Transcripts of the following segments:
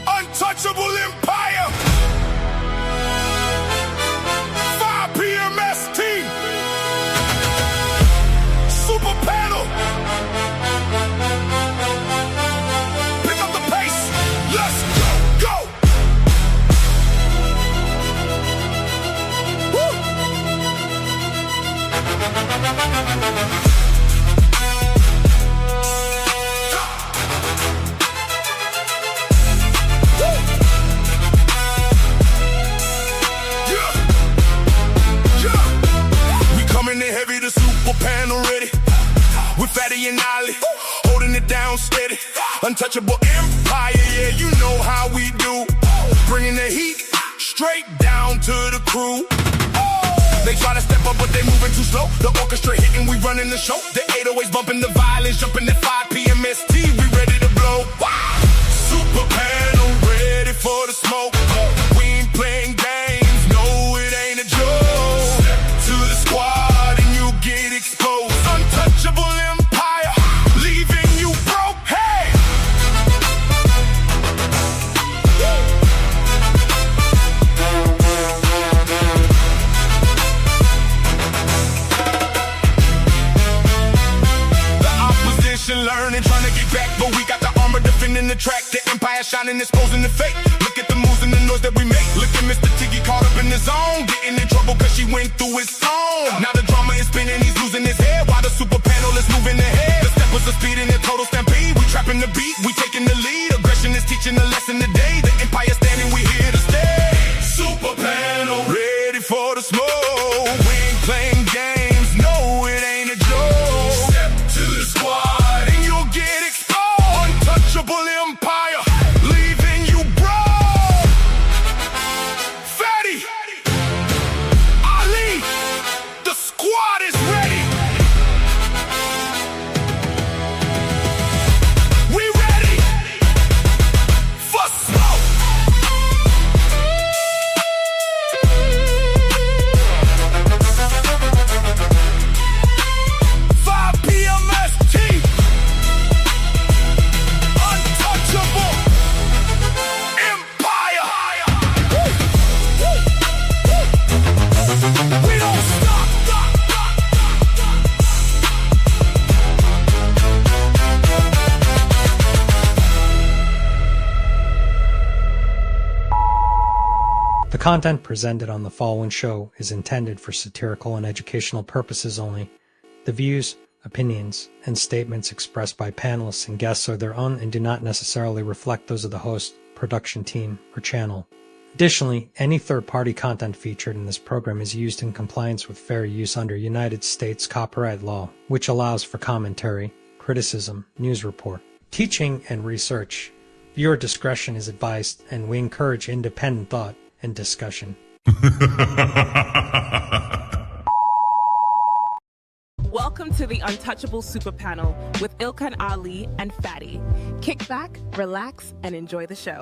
Untouchable empire. 5 p.m. ST. Super panel. Pick up the pace. Let's go. Woo. Heavy, the super panel ready. With Fatty and Ollie, holding it down steady. Untouchable empire, yeah, you know how we do. Bringing the heat straight down to the crew. They try to step up, but they moving too slow. The orchestra hitting, we running the show. The 808s bumping the violins, jumping at 5 p.m. ST. We ready to blow. Wow. Super panel ready for the smoke. We ain't playing games, no, it ain't a joke. Step to the squad. Get exposed, untouchable empire, leaving you broke. Hey! The opposition learning, trying to get back, but we got the armor defending the track. The empire shining, exposing the fake. Look at the moves and the noise that we make. Look at Mr. Tiggy caught up in the zone, getting in trouble cause she went through his song. Now the drama is spinning, he's losing his head while the super panel is moving ahead. The steppers are speeding in total stampede. We trapping the beat, we taking the lead. Aggression is teaching a lesson today. The empire standing, we here to stay. Super panel ready for the smoke. We ain't playing games, no, it ain't a joke. Step to the squad and you'll get exposed. Untouchable empire, leaving you broke. Fatty, Ali, the squad is ready. We ready for smoke. Untouchable empire. We don't stop. The content presented on the following show is intended for satirical and educational purposes only. The views, opinions, and statements expressed by panelists and guests are their own and do not necessarily reflect those of the host, production team, or channel. Additionally, any third-party content featured in this program is used in compliance with fair use under United States copyright law, which allows for commentary, criticism, news report, teaching, and research. Viewer discretion is advised, and we encourage independent thought and discussion. Welcome to the Untouchable Super Panel with Ilkan Ali and Fatty. Kick back, relax, and enjoy the show.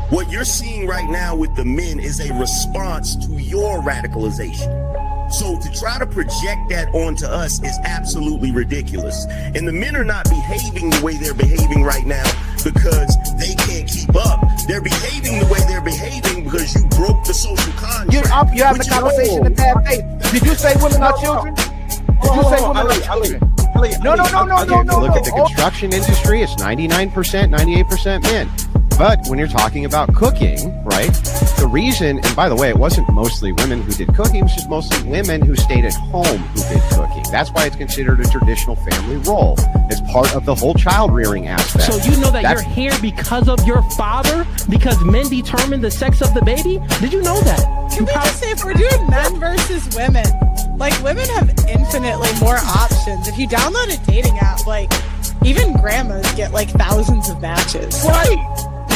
What you're seeing right now with the men is a response to your radicalization. So to try to project that onto us is absolutely ridiculous. And the men are not behaving the way they're behaving right now because they can't keep up. They're behaving the way they're behaving because you broke the social contract. You're having a conversation in bad faith. Did you say women are children? Did you say women are children? No. Look at the construction industry. It's 99%, 98% men. But when you're talking about cooking, right, the reason, and by the way, it wasn't mostly women who did cooking, it was just mostly women who stayed at home who did cooking. That's why it's considered a traditional family role. It's part of the whole child rearing aspect. So you know that you're here because of your father? Because men determine the sex of the baby? Did you know that? Can we just say, if we're doing men versus women, like, women have infinitely more options. If you download a dating app, like, even grandmas get like thousands of matches. Right.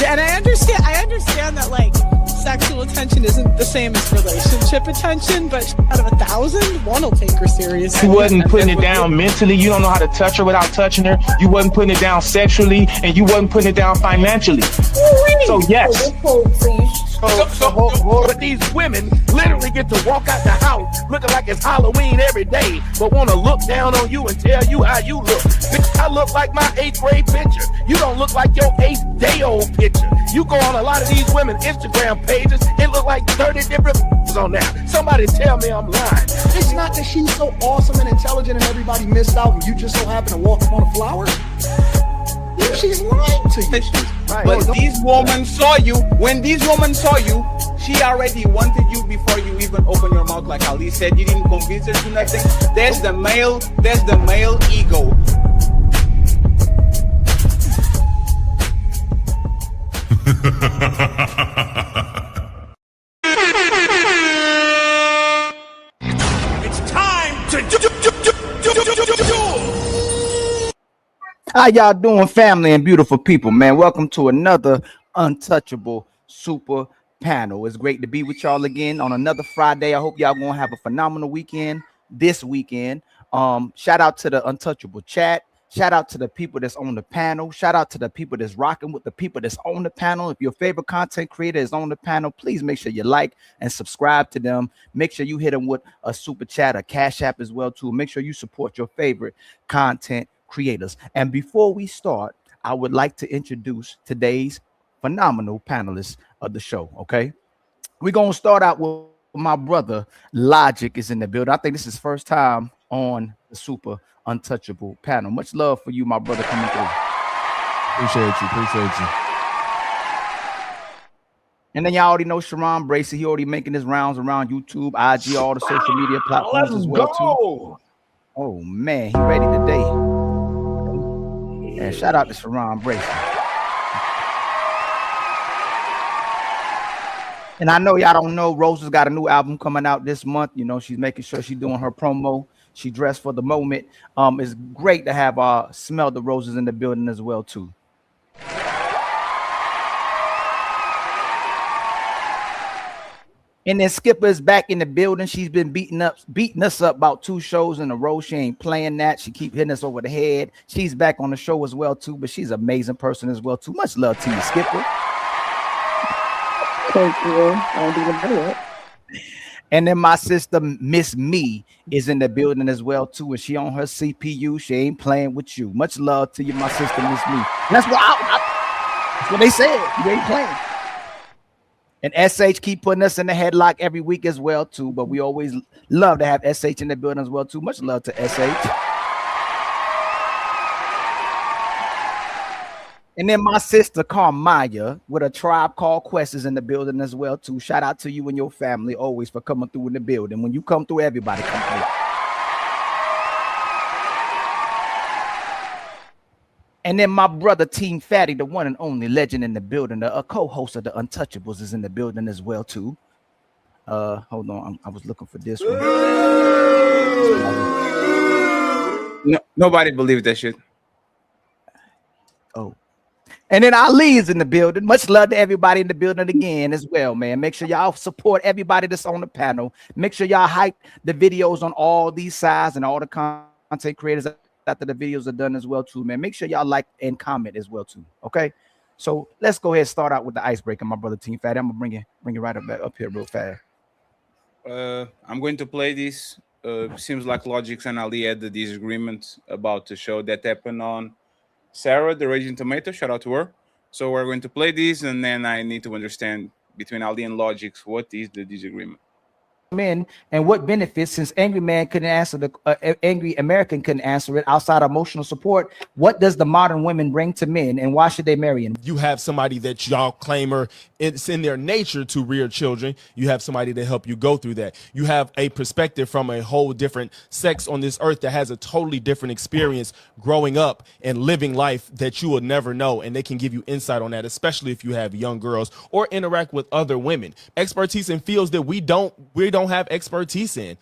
And I understand that, like, sexual attention isn't the same as relationship attention, but out of 1,000, one will take her seriously. You wasn't putting it down mentally. You don't know how to touch her without touching her. You wasn't putting it down sexually, and you wasn't putting it down financially. So yes. But these women literally get to walk out the house looking like it's Halloween every day, but want to look down on you and tell you how you look. Bitch, I look like my 8th grade picture. You don't look like your 8th day old picture. You go on a lot of these women's Instagram pages, it look like 30 different on there. Somebody tell me I'm lying. It's not that she's so awesome and intelligent and everybody missed out and you just so happen to walk up on a flower. She's lying to you. Right. But these women saw you. When these women saw you, she already wanted you before you even open your mouth. Like Ali said, you didn't convince her to nothing. There's the male ego. It's time to do. How y'all doing, family and beautiful people, man? Welcome to another Untouchable Super Panel. It's great to be with y'all again on another Friday. I hope y'all gonna have a phenomenal weekend this weekend. Shout out to the Untouchable chat. Shout out to the people that's on the panel. Shout out to the people that's rocking with the people that's on the panel. If your favorite content creator is on the panel, please make sure you like and subscribe to them. Make sure you hit them with a super chat, a cash app as well too. Make sure you support your favorite content creators. And before we start, I would like to introduce today's phenomenal panelists of the show. Okay, we're gonna start out with my brother Logic is in the building. I think this is his first time on the Super Untouchable panel. Much love for you, my brother, coming through. Appreciate you. And then y'all already know Sharon Bracy. He already making his rounds around YouTube, IG, all the social media platforms as well too. Oh man, he ready today. And shout out to Sharon Bracy. And I know y'all don't know, Rose has got a new album coming out this month. You know, she's making sure she's doing her promo. She dressed for the moment. It's great to have Smell the Roses in the building as well too. And then Skipper is back in the building. She's been beating us up about 2 shows in a row. She ain't playing that. She keep hitting us over the head. She's back on the show as well too, but she's an amazing person as well too. Much love to you, Skipper. Thank you. I'll be the And then my sister Miss Me is in the building as well too, and she on her CPU. She ain't playing with you. Much love to you, my sister Miss Me. That's what that's what they said. You ain't playing. And SH keep putting us in the headlock every week as well too, but we always love to have SH in the building as well too. Much love to SH. And then my sister Carmaya with A Tribe Called Quest is in the building as well too. Shout out to you and your family always for coming through in the building. When you come through, everybody come through. And then my brother Team Fatty, the one and only legend in the building, a co-host of the Untouchables, is in the building as well too. Hold on, I was looking for this one. No, nobody believes that shit. Oh. And then Ali is in the building. Much love to everybody in the building again as well, man. Make sure y'all support everybody that's on the panel. Make sure y'all hype the videos on all these sides and all the content creators after the videos are done as well too, man. Make sure y'all like and comment as well too. Okay, so let's go ahead and start out with the icebreaker, my brother Team Fatty. I'm gonna bring it right up here real fast. I'm going to play this. Seems like Logics and Ali had the disagreement about the show that happened on Sarah, the Raging Tomato. Shout out to her. So we're going to play this, and then I need to understand between Ali and Logics what is the disagreement. Men and what benefits, since Angry Man couldn't answer Angry American couldn't answer it outside of emotional support. What does the modern women bring to men, and why should they marry him? You have somebody that y'all claim it's in their nature to rear children. You have somebody to help you go through that. You have a perspective from a whole different sex on this earth that has a totally different experience growing up and living life that you will never know, and they can give you insight on that, especially if you have young girls or interact with other women. Expertise in fields that we don't don't have expertise in.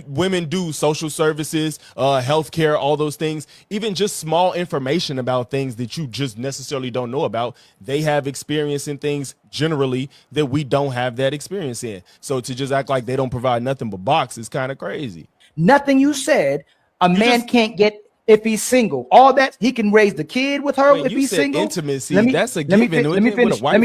Women do social services, healthcare, all those things, even just small information about things that you just necessarily don't know about. They have experience in things generally that we don't have that experience in. So to just act like they don't provide nothing but box is kind of crazy. Nothing you said a man can't get if he's single. All that he can raise the kid with her if he's single. Intimacy, Let me given. let me finish. Let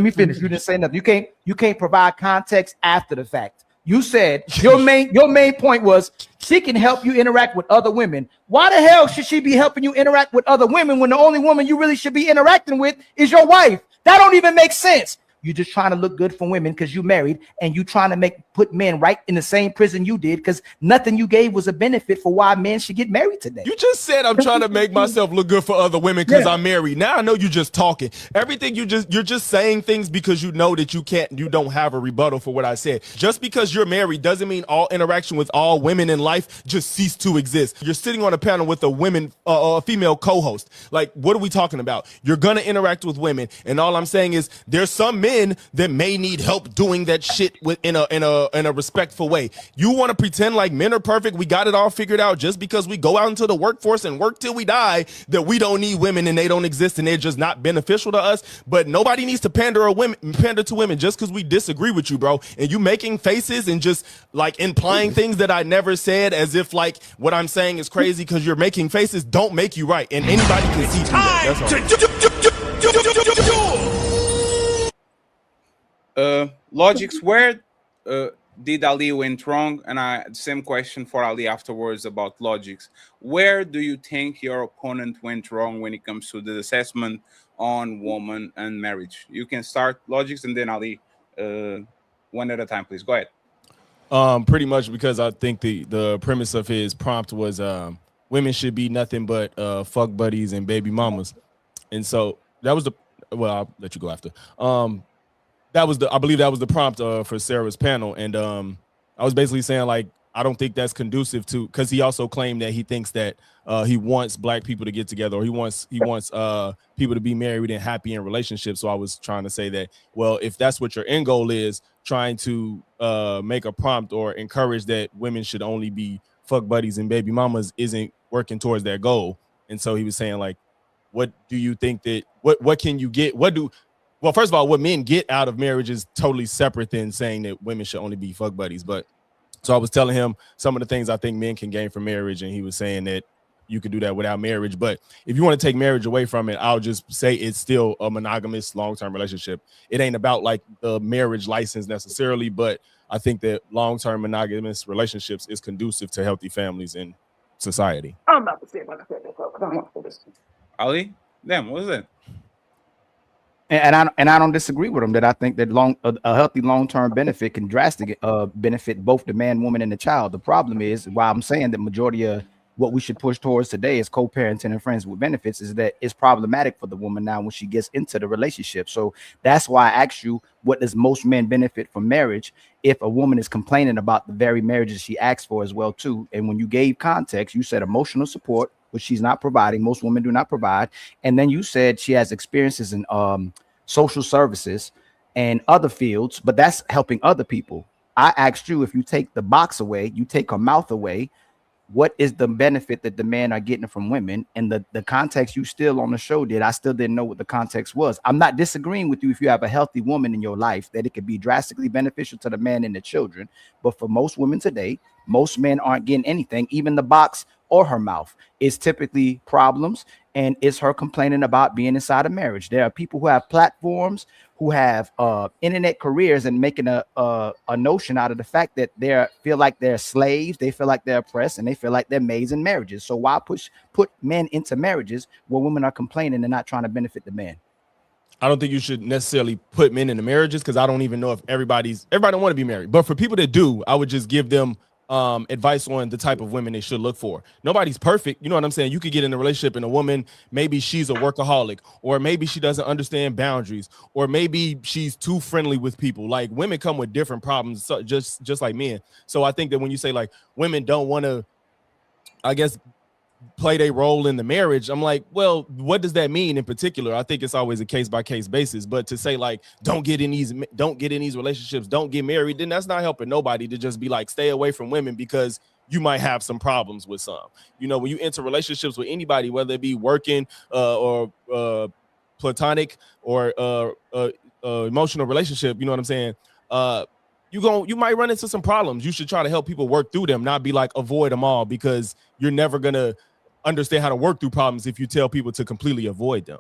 me finish. You didn't say nothing. You can't provide context after the fact. You said your main point was she can help you interact with other women. Why the hell should she be helping you interact with other women when the only woman you really should be interacting with is your wife? That don't even make sense. You're just trying to look good for women because you married, and you trying to put men right in the same prison you did, because nothing you gave was a benefit for why men should get married today. You just said I'm trying to make myself look good for other women because I'm married. Now I know you're just talking. Everything you're just saying things because you know that you don't have a rebuttal for what I said. Just because you're married doesn't mean all interaction with all women in life just cease to exist. You're sitting on a panel with a female co-host. Like, what are we talking about? You're gonna interact with women, and all I'm saying is there's some men that may need help doing that shit in a respectful way. You want to pretend like men are perfect, we got it all figured out, just because we go out into the workforce and work till we die, that we don't need women and they don't exist and they're just not beneficial to us. But nobody needs to pander to women just because we disagree with you, bro. And you making faces and just like implying things that I never said, as if like what I'm saying is crazy because you're making faces, don't make you right. And anybody can see through that. That's all. Logics, where did Ali went wrong? And same question for Ali afterwards about logics. Where do you think your opponent went wrong when it comes to the assessment on woman and marriage? You can start logics and then Ali, one at a time, please. Go ahead. Pretty much because I think the premise of his prompt was women should be nothing but fuck buddies and baby mamas, and so that was I'll let you go after. I believe that was the prompt for Sarah's panel, and I was basically saying like I don't think that's conducive to, because he also claimed that he thinks that he wants black people to get together, or he wants people to be married and happy in relationships. So I was trying to say that, well, if that's what your end goal is, trying to make a prompt or encourage that women should only be fuck buddies and baby mamas isn't working towards that goal. And so he was saying like, what do you think that what can you get? Well, first of all, what men get out of marriage is totally separate than saying that women should only be fuck buddies. But so I was telling him some of the things I think men can gain from marriage, and he was saying that you could do that without marriage. But if you want to take marriage away from it, I'll just say it's still a monogamous long-term relationship. It ain't about like the marriage license necessarily, but I think that long-term monogamous relationships is conducive to healthy families and society. I'm about to say what I said before, because I want to this. Ali, damn, what was that? And I don't disagree with him that I think that a healthy long-term benefit can drastically benefit both the man, woman, and the child. The problem is why I'm saying that majority of what we should push towards today is co-parenting and friends with benefits is that it's problematic for the woman now when she gets into the relationship. So that's why I asked you, what does most men benefit from marriage if a woman is complaining about the very marriages she asked for as well too? And when you gave context, you said emotional support, which she's not providing. Most women do not provide. And then you said she has experiences in social services and other fields, but that's helping other people. I asked you, if you take the box away, you take her mouth away, what is the benefit that the men are getting from women? And the context you still on the show did, I still didn't know what the context was. I'm not disagreeing with you if you have a healthy woman in your life, that it could be drastically beneficial to the man and the children. But for most women today, most men aren't getting anything, even the box or her mouth. Is typically problems, and it's her complaining about being inside a marriage. There are people who have platforms, who have internet careers, and making a notion out of the fact that they feel like they're slaves, they feel like they're oppressed, and they feel like they're maids in marriages. So why put men into marriages where women are complaining and not trying to benefit the man? I don't think you should necessarily put men into marriages, because I don't even know if everybody don't want to be married. But for people that do, I would just give them advice on the type of women they should look for. Nobody's perfect. You know what I'm saying? You could get in a relationship and a woman, maybe she's a workaholic, or maybe she doesn't understand boundaries, or maybe she's too friendly with people. Like, women come with different problems, so just like men. So I think that when you say like women don't want to, I guess, play their role in the marriage. I'm like, well, what does that mean in particular? I think it's always a case by case basis. But to say like, don't get in these relationships, don't get married, then that's not helping nobody to just be like, stay away from women because you might have some problems with some. You know, when you enter relationships with anybody, whether it be working or platonic or emotional relationship, you know what I'm saying? You might run into some problems. You should try to help people work through them, not be like avoid them all, because you're never gonna understand how to work through problems if you tell people to completely avoid them.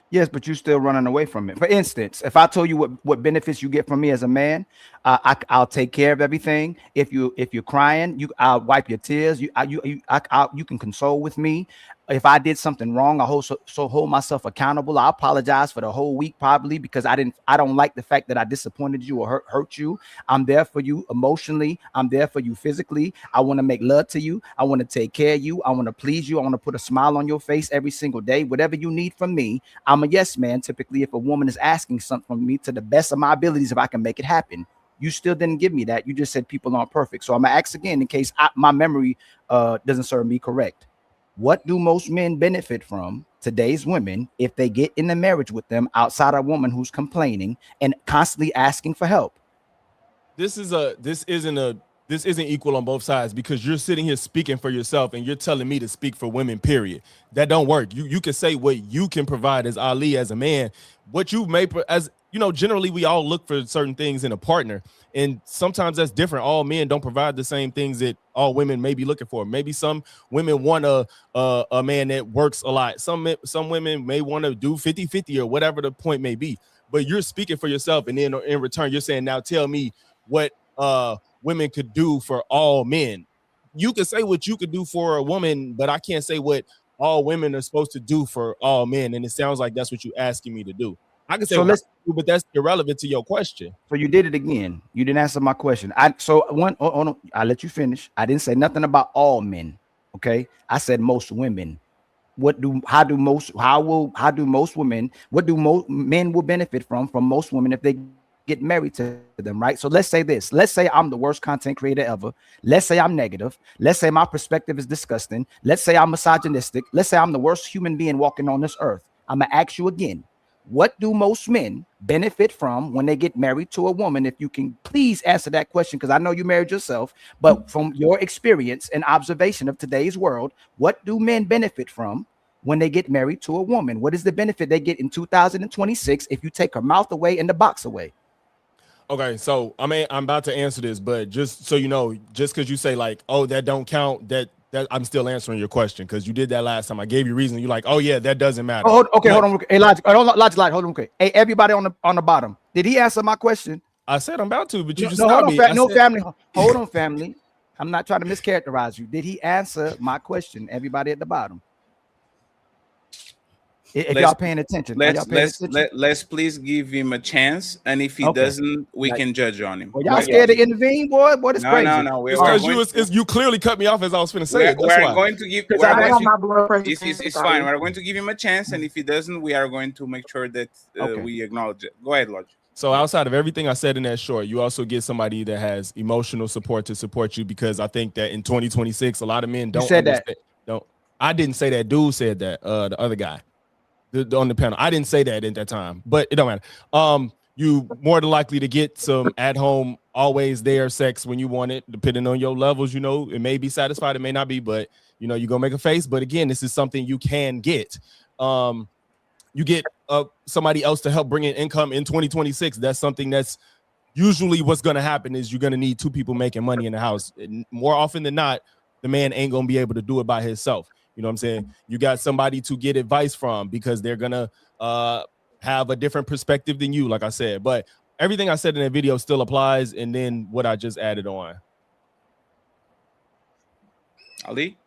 Yes, but you're still running away from it. For instance, if I told you what benefits you get from me as a man, I'll take care of everything. If you're crying, I'll wipe your tears. You can console with me. If I did something wrong, I hold myself accountable. I apologize for the whole week probably because I don't like the fact that I disappointed you or hurt you. I'm there for you emotionally. I'm there for you physically. I want to make love to you. I want to take care of you. I want to please you. I want to put a smile on your face every single day. Whatever you need from me, I'm a yes man. Typically, if a woman is asking something from me to the best of my abilities, if I can make it happen. You still didn't give me that. You just said people aren't perfect. So I'm gonna ask again in case my memory doesn't serve me correct. What do most men benefit from today's women if they get in a marriage with them outside a woman who's complaining and constantly asking for help? This isn't equal on both sides because you're sitting here speaking for yourself and you're telling me to speak for women, period. That don't work. You can say what you can provide as Ali, as a man, what you may, as you know, generally we all look for certain things in a partner, and sometimes that's different. All men don't provide the same things that all women may be looking for. Maybe some women want a man that works a lot. Some women may want to do 50-50 or whatever the point may be, but you're speaking for yourself. And then in return, you're saying, now tell me what women could do for all men. You can say what you could do for a woman, but I can't say what all women are supposed to do for all men. And it sounds like that's what you're asking me to do. I can say, so but that's irrelevant to your question. So you did it again. You didn't answer my question. I'll let you finish. I didn't say nothing about all men. Okay, I said most women. What do most women? What do most men will benefit from most women if they get married to them, right? So let's say this. Let's say I'm the worst content creator ever. Let's say I'm negative. Let's say my perspective is disgusting. Let's say I'm misogynistic. Let's say I'm the worst human being walking on this earth. I'm gonna ask you again. What do most men benefit from when they get married to a woman? If you can please answer that question, because I know you married yourself, but from your experience and observation of today's world, what do men benefit from when they get married to a woman? What is the benefit they get in 2026 if you take her mouth away and the box away? Okay, so I'm about to answer this, but just so you know, just because you say like, oh, that don't count, that I'm still answering your question because you did that last time. I gave you reason. You're like, oh yeah, that doesn't matter. Oh, okay, hold on. Hey, Logic, hold on. Okay. Hey, everybody on the bottom. Did he answer my question? I said I'm about to, but you just hold on, me. Family. Hold on, family. I'm not trying to mischaracterize you. Did he answer my question? Everybody at the bottom. If y'all paying attention, let's please give him a chance, and if he doesn't, we can judge on him. Well, y'all scared to intervene, boy? What is crazy? No. Because you clearly cut me off as I was finna say it. We're going to give. It's fine. We're going to give him a chance, and if he doesn't, we are going to make sure that we acknowledge it. Go ahead, Logic. So outside of everything I said in that short, you also get somebody that has emotional support to support you, because I think that in 2026, a lot of men don't. You said that. I didn't say that. Dude said that. The other guy. On the panel, I didn't say that at that time, but it don't matter. You more than likely to get some at home, always there sex when you want it, depending on your levels. You know, it may be satisfied, it may not be, but you know, you're gonna make a face. But again, this is something you can get. You get somebody else to help bring in income in 2026. That's something that's usually what's gonna happen is you're gonna need two people making money in the house. And more often than not, the man ain't gonna be able to do it by himself. You know what I'm saying? You got somebody to get advice from because they're going to have a different perspective than you, like I said. But everything I said in that video still applies, and then what I just added on. Ali?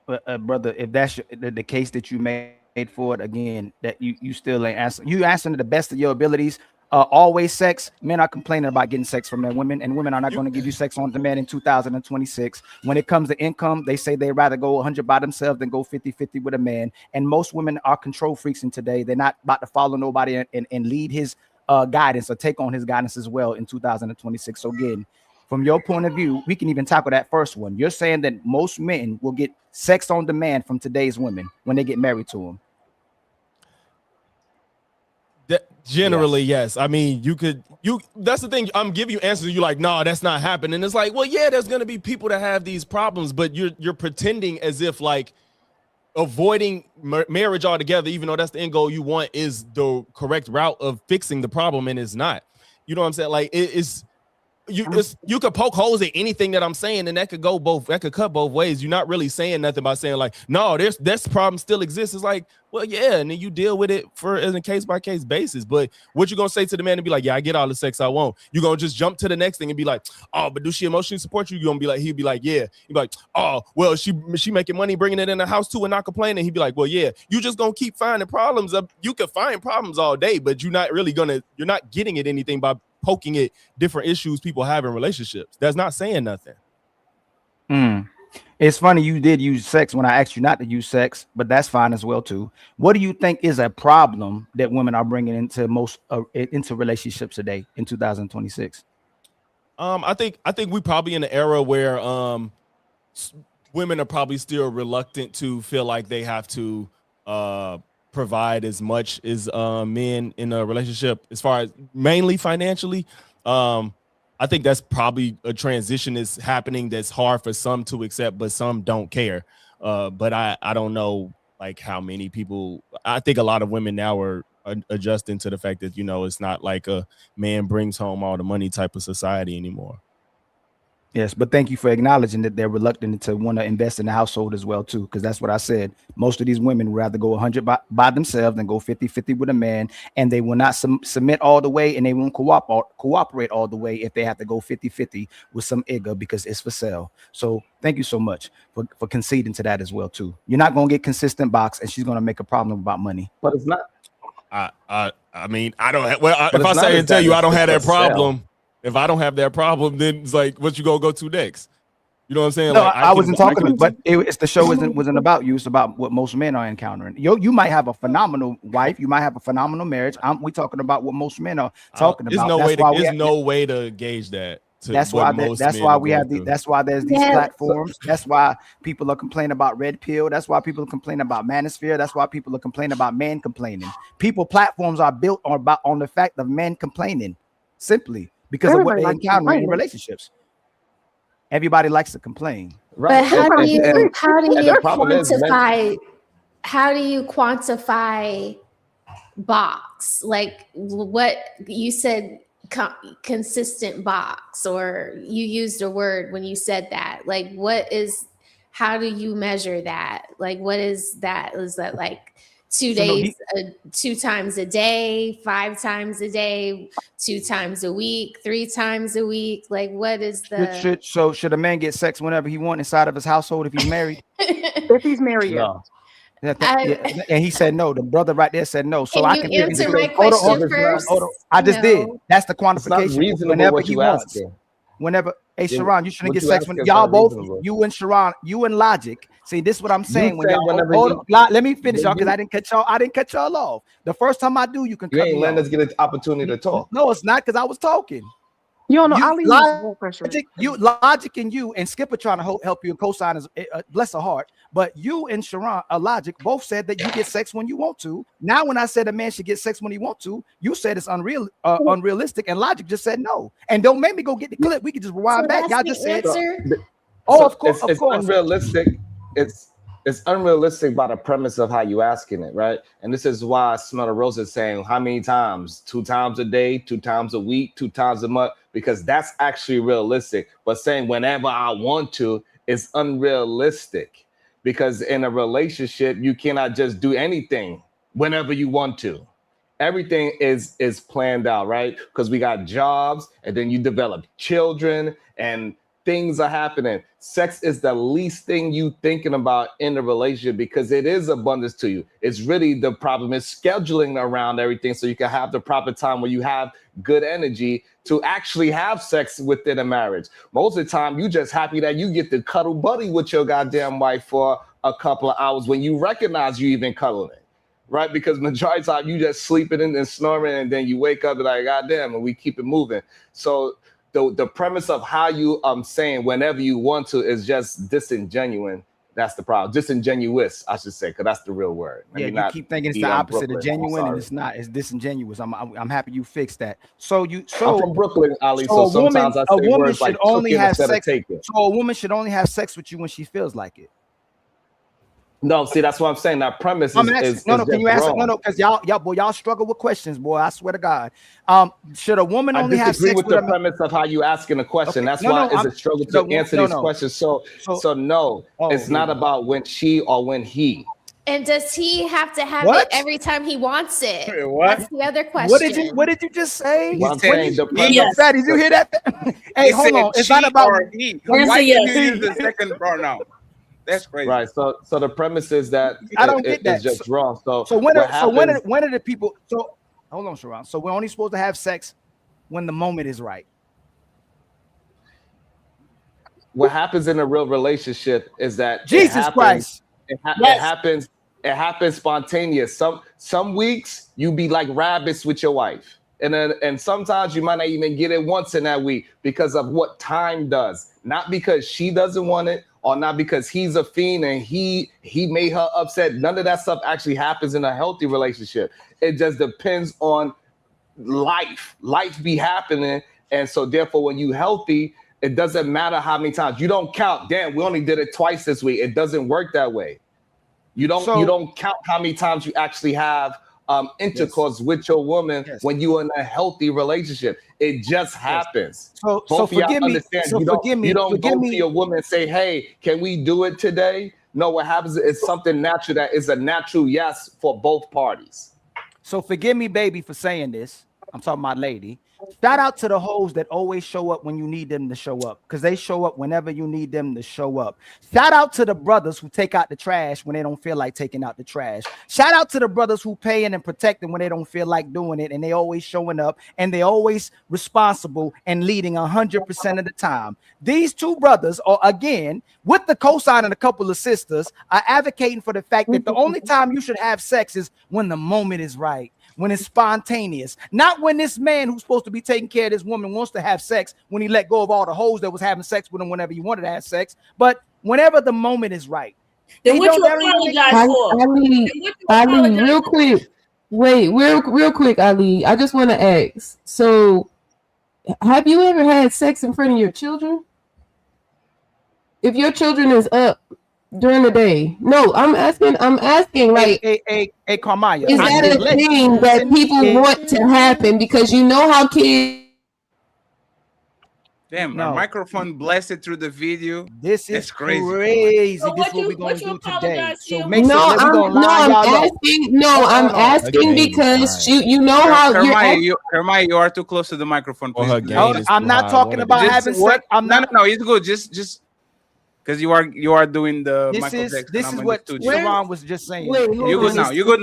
Brother, if that's the case that you made for it, again, that you still ain't answering. You answering to the best of your abilities. Always sex. Men are complaining about getting sex from their women, and women are not going to give you sex on demand in 2026. When it comes to income, they say they'd rather go 100 by themselves than go 50-50 with a man. And most women are control freaks in today. They're not about to follow nobody and lead his guidance or take on his guidance as well in 2026. So again, from your point of view, we can even tackle that first one. You're saying that most men will get sex on demand from today's women when they get married to them. Generally, yes. I mean, that's the thing. I'm giving you answers. You're like, no, that's not happening. It's like, well, yeah, there's going to be people that have these problems, but you're pretending as if like avoiding marriage altogether, even though that's the end goal you want, is the correct route of fixing the problem, and it's not. You know what I'm saying? Like you could poke holes at anything that I'm saying, and that could cut both ways. You're not really saying nothing by saying like, no, this problem still exists. It's like, well, yeah, and then you deal with it as a case-by-case basis. But what you gonna say to the man and be like, yeah, I get all the sex I want? You gonna just jump to the next thing and be like, oh, but does she emotionally support you? You gonna be like, he'd be like, yeah. You'd be like, oh, well, she making money, bringing it in the house too, and not complaining. He'd be like, well, yeah. You just gonna keep finding problems. You can find problems all day, but you're not getting at anything by poking at different issues people have in relationships. That's not saying nothing. It's funny you did use sex when I asked you not to use sex, but that's fine as well too. What do you think is a problem that women are bringing into into relationships today in 2026? I think we probably in an era where women are probably still reluctant to feel like they have to provide as much as men in a relationship, as far as mainly financially. I think that's probably a transition that's happening that's hard for some to accept, but some don't care. But I don't know like how many people. I think a lot of women now are adjusting to the fact that, you know, it's not like a man brings home all the money type of society anymore. Yes, but thank you for acknowledging that they're reluctant to want to invest in the household as well too, because that's what I said. Most of these women would rather go 100 by themselves than go 50-50 with a man, and they will not submit all the way, and they won't cooperate all the way if they have to go 50-50 with some igga because it's for sale. So thank you so much for conceding to that as well too. You're not going to get consistent box, and she's going to make a problem about money. But it's not. I mean, I don't. If I say and tell you I don't have that problem. If I don't have that problem, then it's like, what you gonna go to next? You know what I'm saying? No, like, I wasn't talking, but it's the show wasn't about you. It's about what most men are encountering. You might have a phenomenal wife, you might have a phenomenal marriage. We talking about what most men are talking about. There's no way to gauge that. That's why there's these platforms. That's why people are complaining about red pill. That's why people are complaining about manosphere. That's why people are complaining about men complaining. Platforms are built on the fact of men complaining, simply because of what they encounter in relationships. Everybody likes to complain, right? But how do you quantify box? Like what you said, consistent box, or you used a word when you said that. Like how do you measure that? Like what is that? Is that like 2 days, 2 times a day, 5 times a day, 2 times a week, 3 times a week? Like, what is the? Should a man get sex whenever he wants inside of his household if he's married? If he's married, no. And he said no. The brother right there said no. So I can answer my question first. I just did. That's the quantification. It's not reasonable what you ask. Whenever, hey Sharon, you shouldn't get sex when y'all both, you and Sharon, you and Logic. See, this is what I'm saying. Let me finish, y'all, because I didn't cut y'all off. The first time I do, you can. You ain't letting us get an opportunity to talk. No, it's not, because I was talking. You don't know. Logic and you and Skipper trying to help you and co-signers, bless her heart. But you and Sharon, Logic, both said that you get sex when you want to. Now, when I said a man should get sex when he want to, you said it's unrealistic, and Logic just said no. And don't make me go get the clip. We can just rewind back. Y'all just said. Of course, it's unrealistic. It's unrealistic by the premise of how you asking it, right? And this is why Smell the Rose is saying how many times? 2 times a day, 2 times a week, 2 times a month, because that's actually realistic. But saying whenever I want to is unrealistic, because in a relationship, you cannot just do anything whenever you want to. Everything is planned out, right? Because we got jobs, and then you develop children, and things are happening. Sex is the least thing you thinking about in the relationship, because it is abundance to you. It's really the problem is scheduling around everything so you can have the proper time where you have good energy to actually have sex within a marriage. Most of the time, you just happy that you get to cuddle buddy with your goddamn wife for a couple of hours when you recognize you even cuddling it, right? Because majority of the time you just sleeping and snoring, and then you wake up and like, goddamn, and we keep it moving. So the premise of how you saying whenever you want to is just disingenuous. That's the problem. Disingenuous, I should say, because that's the real word. Yeah, you keep thinking it's the opposite of genuine, and it's not. It's disingenuous. I'm happy you fixed that. So I'm from Brooklyn, Ali. So a woman, sometimes I say words like only have sex. taking. So a woman should only have sex with you when she feels like it. No, see, that's what I'm saying. That premise is no. Can you answer? wrong. No, because y'all struggle with questions, boy. I swear to God. Should a woman only have sex with the premise of how you asking a question? Okay. That's why it's a struggle to answer these questions. So no, it's not about when she or when he. And does he have to have it every time he wants it? Wait, what? That's the other question. What did you just say? Well, I'm saying the Fatty, did you hear that? Hey, hold on. It's not about he. Why did you use the second pronoun? That's crazy. Right. So the premise is that I don't get that. It's just wrong. So when are the people? So hold on, Sharon. So we're only supposed to have sex when the moment is right. What happens in a real relationship is that Jesus Christ. It happens spontaneous. Some weeks you be like rabbits with your wife, and sometimes you might not even get it once in that week because of what time does. Not because she doesn't want it, or not because he's a fiend and he made her upset. None of that stuff actually happens in a healthy relationship. It just depends on life. Life be happening, and so therefore, when you healthy, it doesn't matter how many times. You don't count. Damn, we only did it twice this week. It doesn't work that way. You don't count how many times you actually have intercourse with your woman when you're in a healthy relationship. It just happens. So forgive me. You don't go to your woman and say, "Hey, can we do it today?" No, what happens is something natural that is a natural yes for both parties. So forgive me, baby, for saying this. I'm talking about lady. Shout out to the hoes that always show up when you need them to show up, because they show up whenever you need them to show up. Shout out to the brothers who take out the trash when they don't feel like taking out the trash. Shout out to the brothers who paying and protecting when they don't feel like doing it, and they always showing up, and they always responsible and leading 100% of the time. These two brothers are, again, with the cosign and a couple of sisters, are advocating for the fact that the only time you should have sex is when the moment is right. When it's spontaneous, not when this man who's supposed to be taking care of this woman wants to have sex when he let go of all the hoes that was having sex with him whenever he wanted to have sex, but whenever the moment is right. Then what you apologize for? Ali, real quick. Wait, real quick, Ali. I just want to ask. So, have you ever had sex in front of your children? If your children is up during the day. No, I'm asking like, hey, Carmaya, is that a thing that people want to happen? Because you know how kids. Damn, our microphone blasted through the video. This is crazy. So this is what we're going to do today. So make sure I'm asking because you know how Hermione, you are too close to the microphone. I'm not talking about having sex. No, it's good. Just because you are doing the this is what Sharon was just saying. You good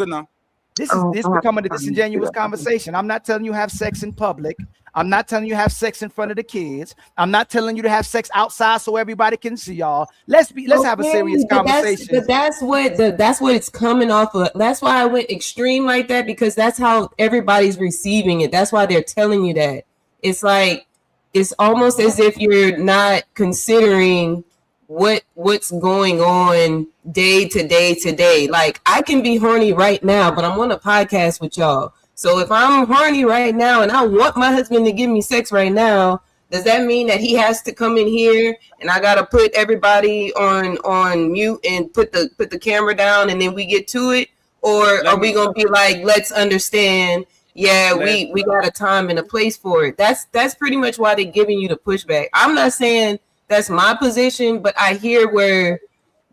now. This is becoming a disingenuous conversation. I'm not telling you have sex in public. I'm not telling you have sex in front of the kids. I'm not telling you to have sex outside so everybody can see y'all. Let's have a serious conversation. That's what it's coming off of. That's why I went extreme like that, because that's how everybody's receiving it. That's why they're telling you that. It's like, it's almost as if you're not considering what's going on day to day. Like, I can be horny right now, but I'm on a podcast with y'all. So if I'm horny right now and I want my husband to give me sex right now, does that mean that he has to come in here and I gotta put everybody on mute and put the camera down and then we get to it? Or are we gonna be like, let's understand? Yeah, we got a time and a place for it. That's pretty much why they're giving you the pushback. I'm not saying that's my position, but I hear where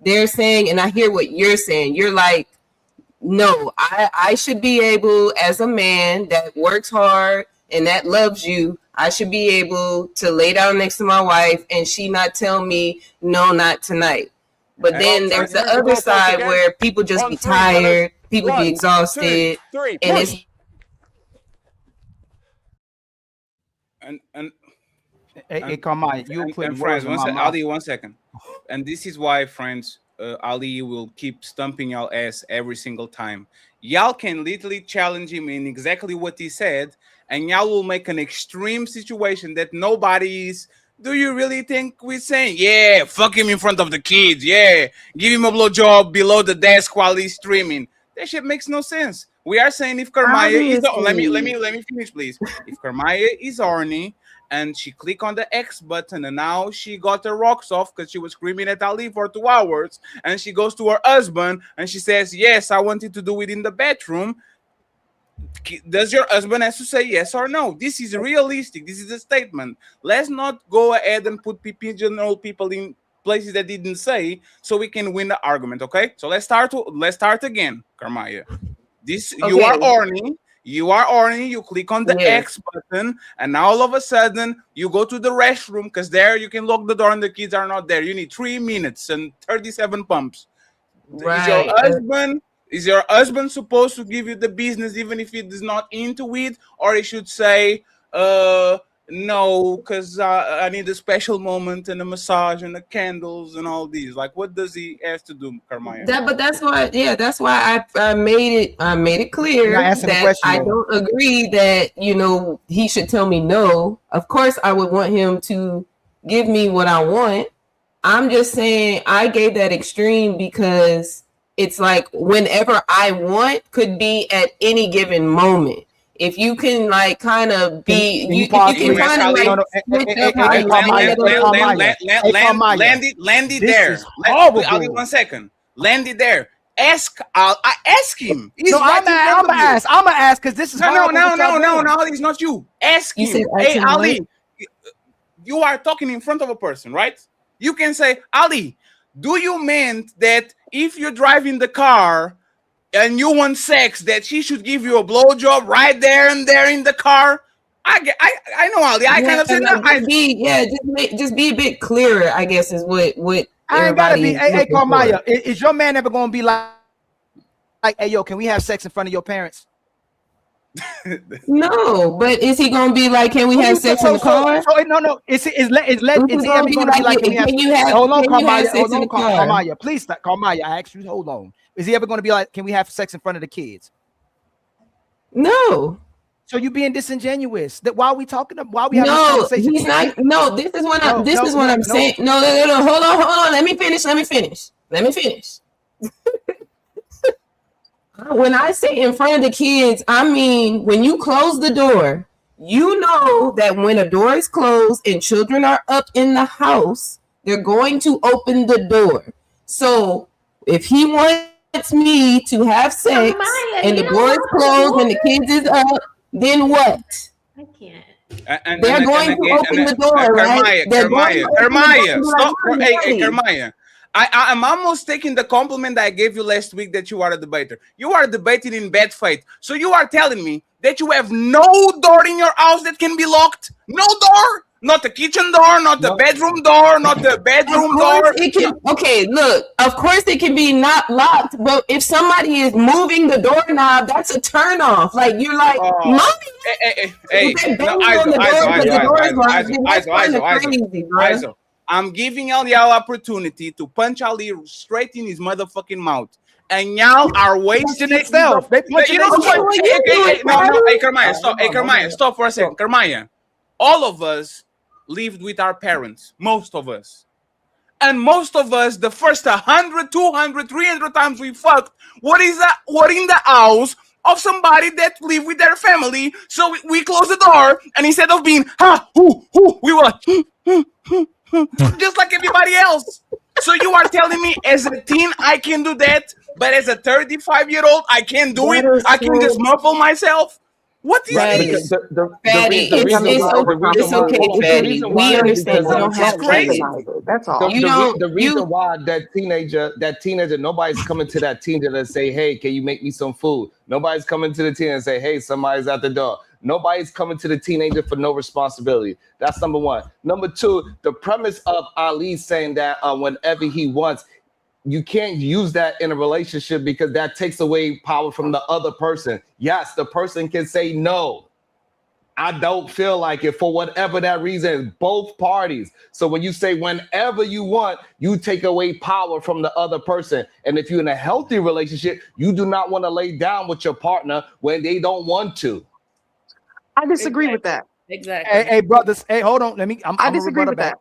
they're saying, and I hear what you're saying. You're like, no, I should be able, as a man that works hard and that loves you, I should be able to lay down next to my wife and she not tell me, no, not tonight. But then there's the other side where people just be tired, people be exhausted, and it's. Hey, Carmine, you put friends. One second. And this is why, friends, Ali will keep stumping y'all ass every single time. Y'all can literally challenge him in exactly what he said, and y'all will make an extreme situation that nobody is. Do you really think we're saying, yeah, fuck him in front of the kids, yeah, give him a blowjob below the desk while he's streaming? That shit makes no sense. We are saying if Kermaya is let me finish, please. If Kermaya is horny and she click on the X button and now she got her rocks off because she was screaming at Ali for 2 hours, and she goes to her husband and she says, yes, I wanted to do it in the bedroom. Does your husband have to say yes or no? This is realistic. This is a statement. Let's not go ahead and put pigeonhole people in places that didn't say, so we can win the argument. Okay, so let's start again, Kermaya. This okay. You are horny. You click on the X button, and now all of a sudden you go to the restroom because there you can lock the door and the kids are not there. You need 3 minutes and 37 pumps. Right. Is your husband supposed to give you the business even if he is not into it, or he should say, no, because I need a special moment and a massage and the candles and all these? Like, what does he have to do, Kermaya? That's why I made it clear that I don't agree that, you know, he should tell me no. Of course, I would want him to give me what I want. I'm just saying I gave that extreme because it's like whenever I want could be at any given moment. If you can like kind of be, you can kind of like land it there. Ali, 1 second. Land it there. Ask him. He's I'm gonna ask because this is no. It's not you. Ask him. Hey, Ali, you are talking in front of a person, right? You can say, Ali, do you mean that if you're driving the car and you want sex, that she should give you a blowjob right there and there in the car? I know, Ali. I kind of said that. Just be a bit clearer, I guess, is what I ain't gotta be. Hey, Kermaya, is your man ever gonna be like, hey, yo, can we have sex in front of your parents? No, but is he gonna be like, can we have sex in the car? No. Is he ever gonna be like, can you have? Hold on, Kermaya. Please stop, Kermaya. I asked you. Hold on. Is he ever gonna be like, can we have sex in front of the kids? No. So you being disingenuous. That why are we talking? Why are we having this conversation? He's not. No, this is what I'm saying. No. Hold on. Let me finish. When I say in front of the kids, I mean when you close the door, you know that when a door is closed and children are up in the house, they're going to open the door. So if he wants me to have sex and the door is closed and the kids is up, then what? I can't. They're going to open the door, right? Kermaya, stop. Hey, Kermaya. I'm almost taking the compliment that I gave you last week that you are a debater. You are debating in bad faith. So you are telling me that you have no door in your house that can be locked? No door? Not the kitchen door, not the bedroom door, not the bedroom door. Okay, look, of course it can be not locked, but if somebody is moving the doorknob, that's a turn off. Like you're like, Mommy. Hey, I'm giving y'all opportunity to punch Ali straight in his motherfucking mouth. And y'all are wasting itself. Hey, Kermaya, stop for a second. Kermaya, all of us lived with our parents, most of us. And most of us, the first 100, 200, 300 times we fucked, what in the house of somebody that lived with their family. So we closed the door, and instead of being, we were just like everybody else. So you are telling me as a teen I can do that, but as a 35-year-old I can't do it? I can just muffle myself? What is this? It's okay, Fatty. We understand. We don't have crazy. That's all. The reason why that teenager, nobody's coming to that teenager and say, hey, can you make me some food? Nobody's coming to the teenager and say, hey, somebody's at the door. Nobody's coming to the teenager for no responsibility. That's number one. Number two, the premise of Ali saying that whenever he wants, you can't use that in a relationship because that takes away power from the other person. Yes, the person can say no. I don't feel like it for whatever that reason, both parties. So when you say whenever you want, you take away power from the other person. And if you're in a healthy relationship, you do not want to lay down with your partner when they don't want to. I disagree with that. Exactly. Hey, brothers. Hey, hold on. I disagree with that.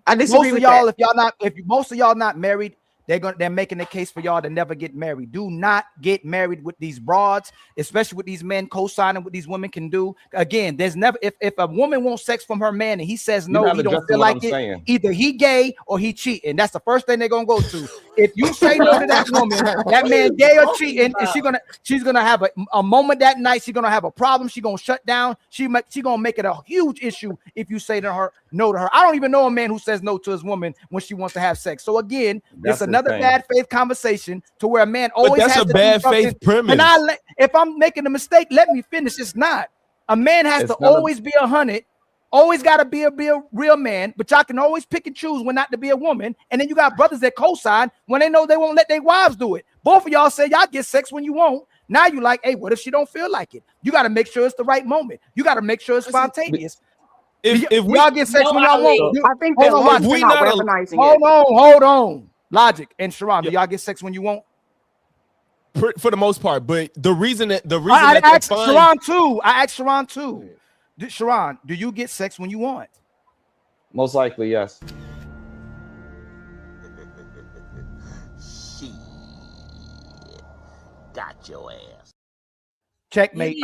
I disagree with y'all, that. if most of y'all not married, they're making a case for y'all to never get married. Do not get married with these broads, especially with these men co-signing what these women can do. Again, there's never if a woman wants sex from her man and he says no, he don't feel like it. Either he gay or he cheating. That's the first thing they're gonna go to. If you say no to that woman, that man gay or cheating, and she's gonna have a moment that night. She's gonna have a problem. She's gonna shut down. She gonna make it a huge issue if you say to her no to her. I don't even know a man who says no to his woman when she wants to have sex. So again, it's another bad faith conversation to where a man always has to bad faith premise. And if I'm making a mistake, let me finish. It's not. A man has to always be 100. Always got to be a real man, but y'all can always pick and choose when not to be a woman. And then you got brothers that co-sign when they know they won't let their wives do it. Both of y'all say y'all get sex when you won't. Now you like, hey, what if she don't feel like it? You got to make sure it's the right moment. You got to make sure it's spontaneous. If y'all get sex when y'all won't, I think that long as you're not weaponizing it. Hold on. Logic and Sharon, do y'all get sex when you won't? For the most part, but the reason I asked Sharon too. Sharon, do you get sex when you want? Most likely, yes. She got your ass. Checkmate.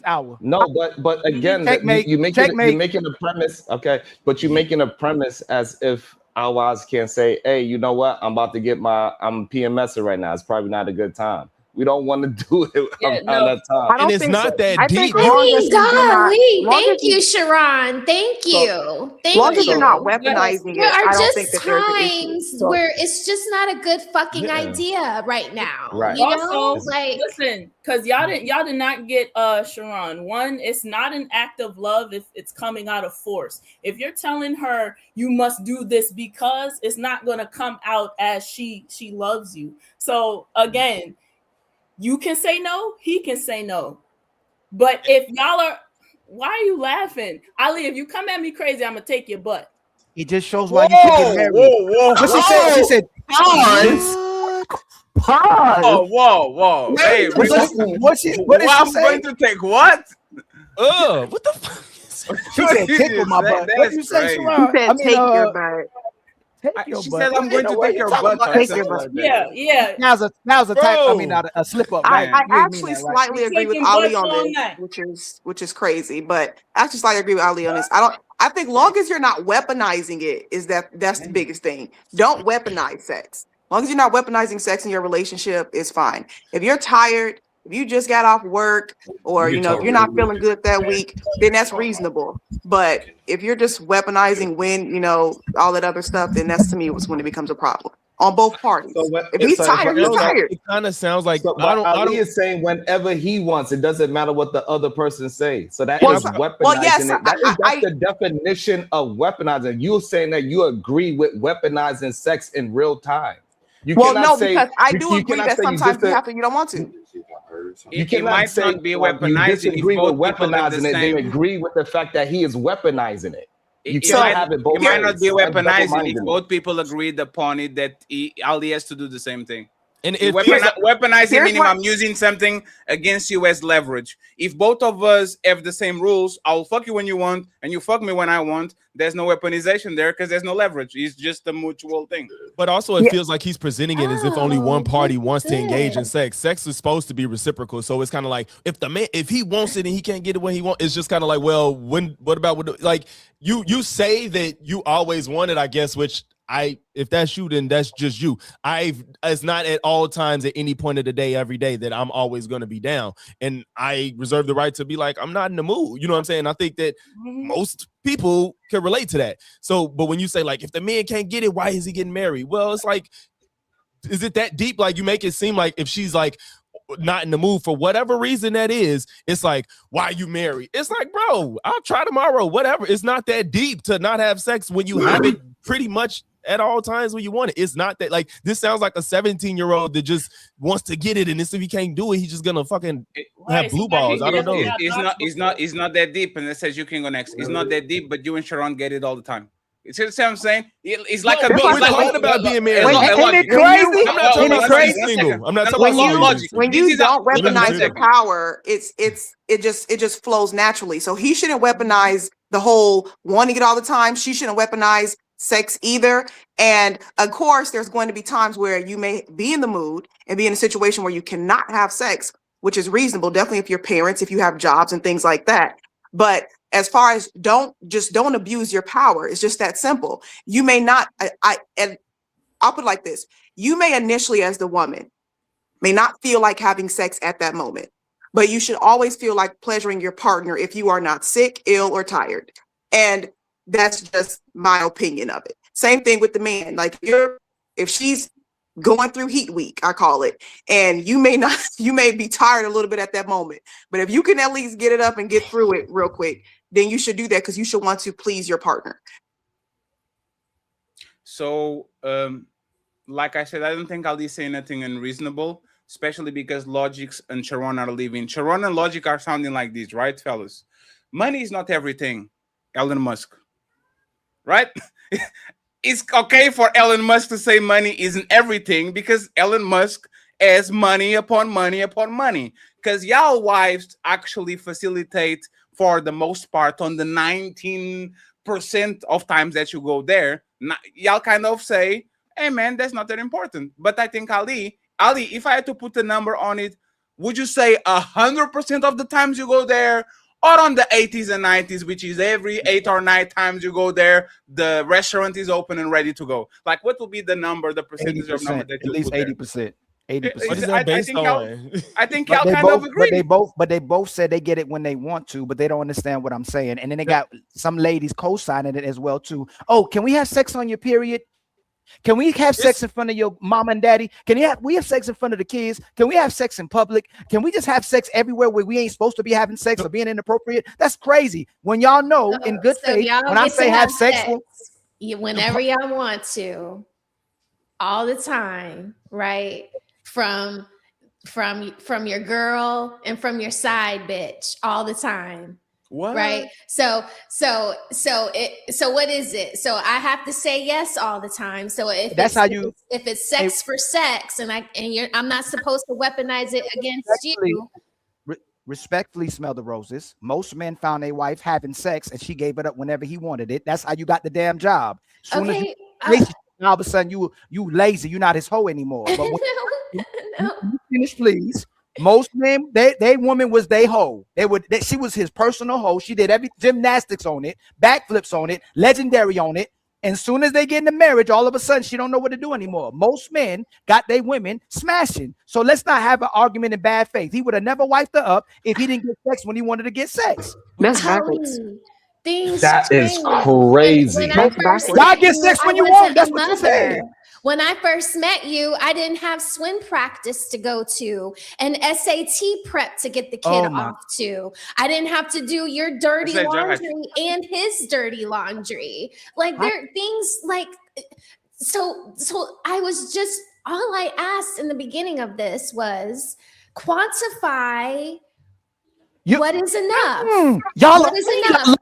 Hour. No, but again, you're making a premise, okay? But you're making a premise as if our wives can't say, hey, you know what? I'm PMSing right now. It's probably not a good time. We don't want to do it around that time. And it's not that deep. Thank you, Sharon. Thank you. Long as you're not weaponizing there it, are I don't just think that there's an issue. times where it's just not a good fucking idea right now. Right. You know, Also, like listen, because y'all did not get Sharon. One, it's not an act of love if it's coming out of force. If you're telling her you must do this because, it's not gonna come out as she loves you. So again, you can say no, he can say no. But if y'all are, why are you laughing? Ali, if you come at me crazy, I'm gonna take your butt. It just shows why you should get married. What she said, pause. Pause. Whoa. Hey, what did she I'm say? going to take what? What the fuck? She said tickle my butt. What did you say, Sharon? She said take your butt. She said I'm going to take your butt. Take your butt. Yeah. Now's a type. I mean, not a slip up. I Right? actually slightly agree with Ali on this, which is crazy. But I actually slightly agree with Ali on this. I think long as you're not weaponizing it, that's the biggest thing. Don't weaponize sex. As long as you're not weaponizing sex in your relationship, it's fine. If you're tired, if you just got off work, or if you're not feeling good that week, then that's reasonable. But if you're just weaponizing when all that other stuff, then that's to me was when it becomes a problem on both parties. If he's tired, he's tired. It kind of sounds like Ali is saying whenever he wants. It doesn't matter what the other person says. So that is weaponizing it. That's the definition of weaponizing. You're saying that you agree with weaponizing sex in real time. Because I do agree that sometimes you have to, you don't want to. It might not be weaponizing. You disagree with weaponizing it, then agree with the fact that he is weaponizing it. You can't have it both ways. It might not be weaponizing if both people agreed upon it that Ali has to do the same thing. And if weaponizing meaning I'm using something against you as leverage. If both of us have the same rules, I'll fuck you when you want and you fuck me when I want. There's no weaponization there because there's no leverage. It's just a mutual thing. But also it feels like he's presenting it as if only one party wants to engage in sex. Sex is supposed to be reciprocal. So it's kind of like if he wants it and he can't get it when he wants, it's just kind of like, well, what about like you say that you always want it, I guess, which if that's you, then that's just you. It's not at all times at any point of the day, every day that I'm always going to be down. And I reserve the right to be like, I'm not in the mood. You know what I'm saying? I think that most people can relate to that. So, but when you say like, if the man can't get it, why is he getting married? Well, it's like, is it that deep? Like you make it seem like if she's like not in the mood for whatever reason that is, it's like, why you married? It's like, bro, I'll try tomorrow, whatever. It's not that deep to not have sex when you have it pretty much at all times when you want it. It's not that, like, this sounds like a 17-year-old that just wants to get it, and if he can't do it, he's just gonna fucking have blue balls. I don't know. It's not that deep, and it says you can go next. It's not that deep, but you and Sharon get it all the time. You see what I'm saying? It's like We're talking about being married. Ain't it crazy? I'm not talking Ain't it about crazy? single. I'm not talking about logic. When you don't weaponize your power, it just flows naturally. So he shouldn't weaponize the whole wanting it all the time. She shouldn't weaponize sex either. And of course, there's going to be times where you may be in the mood and be in a situation where you cannot have sex, which is reasonable, definitely if you're parents, if you have jobs and things like that. But as far as don't abuse your power, it's just that simple. You may not, and I'll put it like this. You may initially, as the woman, may not feel like having sex at that moment, but you should always feel like pleasuring your partner if you are not sick, ill, or tired. And that's just my opinion of it. Same thing with the man. Like if she's going through heat week, I call it, and you may be tired a little bit at that moment, but if you can at least get it up and get through it real quick, then you should do that because you should want to please your partner. So, like I said, I don't think Ali's saying anything unreasonable, especially because Logics and Sharon are leaving. Sharon and Logic are sounding like this, right, fellas? Money is not everything, Elon Musk, right? It's okay for Elon Musk to say money isn't everything because Elon Musk has money upon money upon money. Because y'all wives actually facilitate for the most part on the 19% of times that you go there. Y'all kind of say, hey man, that's not that important. But I think Ali, if I had to put a number on it, would you say 100% of the times you go there, or on the 80s and 90s, which is every 8 or 9 times you go there, the restaurant is open and ready to go? Like, what will be the number, the percentage of number that you at least 80%? 80%. I think y'all kind of agree. But they both said they get it when they want to, but they don't understand what I'm saying. And then they got some ladies co-signing it as well too. Oh, can we have sex on your period? Can we have sex in front of your mom and daddy? We have sex in front of the kids? Can we have sex in public? Can we just have sex everywhere where we ain't supposed to be having sex or being inappropriate? That's crazy. When y'all know in good faith, when I say have sex, whenever y'all want to, all the time, right? From your girl and from your side bitch all the time. What? Right. So what is it? So I have to say yes all the time. So if it's sex for sex and I'm not supposed to weaponize it against you. Respectfully, smell the roses. Most men found their wife having sex and she gave it up whenever he wanted it. That's how you got the damn job. Soon as all of a sudden you lazy, you're not his hoe anymore. But when you finish, please. Most men, they woman was they hoe. She was his personal hoe. She did every gymnastics on it, backflips on it, legendary on it. And soon as they get into marriage, all of a sudden she don't know what to do anymore. Most men got their women smashing. So let's not have an argument in bad faith. He would have never wiped her up if he didn't get sex when he wanted to get sex. That's backwards. That is crazy. Y'all get sex when you want. That's what you say. When I first met you, I didn't have swim practice to go to and SAT prep to get the kid off to. I didn't have to do your dirty laundry and his dirty laundry. Like there are things like, so I was just, all I asked in the beginning of this was quantify what is enough? Y'all what is enough?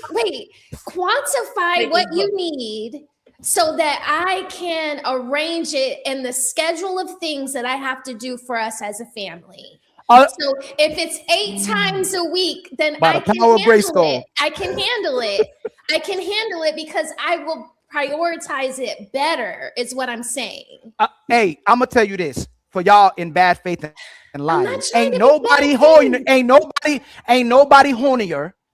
Wait. Quantify what you need so that I can arrange it in the schedule of things that I have to do for us as a family. So if it's 8 times a week, then I can handle it. I can handle it because I will prioritize it better, is what I'm saying. Hey, I'm gonna tell you this. For y'all in bad faith and lying, ain't nobody hornier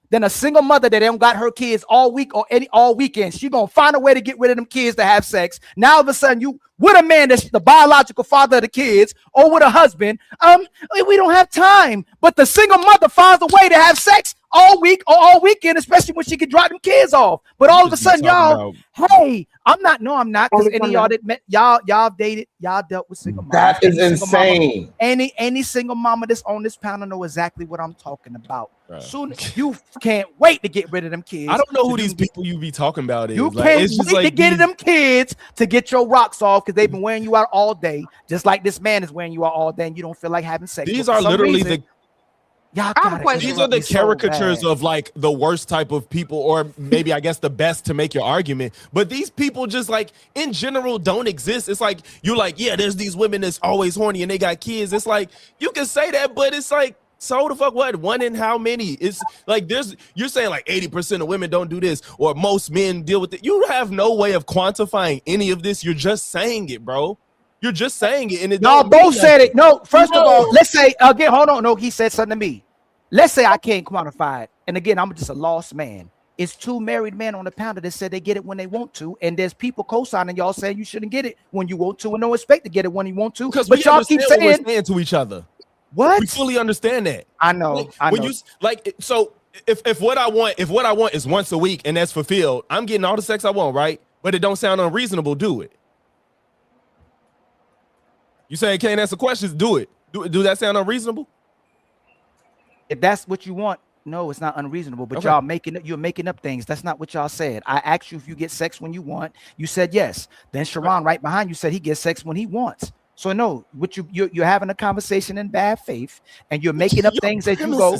than a single mother that don't got her kids all week or all weekend. She gonna find a way to get rid of them kids to have sex. Now all of a sudden you with a man that's the biological father of the kids or with a husband, we don't have time. But the single mother finds a way to have sex all week or all weekend, especially when she can drop them kids off. But all of a sudden, y'all, hey, I'm not. No, I'm not. Because any of y'all that met y'all dated, y'all dealt with single moms. That is insane. Any single mama that's on this panel know exactly what I'm talking about. Soon you can't wait to get rid of them kids. I don't know who these people you be talking about is. You Like, can't it's just wait like to get them kids to get your rocks off because they've been wearing you out all day, just like this man is wearing you out all day, and you don't feel like having sex. These are literally the These are the caricatures of like the worst type of people, or maybe I guess the best to make your argument. But these people just like in general don't exist. It's like you're like, yeah, there's these women that's always horny and they got kids. It's like you can say that, but it's like, so the fuck what? One in how many? It's like you're saying like 80% of women don't do this, or most men deal with it. You have no way of quantifying any of this. You're just saying it, bro. You're just saying it, and y'all both said it. No, first of all, let's say again. Hold on. No, he said something to me. Let's say I can't quantify it, and again, I'm just a lost man. It's two married men on the panel that said they get it when they want to, and there's people co-signing y'all saying you shouldn't get it when you want to, and don't expect to get it when you want to. But y'all keep saying what we're saying to each other. What? We fully understand that. I know. When you like, so if what I want is once a week and that's fulfilled, I'm getting all the sex I want, right? But it don't sound unreasonable. Do it. You saying can't answer questions? Do it. Do that sound unreasonable? If that's what you want, no, it's not unreasonable. But Okay. you're making up things. That's not what y'all said. I asked you if you get sex when you want. You said yes. Then Sharon right behind you said he gets sex when he wants. So no, what you're having a conversation in bad faith, and you're making up things as you go.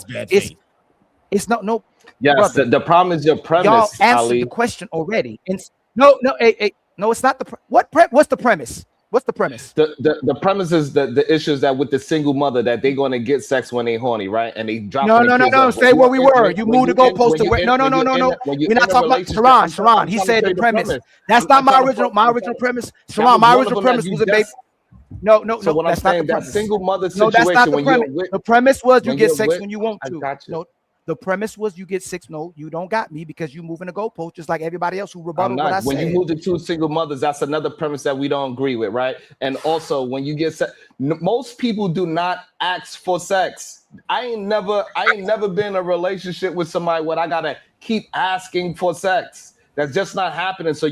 It's not no. Yes, brother, the problem is your premise. y'all answered Ali. the question already. And no, it's not the what's the premise? What's the premise? The premise is the issues that with the single mother that they're going to get sex when they horny, right? And they drop. No. Stay where we were. You moved the goalpost to where? No. We're not talking about Sharon. He said the premise. That's not my original premise. Sharon, my original premise was a baby. No. So what I'm that's not saying, the that premise. single mother No, that's not situation the premise. The premise was you when get you're sex with- when you want I to. got you. No, the premise was you get sex. No, you don't got me because you moving the goalpost just like everybody else who I'm rebutted what I not. When said. you move to two single mothers, that's another premise that we don't agree with, right? And also, when you get most people do not ask for sex. I ain't never been in a relationship with somebody where I gotta keep asking for sex. That's just not happening. So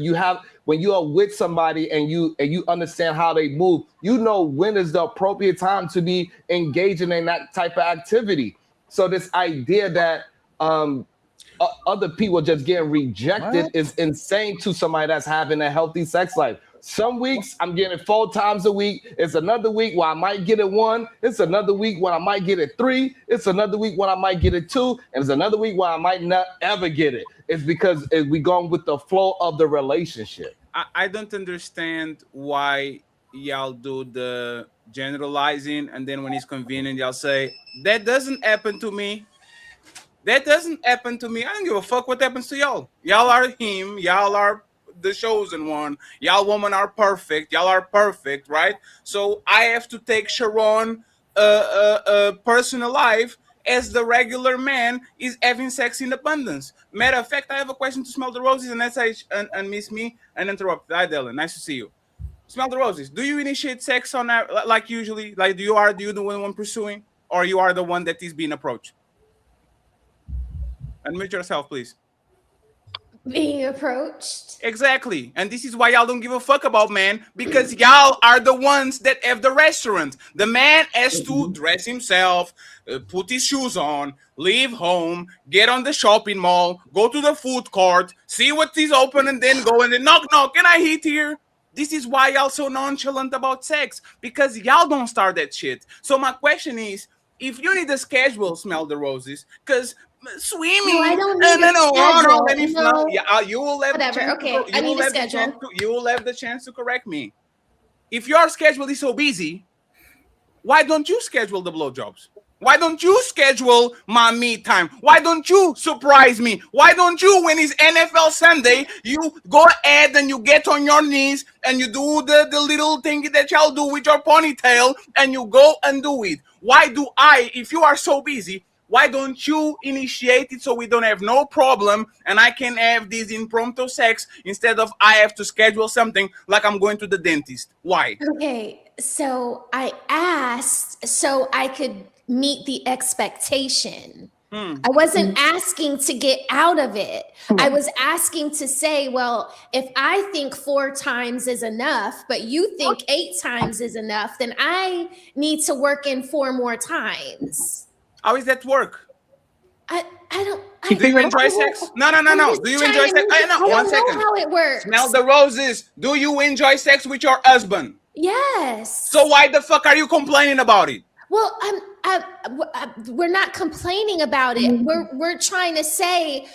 when you are with somebody and you understand how they move, you know when is the appropriate time to be engaging in that type of activity. So this idea that other people just getting rejected is insane to somebody that's having a healthy sex life. Some weeks I'm getting it 4 times a week. It's another week where I might get it 1. It's another week when I might get it 3. It's another week when I might get it 2. And it's another week when I might not ever get it. It's because we going with the flow of the relationship. I don't understand why y'all do the generalizing, and then when it's convenient, y'all say, that doesn't happen to me. That doesn't happen to me. I don't give a fuck what happens to y'all. Y'all are him. Y'all are the chosen one. Y'all women are perfect. Y'all are perfect, right? So I have to take Sharon personal life as the regular man is having sex in abundance. Matter of fact, I have a question to Smell the Roses and SH and Miss Me and Interrupt. Hi, Dylan. Nice to see you. Smell the Roses. Do you initiate sex on that like usually? Like do you the one pursuing, or you are the one that is being approached? Unmute yourself, please. Being approached. Exactly. And this is why y'all don't give a fuck about men, because y'all are the ones that have the restaurant. The man has to dress himself, put his shoes on, leave home, get on the shopping mall, go to the food court, see what is open, and then go and then knock, can I eat here? This is why y'all so nonchalant about sex, because y'all don't start that shit. So my question is, if you need a schedule, Smell the Roses, because swimming. No, I don't need a schedule. Let me No. Yeah, you will have Whatever. the chance. Okay, I need a schedule. You will have the chance to correct me. If your schedule is so busy, why don't you schedule the blowjobs? Why don't you schedule my me time? Why don't you surprise me? Why don't you, when it's NFL Sunday, you go ahead and you get on your knees and you do the little thing that y'all do with your ponytail and you go and do it? Why do if you are so busy, why don't you initiate it so we don't have no problem and I can have this impromptu sex instead of I have to schedule something like I'm going to the dentist? Why? Okay, so I asked so I could meet the expectation. I wasn't asking to get out of it. I was asking to say, well, if I think 4 times is enough, but you think 8 times is enough, then I need to work in 4 more times. How is that work? I don't. Do you enjoy sex? No. Do you enjoy sex? No. 1 second. How it works. Smell the roses. Do you enjoy sex with your husband? Yes. So why the fuck are you complaining about it? Well, we're not complaining about it. We're trying to say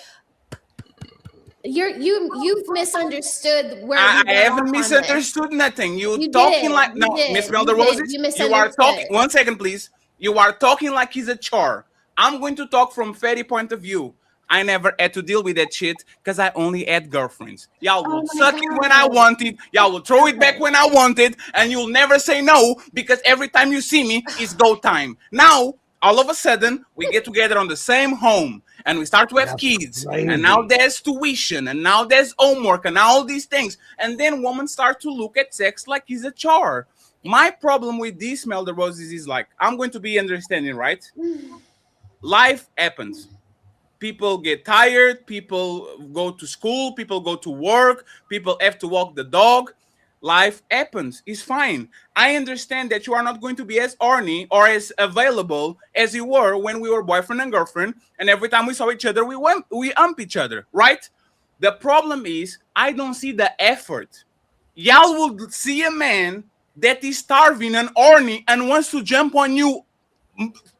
you've misunderstood where I haven't misunderstood nothing. You talking like Miss Smell the Roses. You are talking. 1 second, please. You are talking like he's a chore. I'm going to talk from Fatty point of view. I never had to deal with that shit because I only had girlfriends. Y'all will suck it when I want it. Y'all will throw it back when I want it. And you'll never say no because every time you see me, it's go time. Now, all of a sudden, we get together on the same home and we start to have kids. Crazy. And now there's tuition and now there's homework and all these things. And then women start to look at sex like it's a chore. My problem with this Smell the Roses is like, I'm going to be understanding, right? Life happens. People get tired, people go to school, people go to work, people have to walk the dog. Life happens. It's fine. I understand that you are not going to be as horny or as available as you were when we were boyfriend and girlfriend, and every time we saw each other, we ump each other, right? The problem is, I don't see the effort. Y'all will see a man that is starving and horny and wants to jump on you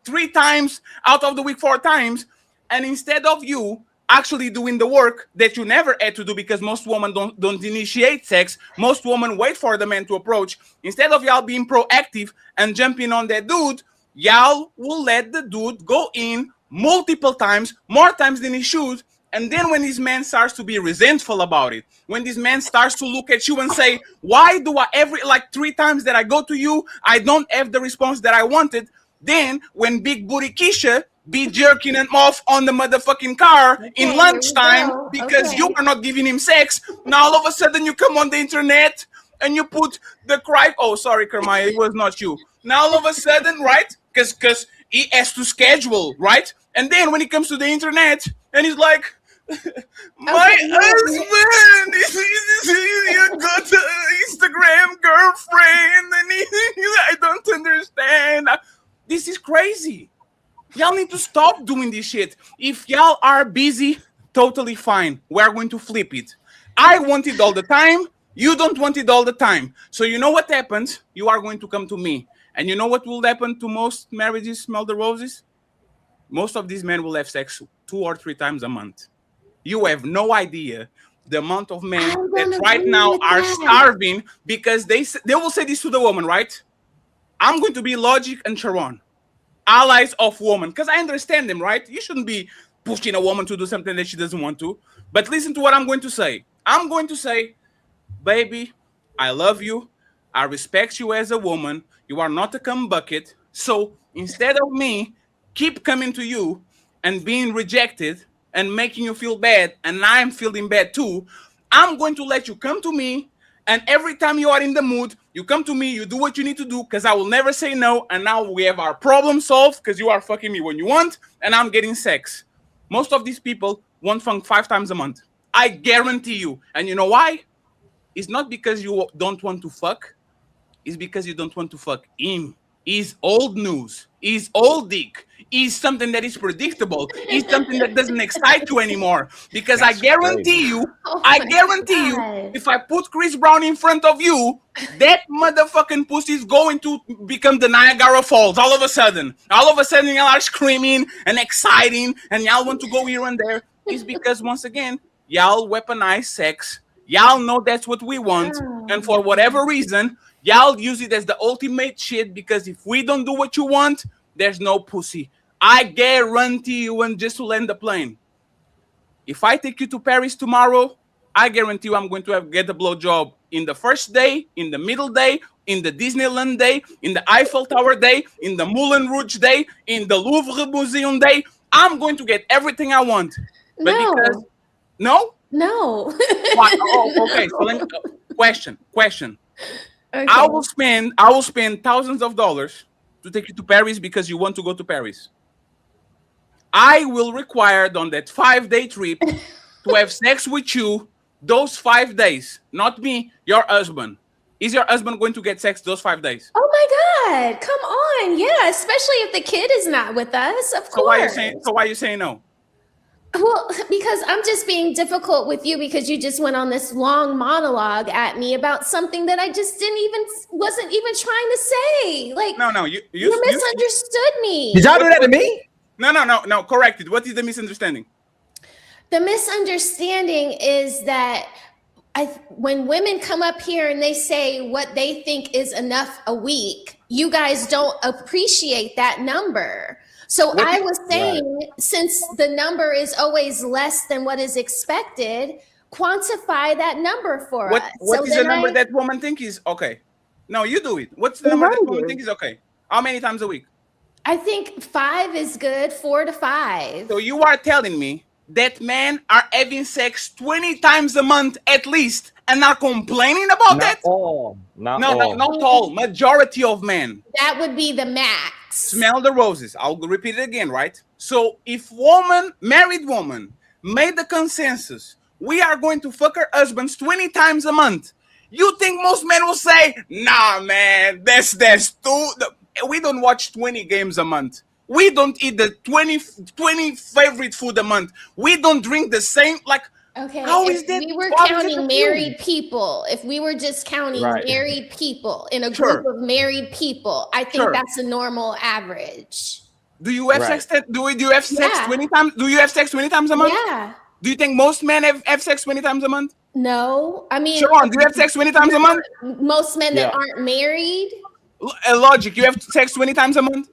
3 times out of the week, 4 times, and instead of you actually doing the work that you never had to do because most women don't initiate sex, most women wait for the man to approach. Instead of y'all being proactive and jumping on that dude, y'all will let the dude go in multiple times, more times than he should. And then when this man starts to be resentful about it, when this man starts to look at you and say, why do I every 3 times that I go to you, I don't have the response that I wanted? Then when Big Booty Keisha be jerking him off on the motherfucking car in lunchtime because you are not giving him sex, now all of a sudden you come on the internet and you put the cry. Oh, sorry, Kermaya, it was not you. Now all of a sudden, right? Because he has to schedule, right? And then when he comes to the internet and he's like, my husband is a good Instagram girlfriend and I don't understand. This is crazy. Y'all need to stop doing this shit. If y'all are busy, totally fine. We're going to flip it. I want it all the time. You don't want it all the time. So you know what happens? You are going to come to me. And you know what will happen to most marriages, Smell the Roses? Most of these men will have sex 2 or 3 times a month. You have no idea the amount of men that right now are starving because they will say this to the woman, right? I'm going to be Logic and Sharon, allies of women, because I understand them, right? You shouldn't be pushing a woman to do something that she doesn't want to. But listen to what I'm going to say. I'm going to say, baby, I love you. I respect you as a woman. You are not a cum bucket. So instead of me keep coming to you and being rejected and making you feel bad, and I'm feeling bad too, I'm going to let you come to me. And every time you are in the mood, you come to me, you do what you need to do, because I will never say no. And now we have our problem solved because you are fucking me when you want, and I'm getting sex. Most of these people want funk 5 times a month. I guarantee you. And you know why? It's not because you don't want to fuck. It's because you don't want to fuck him. He's old news. He's old dick. He's something that is predictable. He's something that doesn't excite you anymore. Because I guarantee you, if I put Chris Brown in front of you, that motherfucking pussy is going to become the Niagara Falls all of a sudden. All of a sudden, y'all are screaming and exciting, and y'all want to go here and there. It's because, once again, y'all weaponize sex. Y'all know that's what we want. And for whatever reason, y'all use it as the ultimate shit, because if we don't do what you want, there's no pussy. I guarantee you, and just to land the plane, if I take you to Paris tomorrow, I guarantee you I'm going to get a blowjob in the first day, in the middle day, in the Disneyland day, in the Eiffel Tower day, in the Moulin Rouge day, in the Louvre Museum day. I'm going to get everything I want. But because no? Okay, so let me, question. Okay. I will spend thousands of dollars to take you to Paris because you want to go to Paris. I will require on that 5-day trip to have sex with you those 5 days. Not me, your husband. Is your husband going to get sex those 5 days? Oh my God, come on. Yeah, especially if the kid is not with us, of So why course. are you saying no? Well, because I'm just being difficult with you because you just went on this long monologue at me about something that I just wasn't even trying to say. Like, No, you misunderstood me. Did y'all do that to me? No, correct it. What is the misunderstanding? The misunderstanding is that when women come up here and they say what they think is enough a week, you guys don't appreciate that number. So I was saying, since the number is always less than what is expected, quantify that number for us. What is the number that woman think is okay? No, you do it. What's the number that woman think is okay? How many times a week? I think 5 is good, 4 to 5. So you are telling me that men are having sex 20 times a month at least and are complaining about that? Not all. Majority of men. That would be the max. Smell the roses. I'll repeat it again, right? So if married woman, made the consensus, we are going to fuck our husbands 20 times a month, you think most men will say, nah, man, that's too... We don't watch 20 games a month. We don't eat the 20 favorite food a month. We don't drink the same, like... Okay, how is that? We were counting married people. If we were just counting married people in a group of married people, I think that's a normal average. Do you have sex? Do you have sex 20 times? Do you have sex 20 times a month? Yeah. Do you think most men have sex 20 times a month? No, I mean, Sharon, do you have sex 20 times a month? Most men that aren't married. Logic, you have sex 20 times a month?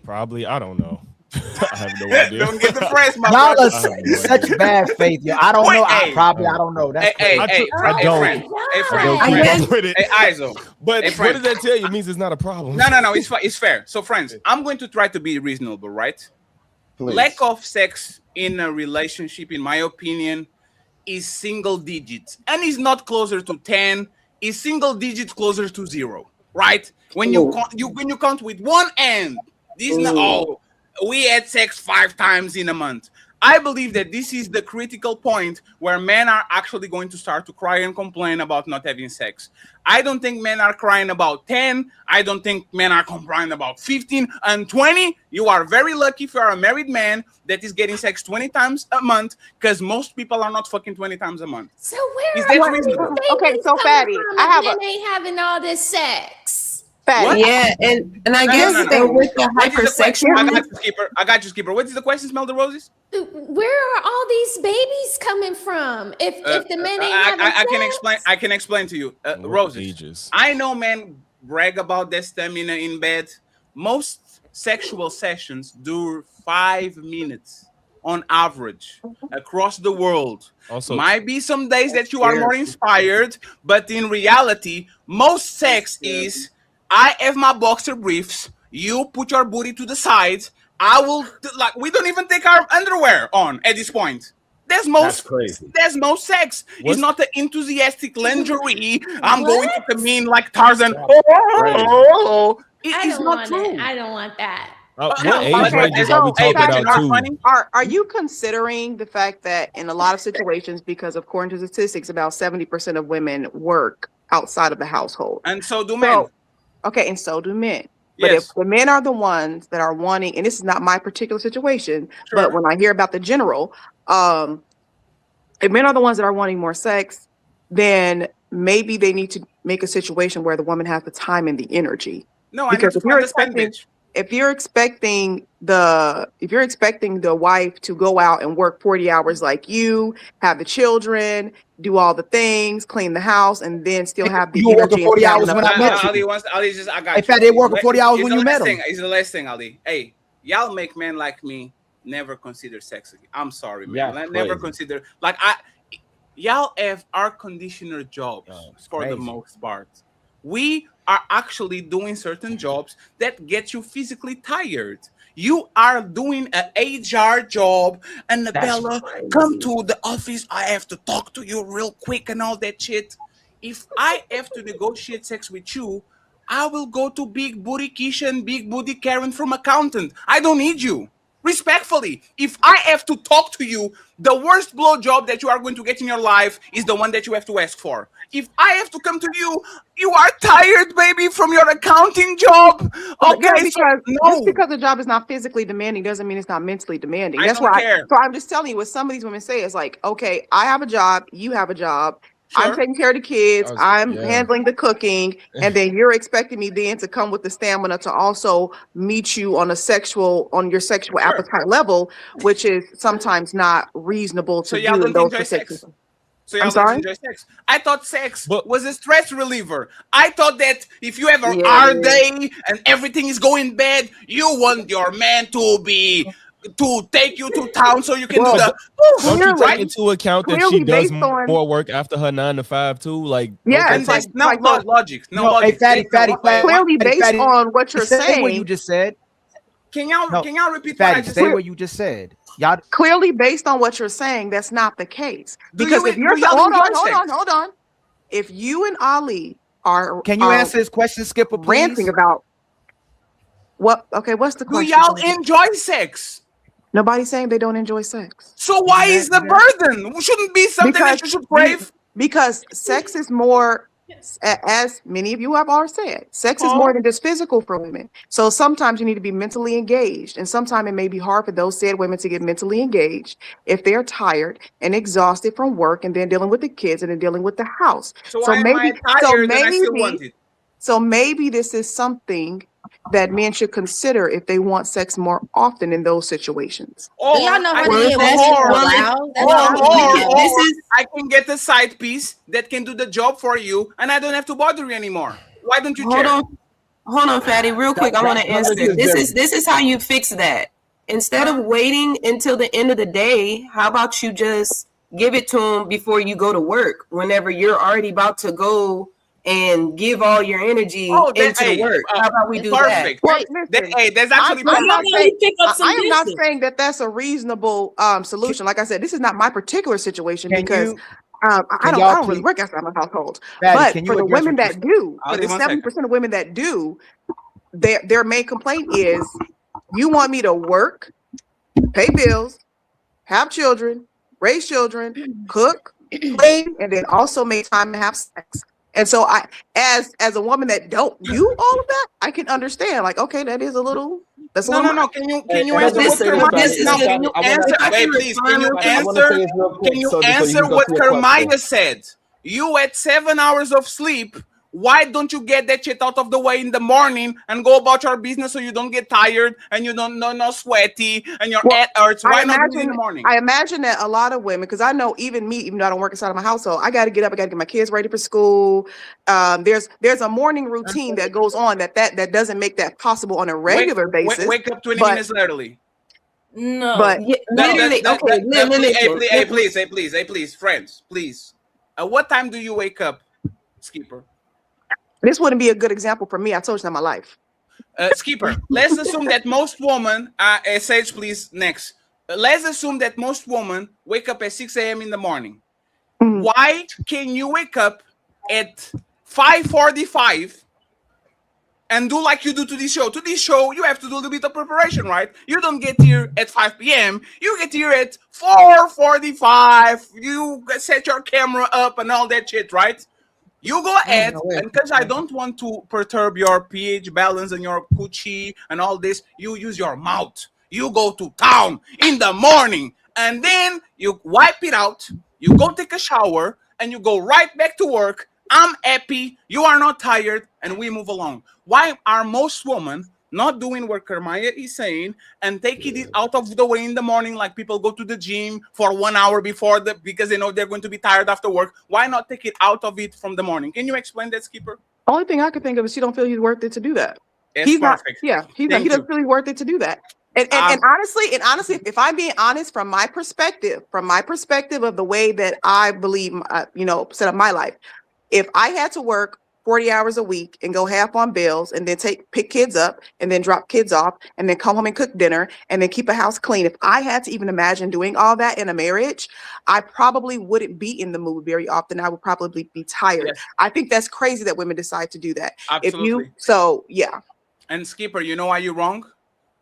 Probably, I don't know. I have no idea. Don't get the press, my y'all brother. are such bad faith, yo. I don't know. I don't know. That's Hey, friend. Hey, Iso. But what does that tell you? It means it's not a problem. No. It's fair. So, friends, I'm going to try to be reasonable, right? Please. Lack of sex in a relationship, in my opinion, is single digits, and is not closer to 10. Is single digits closer to 0, right? When you count with one hand, this we had sex 5 times in a month. I believe that this is the critical point where men are actually going to start to cry and complain about not having sex. I don't think men are crying about 10. I don't think men are complaining about 15 and 20. You are very lucky if you are a married man that is getting sex 20 times a month, because most people are not fucking 20 times a month. So where is that reasonable? Okay, so Fatty, ain't having all this sex. Yeah, and I guess with the hypersexual. I got you, Skipper. What is the question? Smell the roses. Where are all these babies coming from? If the men ain't having sex? I can explain to you, roses. I know men brag about their stamina in bed. Most sexual sessions do 5 minutes on average across the world. Also, might be some days that you are more inspired, but in reality, most sex is. I have my boxer briefs. You put your booty to the side. I will we don't even take our underwear on at this point. That's most sex. It's not the enthusiastic lingerie. I'm going to come in like Tarzan. It's not true. I don't want that. What age ranges are we talking about too? Are you considering the fact that in a lot of situations, because according to statistics, about 70% of women work outside of the household, and so do men. Okay, and so do men. But if the men are the ones that are wanting, and this is not my particular situation, but when I hear about the general, if men are the ones that are wanting more sex, then maybe they need to make a situation where the woman has the time and the energy. No, because if you're expecting the wife to go out and work 40 hours like you, have the children, do all the things, clean the house, and then still have the energy. 40 hours when I met you. Ali, I got in fact, they working 40 hours when you met them. It's the last thing, Ali. Hey, y'all make men like me never consider sex again. I'm sorry, man. Yeah, never consider y'all have air conditioner jobs for the most part. We are actually doing certain jobs that get you physically tired. You are doing an HR job, and Bella, come to the office. I have to talk to you real quick and all that shit. If I have to negotiate sex with you, I will go to Big Booty Keisha and Big Booty Karen from accountant. I don't need you. Respectfully, if I have to talk to you, the worst blowjob that you are going to get in your life is the one that you have to ask for. If I have to come to you, you are tired, baby, from your accounting job. Okay, Yeah, because just no, because the job is not physically demanding doesn't mean it's not mentally demanding. I That's don't why. care. So I'm just telling you what some of these women say is like, okay, I have a job, you have a job. I'm Sure. taking care of the kids. I'm yeah. handling the cooking, and then you're expecting me then to come with the stamina to also meet you on your sexual appetite level, which is sometimes not reasonable So to y'all do in don't those enjoy sex. particular. So I'm y'all don't sorry? enjoy sex. I thought sex was a stress reliever. I thought that if you have a Yeah, hard it day and everything is going bad, you want your man to take you to town so you can do the. Don't you take Right? into account that she does more work after her 9 to 5 too? Like, Yeah, okay, it's like no logic. No logic. Fatty, clearly based on what you're say what you saying. just said. Can y'all repeat Fatty, what I just say said? what you just said. Y'all Clearly based on what you're saying, that's not the case. Do Because if you're y'all hold enjoy on, sex? hold on. If you and Ali are Can you answer his question, Skipper, please? ranting about what? Okay, what's the Do question? y'all enjoy sex? Nobody's saying they don't enjoy sex. So why is the burden? Shouldn't be something that you should crave. Because sex is more, as many of you have already said, sex is more than just physical for women. So sometimes you need to be mentally engaged, and sometimes it may be hard for those said women to get mentally engaged if they're tired and exhausted from work, and then dealing with the kids, and then dealing with the house. So why am I tired and I still want it? So maybe this is something that men should consider if they want sex more often in those situations. Or Do y'all know how I to can- get women to allow? That's what I'm saying. This is I can get a side piece that can do the job for you, and I don't have to bother you anymore. Why don't you care? Hold on, Fatty, real quick. I want to answer. This is how you fix that. Instead of waiting until the end of the day, how about you just give it to him before you go to work? Whenever you're already about to go and give all your energy into work. How about we do that? Well, listen, that's actually I'm not saying, I am not dishes. saying that that's a reasonable solution. Like I said, this is not my particular situation because I don't really work outside my household. Fatty, But for the women that do, for the 70% of women that do, their main complaint is, you want me to work, pay bills, have children, raise children, cook, clean, and then also make time to have sex. And so I, as a woman that don't do all of that, I can understand. Like, okay, that is a little. That's a little. No. Can you answer what Kermaya said? You had 7 hours of sleep. Why don't you get that shit out of the way in the morning and go about your business so you don't get tired and you don't no sweaty and your head hurts? Why not do it in the morning? I imagine that a lot of women, because I know even me, even though I don't work inside of my household, I got to get up, I got to get my kids ready for school. There's a morning routine that goes on that doesn't make that possible on a regular basis. Wake up 20 minutes early. No, but literally, please, friends, please. At what time do you wake up, Skipper? This wouldn't be a good example for me. I told you in my life. Skipper, let's assume that most women, Sage, please, next. Let's assume that most women wake up at 6 a.m. in the morning. Why can you wake up at 5:45 and do like you do to this show? To this show, you have to do a little bit of preparation, right? You don't get here at 5 p.m. You get here at 4:45. You set your camera up and all that shit, right? You go ahead, and because I don't want to perturb your pH balance and your coochie and all this, you use your mouth. You go to town in the morning, and then you wipe it out, you go take a shower, and you go right back to work. I'm happy, you are not tired, and we move along. Why are most women not doing what Kermaya is saying and taking it out of the way in the morning, like people go to the gym for 1 hour before because they know they're going to be tired after work? Why not take it out of it from the morning? Can you explain that, Skipper? Only thing I could think of is she don't feel he's worth it to do that. It's perfect. He doesn't feel he's worth it to do that. And honestly, if I'm being honest, from my perspective of the way that I believe, set up my life, if I had to work 40 hours a week and go half on bills and then pick kids up and then drop kids off and then come home and cook dinner and then keep a house clean. If I had to even imagine doing all that in a marriage, I probably wouldn't be in the mood very often. I would probably be tired. Yes. I think that's crazy that women decide to do that. Absolutely. So yeah. And Skipper, you know why you're wrong?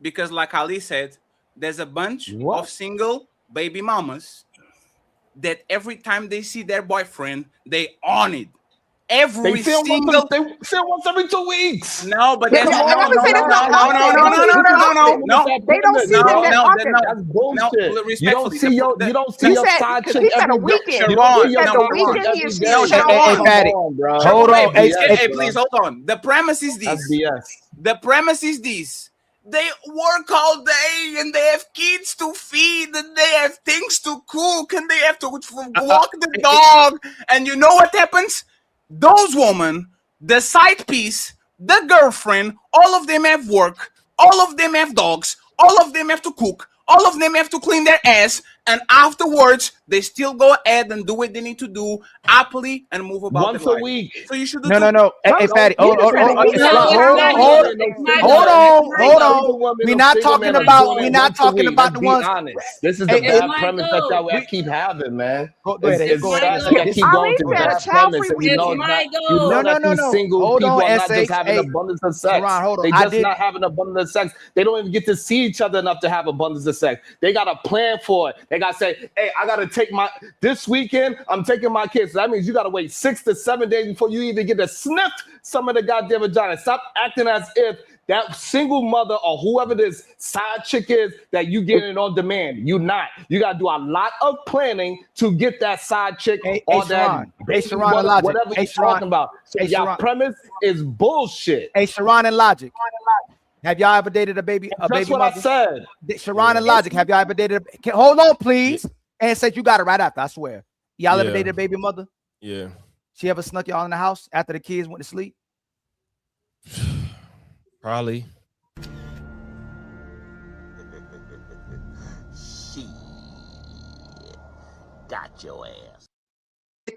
Because like Ali said, there's a bunch of single baby mamas that every time they see their boyfriend, they on it. Every They film single once every 2 weeks. No, but Yeah, that's no, no. They don't see them that often. That's bullshit. You don't Respectfully, see your side chick every day. You don't see your side chick every day. Fatty, hold on. Hey, please hold on. The premise is this. The premise is this. They work all day and they have kids to feed and they have things to cook and they have to walk the dog. And you know what happens? Those women, the side piece, the girlfriend, all of them have work, all of them have dogs, all of them have to cook, all of them have to clean their ass, and afterwards they still go ahead and do what they need to do happily and move about once a week. So you should do No. Hey, Fatty, hold on. We're not talking about the ones. This is the bad premise that y'all keep having, man. It's that keep going to bad premise, and you know that these single people are not just having abundance of sex. They just not having abundance of sex. They don't even get to see each other enough to have abundance of sex. They got a plan for it. They got to say, hey, I got to take this weekend, I'm taking my kids. So that means you got to wait 6 to 7 days before you even get to sniff some of the goddamn vagina. Stop acting as if that single mother or whoever this side chick is that you getting on demand. You not. You got to do a lot of planning to get that side chick or that whatever you're talking about. So y'all premise is bullshit. Hey, Sharon and Logic. Have y'all ever dated a baby mother? That's what I said. Sharon and Logic, have y'all ever dated hold on, please. And said you got it right after, I swear. Y'all ever dated a baby mother? Yeah. She ever snuck y'all in the house after the kids went to sleep? Probably. She got your ass.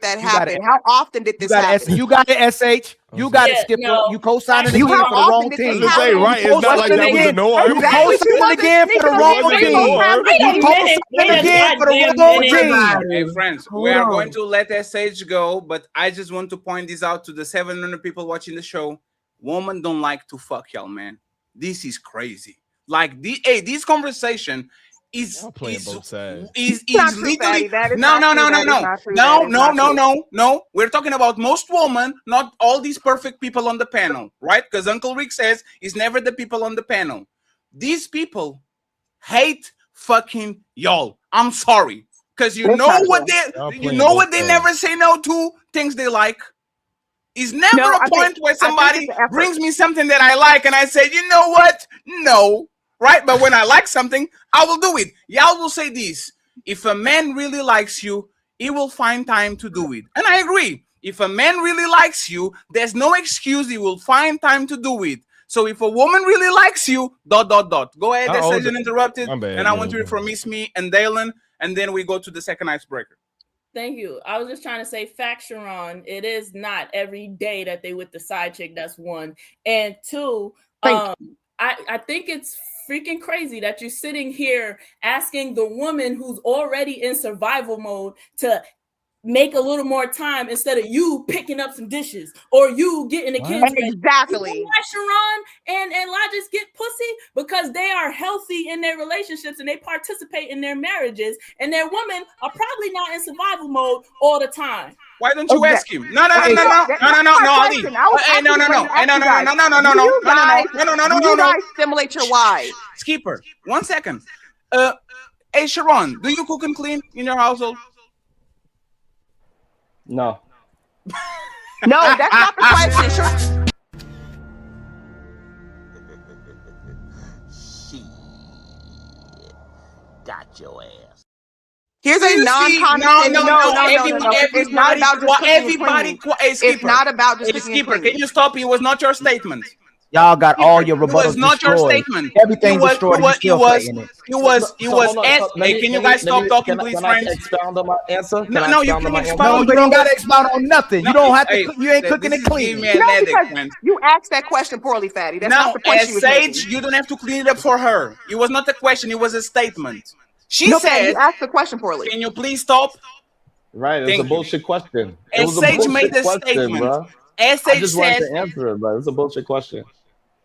That happen? How often did this happen? You got it, SH. You got it, Skipper. No. You co-signing You again have for the wrong often team. did this happen? Right, it's not like that was a norm. You co-signing again for the wrong team. You co-signing again for the wrong team. Hey, friends, we are going to let SH go, but I just want to point this out to the 700 people watching the show. Women don't like to fuck y'all, man. This is crazy. Like, this conversation is both sides. Is literally no. We're talking about most women, not all these perfect people on the panel, right? Because Uncle Rick says it's never the people on the panel. These people hate fucking y'all. I'm sorry, because you know what they never say no to, things they like. It's never a point where somebody brings me something that I like and I say, you know what? No. Right? But when I like something, I will do it. Y'all will say this. If a man really likes you, he will find time to do it. And I agree. If a man really likes you, there's no excuse. He will find time to do it. So if a woman really likes you, ... Go ahead, that session interrupted. And I want to hear from Miss Me and Dalen. And then we go to the second icebreaker. Thank you. I was just trying to say, fact, Sharon, it is not every day that they with the side chick. That's one. And two, I think it's freaking crazy that you're sitting here asking the woman who's already in survival mode to make a little more time instead of you picking up some dishes or you getting the kids ready. Exactly. You know why Sharon and Logis get pussy? Because they are healthy in their relationships and they participate in their marriages, and their women are probably not in survival mode all the time. Why don't you ask him? No, Ali. You guys stimulate your wives. Skipper, 1 second. Hey, Sharon, do you cook and clean in your household? No. No, that's not the question. She got your ass. Here's a non-condescending. No. It's not about just everybody. It's not about just Skipper. Can you stop? It was not your statement. Y'all got all your rebuttals. It was not your statement. Everything destroyed. It was. Hey, can you guys stop talking, please, friends? Can I expound on my answer? No, you can expound. You don't got to expound on nothing. You don't have to. You ain't cooking and cleaning. Because you asked that question poorly, Fatty. That's not the point she was making. Sage, you don't have to clean it up for her. It was not a question. It was a statement. She said, you asked the question poorly. Can you please stop? Right, it was a bullshit question. And Sage made a statement. I just wanted to answer it, but it's a bullshit question.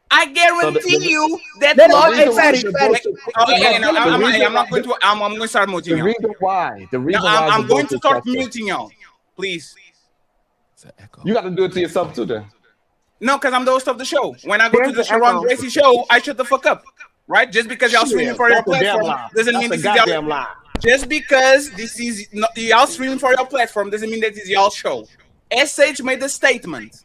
I guarantee you that the logic. reason why you're both- I'm going to start muting The y'all. reason why. The reason No, why. I'm you're going both to start successful. muting y'all, please. You got to do it to yourself too, then. No, because I'm the host of the show. When I go to There's the the Sharon echo. Gracie show, I shut the fuck up, right? Just because y'all streaming for your That's a damn platform lie. doesn't That's mean a this is goddamn y'all. lie. Just because this is y'all streaming for your platform doesn't mean that it's y'all show. SH made a statement,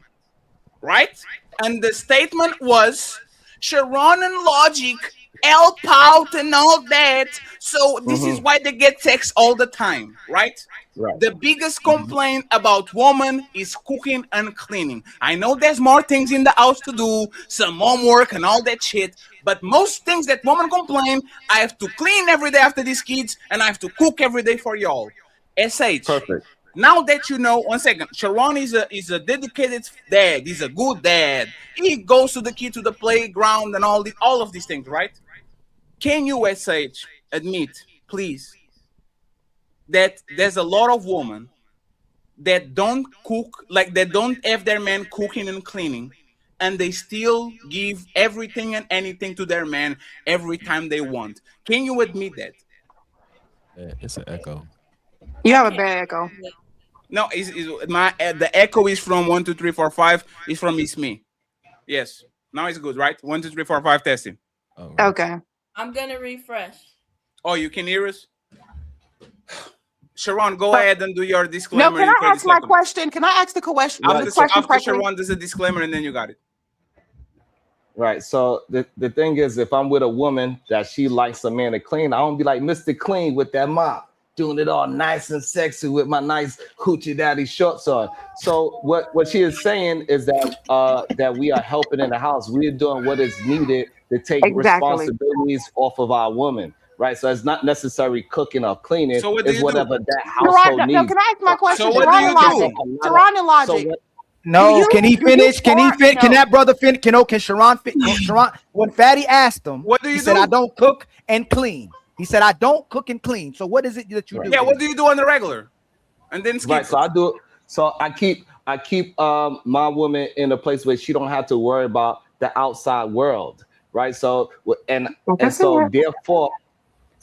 right? And the statement was Sharon and Logic help out and all that. So this is why they get text all the time, right? Right. The biggest complaint about women is cooking and cleaning. I know there's more things in the house to do, some homework and all that shit, but most things that women complain, I have to clean every day after these kids and I have to cook every day for y'all. SH. Perfect. Now that you know, 1 second, Sharon is a dedicated dad. He's a good dad. He goes to the kid to the playground and all of these things, right? Can you, SH, admit, please, that there's a lot of women that don't cook, like they don't have their man cooking and cleaning, and they still give everything and anything to their man every time they want? Can you admit that? It's an echo. You have a bad echo. No, the echo is from 1, 2, 3, 4, 5. It's from It's Me. Yes. Now it's good, right? 1, 2, 3, 4, 5 testing. Okay. I'm gonna refresh. Oh, you can hear us? Sharon, go ahead and do your disclaimer. No, can I ask my question? Can I ask the question? After Sharon does a disclaimer, and then you got it. Right. So the thing is, if I'm with a woman that she likes a man to clean, I don't be like Mr. Clean with that mop, doing it all nice and sexy with my nice hoochie daddy shorts on. So what she is saying is that that we are helping in the house. We're doing what is needed to take responsibilities off of our women. Right. So it's not necessarily cooking or cleaning. So what do it's you whatever do? that household needs. No, can I ask my question? So what do you do? Sharon and Logic. No, can he finish? Can he finish? Can that brother finish? Can Sharon finish? Sharon, when Fatty asked him, what do you he said, I don't cook and clean. He said, I don't cook and clean. So what is it that you do? Yeah, what do you do on the regular? And then skip right. So I do. So I keep my woman in a place where she don't have to worry about the outside world. Right. So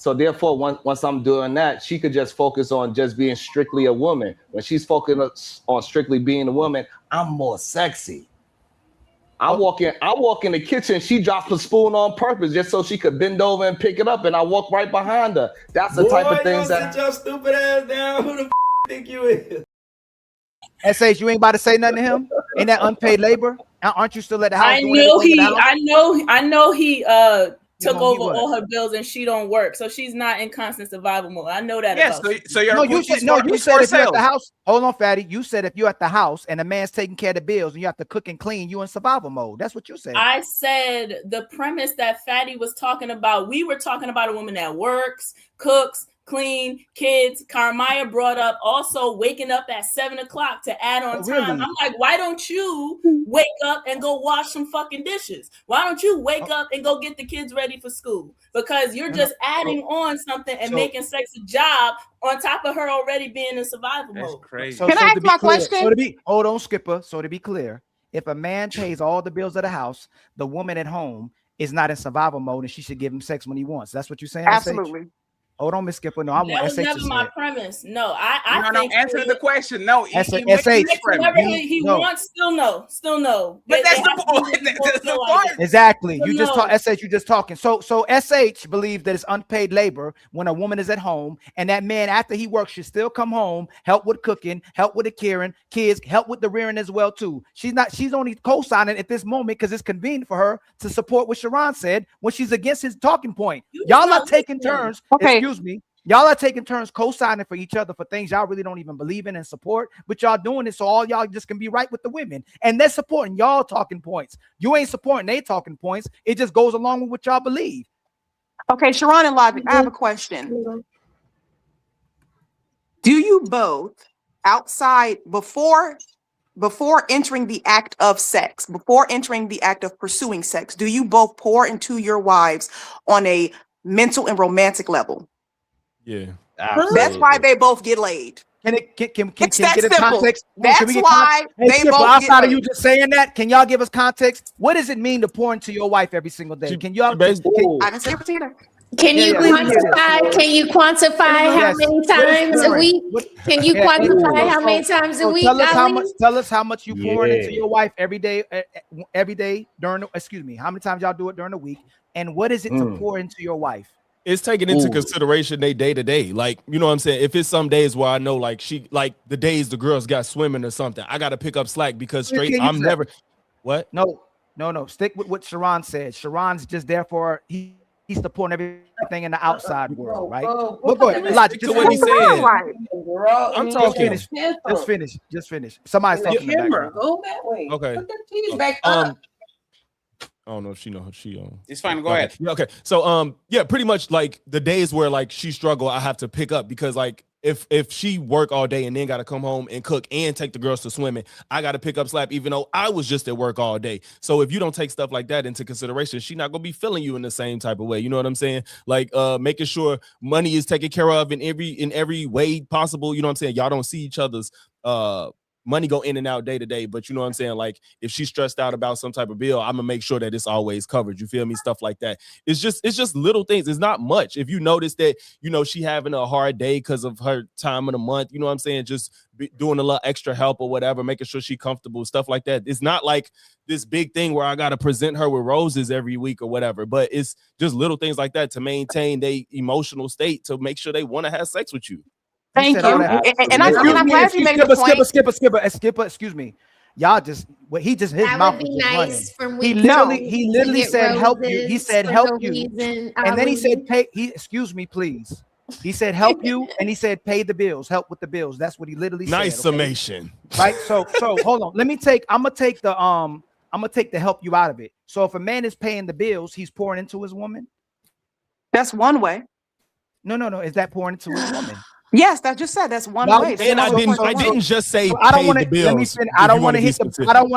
therefore, once I'm doing that, she could just focus on just being strictly a woman. When she's focused on strictly being a woman, I'm more sexy. I walk in the kitchen, she drops a spoon on purpose just so she could bend over and pick it up, and I walk right behind her. That's the type of things that. Sit your stupid ass down. Who the think you is? SH, you ain't about to say nothing to him? Ain't that unpaid labor? Aren't you still at the house? I know he took over all her bills and she don't work, so she's not in constant survival mode. I know that. Yes, about so you're you said if you're at the house. Hold on, Fatty. You said if you're at the house and a man's taking care of the bills and you have to cook and clean, you in survival mode. That's what you said. I said the premise that Fatty was talking about. We were talking about a woman that works, cooks, clean, kids. Carmaya brought up also waking up at 7 o'clock to add on time. I'm like, why don't you wake up and go wash some fucking dishes? Why don't you wake up and go get the kids ready for school? Because you're just adding on something and making sex a job on top of her already being in survival mode. Crazy. Can I ask my question? Hold on, Skipper. So to be clear, if a man pays all the bills of the house, the woman at home is not in survival mode and she should give him sex when he wants. That's what you're saying? Absolutely. Hold on, Miss Skipper. No, that was never my premise. No, I think answer the question. No, he wants. Still no. But that's the point. That's the point. Exactly. You just talk. SH, you just talking. So SH believes that it's unpaid labor when a woman is at home, and that man after he works should still come home, help with cooking, help with the caring, kids, help with the rearing as well too. She's only co-signing at this moment because it's convenient for her to support what Sharon said when she's against his talking point. Y'all are taking turns. Okay. Excuse me. Y'all are taking turns co-signing for each other for things y'all really don't even believe in and support, but y'all doing it so all y'all just can be right with the women. And they're supporting y'all talking points. You ain't supporting they talking points. It just goes along with what y'all believe. Okay, Sharon and Logic, I have a question. Do you both outside before entering the act of sex, before entering the act of pursuing sex, do you both pour into your wives on a mental and romantic level? Yeah. That's why they both get laid. Can It's get that a simple. context? That's why they both outside get of you just saying that, can y'all give us context? What does it mean to pour into your wife every single day? Can y'all? I didn't say it either. Can you quantify? Can you quantify how many times a week? Can you quantify how many times a week? Tell us how much you pouring into your wife every day during. Excuse me. How many times y'all do it during the week? And what is it to pour into your wife? It's taking into consideration they day to day. Like, you know what I'm saying? If it's some days where I know, like, the days the girls got swimming or something, I got to pick up slack because I'm never. What? No. Stick with what Sharon said. Sharon's just there for he's supporting everything in the outside world, right? But go ahead. Logic, to what he said. I'm talking. Just finish. Somebody's talking. Go that way. Okay. Put that cheese back up. I don't know if she knows It's fine. Go ahead. Okay. So yeah, pretty much like the days where like she struggle, I have to pick up because like if she work all day and then got to come home and cook and take the girls to swimming, I got to pick up slack even though I was just at work all day. So if you don't take stuff like that into consideration, she not gonna be feeling you in the same type of way. You know what I'm saying? Like making sure money is taken care of in every way possible. You know what I'm saying? Y'all don't see each other's money go in and out day to day, but you know what I'm saying? Like if she's stressed out about some type of bill, I'm gonna make sure that it's always covered. You feel me? Stuff like that. It's just little things. It's not much. If you notice that, you know, she having a hard day because of her time of the month, you know what I'm saying? Just doing a little extra help or whatever, making sure she comfortable, stuff like that. It's not like this big thing where I got to present her with roses every week or whatever, but it's just little things like that to maintain their emotional state to make sure they want to have sex with you. Thank you. And I'm glad you made the point. Skipper, excuse me. Y'all just his that mouth would be was just nice running. from He literally said help you. He said help you. And then he said pay. Excuse me, please. He said help you, and he said pay the bills, help with the bills. That's what he literally said. Nice summation. Right. So hold on. I'm gonna take the help you out of it. So if a man is paying the bills, he's pouring into his woman. That's one way. No. Is that pouring into his woman? Yes, that just said that's one way. And I didn't just say I don't want to. Let me finish. I don't want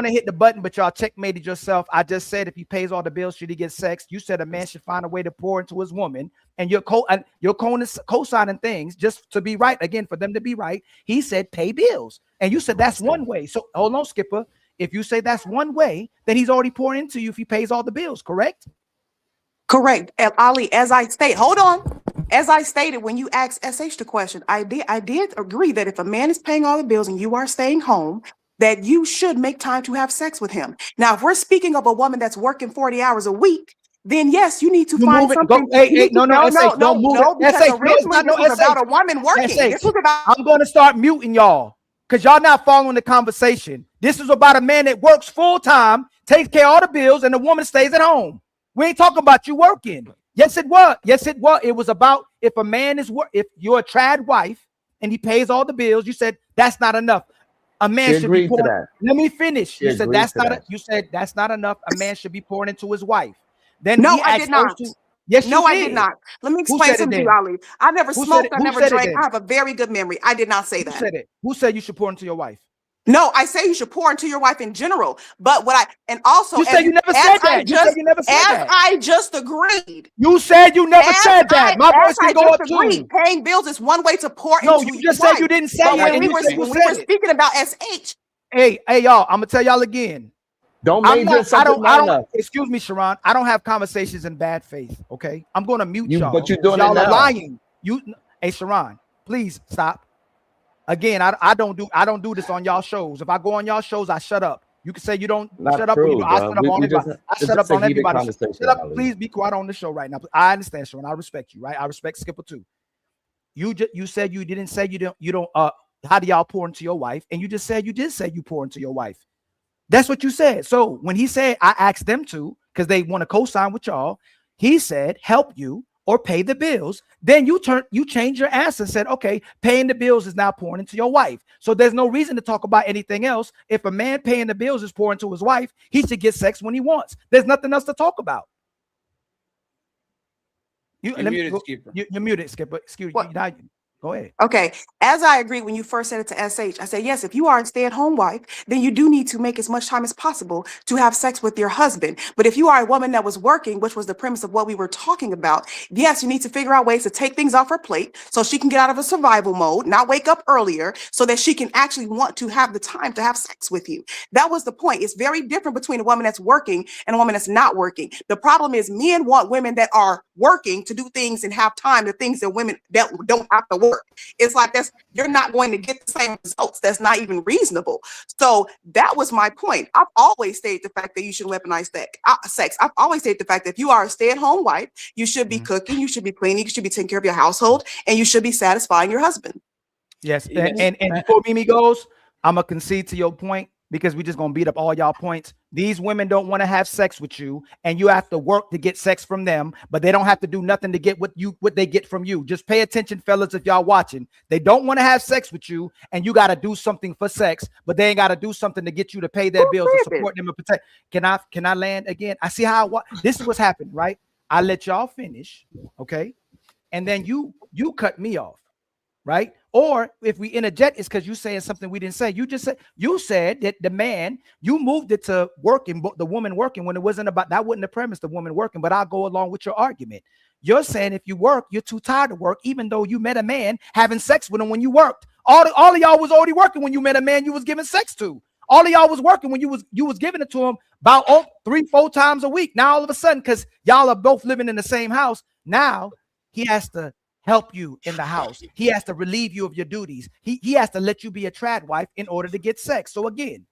to hit the button, but y'all checkmated yourself. I just said if he pays all the bills, should he get sex? You said a man should find a way to pour into his woman, and you're co-signing things just to be right. Again, for them to be right, he said pay bills, and you said that's one way. So hold on, Skipper. If you say that's one way, then he's already pouring into you if he pays all the bills. Correct? Correct. Ali, as I stated, when you asked SH the question, I did agree that if a man is paying all the bills and you are staying home, that you should make time to have sex with him. Now, if we're speaking of a woman that's working 40 hours a week, then yes, you need to find something. No, because originally this was about a woman working. This was about. I'm going to start muting y'all because y'all not following the conversation. This is about a man that works full time, takes care of all the bills, and the woman stays at home. We ain't talking about you working. Yes, it was. It was about if a man if you're a trad wife and he pays all the bills, you said that's not enough. A man should be pouring. Let me finish. You said that's not. You said that's not enough. A man should be pouring into his wife. Then no, I did not. Yes, no, I did not. Let me explain something to you, Ali. I never smoked. I never drank. I have a very good memory. I did not say that. Who said it? Who said you should pour into your wife? No, I say you should pour into your wife in general. But you said you never said that. You said you never said that. I just agreed. You said you never said that. My voice can go up too. Paying bills is one way to pour into. No, you just said you didn't say it. When we were speaking about SH. Hey, y'all, I'm gonna tell y'all again. I don't. Excuse me, Sharon. I don't have conversations in bad faith. Okay, I'm gonna mute y'all. But you're doing y'all it now. Are lying. Hey, Sharon, please stop. Again, I don't do this on y'all shows. If I go on y'all shows, I shut up. You can say you don't shut up. I shut up on everybody. I shut up on everybody. Shut up, please be quiet on the show right now. I understand, Sharon. I respect you, right? I respect Skipper too. You said you didn't say you don't. How do y'all pour into your wife? And you just said you did say you pour into your wife. That's what you said. So when he said I asked them to because they want to co-sign with y'all, he said help you or pay the bills. Then you change your answer and said, okay, paying the bills is now pouring into your wife. So there's no reason to talk about anything else. If a man paying the bills is pouring to his wife, he should get sex when he wants. There's nothing else to talk about. You're muted, Skipper. Excuse me. Go ahead. Okay, as I agree when you first said it to SH, I said, yes, if you are a stay-at-home wife, then you do need to make as much time as possible to have sex with your husband. But if you are a woman that was working, which was the premise of what we were talking about, yes, you need to figure out ways to take things off her plate so she can get out of a survival mode, not wake up earlier, so that she can actually want to have the time to have sex with you. That was the point. It's very different between a woman that's working and a woman that's not working. The problem is men want women that are working to do things and have time, the things that women that don't have to work. It's like you're not going to get the same results. That's not even reasonable. So that was my point. I've always stated the fact that you should weaponize sex. I've always stated the fact that if you are a stay-at-home wife, you should be cooking, you should be cleaning, you should be taking care of your household, and you should be satisfying your husband. Yes, and before Mimi goes, I'm gonna concede to your point because we're just gonna beat up all y'all points. These women don't want to have sex with you, and you have to work to get sex from them, but they don't have to do nothing to get what they get from you. Just pay attention, fellas, if y'all watching. They don't want to have sex with you, and you got to do something for sex, but they ain't got to do something to get you to pay their bills and support them and protect. Can I land again? I see how this is what's happening, right? I let y'all finish, okay, and then you cut me off. Right? Or if we interject, it's because you saying something we didn't say. You said that the man, you moved it to working, the woman working when it wasn't about that. Wasn't the premise, the woman working, but I'll go along with your argument. You're saying if you work, you're too tired to work, even though you met a man having sex with him when you worked. All of y'all was already working when you met a man you was giving sex to. All of y'all was working when you was giving it to him about 3-4 times a week. Now all of a sudden, because y'all are both living in the same house, now he has to help you in the house. He has to relieve you of your duties. He has to let you be a trad wife in order to get sex. So again,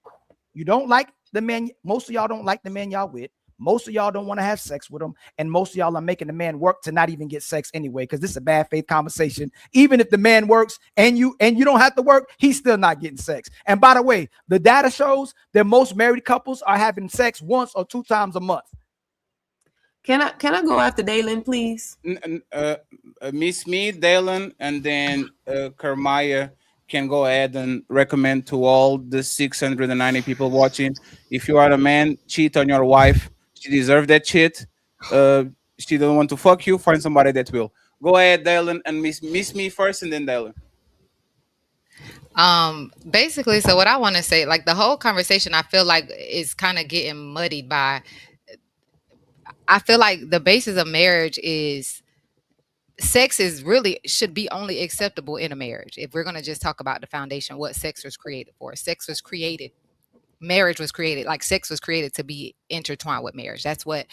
you don't like the man. Most of y'all don't like the man y'all with. Most of y'all don't want to have sex with him. And most of y'all are making the man work to not even get sex anyway, because this is a bad faith conversation. Even if the man works and you don't have to work, he's still not getting sex. And by the way, the data shows that most married couples are having sex once or 2 times a month. Can I go after Dalen, please? Miss Me, Dalen, and then Kermaya can go ahead and recommend to all the 690 people watching. If you are a man, cheat on your wife. She deserves that shit. She don't want to fuck you. Find somebody that will. Go ahead, Dalen, and miss Me first, and then Dalen. Basically, so what I want to say, like the whole conversation, I feel like is kind of getting muddied by. I feel like the basis of marriage is sex is really should be only acceptable in a marriage. If we're going to just talk about the foundation, what sex was created for. Sex was created, marriage was created, like sex was created to be intertwined with marriage. That's what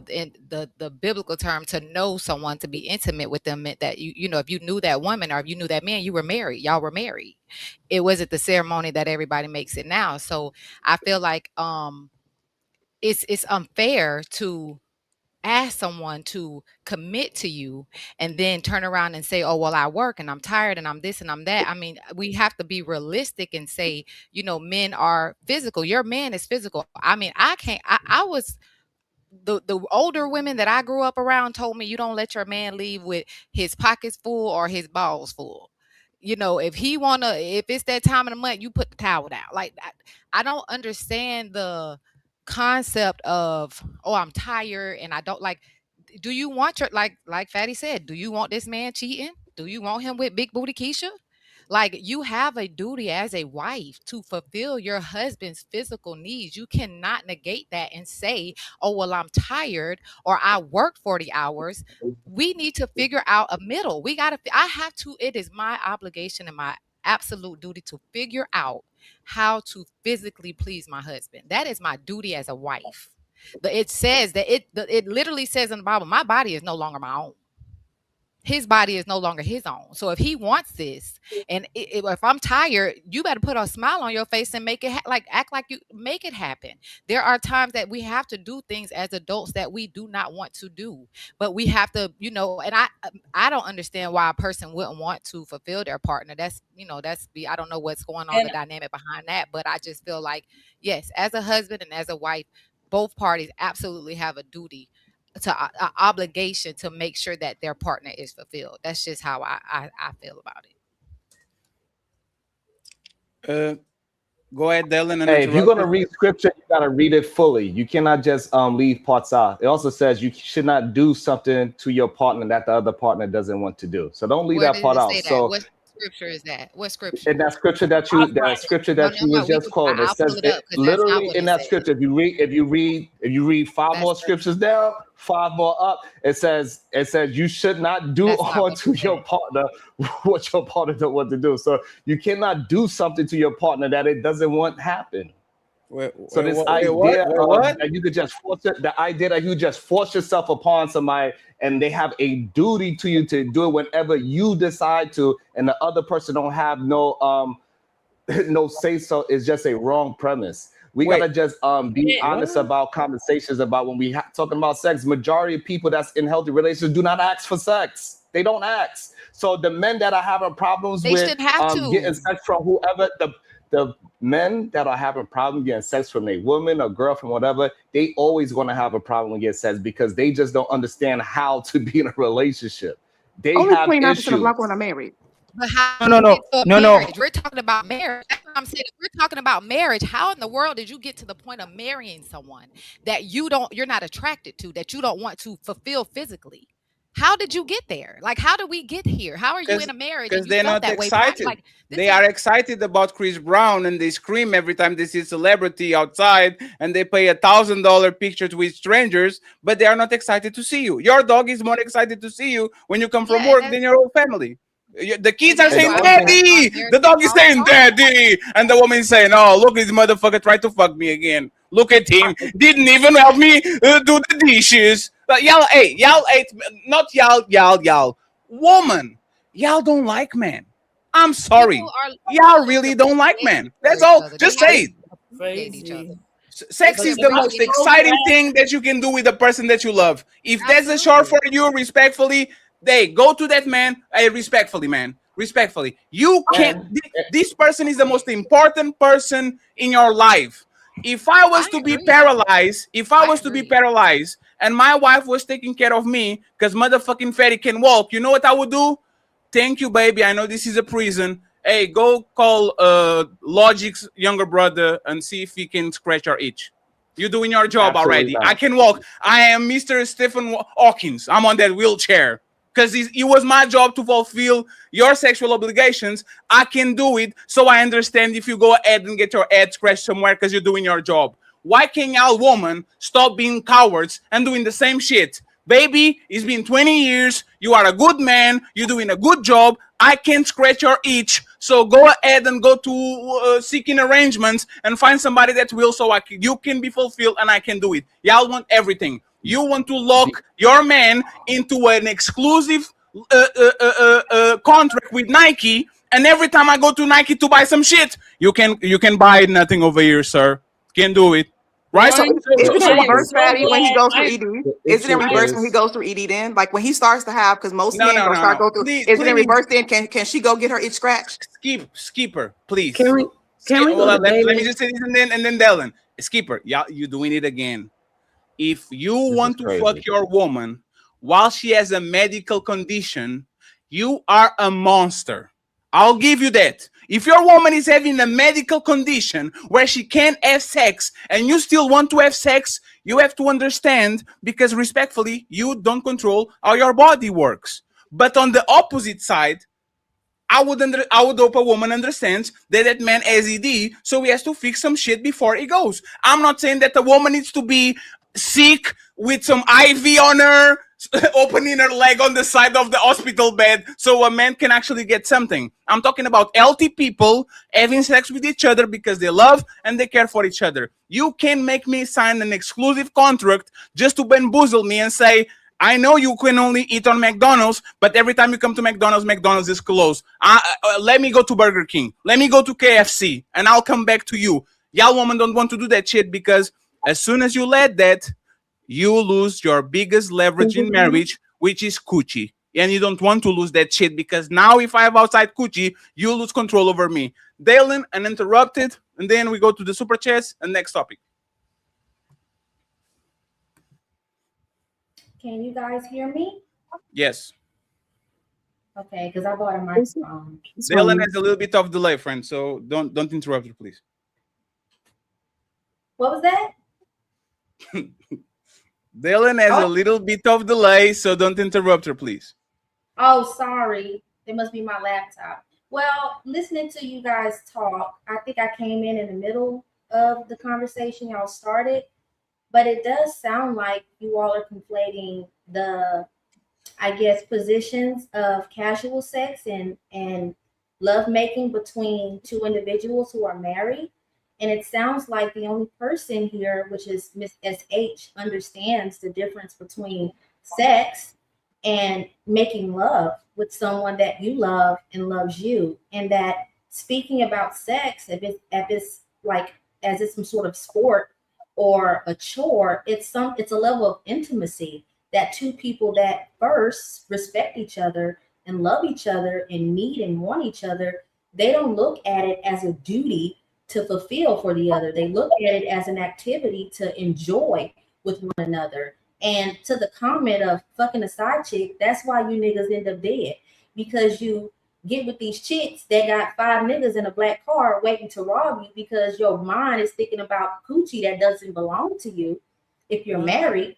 in the biblical term, to know someone, to be intimate with them, meant that you know, if you knew that woman or if you knew that man, you were married. Y'all were married. It wasn't the ceremony that everybody makes it now. So I feel like it's unfair to ask someone to commit to you and then turn around and say, oh, well, I work and I'm tired and I'm this and I'm that. I mean, we have to be realistic and say, you know, men are physical. Your man is physical. I mean, I was the older women that I grew up around told me you don't let your man leave with his pockets full or his balls full. You know, if it's that time of the month, you put the towel down. Like I don't understand the concept of, oh, I'm tired and I don't like. Do you want your like Fatty said? Do you want this man cheating? Do you want him with big booty Keisha? Like, you have a duty as a wife to fulfill your husband's physical needs. You cannot negate that and say, oh, well, I'm tired or I worked 40 hours. We need to figure out a middle. It is my obligation and my absolute duty to figure out how to physically please my husband. That is my duty as a wife. It says that it literally says in the Bible, my body is no longer my own. His body is no longer his own. So if he wants this, and if I'm tired, you better put a smile on your face and make it act like you make it happen. There are times that we have to do things as adults that we do not want to do, but we have to, you know. And I don't understand why a person wouldn't want to fulfill their partner. I don't know what's going on, the dynamic behind that, but I just feel like, yes, as a husband and as a wife, both parties absolutely have a duty to an obligation to make sure that their partner is fulfilled. That's just how I feel about it. Go ahead, Dylan. And Hey, if you're gonna read scripture, you gotta read it fully. You cannot just leave parts out. It also says you should not do something to your partner that the other partner doesn't want to do. So don't leave Where that does part it out. say that? So What scripture is that? What scripture? in that scripture that I'll you find it. was just quoted, it I'll says pull it it up because that's not literally what in it that says. scripture. If you read five more scriptures down, five more up, it says you should not do onto your partner what your partner don't want to do. So you cannot do something to your partner that it doesn't want happen. So this idea that you could just force it, the idea that you just force yourself upon somebody and they have a duty to you to do it whenever you decide to, and the other person don't have no no say so, is just a wrong premise. We gotta just be honest about conversations about when we talking about sex. Majority of people that's in healthy relationships do not ask for sex. They don't ask. So the men that are having problems with getting sex from whoever, the men that are having problems getting sex from a woman or girlfriend, whatever, they always gonna have a problem getting sex because they just don't understand how to be in a relationship. They Only have 29% issues. of black women are married. But how No. marriage? We're talking about marriage. That's what I'm saying. If we're talking about marriage, how in the world did you get to the point of marrying someone that you're not attracted to, that you don't want to fulfill physically? How did you get there? Like, how did we get here? How are you in a marriage Because and you they're felt not that way? excited. Like, They are excited about Chris Brown and they scream every time they see a celebrity outside and they pay $1,000 picture with strangers, but they are not excited to see you. Your dog is more excited to see you when you come from work than your whole family. The kids are saying, "Daddy!" The dog is saying, "Daddy!" And the woman is saying, "Oh, look, this motherfucker tried to fuck me again. Look at him. Didn't even help me do the dishes." Y'all, hey, y'all, not y'all. Woman, y'all don't like men. I'm sorry. Y'all really don't like men. That's all. Just say it. Crazy. Sex is the most exciting thing that you can do with the person that you love. If that's a short for you, respectfully, they go to that man. Hey, respectfully, man. Respectfully. You can't. This person is the most important person in your life. If I was to be paralyzed, and my wife was taking care of me because motherfucking Fatty can walk, you know what I would do? Thank you, baby. I know this is a prison. Hey, go call Logic's younger brother and see if he can scratch our itch. You're doing your job already. I can walk. I am Mr. Stephen Hawkins. I'm on that wheelchair because it was my job to fulfill your sexual obligations. I can do it. So I understand if you go ahead and get your head scratched somewhere because you're doing your job. Why can't y'all women stop being cowards and doing the same shit? Baby, it's been 20 years. You are a good man. You're doing a good job. I can't scratch your itch. So go ahead and go to seeking arrangements and find somebody that will so you can be fulfilled and I can do it. Y'all want everything. You want to lock your man into an exclusive contract with Nike. And every time I go to Nike to buy some shit, you can buy nothing over here, sir. Can't do it. Right? So is it in reverse, Fatty, when he goes through ED? Is it in reverse is- when he goes through ED then? Like when he starts to have, because most No, men no, gonna no, start no. go through. Please, Is it in please. reverse then? Can she go get her itch scratched? Skipper, please. Can we go to let me David? just say this and then Dylan. Skipper, yeah, you doing it again. If you want to crazy. fuck your woman while she has a medical condition, you are a monster. I'll give you that. If your woman is having a medical condition where she can't have sex and you still want to have sex, you have to understand because respectfully, you don't control how your body works. But on the opposite side, I would hope a woman understands that man has ED, so he has to fix some shit before he goes. I'm not saying that the woman needs to be sick with some IV on her, opening her leg on the side of the hospital bed so a man can actually get something. I'm talking about healthy people having sex with each other because they love and they care for each other. You can't make me sign an exclusive contract just to bamboozle me and say, I know you can only eat on McDonald's, but every time you come to McDonald's, McDonald's is closed. Let me go to Burger King. Let me go to KFC, and I'll come back to you. Y'all women don't want to do that shit because as soon as you let that, you lose your biggest leverage in marriage, which is coochie. And you don't want to lose that shit because now if I have outside coochie, you lose control over me. Dalen, uninterrupted, and then we go to the super chats and next topic. Can you guys hear me? Yes. Okay, because I bought a microphone. Dylan has a little bit of delay, friend, so don't interrupt her, please. What was that? Dylan has a little bit of delay, so don't interrupt her, please. Oh, sorry. It must be my laptop. Well, listening to you guys talk, I think I came in the middle of the conversation y'all started, but it does sound like you all are conflating the, I guess, positions of casual sex and love making between two individuals who are married. And it sounds like the only person here, which is Miss SH, understands the difference between sex and making love with someone that you love and loves you. And that speaking about sex, if it's like as it's some sort of sport or a chore, it's a level of intimacy that two people that first respect each other and love each other and need and want each other, they don't look at it as a duty to fulfill for the other. They look at it as an activity to enjoy with one another. And to the comment of fucking a side chick, that's why you niggas end up dead. Because you get with these chicks that got 5 niggas in a black car waiting to rob you because your mind is thinking about coochie that doesn't belong to you if you're married.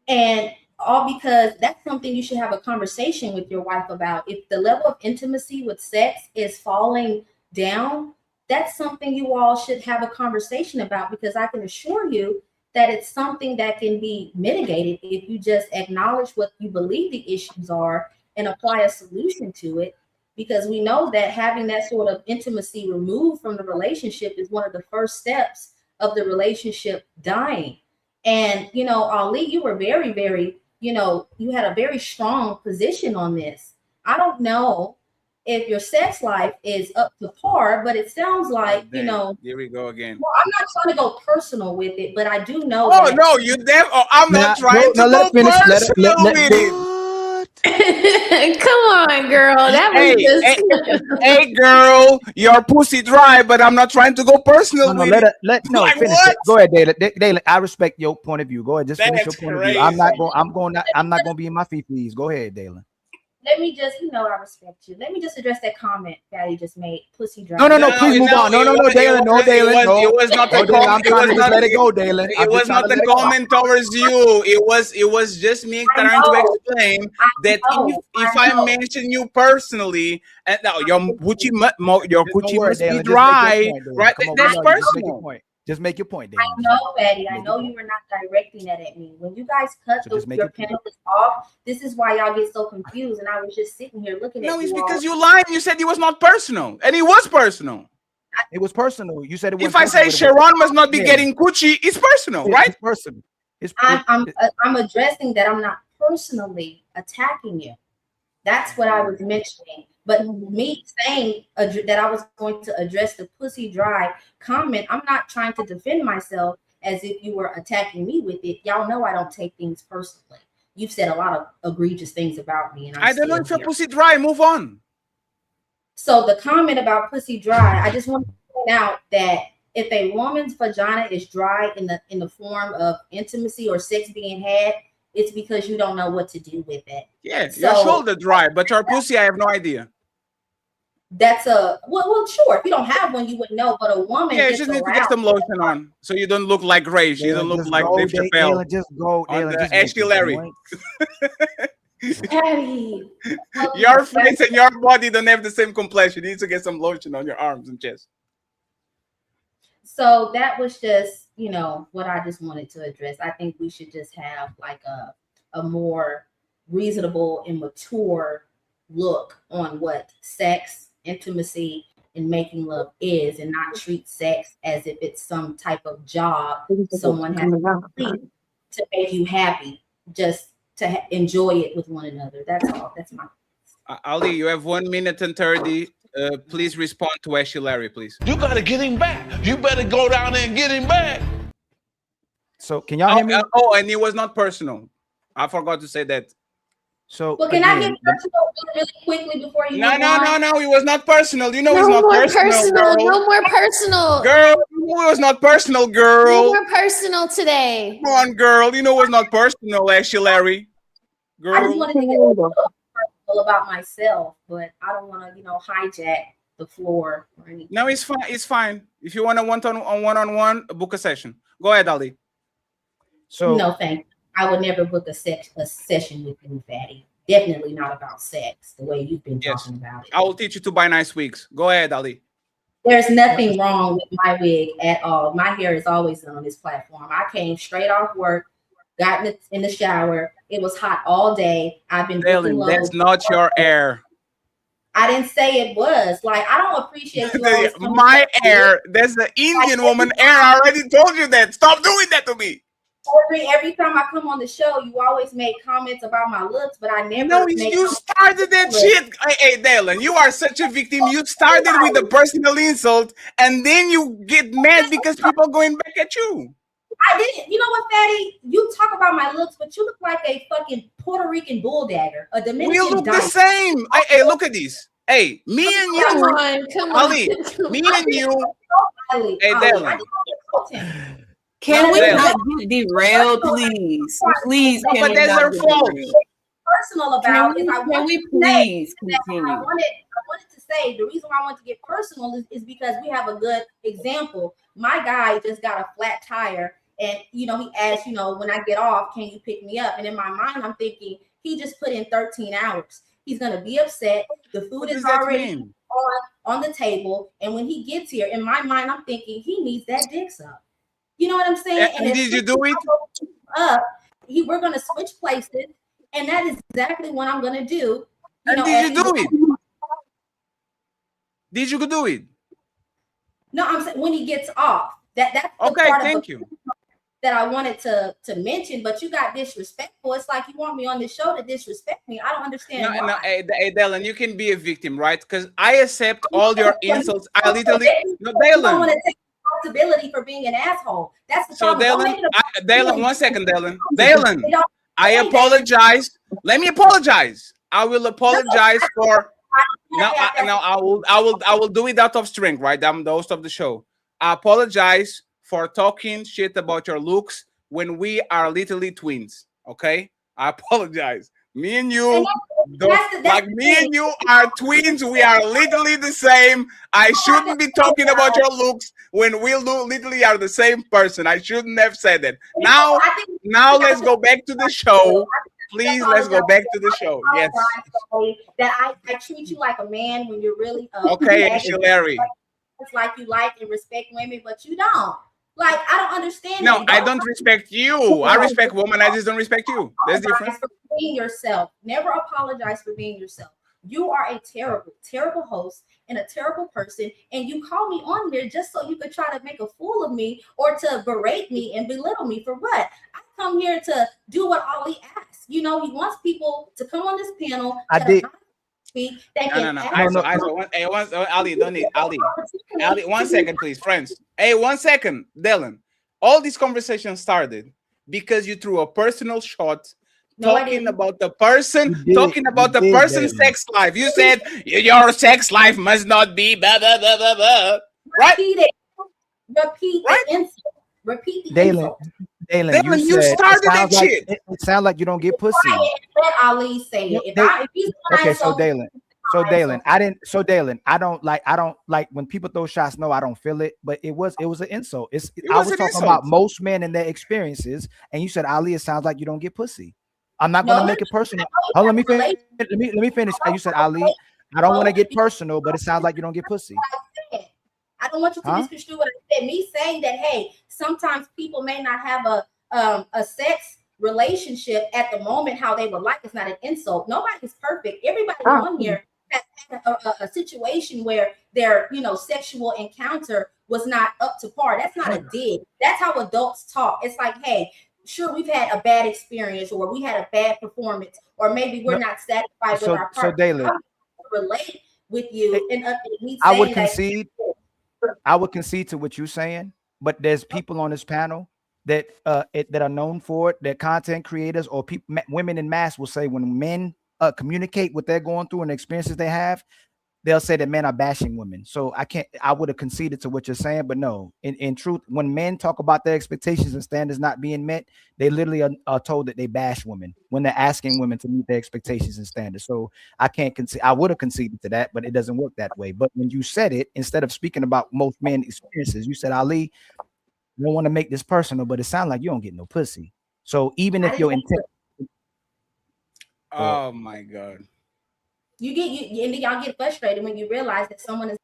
And all because that's something you should have a conversation with your wife about. If the level of intimacy with sex is falling down, that's something you all should have a conversation about, because I can assure you that it's something that can be mitigated if you just acknowledge what you believe the issues are and apply a solution to it. Because we know that having that sort of intimacy removed from the relationship is one of the first steps of the relationship dying. And, you know, Ali, you were very, very, you know, you had a very strong position on this. I don't know if your sex life is up to par, but it sounds like, you know. Here we go again. Well, I'm not trying to go personal with it, but I do know. Oh, no, you I'm not trying to go personal with it. Come on, girl. That was just. Hey, girl, your pussy dry, but I'm not trying to go personal with it. Like, finish it. Go ahead, Dayla. I respect your point of view. Go ahead, just finish your point of view. I'm not going to be in my feet. Go ahead, Dayla. Let me just, you know, I respect you. Let me just address that comment Fatty just made. Pussy dry. No, please move on. No, Dayla. No, Dayla. It was not a comment. I'm trying to just let it go, Dayla. It was not a comment towards you. It was just me trying to explain that if I mention you personally, and now your coochie must be dry, right? That's personal. Just make your point, Dayla. I know, Fatty. I know you were not directing that at me. When you guys cut your panelists off, this is why y'all get so confused. And I was just sitting here looking at you. No, it's because you lied. You said it was not personal, and it was personal. It was personal. You said it was. If I say Sharon must not be getting coochie, it's personal, right? It's personal. I'm addressing that. I'm not personally attacking you. That's what I was mentioning. But me saying that I was going to address the pussy dry comment, I'm not trying to defend myself as if you were attacking me with it. Y'all know I don't take things personally. You've said a lot of egregious things about me. And I don't know if your pussy dry. Move on. So the comment about pussy dry, I just want to point out that if a woman's vagina is dry in the form of intimacy or sex being had, it's because you don't know what to do with it. Yeah, your shoulder dry, but your pussy, I have no idea. That's well, sure. If you don't have one, you wouldn't know. But a woman, you just need to get some lotion on, so you don't look like Grace. You don't look like Dave Chappelle. Just go, Ashley Larry. Patty, your face and your body don't have the same complexion. You need to get some lotion on your arms and chest. So that was just, you know, what I just wanted to address. I think we should just have like a more reasonable and mature look on what sex, intimacy, and making love is, and not treat sex as if it's some type of job someone has to complete to make you happy, just to enjoy it with one another. That's all. That's my. Ali, you have 1 minute and 30. Please respond to Ashley Larry, please. You better get him back. You better go down there and get him back. So can y'all hear me? And it was not personal. I forgot to say that. So well, can I get personal really quickly before you? No. It was not personal. You know it's not personal. Girl. No more personal. Girl, you know it was not personal, girl. No more personal today. Come on, girl. You know it was not personal, Ashley Larry. Girl. I just wanted to get a little personal about myself, but I don't want to, you know, hijack the floor or anything. No, it's fine. It's fine. If you want a one-on-one, book a session. Go ahead, Ali. So no, thank you. I would never book a session with you, Fatty. Definitely not about sex, the way you've been talking about it. I will teach you to buy nice wigs. Go ahead, Ali. There's nothing wrong with my wig at all. My hair is always on this platform. I came straight off work, got in the shower. It was hot all day. I've been booking low. That's not your hair. I didn't say it was. Like, I don't appreciate you always my hair. That's the Indian woman hair. I already told you that. Stop doing that to me. Every time I come on the show, you always make comments about my looks, but I never. No, you started that shit. Hey, Dylan, you are such a victim. You started with a personal insult, and then you get mad because people going back at you. I didn't. You know what, Fatty? You talk about my looks, but you look like a fucking Puerto Rican bull dagger, a Dominican. We look the same. Hey, look at this. Hey, me and you, Ali. Me and you. Hey, Dylan. Can we not get derailed, please? Please, no, but that's our fault. Personal about is can we please continue? I wanted to say the reason why I want to get personal is because we have a good example. My guy just got a flat tire, and he asked, when I get off, can you pick me up? And in my mind, I'm thinking he just put in 13 hours. He's gonna be upset. The food is already on the table, and when he gets here, in my mind, I'm thinking he needs that dick up. You know what I'm saying? And did you do it? We're going to switch places, and that is exactly what I'm going to do. Did you do it? Did you do it? No, I'm saying when he gets off. That's the okay. Part thank of you. That I wanted to mention, but you got disrespectful. It's like you want me on this show to disrespect me. I don't understand. No, hey, Dylan, you can be a victim, right? Because I accept all your insults. I literally, no, Dylan. Responsibility for being an asshole. That's the so problem. Dylan, 1 second, Dylan. I apologize. Let me apologize. I will apologize for. I will do it out of strength, right? I'm the host of the show. I apologize for talking shit about your looks when we are literally twins. Okay, I apologize. Me and you, me and you are twins. We are literally the same. I shouldn't be talking about your looks when we literally are the same person. I shouldn't have said that. Now let's go back to the show. Please, let's go back to the show. Yes. That I treat you like a man when you're really okay, Larry. It's like you like and respect women, but you don't. Like, I don't understand. No, I don't respect you. I respect women. I just don't respect you. That's different. For being yourself. Never apologize for being yourself. You are a terrible, terrible host and a terrible person. And you call me on there just so you could try to make a fool of me or to berate me and belittle me for what? I come here to do what Ali asks. He wants people to come on this panel. I did. Ali, don't need Ali. 1 second, please, friends. Hey, 1 second, Dylan. All this conversation started because you threw a personal shot talking about the person's sex life. You said your sex life must not be blah blah blah blah blah. Right? Repeat the insult. Repeat the insult. Dylan, you started that shit. It sounds like you don't get pussy. Let Ali say it. Dylan, I don't like when people throw shots. No, I don't feel it, but it was an insult. I was talking about most men and their experiences, and you said, Ali, it sounds like you don't get pussy. I'm not going to make it personal. Oh, let me finish. Let me finish. You said, Ali, I don't want to get personal, but it sounds like you don't get pussy. I don't want you to misconstrue what I said. Me saying that, hey, sometimes people may not have a sex relationship at the moment how they would like. It's not an insult. Nobody's perfect. Everybody on here has had a situation where their sexual encounter was not up to par. That's not a dig. That's how adults talk. It's like, hey, sure, we've had a bad experience, or we had a bad performance, or maybe we're not satisfied with our partner. So Dylan, relate with you, and I would concede. I would concede to what you're saying, but there's people on this panel that that are known for it, that content creators or people, women in mass will say when men communicate what they're going through and the experiences they have, they'll say that men are bashing women. So I would have conceded to what you're saying, but no, in truth, when men talk about their expectations and standards not being met, they literally are told that they bash women when they're asking women to meet their expectations and standards. So I can't concede. I would have conceded to that, but it doesn't work that way. But when you said it, instead of speaking about most men experiences, you said, Ali, I don't want to make this personal, but it sounds like you don't get no pussy. So even if your intent, oh my God. And then y'all get frustrated when you realize that someone is.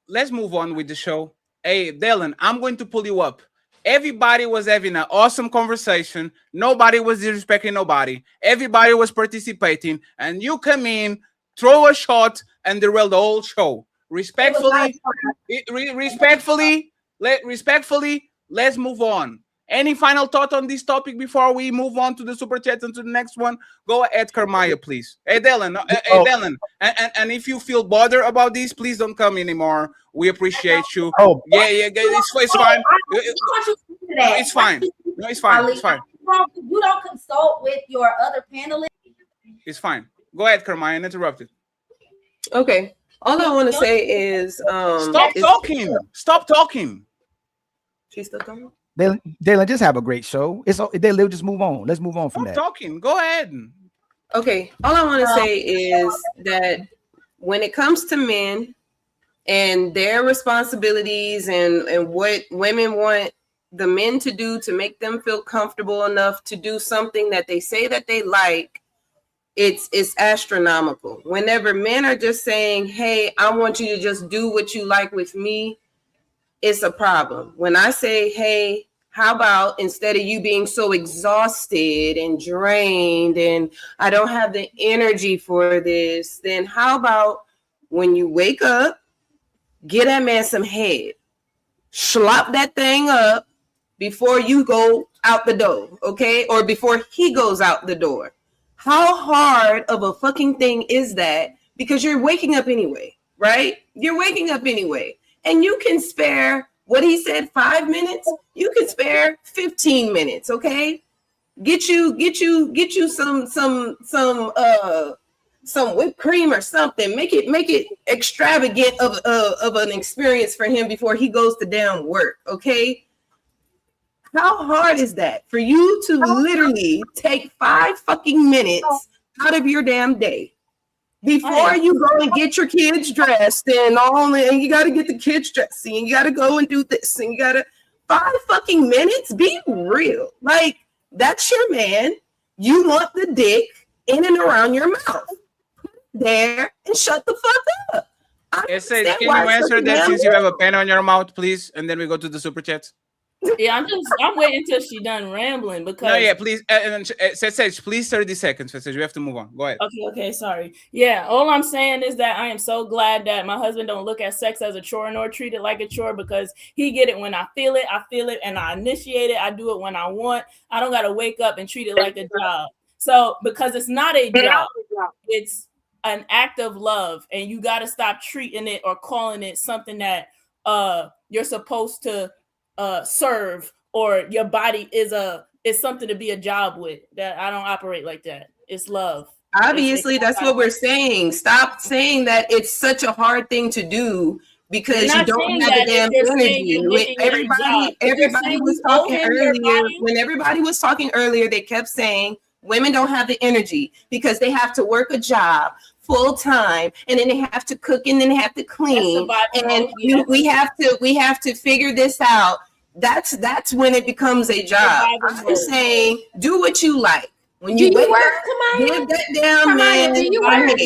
Let's move on with the show. Hey, Dylan, I'm going to pull you up. Everybody was having an awesome conversation. Nobody was disrespecting nobody. Everybody was participating, and you come in, throw a shot, and derail the whole show. Respectfully, let's move on. Any final thought on this topic before we move on to the super chat and to the next one? Go ahead, Kermaya, please. Hey, Dylan. Dylan. And if you feel bothered about this, please don't come anymore. We appreciate you. Yeah, it's fine. It's fine. No, it's fine. It's fine. You don't consult with your other panelists. It's fine. Go ahead, Kermaya, uninterrupted. Okay. All I want to say is stop talking. Stop talking. She's still coming. Dylan, just have a great show. They'll just move on. Let's move on from that. Talking. Go ahead. Okay. All I want to say is that when it comes to men and their responsibilities and what women want the men to do to make them feel comfortable enough to do something that they say that they like, it's astronomical. Whenever men are just saying, hey, I want you to just do what you like with me, it's a problem. When I say, hey, how about instead of you being so exhausted and drained and I don't have the energy for this, then how about when you wake up, get that man some head, slop that thing up before you go out the door, okay? Or before he goes out the door. How hard of a fucking thing is that? Because you're waking up anyway, right? You're waking up anyway. And you can spare, what he said, 5 minutes? You can spare 15 minutes, okay? Get you some whipped cream or something. Make it extravagant of an experience for him before he goes to damn work, okay? How hard is that for you to literally take 5 fucking minutes out of your damn day before you go and get your kids dressed and you got to get the kids dressed and you got to go and do this and you got to 5 fucking minutes? Be real. Like, that's your man. You want the dick in and around your mouth. There and shut the fuck up. Can you answer that since you have a pen on your mouth, please? And then we go to the super chats. Yeah, I'm waiting until she done rambling because. No, yeah, please. Sage, please 30 seconds. Sage, we have to move on. Go ahead. Okay, sorry. Yeah, all I'm saying is that I am so glad that my husband don't look at sex as a chore nor treat it like a chore, because he get it when I feel it, and I initiate it. I do it when I want. I don't gotta wake up and treat it like a job. So because it's not a job, it's an act of love, and you gotta stop treating it or calling it something that you're supposed to serve, or your body is something to be a job with. That I don't operate like that. It's love. Obviously, that's what we're saying. Stop saying that it's such a hard thing to do because you don't have the damn energy. Everybody was talking earlier. When everybody was talking earlier, they kept saying women don't have the energy because they have to work a job full time, and then they have to cook, and then they have to clean, and we have to figure this out. That's when it becomes a job. I'm saying, do what you like. When you wake up, give that damn man. Do you work?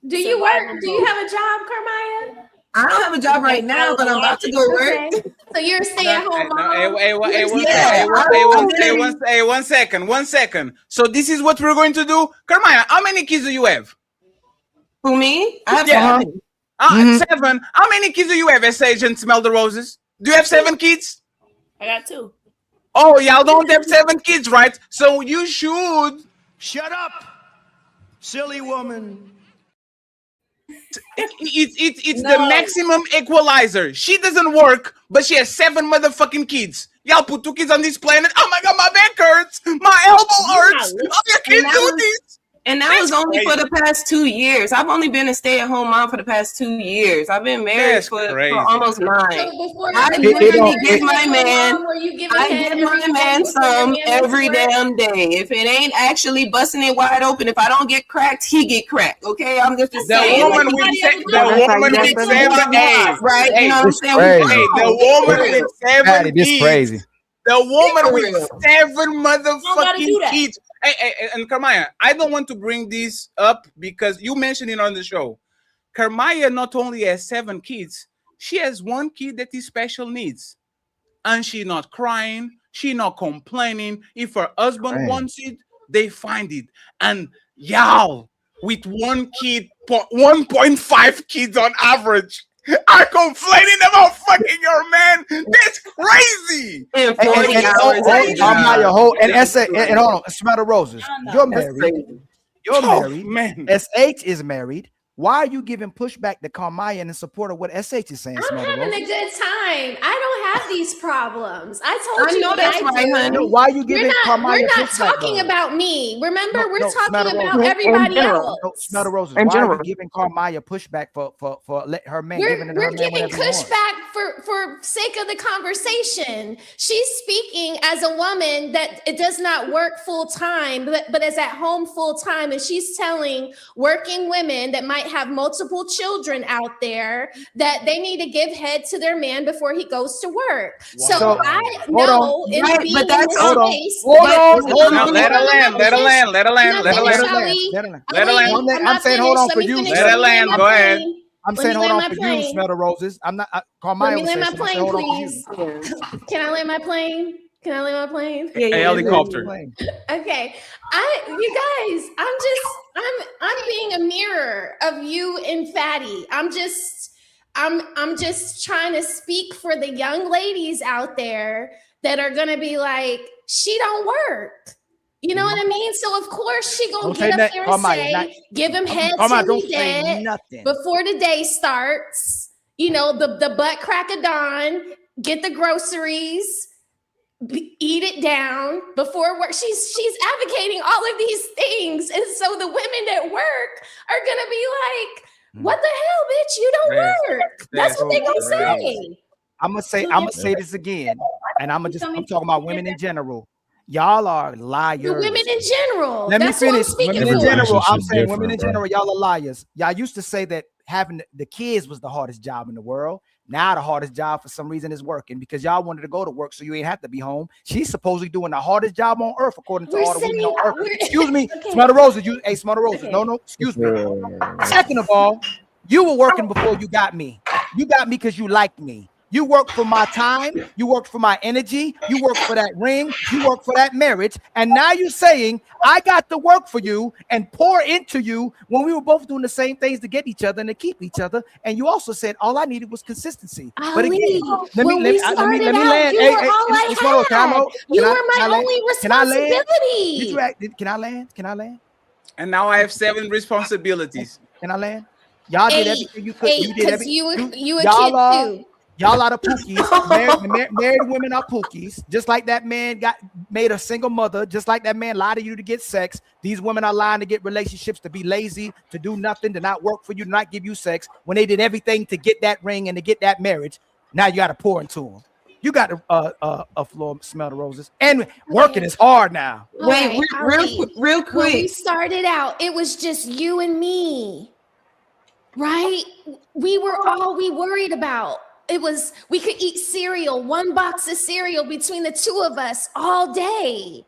Do you work? Do you have a job, Kermaya? I don't have a job right now, but I'm about to go work. So you're a stay-at-home mom? Hey, 1 second. 1 second. So this is what we're going to do. Kermaya, how many kids do you have? Who, me? I have 7. 7. How many kids do you have, Sage and Smell the Roses? Do you have 7 kids? I got 2. Oh, y'all don't have 7 kids, right? So you should... Shut up, silly woman. It's the maximum equalizer. She doesn't work, but she has 7 motherfucking kids. Y'all put 2 kids on this planet. Oh my god, my back hurts. My elbow hurts. Oh, you can't do this. And that was only for the past 2 years. I've only been a stay-at-home mom for the past 2 years. I've been married for almost 9. I literally give my man some every damn day. If it ain't actually busting it wide open, if I don't get cracked, he get cracked. Okay, I'm just saying. The woman with 7 kids, right? You know what I'm saying? The woman with 7 This kids. crazy. The woman with 7 motherfucking kids. Hey, and Carmaya, I don't want to bring this up because you mentioned it on the show. Carmaya not only has 7 kids, she has 1 kid that is special needs. And she not crying, she not complaining. If her husband wants it, they find it. And y'all, with 1 kid, 1.5 kids on average, are complaining about fucking your man. That's crazy. And hold on, smell the roses. You're married. You're married. Man. SH is married. Why are you giving pushback to Carmaya in support of what SH is saying? I'm having a good time. I don't have these problems. I told I you know that's right, honey. Why are you giving Carmaya We're not pushback, talking though? about me. Remember, we're Smell talking the about roses. everybody else. Smell the roses. In Why are general. you giving Carmaya pushback for let her man giving it to We're her man giving whenever he wants? pushback for sake of the conversation. She's speaking as a woman that it does not work full time, but is at home full time, and she's telling working women that might have multiple children out there that they need to give head to their man before he goes to work. Wow. So I know in Right, being but that's in this hold on. space, Hold that- Let her land. Let her land. I'm saying hold on for you. Let her land. Go ahead. I'm saying hold on for you, smell the roses. I'm not Carmaya. Let me land my was saying, plane, hold on please. Can I land my plane? Can I land my plane? A helicopter. Okay. You guys, I'm being a mirror of you and Fatty. I'm just trying to speak for the young ladies out there that are gonna be like, she don't work. You know what I mean? So of course she gonna get up there and say, give him head till he dead before the day starts. You know, the butt crack of dawn, get the groceries, eat it down before work. She's advocating all of these things, and so the women that work are gonna be like, "What the hell, bitch? You don't work." That's what they gonna say. I'm gonna say this again, and I'm talking about women in general. Y'all are liars. The women in general. Let me finish. Women in general. I'm saying different, women in bro. general, y'all are liars. Y'all used to say that having the kids was the hardest job in the world. Now the hardest job for some reason is working because y'all wanted to go to work so you ain't have to be home. She's supposedly doing the hardest job on earth according to all the women on earth. Excuse me, smell the roses. Smell the roses. No, excuse me. Second of all, you were working before you got me. You got me because you liked me. You worked for my time. You worked for my energy. You worked for that ring. You worked for that marriage. And now you're saying I got to work for you and pour into you when we were both doing the same things to get each other and to keep each other. And you also said all I needed was consistency. But again, let me land. You were my only responsibility. Can I land? And now I have 7 responsibilities. Can I land? Y'all did everything you could. You did everything. You a kid too. Y'all are the pookies. Married women are pookies. Just like that man made a single mother, just like that man lied to you to get sex. These women are lying to get relationships, to be lazy, to do nothing, to not work for you, to not give you sex. When they did everything to get that ring and to get that marriage, now you got to pour into them. You got a floor, smell the roses, and working is hard now. Wait, real quick. When we started out, it was just you and me, right? We were all we worried about. It was, we could eat cereal, 1 box of cereal between the 2 of us all day.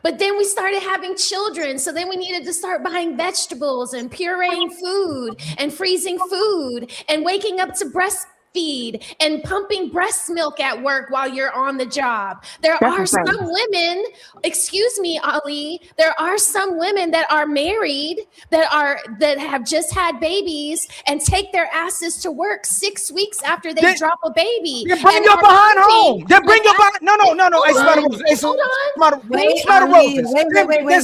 But then we started having children. So then we needed to start buying vegetables and pureeing food and freezing food and waking up to breastfeed and pumping breast milk at work while you're on the job. There are some women, excuse me, Ali, there are some women that are married that have just had babies and take their asses to work 6 weeks after they drop a baby. Then bring your behind home. Then bring your behind. No. Hey, smell the roses.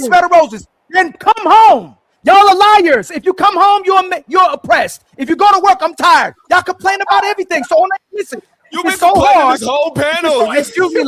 Smell the roses. Then come home. Y'all are liars. If you come home, you're oppressed. If you go to work, I'm tired. Y'all complain about everything. So listen, You've been so hard. This whole panel. Excuse me,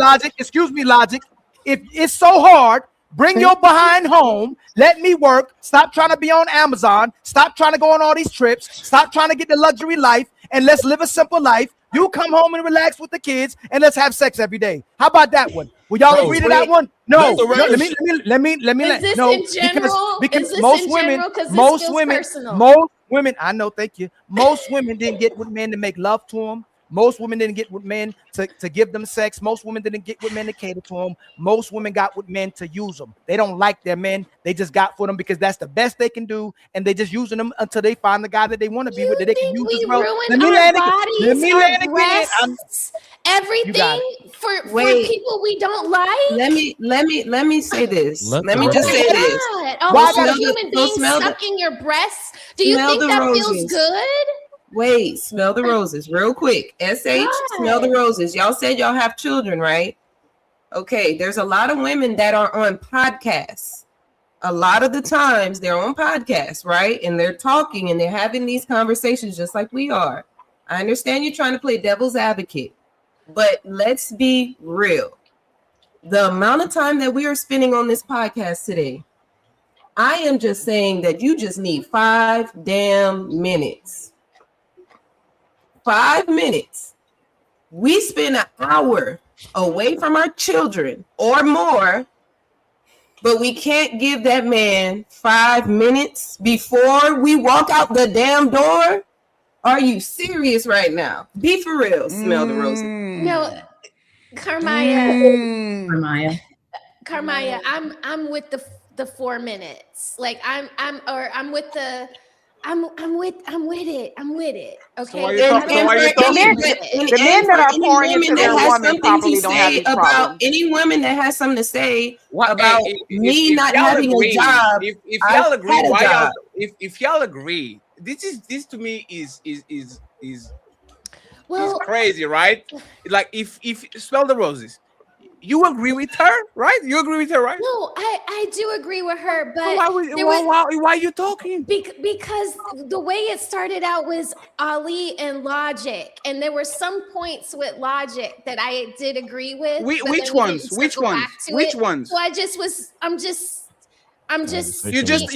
Logic. If it's so hard Bring your behind home. Let me work. Stop trying to be on Amazon. Stop trying to go on all these trips. Stop trying to get the luxury life, and let's live a simple life. You come home and relax with the kids, and let's have sex every day. How about that one? Will y'all agree to that one? No. Let me. Is this No, in general? because Is this most in women, general? 'Cause this most feels women, personal. most women. I know. Thank you. Most women didn't get with men to make love to them. Most women didn't get with men to give them sex. Most women didn't get with men to cater to them. Most women got with men to use them. They don't like their men. They just got for them because that's the best they can do, and they just using them until they find the guy that they want to be with that they can use We as well. ruin our bodies, our breasts, everything for people we don't like. Let me say this. Oh Let me just my say this. God. A whole human being smell sucking your breasts. Do you think that feels good? Wait, smell the roses real quick. SH, smell the roses. Y'all said y'all have children, right? Okay, there's a lot of women that are on podcasts. A lot of the times they're on podcasts, right? And they're talking and they're having these conversations just like we are. I understand you're trying to play devil's advocate, but let's be real. The amount of time that we are spending on this podcast today, I am just saying that you just need 5 damn minutes. 5 minutes. We spend an hour away from our children or more, but we can't give that man 5 minutes before we walk out the damn door. Are you serious right now? Be for real. Smell the roses. No, Carmaya, I'm with the 4 minutes. Like I'm with the. I'm with it. Okay. The men that are pouring into their woman probably don't have these problems. Any woman that has something to say about me not having a job. If y'all agree, why y'all? If y'all agree, this to me is crazy, right? Like if smell the roses. You agree with her, right? You agree with her, right? No, I do agree with her, but why are you talking? Because the way it started out was Ali and Logic, and there were some points with Logic that I did agree with. Which ones? Which ones? Which ones? So I'm just you're just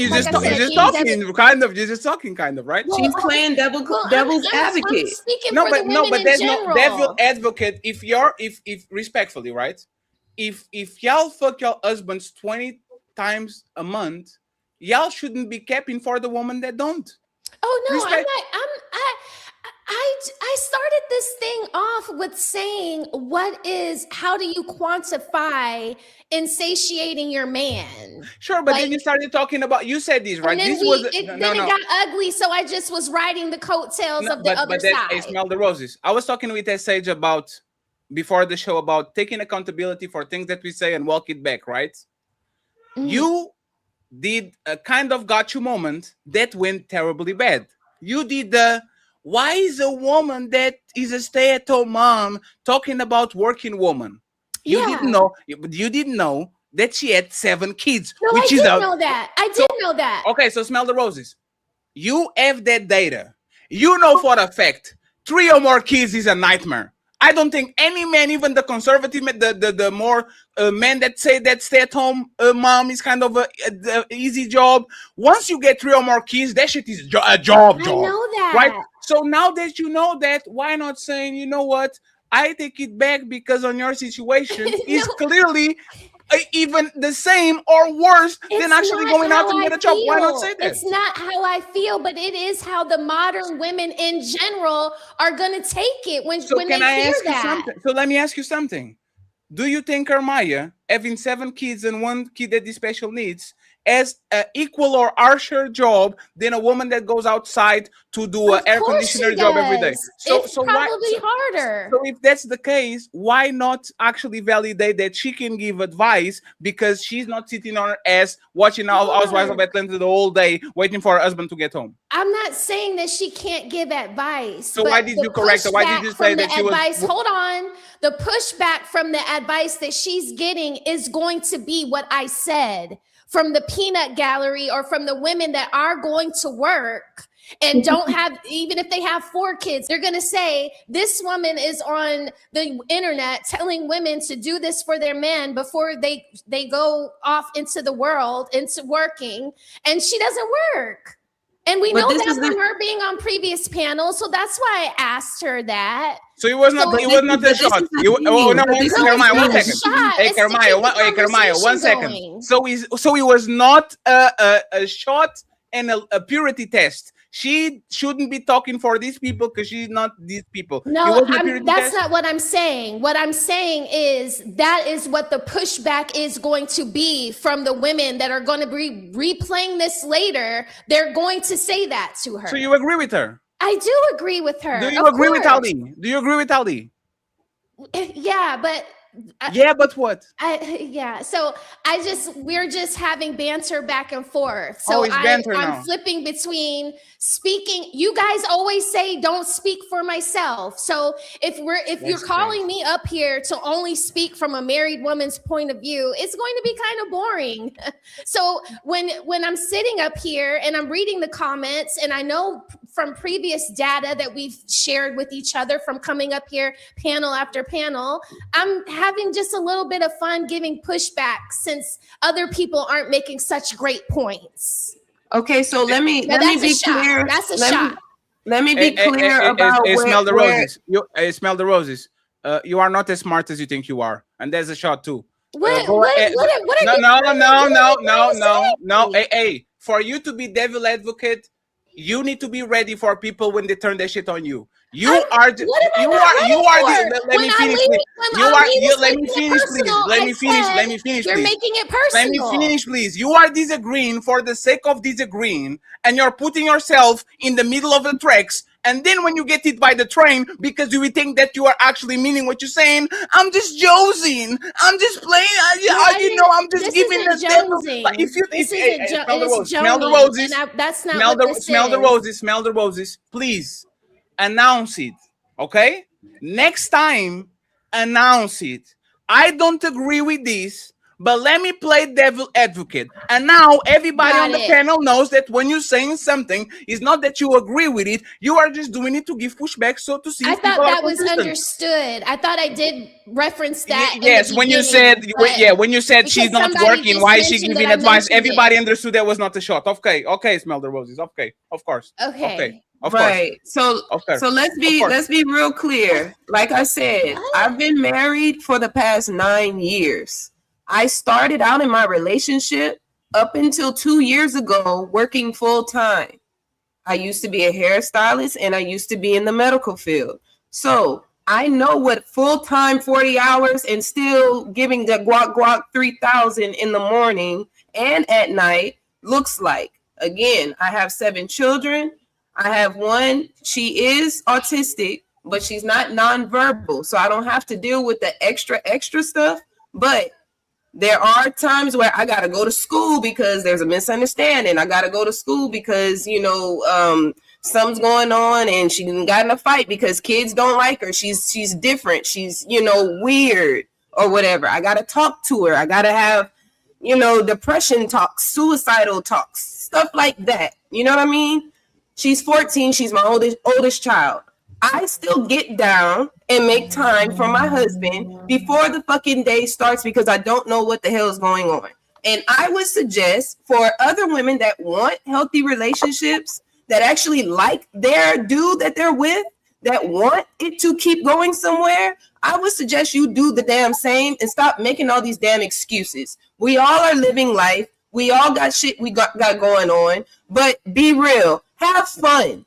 talking kind of, right? She's playing devil's advocate. No, but there's no devil advocate if respectfully, right? If y'all fuck your husbands 20 times a month, y'all shouldn't be capping for the woman that don't. Oh no, I started this thing off with saying how do you quantify insatiating your man? Sure, but then you started talking about, you said this, right? Then it got ugly, so I just was riding the coattails of the other side. I smell the roses. I was talking with Sage about before the show about taking accountability for things that we say and walk it back, right? You did a kind of got you moment that went terribly bad. You did the why is a woman that is a stay-at-home mom talking about working woman? You didn't know that she had 7 kids. No, I did know that. I did know that. Okay, so smell the roses. You have that data. You know for a fact 3 or more kids is a nightmare. I don't think any man, even the conservative, the more men that say that stay-at-home mom is kind of a easy job. Once you get 3 or more kids, that shit is a job. I know that. Right? So now that you know that, why not saying, you know what? I take it back because on your situation is clearly even the same or worse than actually going out to get a job. Why not say that? It's not how I feel, but it is how the modern women in general are going to take it when they hear that. So let me ask you something. Do you think Carmaya, having 7 kids and 1 kid that is special needs, as an equal or harsher job than a woman that goes outside to do an air conditioner job every day? It's probably harder. So if that's the case, why not actually validate that she can give advice because she's not sitting on her ass watching Housewives of Atlanta the whole day waiting for her husband to get home? I'm not saying that she can't give advice. So why did you correct her? Why did you say that she was? Hold on. The pushback from the advice that she's getting is going to be what I said from the peanut gallery or from the women that are going to work and don't have, even if they have 4 kids, they're going to say, this woman is on the internet telling women to do this for their men before they go off into the world, into working, and she doesn't work. And we know that from her being on previous panels, so that's why I asked her that. So it was not. It was not a shot. Jeremiah, 1 second. Hey, Jeremiah, 1 second. So it was not a shot and a purity test. She shouldn't be talking for these people because she's not these people. No, that's not what I'm saying. What I'm saying is that is what the pushback is going to be from the women that are going to be replaying this later. They're going to say that to her. So you agree with her? I do agree with her. Do you agree with Ali? Do you agree with Ali? Yeah, but but what? So we're just having banter back and forth. So I'm flipping between speaking. You guys always say don't speak for myself. So if you're calling me up here to only speak from a married woman's point of view, it's going to be kind of boring. So when I'm sitting up here and I'm reading the comments, and I know from previous data that we've shared with each other from coming up here panel after panel, I'm having just a little bit of fun giving pushback since other people aren't making such great points. Okay, so let me be clear. That's a shot. Let me be clear about smell the roses. Smell the roses. You are not as smart as you think you are, and there's a shot too. No. Hey, for you to be devil advocate, you need to be ready for people when they turn their shit on you. Let me finish. You're making it personal. Let me finish, please. You are disagreeing for the sake of disagreeing, and you're putting yourself in the middle of the tracks. And then when you get hit by the train, because you think that you are actually meaning what you're saying, I'm just joking. I'm just playing. I'm just giving the devil. Smell the roses. That's not what this is. Smell the roses. Please announce it. Okay? Next time, announce it. I don't agree with this, but let me play devil advocate. And now everybody on the panel knows that when you're saying something, it's not that you agree with it. You are just doing it to give pushback, so to see. I thought that was understood. I thought I did reference that. Yes, when you said she's not working, why is she giving advice? Everybody understood that was not a shot. Okay, smell the roses. Okay, of course. Okay. Right. So let's be real clear. Like I said, I've been married for the past 9 years. I started out in my relationship up until 2 years ago working full time. I used to be a hairstylist and I used to be in the medical field. So I know what full-time 40 hours and still giving the guac 3,000 in the morning and at night looks like. Again, I have 7 children. I have one, she is autistic, but she's not nonverbal. So I don't have to deal with the extra stuff. But there are times where I got to go to school because there's a misunderstanding. I got to go to school because, something's going on and she got in a fight because kids don't like her. She's different. She's, weird or whatever. I got to talk to her. I got to have, depression talks, suicidal talks, stuff like that. You know what I mean? She's 14. She's my oldest child. I still get down and make time for my husband before the fucking day starts because I don't know what the hell is going on. And I would suggest for other women that want healthy relationships, that actually like their dude that they're with, that want it to keep going somewhere, I would suggest you do the damn same and stop making all these damn excuses. We all are living life. We all got shit we got going on, but be real. Have fun.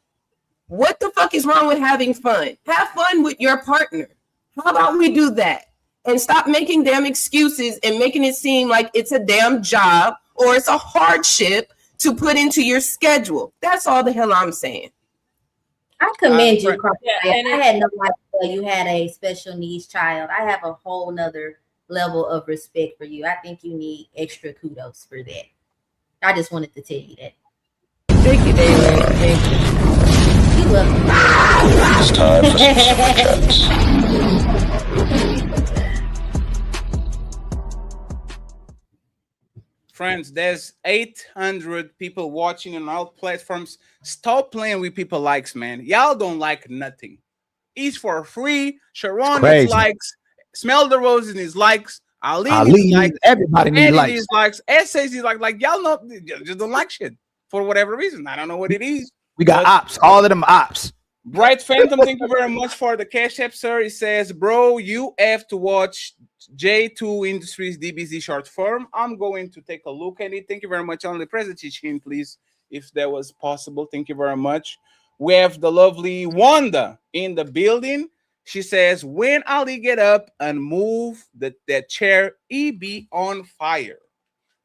What the fuck is wrong with having fun? Have fun with your partner. How about we do that? And stop making damn excuses and making it seem like it's a damn job or it's a hardship to put into your schedule. That's all the hell I'm saying. I commend you, Carl. I had no idea you had a special needs child. I have a whole nother level of respect for you. I think you need extra kudos for that. I just wanted to tell you that. Thank you, David. You love me. It's time for some super chats. Friends, there's 800 people watching on all platforms. Stop playing with people likes, man. Y'all don't like nothing. It's for free. Sharon needs crazy. likes. Smell the Roses needs likes. Ali Ali needs needs- likes. everybody needs Eddie likes. needs likes. Essays needs like y'all know just don't like shit for whatever reason. I don't know what it is. We got but- ops, all of them ops. Bright Phantom, thank you very much for the cash app, sir. He says, bro, you have to watch J2 Industries DBZ short form. I'm going to take a look at it. Thank you very much. Only present Chichin, please, if that was possible. Thank you very much. We have the lovely Wanda in the building. She says, when Ali get up and move that chair, he be on fire.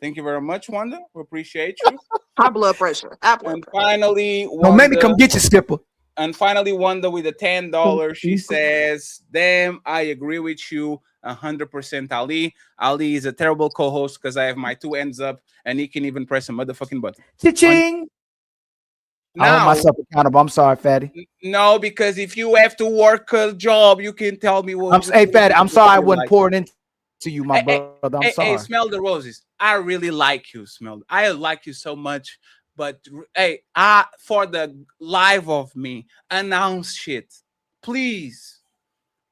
Thank you very much, Wanda. We appreciate you. High blood pressure. And finally, No, maybe come Wanda- get your skipper. And finally, Wanda with the $10, she says, damn, I agree with you 100%, Ali. Ali is a terrible co-host because I have my two ends up and he can even press a motherfucking button. Cha-ching. I hold Now, myself accountable. I'm sorry, Fatty. no, because if you have to work a job, you can tell me what. Hey, Fatty, I'm sorry I wasn't pouring into you, my brother. I'm sorry. Hey, Smell the Roses. I really like you, Smell. I like you so much. But hey, for the life of me, announce shit. Please.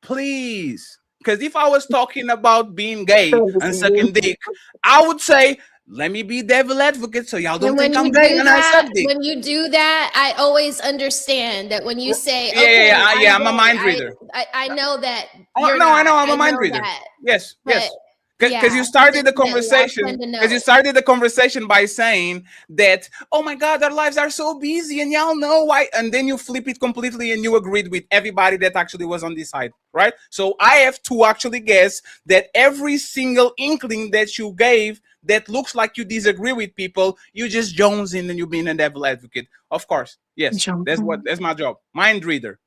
Please. Because if I was talking about being gay and sucking dick, I would say, let me be devil advocate so y'all don't And think when I'm you gay do and I that, suck dick. when you do that, I always understand that when you say, Yeah, okay, yeah, I'm a gay, mind reader. I know that. Oh, You're no, not. I know I'm a mind know reader. that. Yes, But, yes. Because yeah, you started the definitely, I conversation. tend to know. Because you started the conversation by saying that, oh my God, our lives are so busy, and y'all know why. And then you flip it completely, and you agreed with everybody that actually was on this side, right? So I have to actually guess that every single inkling that you gave that looks like you disagree with people, you just Jones in and you being a devil advocate. Of course, yes, that's my job, mind reader.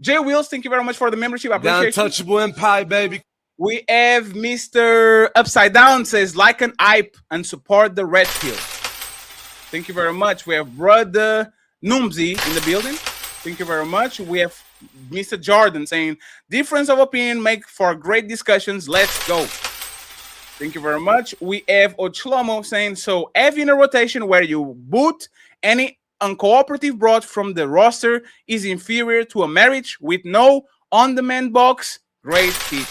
Jay Wills, thank you very much for the membership. I appreciate The untouchable empire, baby. We have Mr. Upside Down says, like an hype and support the red pill. Thank you very much. We have Brother Numzi in the building. Thank you very much. We have Mr. Jordan saying, difference of opinion make for great discussions. Let's go. Thank you very much. We have Ochlomo saying, so having a rotation where you boot any uncooperative broad from the roster is inferior to a marriage with no on-demand box. Great speech.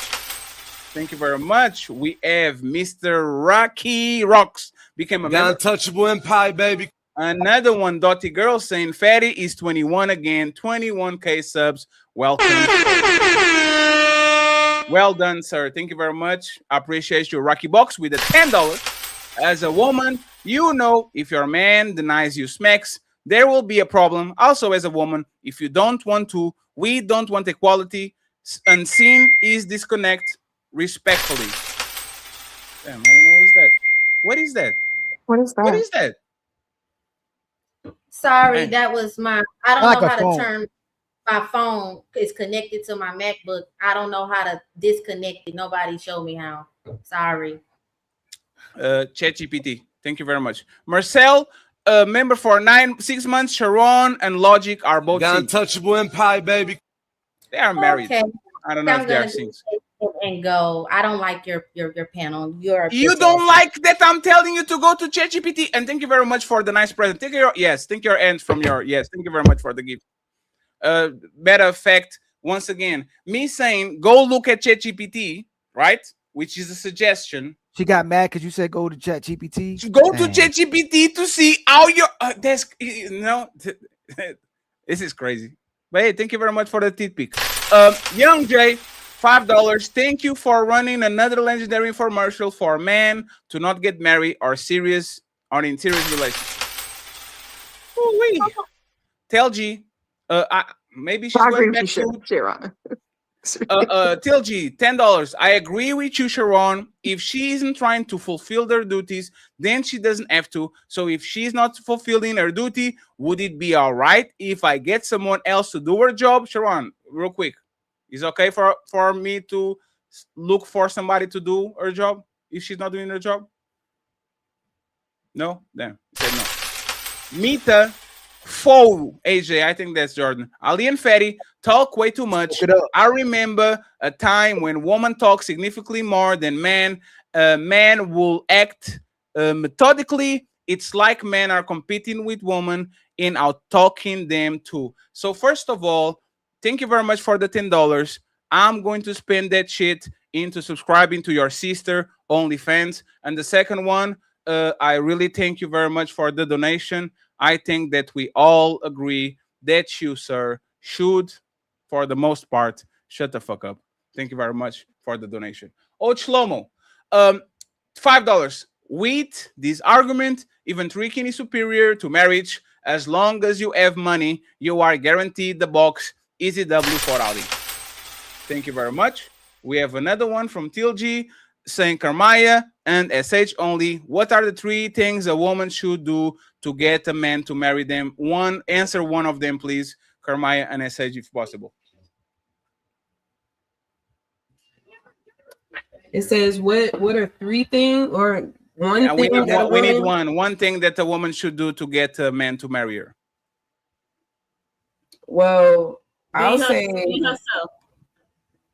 Thank you very much. We have Mr. Rocky Rocks became a member. Untouchable empire, baby. Another one, Dottie Girl saying Fatty is 21 again, 21K subs. Welcome. Well done, sir. Thank you very much. I appreciate you. Rocky Box with the $10. As a woman, you know if your man denies you smacks, there will be a problem. Also, as a woman, if you don't want to, we don't want equality. Unseen is disconnect. Respectfully. Damn, I don't know what's that. What is that? What is that? What is that? Sorry, Hey. that was my. I don't Like know a how phone. to turn my phone. It's connected to my MacBook. I don't know how to disconnect it. Nobody showed me how. Sorry. ChatGPT. Thank you very much. Marcel, member for 6 months. Sharon and Logic are both The single. untouchable empire, baby. They are married. Okay. I don't know I'm if they are gonna single. and go. I don't like your panel. You're a You bitch don't ass. like that I'm telling you to go to ChatGPT. And thank you very much for the nice present. Take your thank your ends from your yes. Thank you very much for the gift. Matter of fact, once again, me saying go look at ChatGPT, right? Which is a suggestion. She got mad because you said go to ChatGPT. Go to ChatGPT to see how your desk. This is crazy. But hey, thank you very much for the titpick. Young Jay, $5. Thank you for running another legendary infomercial for a man to not get married or in serious relationship. Ooh-wee. Tell G, maybe she's I agree going with back you, to Sharon. Tell G, $10. I agree with you, Sharon. If she isn't trying to fulfill their duties, then she doesn't have to. So if she's not fulfilling her duty, would it be all right if I get someone else to do her job? Sharon, real quick, is it okay for me to look for somebody to do her job if she's not doing her job? No? Then said no. Mita, Faux, AJ. I think that's Jordan. Ali and Fatty talk way too much. I remember a time when women talk significantly more than men. Men will act methodically. It's like men are competing with women in out talking them too. So first of all, thank you very much for the $10. I'm going to spend that shit into subscribing to your sister OnlyFans. And the second one, I really thank you very much for the donation. I think that we all agree that you, sir, should, for the most part, shut the fuck up. Thank you very much for the donation. Oh, Shlomo, $5. With this argument, even tricking is superior to marriage. As long as you have money, you are guaranteed the box. Easy W for Ali. Thank you very much. We have another one from TLG saying Karmaya and SH only. What are the 3 things a woman should do to get a man to marry them? Answer one of them, please. Karmaya and SH, if possible. It says what are 3 things or one thing? We need one thing that a woman should do to get a man to marry her. Well, I'll say be herself.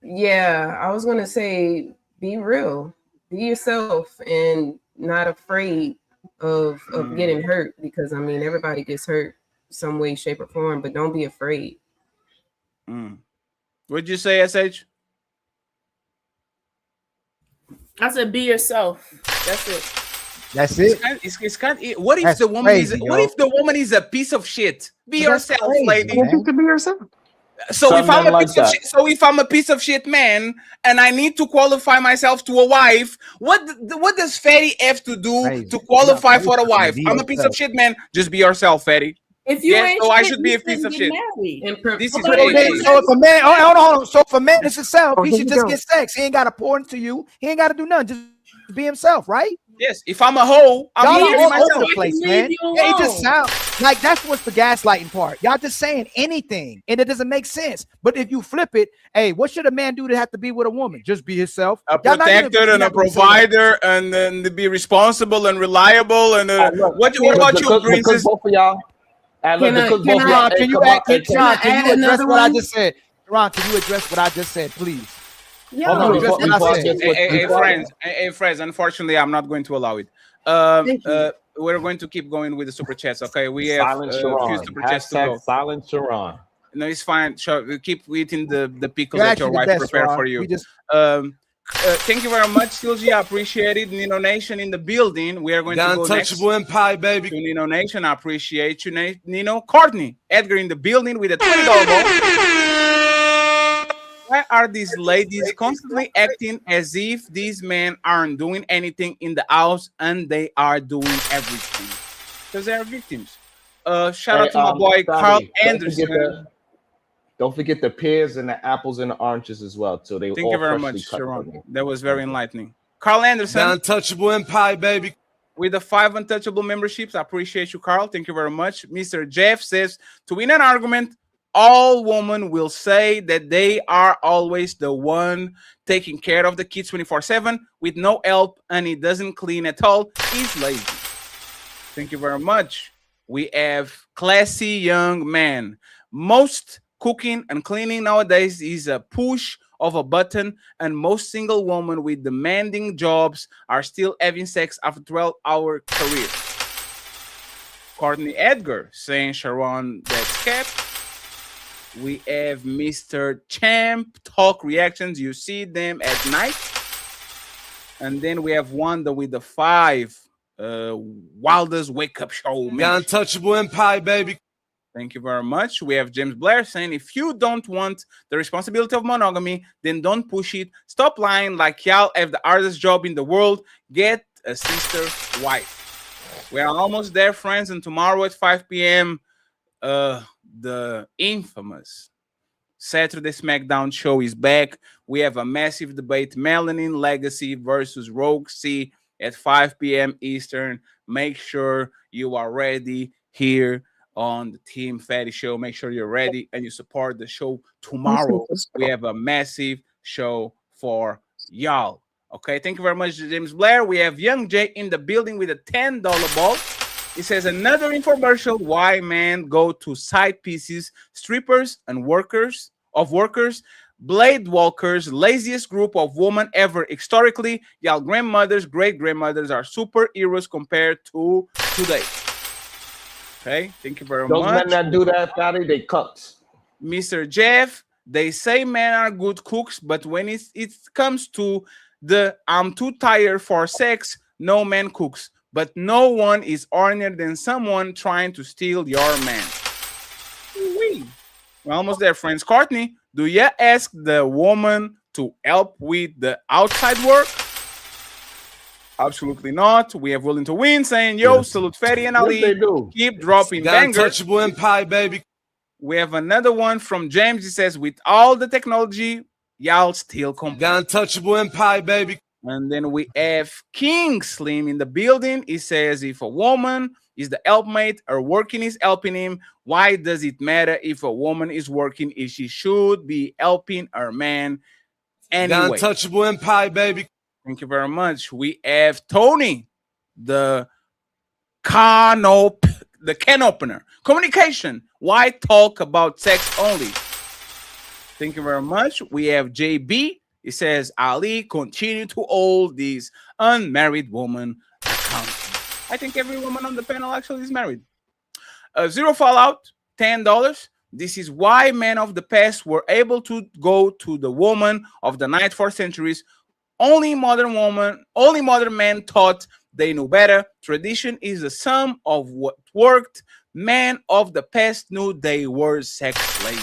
Yeah, I was gonna say be real, be yourself, and not afraid of getting hurt, because I mean everybody gets hurt some way, shape, or form, but don't be afraid. What'd you say, SH? I said be yourself. That's it. That's it. It's kind of, what if the woman is if the woman is a piece of shit? Be yourself, lady. You can be yourself. So if I'm a piece of shit, if I'm a piece of shit man and I need to qualify myself to a wife, what does Fatty have to do to qualify for a wife? I'm a piece of shit man. Just be yourself, Fatty. If you ain't so I shit, should be you a piece of shouldn't shit. get married. This is So if a man, hold on. So if a man is himself, he should just get sex. He ain't got to pour into you. He ain't got to do nothing. Just be himself, right? Yes. If I'm a hoe, I'm y'all all all over the place, man. It just sounds like that's what's the gaslighting part. Y'all just saying anything, and it doesn't make sense. But if you flip it, hey, what should a man do to have to be with a woman? Just be himself. A protector and a provider, and then to be responsible and reliable. And what about you, princess? Both of y'all. Can you address what I just said? Ron, can you address what I just said, please? Hey, friends. Unfortunately, I'm not going to allow it. We're going to keep going with the super chats. Okay, we have a few super chats to go. Silent Sharon. No, it's fine. Sure, keep eating the pickles that your wife prepared for you. Thank you very much, Silgi. I appreciate it. Nino Nation in the building. We are going to go next Empire, baby. To Nino Nation. I appreciate you, Nino. Courtney Edgar in the building with a $20 ball. Why are these ladies constantly acting as if these men aren't doing anything in the house and they are doing everything? Because they are victims. Shout out to my boy Carl Anderson. Don't forget the pears and the apples and the oranges as well. So they Thank you very much, Sharon. That was very enlightening. Carl Anderson. The Untouchable Empire, baby. With the 5 untouchable memberships. I appreciate you, Carl. Thank you very much. Mr. Jeff says, to win an argument, all women will say that they are always the one taking care of the kids 24/7 with no help, and he doesn't clean at all. He's lazy. Thank you very much. We have classy young man. Most cooking and cleaning nowadays is a push of a button, and most single women with demanding jobs are still having sex after 12-hour career. Courtney Edgar saying, Sharon, that's kept. We have Mr. Champ talk reactions. You see them at night. And then we have Wanda with the 5 wildest wake up show. The Untouchable Empire, baby. Thank you very much. We have James Blair saying, if you don't want the responsibility of monogamy, then don't push it. Stop lying like y'all have the hardest job in the world. Get a sister wife. We are almost there, friends. And tomorrow at 5 p.m., the infamous Saturday SmackDown show is back. We have a massive debate, Melanin Legacy versus Rogue C at 5 p.m. Eastern. Make sure you are ready here on the Team Fatty Show. Make sure you're ready and you support the show tomorrow. We have a massive show for y'all. Okay, thank you very much, James Blair. We have Young Jay in the building with a $10 ball. It says another infomercial why men go to side pieces, strippers and workers, blade walkers, laziest group of women ever historically. Y'all grandmothers, great grandmothers are superheroes compared to today. Okay, thank you very Those much. men that do that, Fatty, they cooks. Mr. Jeff, they say men are good cooks, but when it comes to the I'm too tired for sex, no man cooks. But no one is hornier than someone trying to steal your man. We're almost there, friends. Courtney, do you ask the woman to help with the outside work? Absolutely not. We have Willing to Win saying, yo, salute Fatty and Ali. Yes, they do. Keep dropping Got bangers. untouchable and pie, baby. We have another one from James. He says, with all the technology, y'all still complain. Got untouchable and pie, baby. And then we have King Slim in the building. He says, if a woman is the helpmate or working is helping him, why does it matter if a woman is working if she should be helping her man anyway? Got untouchable and pie, baby. Thank you very much. We have Tony, the can opener. Communication. Why talk about sex only? Thank you very much. We have JB. He says, Ali, continue to hold these unmarried women accountable. I think every woman on the panel actually is married. Zero Fallout, $10. This is why men of the past were able to go to the woman of the night for centuries. Only modern men thought they knew better. Tradition is the sum of what worked. Men of the past knew they were sex lazy.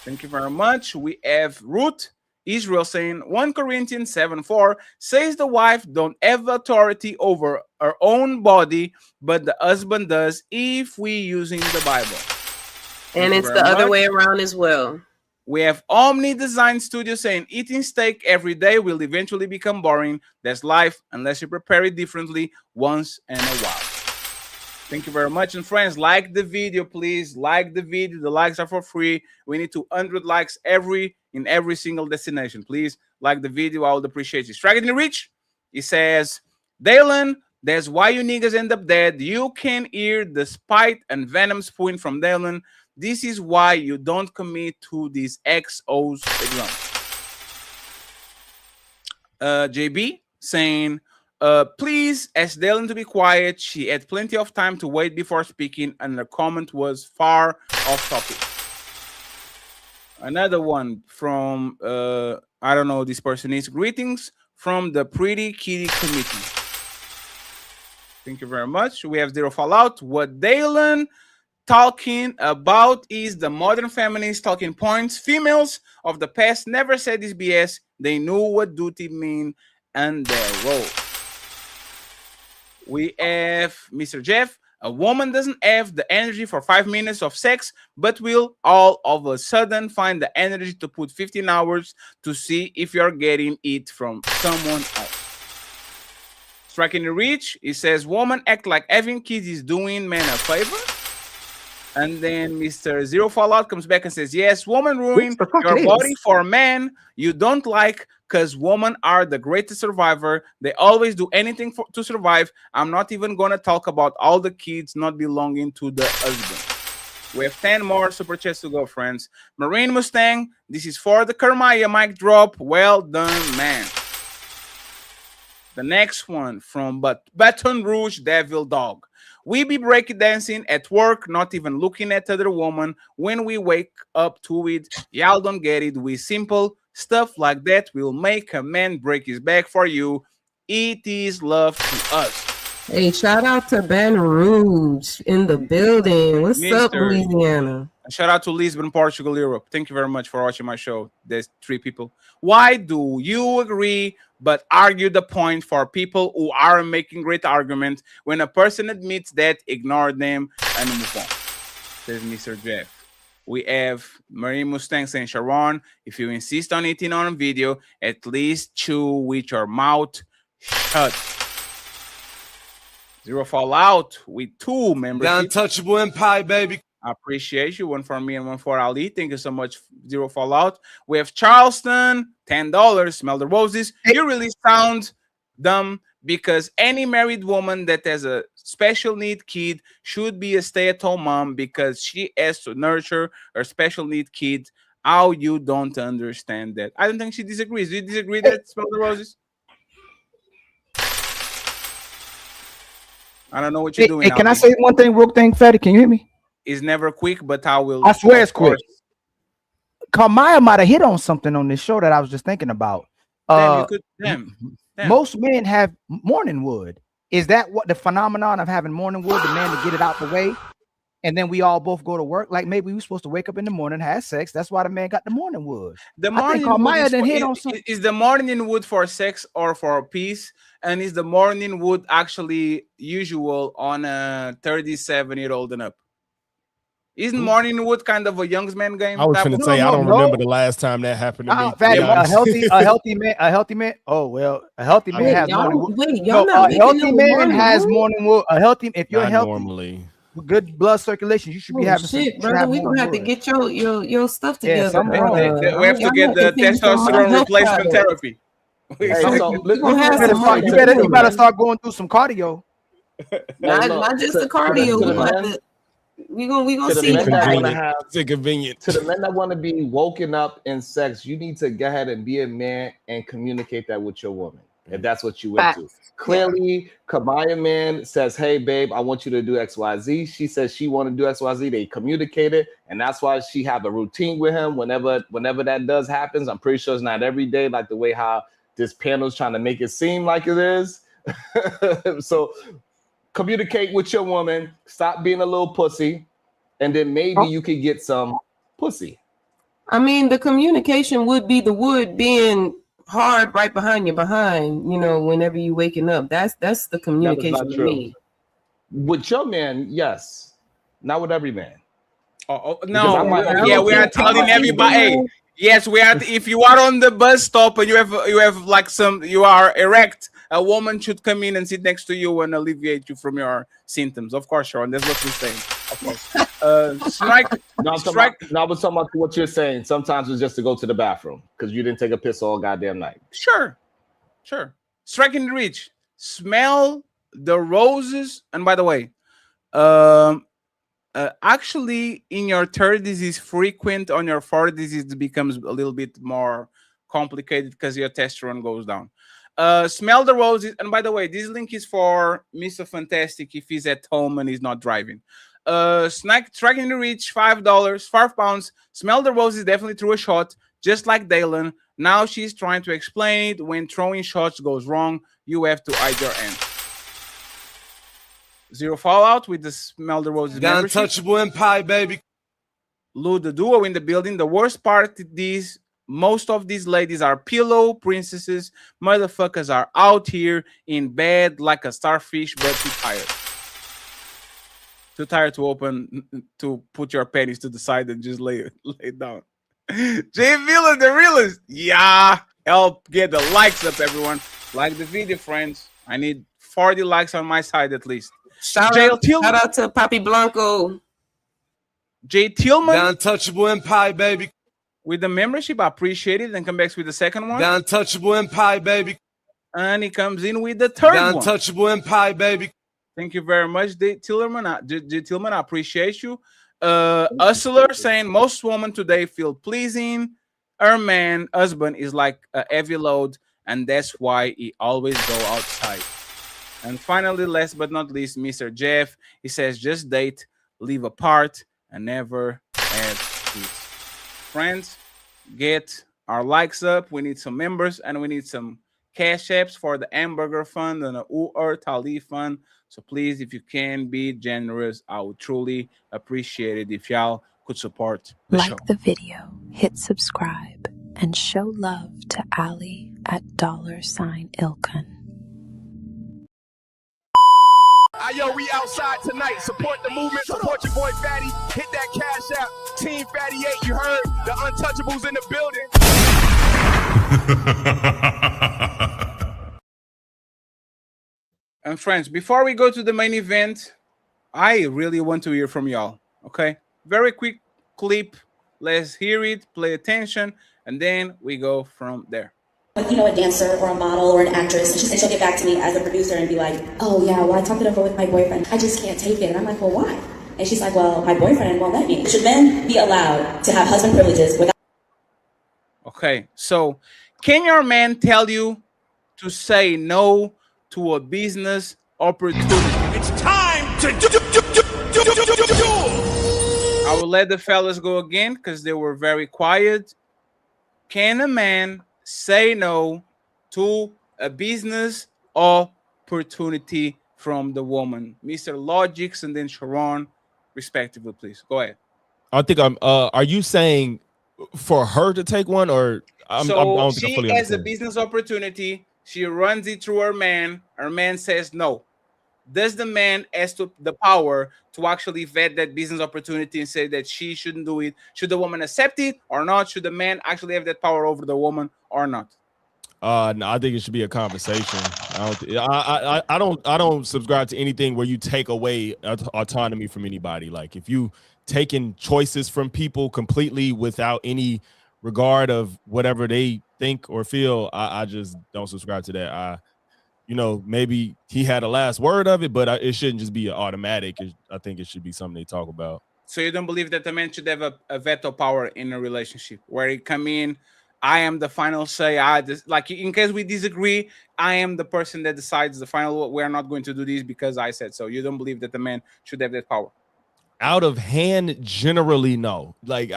Thank you very much. We have Ruth Israel saying 1 Corinthians 7:4 says the wife don't have authority over her own body, but the husband does if we using the Bible. And it's the other way around as well. We have Omni Design Studio saying eating steak every day will eventually become boring. That's life unless you prepare it differently once in a while. Thank you very much. And friends, like the video, please. Like the video. The likes are for free. We need 200 likes in every single destination. Please like the video. I would appreciate it. Striking the Reach. He says, Dalen, that's why you niggas end up dead. You can hear the spite and venom spewing from Dalen. This is why you don't commit to these XOs exams. JB saying, please ask Dalen to be quiet. She had plenty of time to wait before speaking, and the comment was far off topic. Another one from, I don't know who this person is. Greetings from the Pretty Kitty Committee. Thank you very much. We have Zero Fallout. What Dalen talking about is the modern feminist talking points. Females of the past never said this BS. They knew what duty mean and their role. We have Mr. Jeff. A woman doesn't have the energy for 5 minutes of sex, but will all of a sudden find the energy to put 15 hours to see if you're getting it from someone else. Striking the Reach, it says, woman act like having kids is doing men a favor. And then Mr. Zero Fallout comes back and says, yes, woman ruin your body for men you don't like because women are the greatest survivor. They always do anything to survive. I'm not even going to talk about all the kids not belonging to the husband. We have 10 more super chats to go, friends. Marine Mustang, this is for the Kermaya mic drop. Well done, man. The next one from Baton Rouge Devil Dog. We be breakdancing at work, not even looking at other woman. When we wake up to it, y'all don't get it. We simple stuff like that will make a man break his back for you. It is love to us. Hey, shout out to Baton Rouge in the building. What's up, Louisiana? Shout out to Lisbon, Portugal, Europe. Thank you very much for watching my show. There's 3 people. Why do you agree but argue the point for people who are making great arguments? When a person admits that, ignore them and move on. Says Mr. Jeff. We have Marine Mustang saying, Sharon, if you insist on eating on video, at least chew with your mouth shut. Zero Fallout with 2 members. Untouchable and pie, baby. I appreciate you. 1 for me and 1 for Ali. Thank you so much, Zero Fallout. We have Charleston, $10. Smell the roses. You really sound dumb because any married woman that has a special need kid should be a stay-at-home mom because she has to nurture her special need kid. How you don't understand that? I don't think she disagrees. Do you disagree that Smell the Roses? I don't know what you're doing. Hey, can I Ali. say one thing real thing, Fatty? Can you hear me? It's never quick, but I will. I swear it's of course. quick. Carmaya might have hit on something on this show that I was just thinking about. Damn, you could. Damn. Most men have morning wood. Is that what the phenomenon of having morning wood, the man to get it out the way, and then we all both go to work? Like maybe we were supposed to wake up in the morning, have sex. That's why the man got the morning wood. The I think morning wood Carmaya is, done for, hit on something. is the morning wood for sex or for peace? And is the morning wood actually usual on a 37-year-old and up? Isn't morning wood kind of a young man game? I was going to say, I don't remember the last time that happened to me. Fatty, a healthy man. Oh well, a healthy man has morning wood. A healthy man has morning wood. If you're Not healthy, normally. with good blood circulation, you should be having shit, some. brother. We're gonna have to get your stuff Yeah, together. We have to get the testosterone replacement therapy. You better start going through some cardio. Not just the cardio. We gonna see. It's inconvenient. To the men that want to be woken up in sex, you need to go ahead and be a man and communicate that with your woman, if that's what you went to. Clearly, Kamaya man says, "Hey, babe, I want you to do XYZ." She says she want to do XYZ. They communicated, and that's why she have a routine with him. Whenever that does happens, I'm pretty sure it's not every day, like the way how this panel is trying to make it seem like it is. So communicate with your woman, stop being a little pussy, and then maybe you could get some pussy. I mean, the communication would be the wood being hard right behind your behind, whenever you waking up. That's the communication to me. With your man, yes. Not with every man. No, we are telling everybody. Hey, yes, we are. If you are on the bus stop and you have like you are erect, a woman should come in and sit next to you and alleviate you from your symptoms. Of course, Sean, that's what we're saying. Of course. Strike. No, I'm talking about what you're saying. Sometimes it's just to go to the bathroom because you didn't take a piss all goddamn night. Sure. Striking the reach. Smell the roses. And by the way, actually, in your 30s is frequent. On your 40s, it becomes a little bit more complicated because your testosterone goes down. Smell the roses. And by the way, this link is for Mr. Fantastic if he's at home and he's not driving. Tracking the reach, $5, 5 pounds. Smell the roses definitely threw a shot, just like Dalen. Now she's trying to explain it. When throwing shots goes wrong, you have to hide your end. Zero fallout with the Smell the Roses The Untouchable Empire, baby. Lou the duo in the building. The worst part is most of these ladies are pillow princesses. Motherfuckers are out here in bed like a starfish, but too tired. Too tired to put your panties to the side and just lay down. Jay Villa, the realist. Yeah. Help get the likes up, everyone. Like the video, friends. I need 40 likes on my side at least. Shout out to Papi Blanco. Jay Tillman. The Untouchable Empire, baby. With the membership, I appreciate it. And come back with the second one. The Untouchable Empire, baby. And he comes in with the third one. The Untouchable Empire, baby. Thank you very much, Jay Tillman. Jay Tillman, I appreciate you. Hustler saying most women today feel pleasing. Her husband is like a heavy load, and that's why he always go outside. And finally, last but not least, Mr. Jeff, he says, just date, live apart, and never have kids. Friends, get our likes up. We need some members, and we need some cash apps for the Hamburger Fund and the Ur Tali Fund. So please, if you can be generous, I would truly appreciate it if y'all could support the show. Like the video, hit subscribe, and show love to Ali at $Ilkan. Yo, we outside tonight. Support the movement. Support your boy Fatty. Hit that cash app. Team Fatty 8, you heard? The Untouchables in the building. And friends, before we go to the main event, I really want to hear from y'all. Okay? Very quick clip. Let's hear it. Play attention. And then we go from there. you know, a dancer or a model or an actress, and she'll get back to me as a producer and be like, oh yeah, well I talked it over with my boyfriend. I just can't take it. And I'm like, well, why? And she's like, well, my boyfriend won't let me. Should men be allowed to have husband privileges without? Okay, so can your man tell you to say no to a business opportunity? It's time to do. I will let the fellas go again because they were very quiet. Can a man say no to a business opportunity from the woman? Mr. Logix and then Sharon, respectively, please. Go ahead. I think I'm. Are you saying for her to take one, or I don't think I she fully has a understand. business opportunity. She runs it through her man. Her man says no. Does the man has the power to actually vet that business opportunity and say that she shouldn't do it? Should the woman accept it or not? Should the man actually have that power over the woman or not? No, I think it should be a conversation. I don't subscribe to anything where you take away autonomy from anybody. Like if you taking choices from people completely without any regard of whatever they think or feel, I just don't subscribe to that. Maybe he had a last word of it, but it shouldn't just be automatic. I think it should be something they talk about. So you don't believe that the man should have a veto power in a relationship where he come in, I am the final say. Like in case we disagree, I am the person that decides the final. We're not going to do this because I said so. You don't believe that the man should have that power? Out of hand, generally, no. Like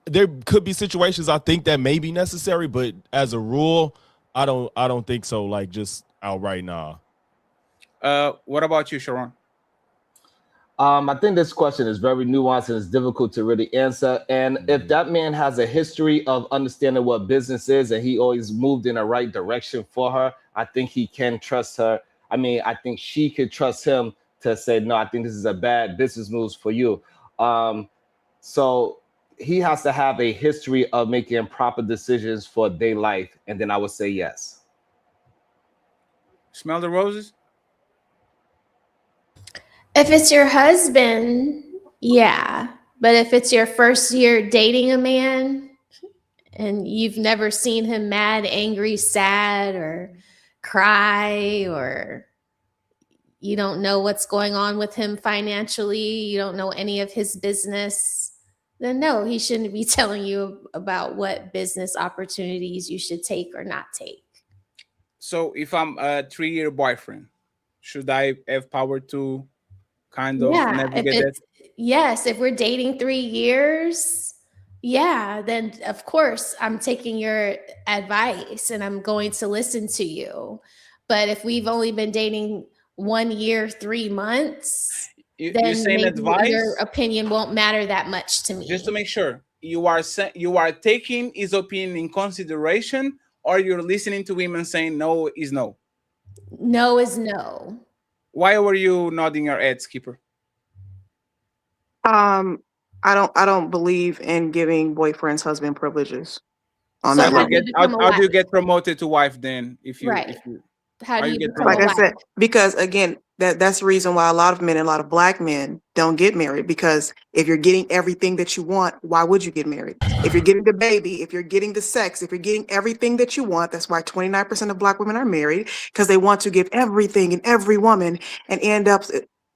there could be situations I think that may be necessary, but as a rule, I don't think so. Like just outright, nah. What about you, Sharon? I think this question is very nuanced and it's difficult to really answer. And if that man has a history of understanding what business is and he always moved in the right direction for her, I think he can trust her. I mean, I think she could trust him to say, no, I think this is a bad business move for you. So he has to have a history of making proper decisions for their life. And then I would say yes. Smell the roses? If it's your husband, yeah. But if it's your first year dating a man and you've never seen him mad, angry, sad, or cry, or you don't know what's going on with him financially, you don't know any of his business, then no, he shouldn't be telling you about what business opportunities you should take or not take. So if I'm a 3-year boyfriend, should I have power to kind of navigate that? Yes, if we're dating 3 years, yeah, then of course I'm taking your advice and I'm going to listen to you. But if we've only been dating 1 year, 3 months, then maybe your opinion won't matter that much to me. Just to make sure, you are taking his opinion in consideration, or you're listening to him and saying no is no? No is no. Why were you nodding your head, Skipper? I don't believe in giving boyfriends husband privileges. How do you get promoted to wife then? How do you become like a I wife? said, because again, that's the reason why a lot of men and a lot of black men don't get married. Because if you're getting everything that you want, why would you get married? If you're getting the baby, if you're getting the sex, if you're getting everything that you want, that's why 29% of black women are married, because they want to give everything and every woman and end up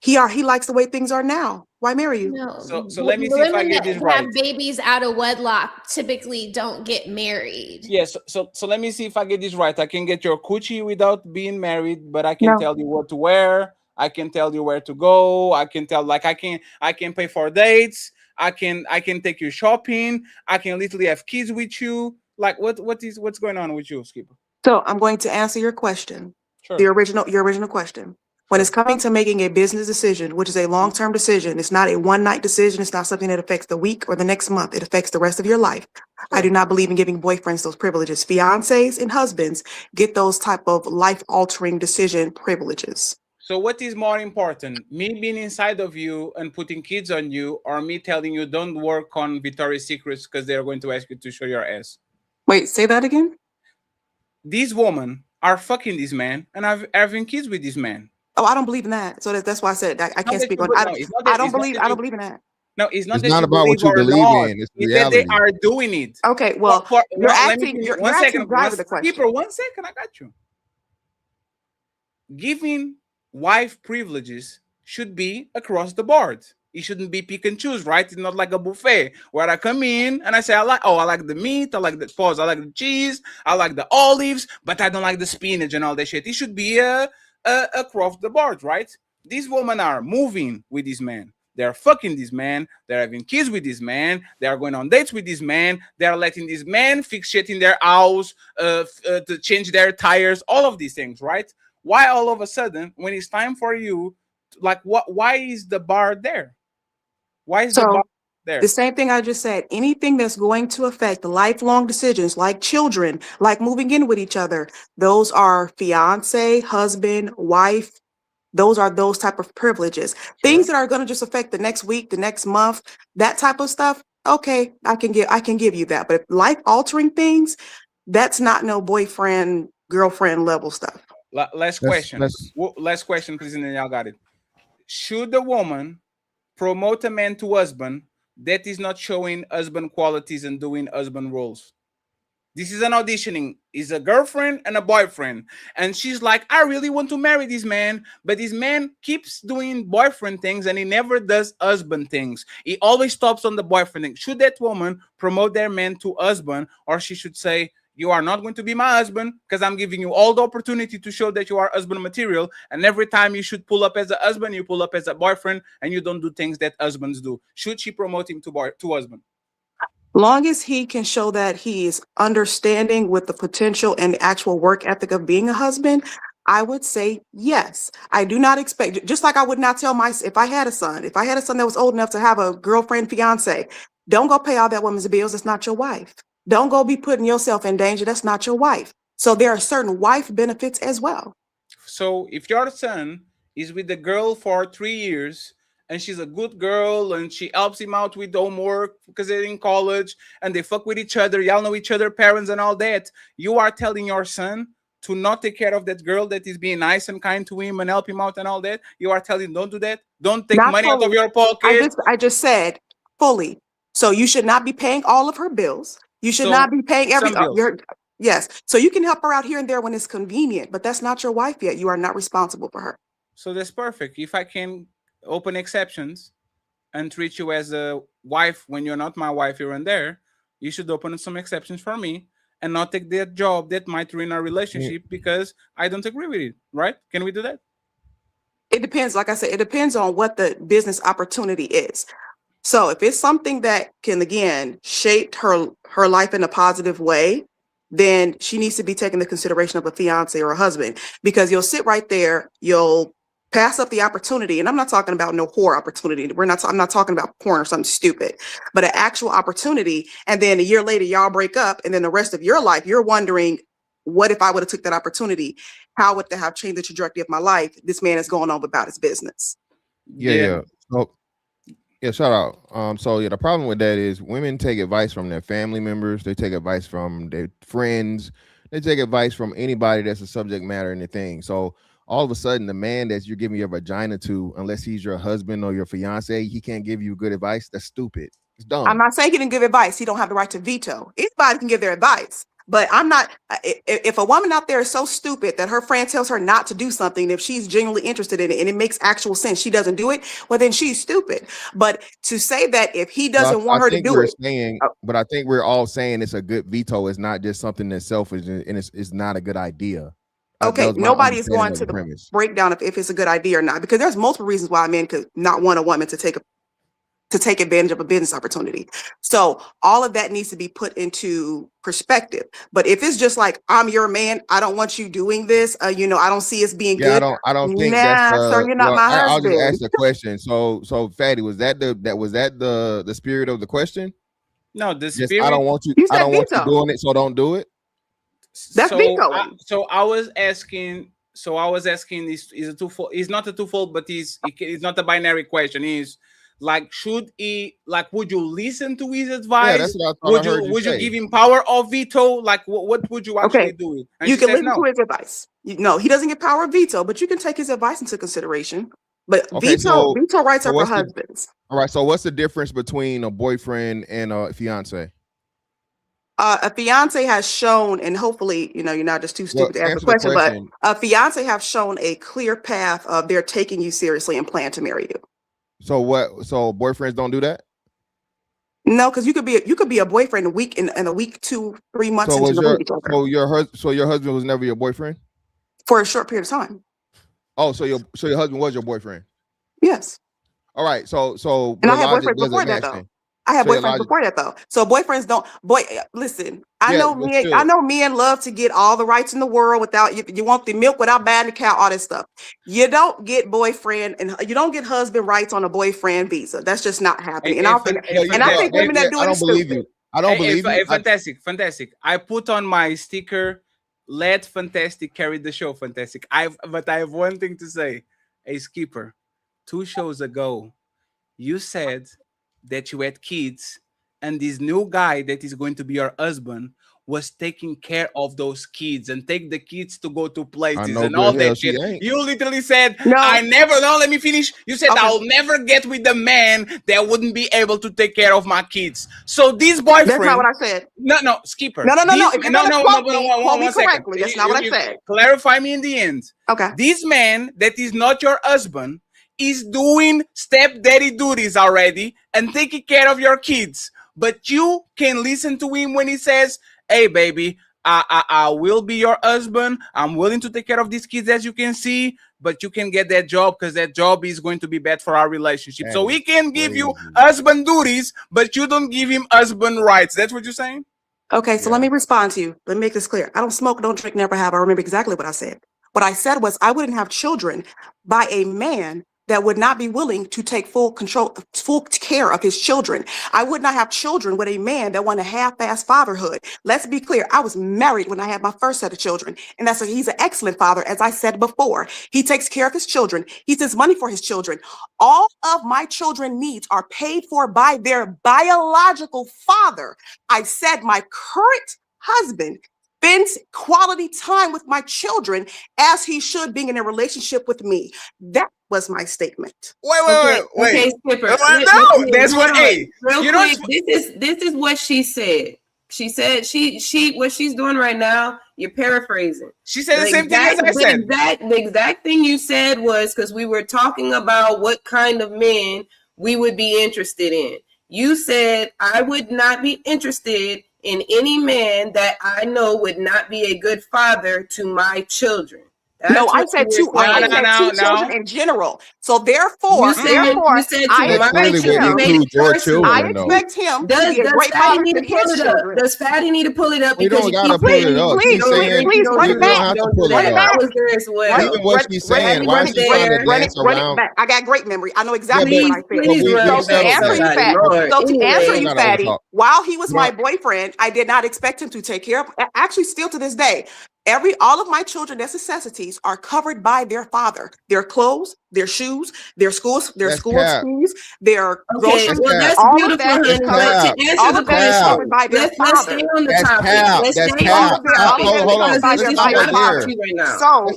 he likes the way things are now. Why marry you? No. So let me see if I get this right. Have babies out of wedlock typically don't get married. Yes. So let me see if I get this right. I can get your coochie without being married, but I can tell you what to wear. I can tell you where to go. I can tell, like, I can pay for dates. I can take you shopping. I can literally have kids with you. Like, what's going on with you, Skipper? So I'm going to answer your question. Sure. Your original question. When it's coming to making a business decision, which is a long-term decision, it's not a one-night decision. It's not something that affects the week or the next month. It affects the rest of your life. I do not believe in giving boyfriends those privileges. Fiancés and husbands get those type of life-altering decision privileges. So what is more important, me being inside of you and putting kids on you, or me telling you don't work on Victoria's Secrets because they're going to ask you to show your ass? Wait, say that again? These women are fucking this man and having kids with this man. Oh, I don't believe in that. So that's why I said I can't speak on. I don't believe in that. No, it's not It's that not you about what believe you or believe not. in. It's It's that they reality. are doing it. Okay, well, you're let me asking, finish. you're One actually second. driving the question. Keeper, 1 second. I got you. Giving wife privileges should be across the board. It shouldn't be pick and choose, right? It's not like a buffet where I come in and I say, I like the meat, I like the pause, I like the cheese, I like the olives, but I don't like the spinach and all that shit. It should be across the board, right? These women are moving with this man. They're fucking this man. They're having kids with this man. They are going on dates with this man. They're letting this man fix shit in their house, to change their tires, all of these things, right? Why all of a sudden, when it's time for you, like what? Why is the bar there? Why is the bar there? The same thing I just said. Anything that's going to affect lifelong decisions, like children, like moving in with each other, those are fiance, husband, wife. Those are those type of privileges. Things that are going to just affect the next week, the next month, that type of stuff. Okay, I can give you that. But life altering things, that's not no boyfriend, girlfriend level stuff. Last question. Last question, please, and then y'all got it. Should the woman promote a man to husband that is not showing husband qualities and doing husband roles? This is an auditioning. Is a girlfriend and a boyfriend. And she's like, I really want to marry this man, but this man keeps doing boyfriend things and he never does husband things. He always stops on the boyfriend thing. Should that woman promote their man to husband, or she should say, you are not going to be my husband because I'm giving you all the opportunity to show that you are husband material. And every time you should pull up as a husband, you pull up as a boyfriend, and you don't do things that husbands do. Should she promote him to husband? Long as he can show that he's understanding with the potential and the actual work ethic of being a husband, I would say yes. I do not expect, just like I would not tell if I had a son that was old enough to have a girlfriend, fiance, don't go pay all that woman's bills. That's not your wife. Don't go be putting yourself in danger. That's not your wife. So there are certain wife benefits as well. So if your son is with the girl for 3 years and she's a good girl and she helps him out with homework because they're in college and they fuck with each other, y'all know each other, parents and all that, you are telling your son to not take care of that girl that is being nice and kind to him and help him out and all that? You are telling him, don't do that? Don't take Not money out of fully. your pocket? I just said fully. So you should not be paying all of her bills. You should not be paying yes. So you can help her out here and there when it's convenient, but that's not your wife yet. You are not responsible for her. So that's perfect. If I can open exceptions and treat you as a wife when you're not my wife here and there, you should open some exceptions for me and not take that job that might ruin our relationship because I don't agree with it, right? Can we do that? It depends. Like I said, it depends on what the business opportunity is. So if it's something that can, again, shape her life in a positive way, then she needs to be taken into consideration of a fiance or a husband, because you'll sit right there, you'll pass up the opportunity. And I'm not talking about no whore opportunity. I'm not talking about porn or something stupid, but an actual opportunity. And then a year later, y'all break up. And then the rest of your life, you're wondering, what if I would have took that opportunity? How would that have changed the trajectory of my life? This man is going on about his business. Yeah. So, yeah, shout out. So yeah, the problem with that is women take advice from their family members. They take advice from their friends. They take advice from anybody that's a subject matter in the thing. So all of a sudden, the man that you're giving your vagina to, unless he's your husband or your fiance, he can't give you good advice. That's stupid. It's dumb. I'm not saying he didn't give advice. He don't have the right to veto. Anybody can give their advice. But I'm not, if a woman out there is so stupid that her friend tells her not to do something, if she's genuinely interested in it and it makes actual sense, she doesn't do it, well, then she's stupid. But to say that if he doesn't want her to do it. But I think we're all saying it's a good veto. It's not just something that's selfish and it's not a good idea. Okay, nobody is going to the breakdown of if it's a good idea or not, because there's multiple reasons why a man could not want a woman to take advantage of a business opportunity. So all of that needs to be put into perspective. But if it's just like, I'm your man, I don't want you doing this, I don't see us being good. I don't think sir, you're not my husband. I'll just ask the question. So Fatty, was that the spirit of the question? No, the spirit. I don't want you doing it, so don't do it. That's vetoing. So I was asking, is a twofold? It's not a twofold, but it's not a binary question. Is like, should he, like, would you listen to his advice? Yeah, that's what I thought. Would you give him power of veto? Like, what would you actually do? And you can listen to his advice. No, he doesn't get power of veto, but you can take his advice into consideration. But Okay, veto rights are for what's the husbands. all right? So what's the difference between a boyfriend and a fiance? A fiance has shown, and hopefully, you're not just too stupid to ask the answer the question, but question. a fiance have shown a clear path of they're taking you seriously and plan to marry you. So what? So boyfriends don't do that? No, because you could be a boyfriend in a week, 2-3 months So into was the your movie your husband was never your boyfriend? for a short period of time. Oh, so your husband was your boyfriend? Yes. All right. So And I your had logic boyfriends before doesn't that match though. then. I had So your boyfriends logic, before that though. So boyfriends don't listen. I yeah, know but men. I still, know men love to get all the rights in the world without you want the milk without buying the cow, all this stuff. You don't get boyfriend and you don't get husband rights on a boyfriend visa. That's just not happening. And I think women that do I it don't is believe stupid. you. I don't believe you. Fantastic. I put on my sticker. Let Fantastic carry the show. Fantastic. But I have one thing to say. Hey, Skipper, 2 shows ago, you said that you had kids, and this new guy that is going to be your husband was taking care of those kids and take the kids to go to I places know and all good hell that she shit. ain't. You literally said, No. let me finish. You said, I'll never get with the man that wouldn't be able to take care of my kids. So this boyfriend. That's not what I said. No, Skipper. No. If you're gonna quote me One second. correctly. That's not what I said. Clarify me in the end. Okay. This man that is not your husband is doing stepdaddy duties already and taking care of your kids. But you can listen to him when he says, hey, baby, I will be your husband. I'm willing to take care of these kids, as you can see, but you can get that job because that job is going to be bad for our relationship. So we can give you husband duties, but you don't give him husband rights. That's what you're saying? Okay, so let me respond to you. Let me make this clear. I don't smoke, don't drink, never have. I remember exactly what I said. What I said was I wouldn't have children by a man that would not be willing to take full care of his children. I would not have children with a man that wanted half-ass fatherhood. Let's be clear. I was married when I had my first set of children, and he's an excellent father, as I said before. He takes care of his children. He sends money for his children. All of my children's needs are paid for by their biological father. I said my current husband spends quality time with my children as he should, being in a relationship with me. That was my statement. Wait. Okay, Skipper. No, that's what. Hey, real quick. This is what she said. She said she what she's doing right now. You're paraphrasing. She said the same thing as I said. The exact thing you said was because we were talking about what kind of men we would be interested in. You said I would not be interested in any man that I know would not be a good father to my children. No, I said two. I said two children in general. So therefore, I expect him to be a great father to his children. Does Fatty need to pull it up? We don't gotta pull it up. Please run it back. Run it back. Even what she's saying, why she's trying to dance around. I got great memory. I know exactly what I said. So to answer you, Fatty, while he was my boyfriend, I did not expect him to take care of. Actually, still to this day. All of my children's necessities are covered by their father. Their clothes, their shoes, their school fees, their groceries. Well, that's beautiful, honey. But to answer the question, let's stay on the topic. Let's stay on the topic. Hold on. Let's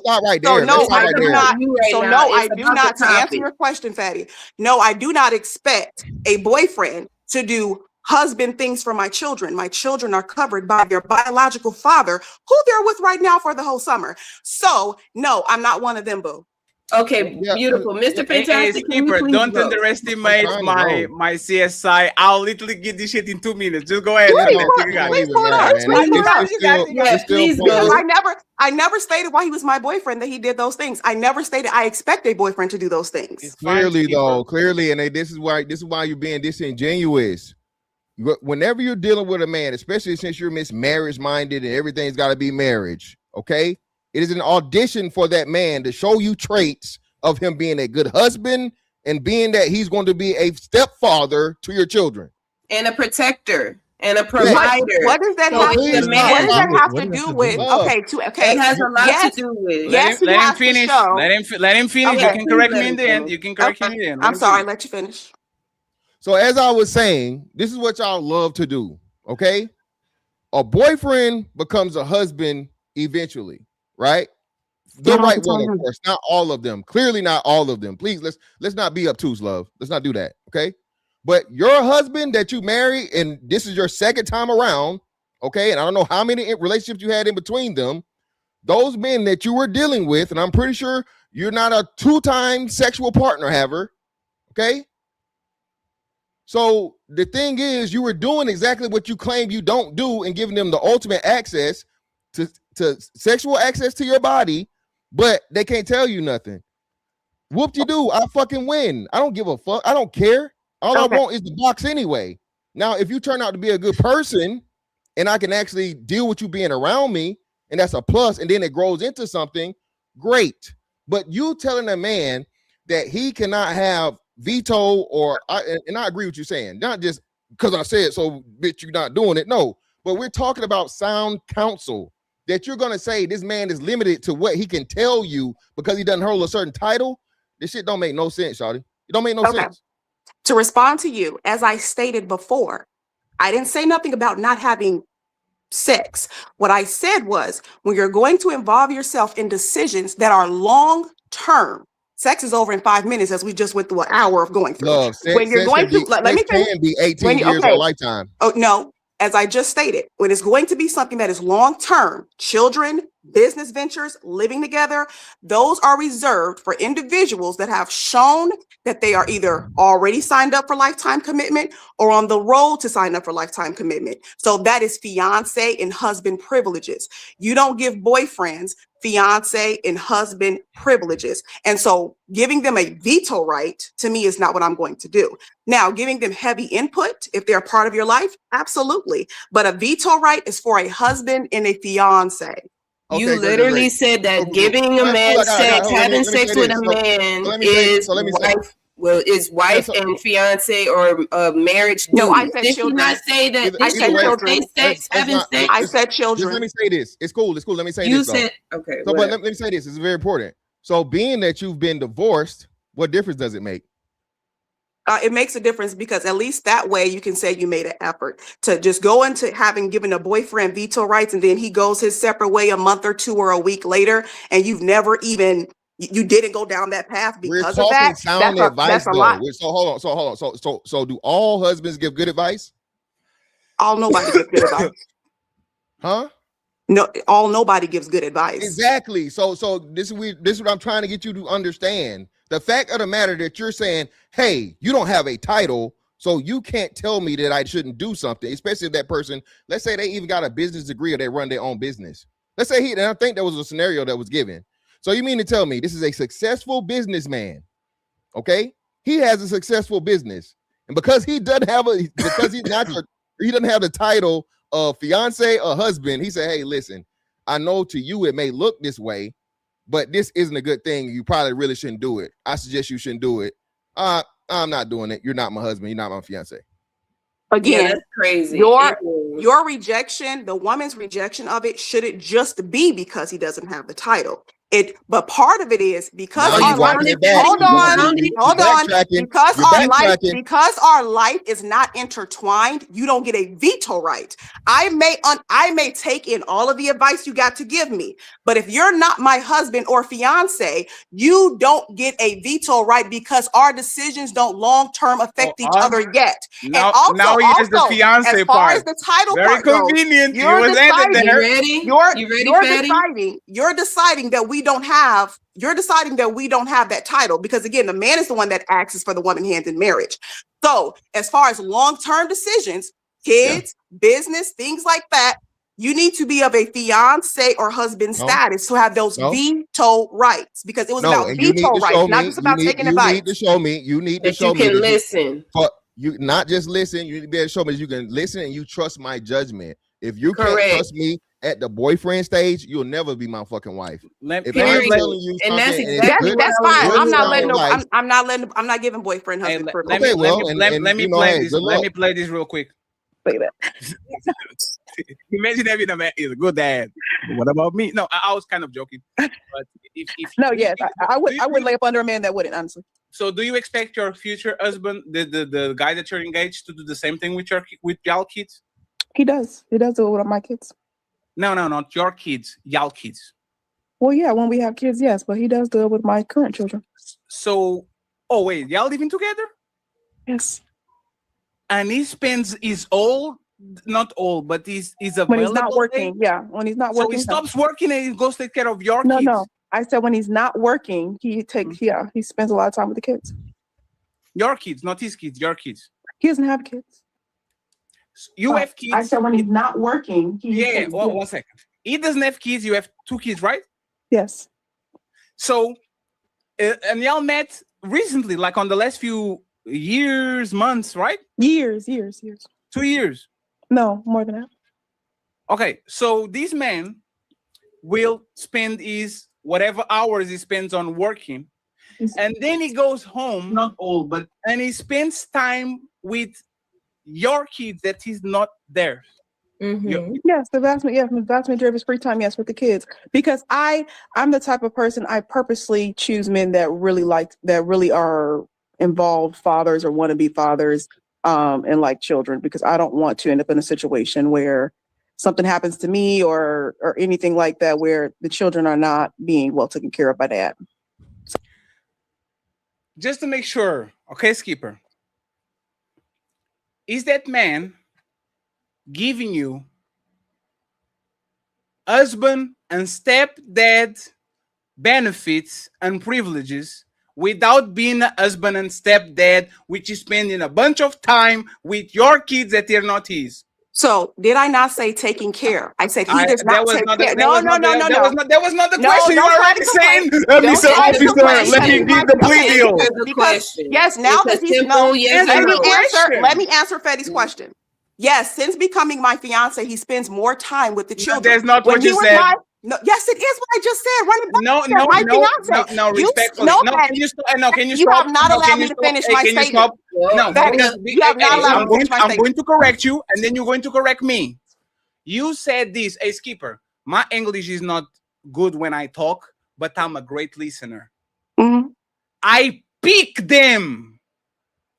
stop right there. No, I do not. So no, I do not. To answer your question, Fatty, no, I do not expect a boyfriend to do husband things for my children. My children are covered by their biological father, who they're with right now for the whole summer. So no, I'm not one of them, boo. Okay, beautiful. Mr. Fantastic, Skipper, don't underestimate my CSI. I'll literally get this shit in 2 minutes. Just go ahead. I never stated while he was my boyfriend that he did those things. I never stated I expect a boyfriend to do those things. Clearly, and this is why you're being disingenuous. Whenever you're dealing with a man, especially since you're marriage minded and everything's got to be marriage, okay? It is an audition for that man to show you traits of him being a good husband and being that he's going to be a stepfather to your children. And a protector and a provider. What does that have to do with? Okay. It has a lot to do with. Yes, let him finish. Let him finish. Okay. You can correct me in the end. You can correct me in the end. I'm sorry. Let you finish. So as I was saying, this is what y'all love to do, okay? A boyfriend becomes a husband eventually, right? The right one, of course, not all of them. Clearly, not all of them. Please, let's not be obtuse, love. Let's not do that, okay? But your husband that you marry, and this is your second time around, okay? And I don't know how many relationships you had in between them. Those men that you were dealing with, and I'm pretty sure you're not a 2-time sexual partner haver, okay? So the thing is, you were doing exactly what you claim you don't do and giving them the ultimate access to sexual access to your body, but they can't tell you nothing. Whoop-de-doo, I fucking win. I don't give a fuck. I don't care. All I want is the box anyway. Now, if you turn out to be a good person and I can actually deal with you being around me, and that's a plus, and then it grows into something, great. But you telling a man that he cannot have veto and I agree with you saying, not just because I said so, bitch, you're not doing it. No, but we're talking about sound counsel, that you're going to say this man is limited to what he can tell you because he doesn't hold a certain title. This shit don't make no sense, shawty. It don't make no sense. To respond to you, as I stated before, I didn't say nothing about not having sex. What I said was, when you're going to involve yourself in decisions that are long term, sex is over in 5 minutes, as we just went through an hour of going through. Love, when you're going to, let me finish. Can be 18 years or a lifetime. Oh no, as I just stated, when it's going to be something that is long term, children, business ventures, living together, those are reserved for individuals that have shown that they are either already signed up for lifetime commitment or on the road to sign up for lifetime commitment. So that is fiance and husband privileges. You don't give boyfriends fiance and husband privileges. And so giving them a veto right to me is not what I'm going to do. Now, giving them heavy input, if they're a part of your life, absolutely. But a veto right is for a husband and a fiance. You literally said that giving a man sex, having sex with a man is wife and fiance or marriage. No, I said Did children. you not say that? I said children. Sex, having sex. I said children. Just let me say this. It's cool. It's cool. Let me say You this. said okay. So, but let me say this. It's very important. So, being that you've been divorced, what difference does it make? It makes a difference because at least that way you can say you made an effort. To just go into having given a boyfriend veto rights and then he goes his separate way a month or two or a week later, and you've never even you didn't go down that path because of that. Sound advice, that's a lot. So hold on. So do all husbands give good advice? Nobody gives good advice. Huh? No, nobody gives good advice. Exactly. So this is what I'm trying to get you to understand. The fact of the matter that you're saying, hey, you don't have a title, so you can't tell me that I shouldn't do something, especially if that person, let's say they even got a business degree or they run their own business. Let's say and I think that was a scenario that was given. So you mean to tell me this is a successful businessman, okay? He has a successful business. And because he doesn't have he doesn't have the title of fiance or husband, he said, hey, listen, I know to you it may look this way, but this isn't a good thing. You probably really shouldn't do it. I suggest you shouldn't do it. I'm not doing it. You're not my husband. You're not my fiance. Again, that's crazy. Your rejection, the woman's rejection of it, shouldn't just be because he doesn't have the title. But part of it is because our life, because our life is not intertwined, you don't get a veto right. I may take in all of the advice you got to give me, but if you're not my husband or fiance, you don't get a veto right because our decisions don't long-term affect each other yet. Now he is the fiance as far part. as the title Very part convenient. Goes, you're deciding, you ready? You're deciding that we don't have. You're deciding that we don't have that title because again, the man is the one that asks for the woman hand in marriage. So as far as long-term decisions, kids, business, things like that, you need to be of a fiance or husband status to have those veto rights because it was about veto rights, not just about taking advice. You need to show me. You need to show me. You can listen. But you not just listen. You need to be able to show me that you can listen and you trust my judgment. If you can't trust me at the boyfriend stage, you'll never be my fucking wife. That's fine. I'm not giving boyfriend husband privilege. Let me play this real quick. Look at that. Imagine having a man is a good dad. What about me? No, I was kind of joking. But I would lay up under a man that wouldn't, honestly. So do you expect your future husband, the guy that you're engaged to, do the same thing with y'all kids? He does. He does it with my kids. No, not your kids, y'all kids. Well, yeah, when we have kids, yes, but he does do it with my current children. So, oh wait, y'all living together? Yes. And he spends his not all, but he's available. When he's not working, yeah. When he's not working, so he stops working and he goes take care of your no, kids. No, I said when he's not working, he takes he spends a lot of time with the kids. Your kids, not his kids. Your kids. He doesn't have kids. You have kids. I said when he's not working, one second. He doesn't have kids. You have 2 kids, right? Yes. So, and y'all met recently, like on the last few years, months, right? Years. 2 years. No, more than that. Okay, so this man will spend his whatever hours he spends on working, and then he goes home. Not all, but and he spends time with your kids that he's not there. Yes, the vast majority of his free time, yes, with the kids. Because I'm the type of person, I purposely choose men that really are involved fathers or want to be fathers, and like children, because I don't want to end up in a situation where something happens to me or anything like that, where the children are not being well taken care of by dad. Just to make sure, okay, Skipper, is that man giving you husband and stepdad benefits and privileges without being a husband and stepdad, which is spending a bunch of time with your kids that they're not his? So did I not say taking care? I said he does not take care. That was not the question. You don't already saying, Mr. Officer, let me give the plea deal. Because yes, now that he's let me answer Fetty's question. Yes, since becoming my fiance, he spends more time with the children. That's not what you said. No, yes, it is what I just said. Run it back. No, respectfully. Can you stop? You have not allowed me to finish my statement. No, you have not allowed me to finish my statement. I'm going to correct you, and then you're going to correct me. You said this, hey, Skipper, my English is not good when I talk, but I'm a great listener. I pick them.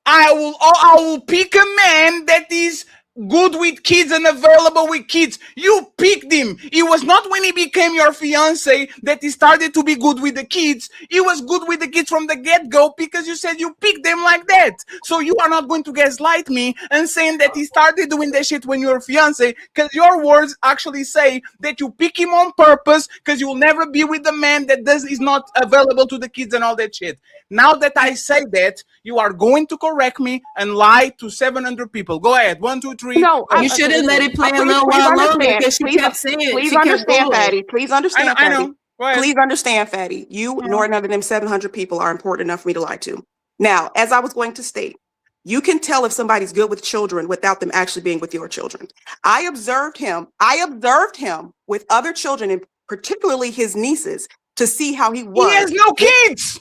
I will pick a man that is good with kids and available with kids. You picked him. It was not when he became your fiance that he started to be good with the kids. He was good with the kids from the get-go because you said you picked them like that. So you are not going to gaslight me and saying that he started doing that shit when you were fiance, because your words actually say that you pick him on purpose because you will never be with the man that is not available to the kids and all that shit. Now that I say that, you are going to correct me and lie to 700 people. Go ahead. 1, 2, 3. No, you should have let it play a little while longer because she kept saying. Please understand, Fatty. Please understand, I know. Please understand, Fatty. You nor none of them 700 people are important enough for me to lie to. Now, as I was going to state, you can tell if somebody's good with children without them actually being with your children. I observed him with other children, and particularly his nieces, to see how he was. He has no kids.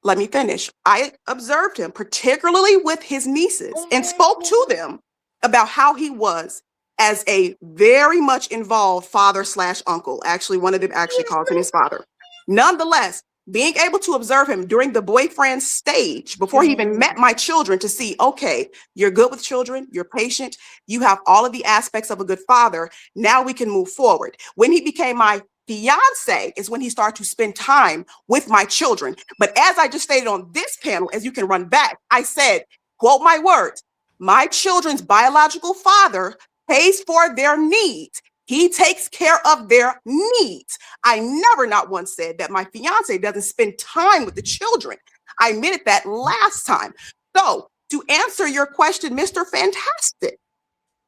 Let me finish. I observed him, particularly with his nieces, and spoke to them about how he was as a very much involved father/uncle. Actually, one of them actually calls him his father. Nonetheless, being able to observe him during the boyfriend stage before he even met my children to see, okay, you're good with children, you're patient, you have all of the aspects of a good father. Now we can move forward. When he became my fiance is when he started to spend time with my children. But as I just stated on this panel, as you can run back, I said, quote my words, my children's biological father pays for their needs. He takes care of their needs. I never not once said that my fiance doesn't spend time with the children. I admitted that last time. So to answer your question, Mr. Fantastic,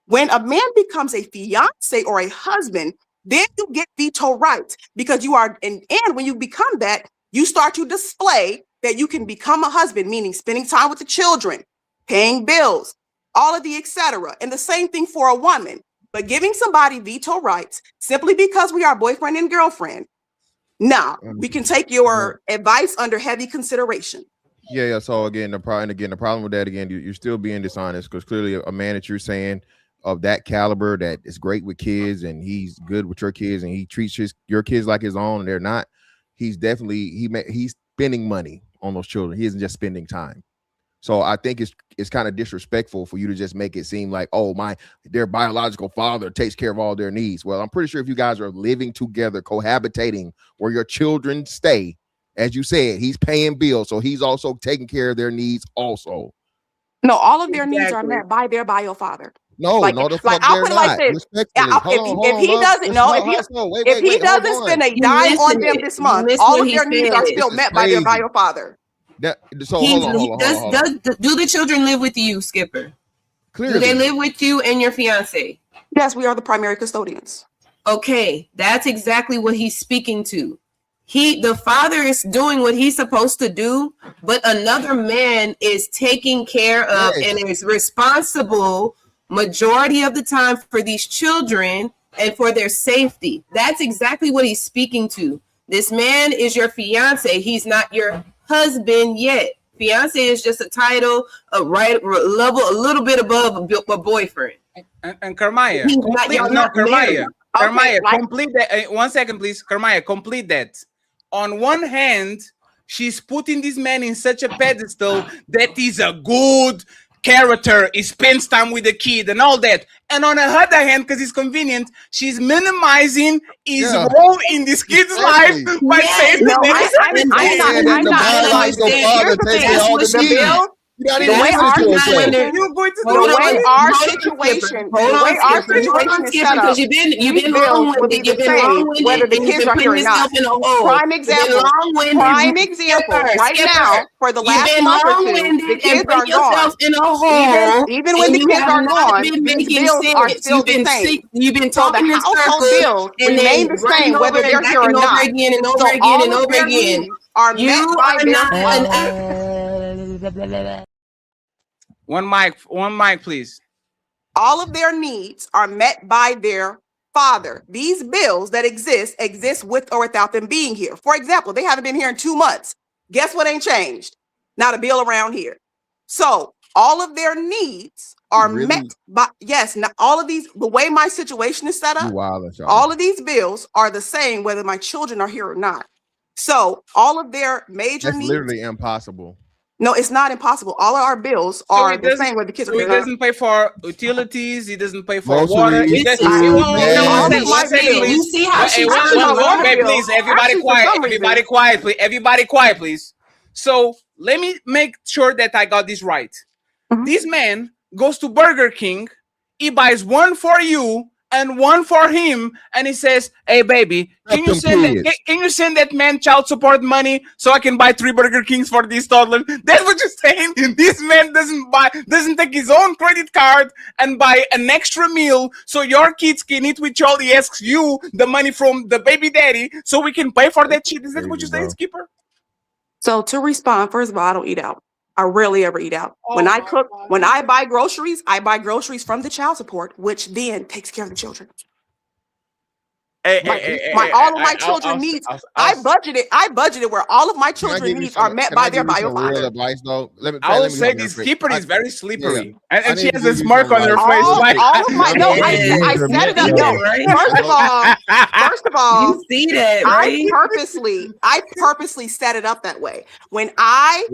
when a man becomes a fiance or a husband, then you get veto rights because you are, and when you become that, you start to display that you can become a husband, meaning spending time with the children, paying bills, all of the etc. And the same thing for a woman. But giving somebody veto rights simply because we are boyfriend and girlfriend, no, we can take your advice under heavy consideration. Yeah. So again, the problem with that, again, you're still being dishonest because clearly a man that you're saying of that caliber that is great with kids and he's good with your kids and he treats your kids like his own and they're not, he's definitely he's spending money on those children. He isn't just spending time. So I think it's kind of disrespectful for you to just make it seem like, oh, their biological father takes care of all their needs. Well, I'm pretty sure if you guys are living together, cohabitating, where your children stay, as you said, he's paying bills, so he's also taking care of their needs also. No, all of their needs are met by their bio father. No, no, the fuck I'll they're put it like not. this. Respectfully. If he doesn't know, if he doesn't spend a dime on them this month, all of their needs are still met by their bio father. Hold on. Do the children live with you, Skipper? Clearly. Do they live with you and your fiance? Yes, we are the primary custodians. Okay, that's exactly what he's speaking to. The father is doing what he's supposed to do, but another man is taking care of and is responsible majority of the time for these children and for their safety. That's exactly what he's speaking to. This man is your fiance. He's not your husband yet. Fiance is just a title, a level a little bit above a boyfriend. And Carmaya, complete that. 1 second, please. Carmaya, complete that. On one hand, she's putting this man in such a pedestal that he's a good character, he spends time with the kid and all that. And on the other hand, because it's convenient, she's minimizing his role in this kid's life by saying the way our situation is set up, you've been long-winded. You've been long-winded, whether the kids are here or not. Prime example. Right now, for the last month or two, the kids are gone. Even when the kids are gone, these bills are still the same. You've been So the household bills remain the same, whether they're here or not. So all of their needs are met by their One mic, please. All of their needs are met by their father. These bills that exist with or without them being here. For example, they haven't been here in 2 months. Guess what ain't changed? Not a bill around here. So all of their needs are met by, all of these, the way my situation is set up, all of these bills are the same whether my children are here or not. So all of their major needs. That's literally impossible. No, it's not impossible. All of our bills are the same where the kids are. He doesn't pay for utilities. He doesn't pay for Groceries, water. You see how please, everybody quiet, please. Everybody quiet, please. So let me make sure that I got this right. This man goes to Burger King. He buys one for you and one for him, and he says, "Hey, baby, can you send that man child support money so I can buy 3 Burger Kings for this toddler?" That's what you're saying. This man doesn't take his own credit card and buy an extra meal so your kids can eat with y'all. He asks you the money from the baby daddy so we can pay for that shit. Is that what you're saying, Skipper? So to respond, first of all, I don't eat out. I rarely ever eat out. When I cook, when I buy groceries from the child support, which then takes care of the children. All of my children needs. I budgeted where all of my children needs are met by their bio father. I will say this Skipper is very slippery, and she has a smirk on her face. I set it up. First of all, you see that, right? I purposely set it up that way. When I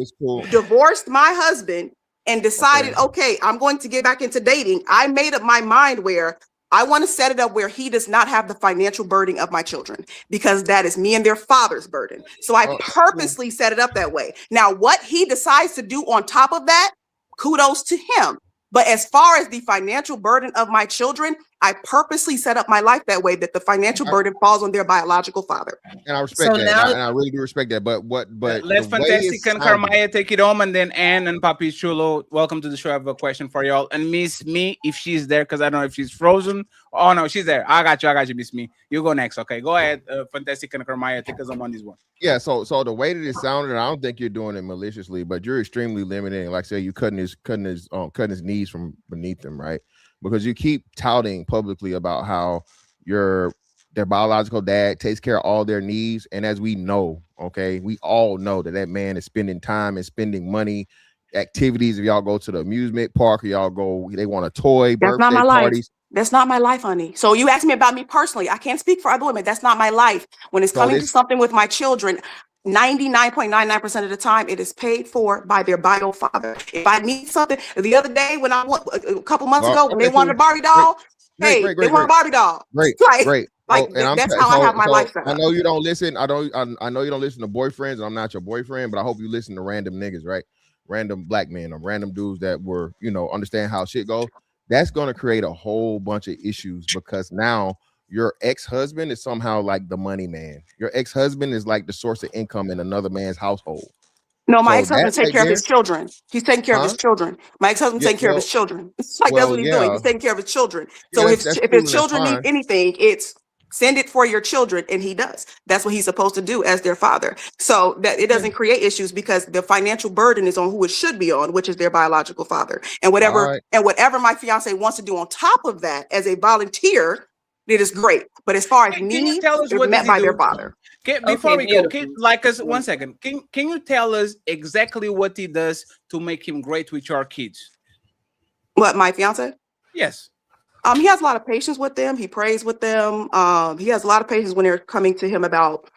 divorced my husband and decided, okay, I'm going to get back into dating, I made up my mind where I want to set it up where he does not have the financial burden of my children, because that is me and their father's burden. So I purposely set it up that way. Now, what he decides to do on top of that, kudos to him. But as far as the financial burden of my children, I purposely set up my life that way that the financial burden falls on their biological father. And I respect that. And I really do respect that. But let's Fantastic and Carmaya take it home, and then Anne and Papi Chulo, welcome to the show. I have a question for y'all. And Miss Me, if she's there, because I don't know if she's frozen. Oh no, she's there. I got you, Miss Me. You go next. Okay, go ahead. Fantastic and Carmaya, take us on this one. Yeah, so the way that it sounded, I don't think you're doing it maliciously, but you're extremely limiting. Like say you cutting his knees from beneath him, right? Because you keep touting publicly about how their biological dad takes care of all their needs, and as we know, okay, we all know that man is spending time and spending money, activities. If y'all go to the amusement park, or y'all go, they want a toy, birthday parties. That's not my life, honey. So you asked me about me personally. I can't speak for other women. That's not my life. When it's coming to something with my children, 99.99% of the time, it is paid for by their bio father. If I need something, the other day when I went a couple months ago, when they Okay, wanted a cool. Barbie Great, doll, hey, they want a Barbie doll. great, Like, great. like Oh, and that's how I have my life set I up. know you don't listen. I know you don't listen to boyfriends, and I'm not your boyfriend, but I hope you listen to random niggas, right? Random black men or random dudes that were, understand how shit go. That's gonna create a whole bunch of issues because now your ex-husband is somehow like the money man. Your ex-husband is like the source of income in another man's household. No, my So ex-husband that take right care of there, his children. He's taking care of his huh? children. My ex-husband Yeah, taking care of his children. It's like that's what he's doing. yeah, He's taking care of his children. yeah. So That's if cool his and that's children need fine. anything, it's send it for your children, and he does. That's what he's supposed to do as their father. So that it doesn't create issues because the financial burden is on who it should be on, which is their biological father. And All right. whatever my fiance wants to do on top of that as a volunteer, it is great. But as far as Can you needs, tell us it's what does met he by their do? father. Before we go, beautiful. like us 1 second. Can you tell us exactly what he does to make him great with your kids? What, my fiance? Yes. He has a lot of patience with them. He prays with them. He has a lot of patience when they're coming to him about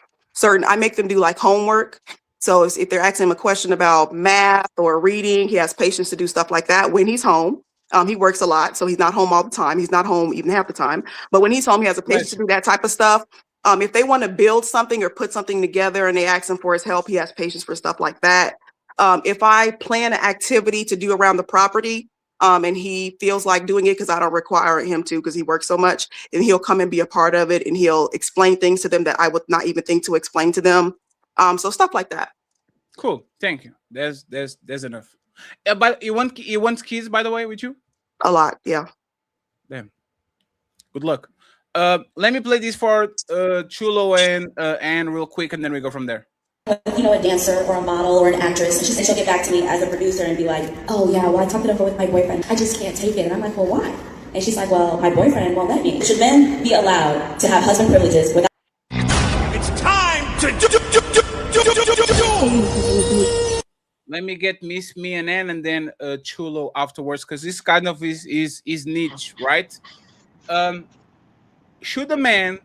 I make them do like homework. So if they're asking him a question about math or reading, he has patience to do stuff like that when he's home. He works a lot, so he's not home all the time. He's not home even half the time. But when he's home, he has the patience to do that type of stuff. If they want to build something or put something together and they ask him for his help, he has patience for stuff like that. If I plan an activity to do around the property, and he feels like doing it because I don't require him to because he works so much, and he'll come and be a part of it, and he'll explain things to them that I would not even think to explain to them. So stuff like that. Cool. Thank you. There's enough. But you want kids, by the way, with you? A lot, yeah. Damn. Good luck. Let me play this for Chulo and Anne real quick, and then we go from there. A dancer or a model or an actress, and she'll get back to me as a producer and be like, oh yeah, well I talked it over with my boyfriend. I just can't take it. And I'm like, well, why? And she's like, well, my boyfriend won't let me. Should men be allowed to have husband privileges without? It's time to Let me get Miss Me and Ann, and then Chulo afterwards, because this kind of is niche, right? Should a man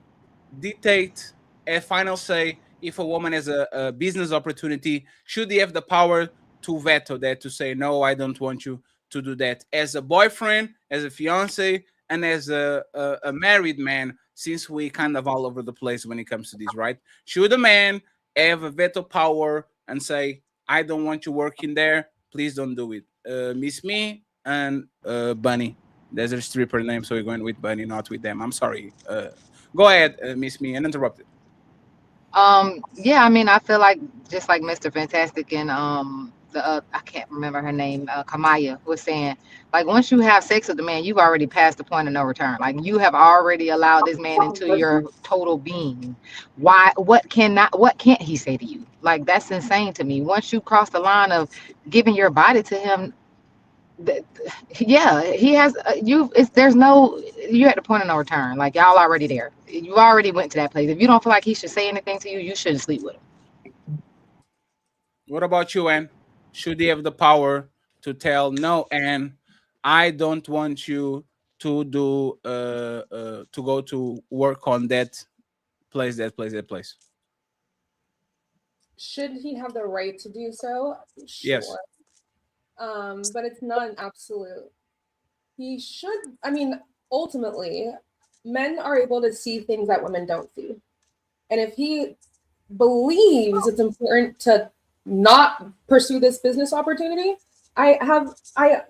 dictate a final say if a woman has a business opportunity? Should he have the power to veto that, to say, no, I don't want you to do that? As a boyfriend, as a fiance, and as a married man, since we kind of all over the place when it comes to this, right? Should a man have a veto power and say, I don't want you working there, please don't do it? Miss Me and Bunny. There's a stripper name, so we're going with Bunny, not with them. I'm sorry. Go ahead, Miss Me, and interrupt it. Yeah, I mean, I feel like just like Mr. Fantastic and I can't remember her name, Kamaya was saying, like once you have sex with the man, you've already passed the point of no return. Like you have already allowed this man into your total being. Why? What can't he say to you? Like that's insane to me. Once you cross the line of giving your body to him, yeah, he has you're at the point of no return. Like y'all already there. You already went to that place. If you don't feel like he should say anything to you, you shouldn't sleep with him. What about you, Anne? Should he have the power to tell, no, Anne, I don't want you to do to go to work on that place? Should he have the right to do so? Sure. Yes. But it's not an absolute. He should, I mean, ultimately, men are able to see things that women don't see. And if he believes it's important to not pursue this business opportunity, not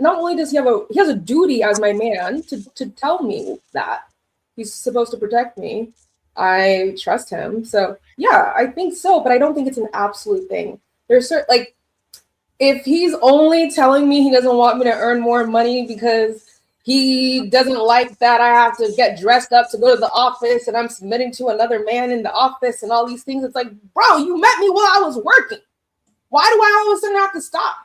only does he has a duty as my man to tell me that he's supposed to protect me. I trust him. So yeah, I think so, but I don't think it's an absolute thing. There's if he's only telling me he doesn't want me to earn more money because he doesn't like that I have to get dressed up to go to the office and I'm submitting to another man in the office and all these things, it's like, bro, you met me while I was working. Why do I all of a sudden have to stop?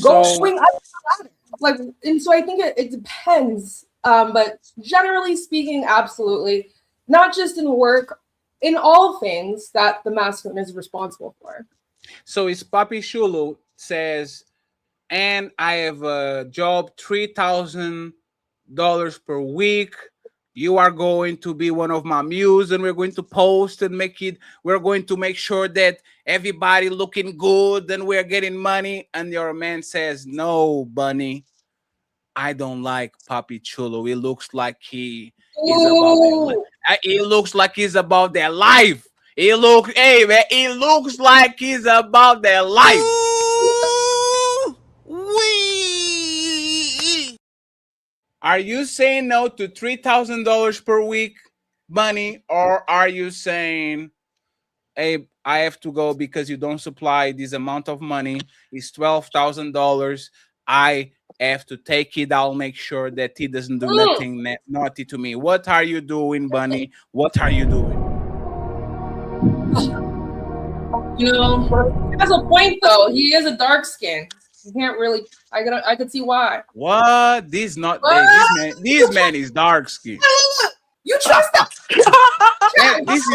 Go swing up the ladder. Like, and so I think it depends. But generally speaking, absolutely. Not just in work, in all things that the masculine is responsible for. So his Papi Shulu says, and I have a job $3,000 per week. You are going to be one of my muse, and we're going to post and we're going to make sure that everybody looking good and we're getting money. And your man says, no, Bunny, I don't like Papi Chulo. It looks like he is about it looks like he's about their life. Hey man, it looks like he's about their life. Are you saying no to $3,000 per week, Bunny, or are you saying, hey, I have to go because you don't supply this amount of money? It's $12,000. I have to take it. I'll make sure that he doesn't do nothing naughty to me. What are you doing, Bunny? What are you doing? You know, he has a point though. He is a dark skin. You can't really. I could see why. What? This man is dark skin. You trust that? This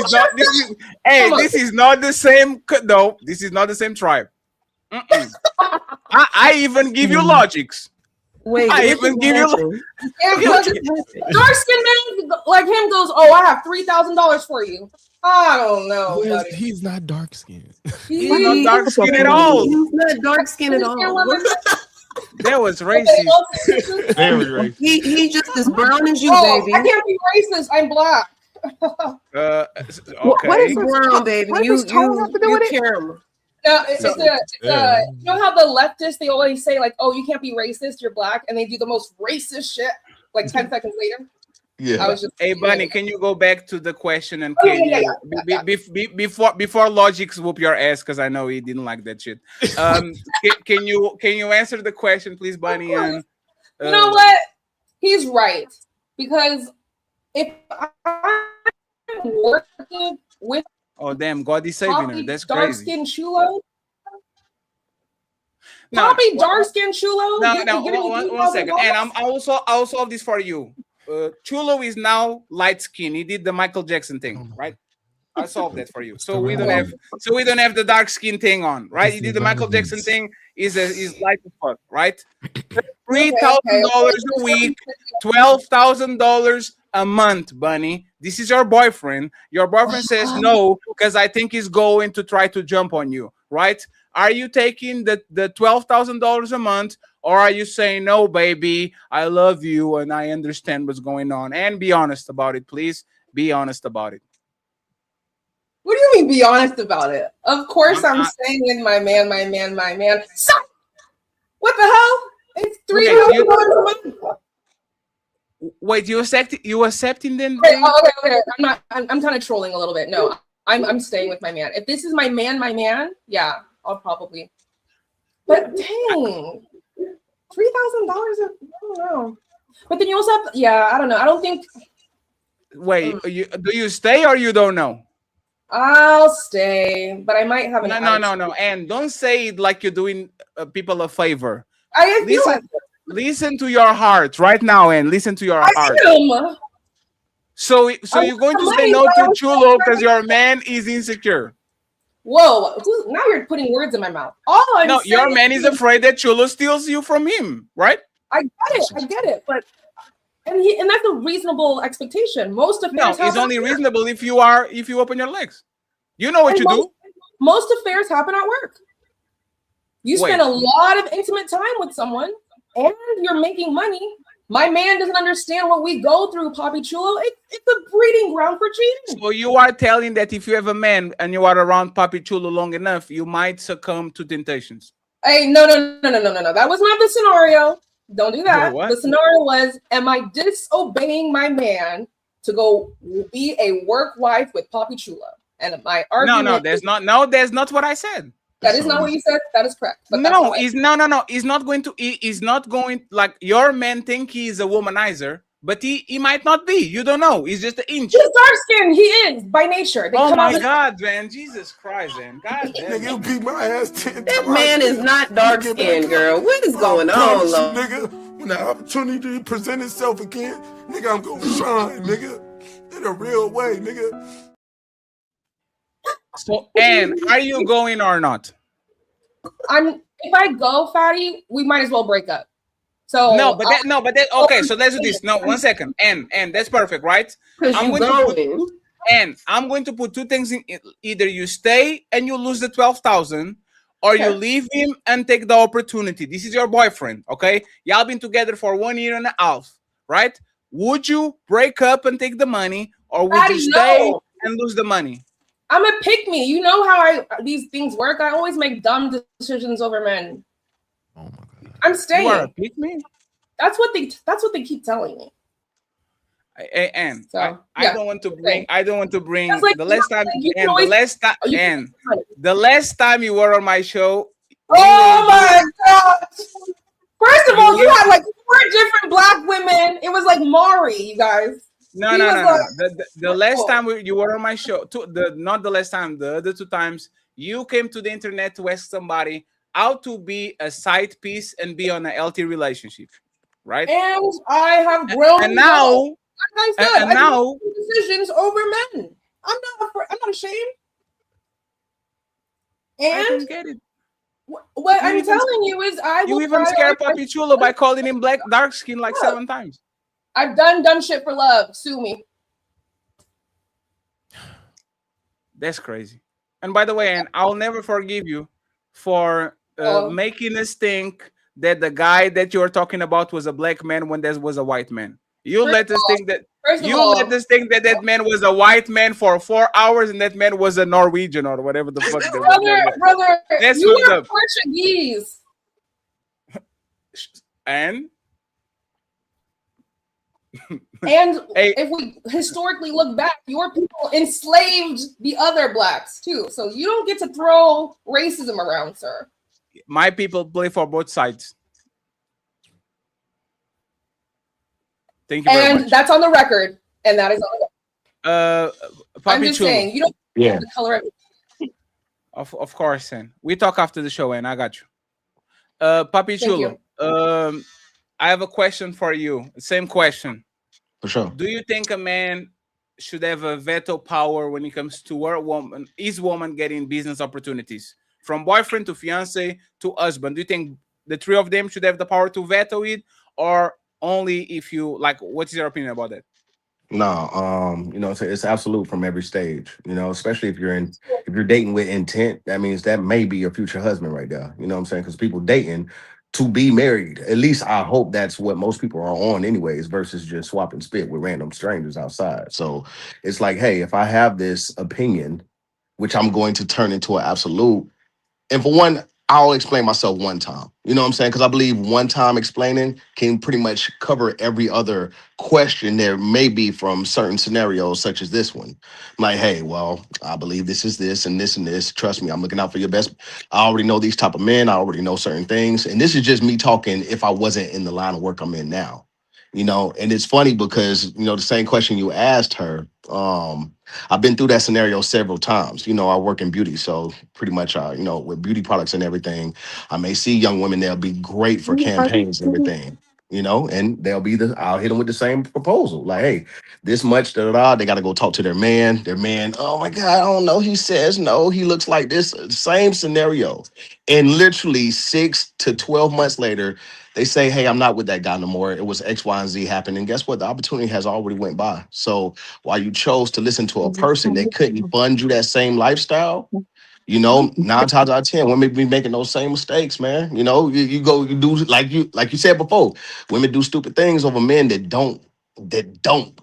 is not the same. No, this is not the same tribe. I even give you logics. Wait, I even give you. Dark skin man like him goes, oh, I have $3,000 for you. I don't know. He's not dark skinned. He's not dark skinned at all. He's not dark skinned at all. That was racist. Very racist. He just as brown as you, baby. I can't be racist. I'm black. Okay. What is brown, baby? What does tone have to do with it? Caramel. No, you know how the leftists, they always say like, oh, you can't be racist, you're black, and they do the most racist shit like 10 seconds later. Yeah. I was just hey, Bunny, can you go back to the question and before Logics whoop your ass, because I know he didn't like that shit. Can you answer the question, please, Bunny? And you know what? He's right, because if I'm working with God is saving her. That's dark crazy. skin chulo. No, Poppy dark skin chulo. One second. And I'll solve this for you. Chulo is now light skin. He did the Michael Jackson thing, right? I solved that for you. So we don't have the dark skin thing on, right? He did the Michael Jackson thing. Is light as fuck, right? $3,000 a week, $12,000 a month, Bunny. This is your boyfriend. Your boyfriend says no because I think he's going to try to jump on you, right? Are you taking the $12,000 a month, or are you saying no, baby? I love you and I understand what's going on, and be honest about it, please. Be honest about it. What do you mean? Be honest about it. Of course, I'm staying with my man. So, what the hell? It's $3,000 a month. Wait, you accepting then? Okay. I'm kind of trolling a little bit. No, I'm staying with my man. If this is my man, yeah, I'll probably. But dang, $3,000. I don't know. But then you also have, I don't know. I don't think. Wait, do you stay or you don't know? I'll stay, but I might have an. No. And don't say it like you're doing people a favor. Listen to your heart right now, and listen to your heart. So you're going to say no to Chulo because your man is insecure. Whoa! Now you're putting words in my mouth. Your man is afraid that Chulo steals you from him, right? I get it, but and that's a reasonable expectation. Most affairs. No, it's only reasonable if you open your legs. You know what you do. Most affairs happen at work. You spend a lot of intimate time with someone, and you're making money. My man doesn't understand what we go through, Papi Chulo. It's a breeding ground for cheating. So you are telling that if you have a man and you are around Papi Chulo long enough, you might succumb to temptations. Hey, no. That was not the scenario. Don't do that. The scenario was, am I disobeying my man to go be a work wife with Papi Chulo? And my argument. No, that's not what I said. That is not what you said. That is correct. But no. He's not going to. He's not going, like, your man think he's a womanizer, but he might not be. You don't know. He's just an inch. He's dark skinned. He is by nature. Oh my God, man! Jesus Christ, man! God damn. You beat my ass 10 That man is not dark skinned, girl. What is going on, Lord? Nigga, when the opportunity present itself again, nigga, I'm gonna shine, nigga, in a real way, nigga. So, Anne, are you going or not? If I go, Fatty, we might as well break up. So no, but that okay. So let's do this. No, 1 second. And that's perfect, right? I'm going to put two things in. Either you stay and you lose the 12,000, or you leave him and take the opportunity. This is your boyfriend, okay? Y'all been together for 1 year and a half, right? Would you break up and take the money, or would you stay and lose the money? I'm a pick me. You know how these things work. I always make dumb decisions over men. Oh my god. I'm staying. You are a pick me? That's what they keep telling me. And so, I don't want to bring like, the last time and the last time you were on my show. Oh my god! First of all, you had like 4 different black women. It was like Maury, you guys. No. The last time you were on my show, not the last time, the other 2 times, you came to the internet to ask somebody how to be a side piece and be on a healthy relationship, right? And I have grown. And now, like I said, and now, make decisions over men. I'm not ashamed. And I don't get it. What I'm telling you is, you even scare Papi Chulo by calling him dark skin like 7 times. I've done dumb shit for love. Sue me. That's crazy. And by the way, and I'll never forgive you for making us think that the guy that you're talking about was a black man when there was a white man. You let us think that that man was a white man for 4 hours and that man was a Norwegian or whatever the fuck. Brother, that's you what's are up. Portuguese. And if we historically look back, your people enslaved the other blacks too. So you don't get to throw racism around, sir. My people play for both sides. Thank you very much. And that's on the record. And that is on the record. I'm just Chulo. saying, you don't have to color it. Of course, and we talk after the show, and I got you. Papi Chulo, I have a question for you. Same question. For sure. Do you think a man should have a veto power when it comes to his woman getting business opportunities? From boyfriend to fiance to husband. Do you think the 3 of them should have the power to veto it? Or only if you like, what's your opinion about that? No, it's absolute from every stage, especially if you're dating with intent. That means that may be your future husband right there. You know what I'm saying? Because people dating to be married. At least I hope that's what most people are on anyways, versus just swapping spit with random strangers outside. So it's like, hey, if I have this opinion, which I'm going to turn into an absolute, and for one, I'll explain myself one time. You know what I'm saying? Because I believe one time explaining can pretty much cover every other question there may be from certain scenarios, such as this one. Like, hey, well, I believe this is this and this and this. Trust me, I'm looking out for your best. I already know these type of men. I already know certain things. And this is just me talking if I wasn't in the line of work I'm in now. And it's funny because, the same question you asked her, I've been through that scenario several times. I work in beauty, so pretty much, with beauty products and everything, I may see young women, they'll be great for campaigns and everything, and I'll hit them with the same proposal. Like, hey, this much, they got to go talk to their man. Oh my God, I don't know. He says no, he looks like this. Same scenario. And literally 6 to 12 months later, they say, hey, I'm not with that guy no more. It was X, Y, and Z happened. And guess what? The opportunity has already went by. So while you chose to listen to a person that couldn't fund you that same lifestyle, 9 times out of 10, women be making those same mistakes, man. You do like you said before, women do stupid things over men that don't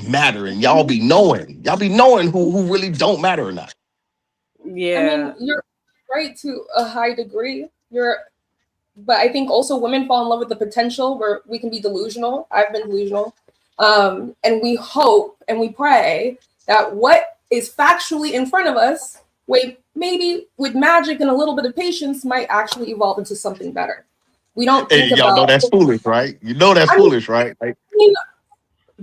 matter. And y'all be knowing who really don't matter or not. Yeah. I mean, you're right to a high degree. But I think also women fall in love with the potential where we can be delusional. I've been delusional. And we hope and we pray that what is factually in front of us, maybe with magic and a little bit of patience, might actually evolve into something better. We don't think y'all know that's foolish, right? Foolish, right? Like,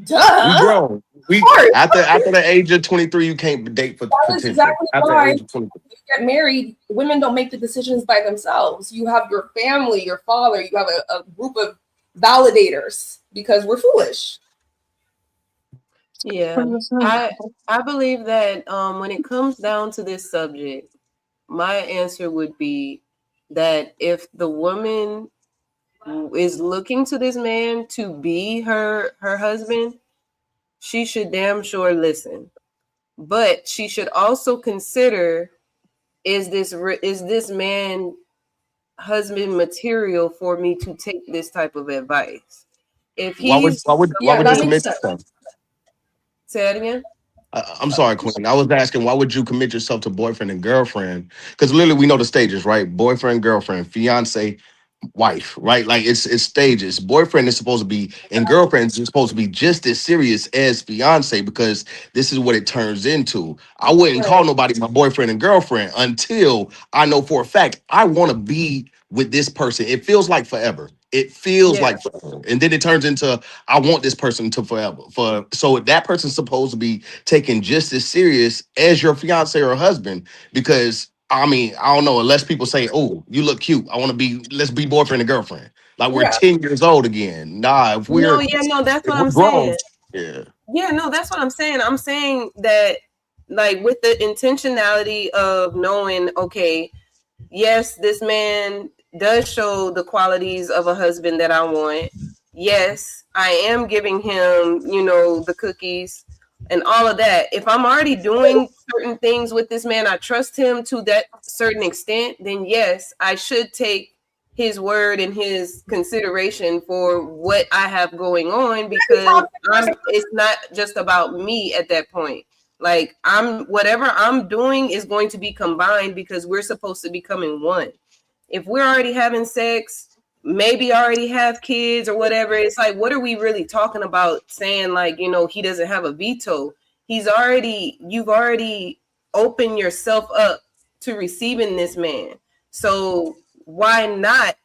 duh. We grown. After the age of 23, you can't date for potential. Exactly after why the age of 23. you get married, women don't make the decisions by themselves. You have your family, your father, you have a group of validators because we're foolish. Yeah, I believe that when it comes down to this subject, my answer would be that if the woman is looking to this man to be her husband, she should damn sure listen. But she should also consider, is this man husband material for me to take this type of advice? If Why would he's you commit yourself? Say that again. I'm sorry, Queen. I was asking, why would you commit yourself to boyfriend and girlfriend? Because literally, we know the stages, right? Boyfriend, girlfriend, fiance, wife, right? Like it's stages. Boyfriend is supposed to be, and girlfriend is supposed to be just as serious as fiance, because this is what it turns into. I wouldn't call nobody my boyfriend and girlfriend until I know for a fact I want to be with this person. It feels like forever. It feels like forever. And then it turns into I want this person to forever. So that person's supposed to be taken just as serious as your fiance or husband, because I mean, I don't know, unless people say, "Oh, you look cute. Let's be boyfriend and girlfriend." Like we're 10 years old again. Nah, if we're That's what we're I'm grown, saying. yeah. Yeah, no, that's what I'm saying. I'm saying that, like, with the intentionality of knowing, okay, yes, this man does show the qualities of a husband that I want. Yes, I am giving him, the cookies and all of that. If I'm already doing certain things with this man, I trust him to that certain extent, then yes, I should take his word and his consideration for what I have going on, because it's not just about me at that point. Like, whatever I'm doing is going to be combined, because we're supposed to be becoming one. If we're already having sex, maybe already have kids or whatever, it's like, what are we really talking about saying, like, he doesn't have a veto? You've already opened yourself up to receiving this man. So why not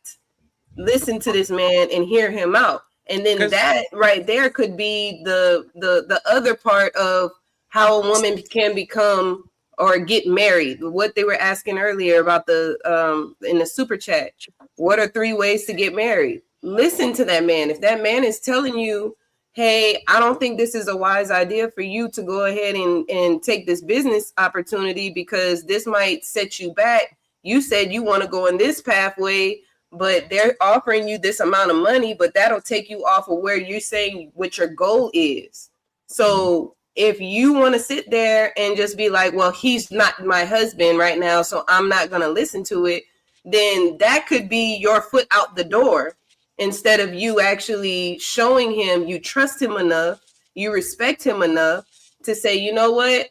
listen to this man and hear him out? And then that right there could be the other part of how a woman can become or get married. What they were asking earlier about in the super chat. What are 3 ways to get married? Listen to that man. If that man is telling you, hey, I don't think this is a wise idea for you to go ahead and take this business opportunity, because this might set you back. You said you want to go in this pathway, but they're offering you this amount of money, but that'll take you off of where you're saying what your goal is. So if you want to sit there and just be like, well, he's not my husband right now, so I'm not going to listen to it, then that could be your foot out the door, instead of you actually showing him you trust him enough, you respect him enough to say, you know what,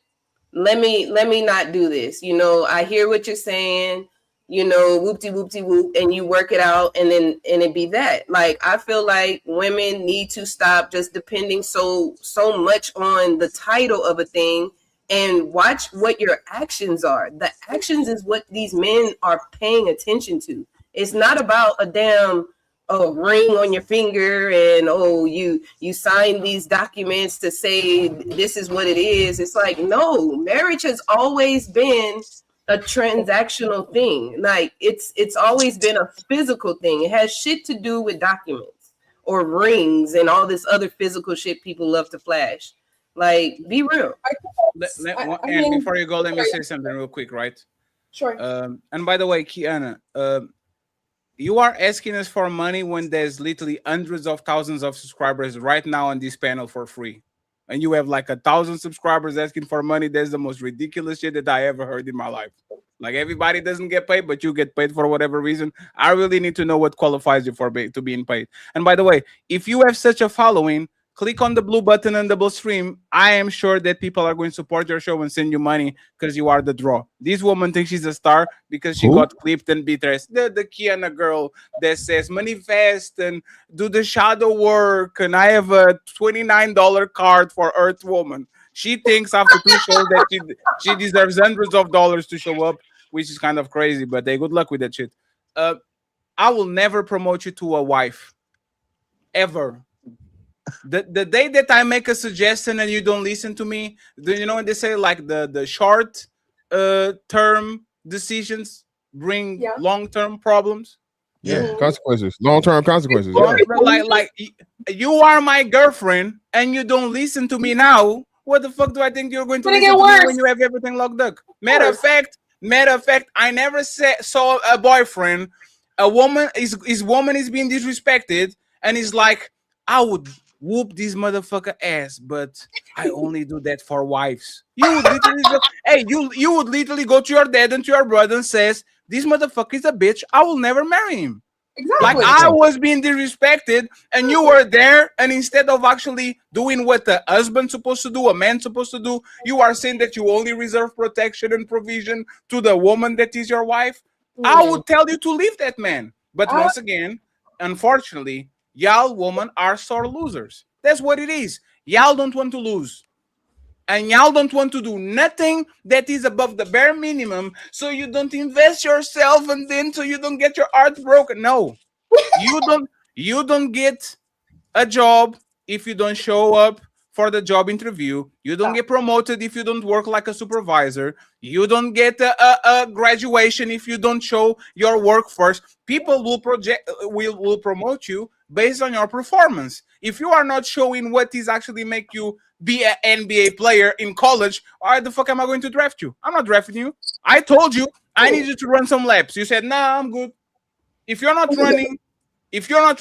let me not do this. I hear what you're saying, whoopty whoopty whoop, and you work it out, and it be that. Like, I feel like women need to stop just depending so much on the title of a thing, and watch what your actions are. The actions is what these men are paying attention to. It's not about a damn ring on your finger and you sign these documents to say this is what it is. It's like, no, marriage has always been a transactional thing. Like, it's always been a physical thing. It has shit to do with documents or rings and all this other physical shit people love to flash. Like, be real. Before you go, let me say something real quick, right? Sure. And by the way, Kiana, you are asking us for money when there's literally hundreds of thousands of subscribers right now on this panel for free. And you have like 1,000 subscribers asking for money. That's the most ridiculous shit that I ever heard in my life. Like, everybody doesn't get paid, but you get paid for whatever reason. I really need to know what qualifies you for to being paid. And by the way, if you have such a following, click on the blue button on double stream. I am sure that people are going to support your show and send you money because you are the draw. This woman thinks she's a star because she got clipped and beat her. The Kiana girl that says manifest and do the shadow work, and I have a $29 card for Earth Woman. She thinks after 2 shows that she deserves hundreds of dollars to show up, which is kind of crazy, but hey, good luck with that shit. I will never promote you to a wife. Ever. The day that I make a suggestion and you don't listen to me, you know when they say like the short term decisions bring long-term problems? Yeah, consequences, long-term consequences. Like you are my girlfriend and you don't listen to me now. What the fuck do I think you're going to listen to me when you have everything locked up? Matter of fact, I never saw a boyfriend a woman is being disrespected, and he's like, I would whoop this motherfucker ass, but I only do that for wives. You would literally go, hey, you would literally go to your dad and to your brother and says, this motherfucker is a bitch. I will never marry him. Exactly. Like I was being disrespected, and you were there, and instead of actually doing what the husband's supposed to do, a man's supposed to do, you are saying that you only reserve protection and provision to the woman that is your wife. I would tell you to leave that man. But once again, unfortunately, y'all women are sore losers. That's what it is. Y'all don't want to lose. And y'all don't want to do nothing that is above the bare minimum, so you don't invest yourself, and then so you don't get your heart broken. No, you don't get a job if you don't show up for the job interview. You don't get promoted if you don't work like a supervisor. You don't get a graduation if you don't show your work first. People will promote you based on your performance. If you are not showing what is actually make you be an NBA player in college, why the fuck am I going to draft you? I'm not drafting you. I told you I need you to run some laps. You said, nah, I'm good. If you're not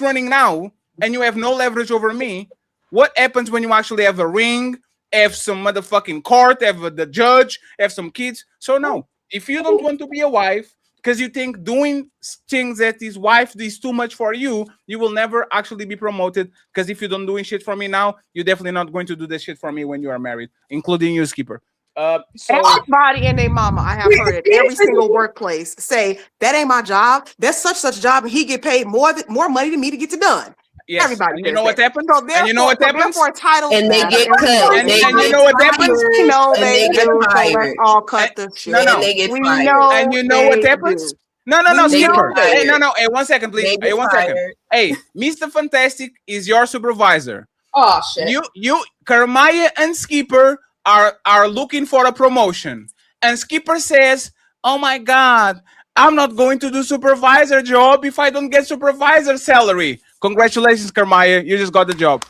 running now and you have no leverage over me, what happens when you actually have a ring, have some motherfucking court, have the judge, have some kids? So no, if you don't want to be a wife because you think doing things that his wife is too much for you, you will never actually be promoted. Because if you don't doing shit for me now, you're definitely not going to do this shit for me when you are married, including you, Skipper. So everybody and their mama, I have heard it. Every single workplace say that ain't my job. That's such job, and he get paid more money than me to get it done. yes. Everybody, and you know what happens? So and you know what happens? Therefore, titles And they matter. get cut. And you know what happens? We know And they they get do. So let's fired. all cut the shit. No, And they get we fired. know. And you know what they happens? do. No, We Skipper. know Hey, they no. Hey, 1 second, please. They Hey, get 1 second. fired. Hey, Mr. Fantastic is your supervisor. Oh shit. You, Kermaya and Skipper are looking for a promotion, and Skipper says, "Oh my God, I'm not going to do supervisor job if I don't get supervisor salary." Congratulations, Kermaya. You just got the job.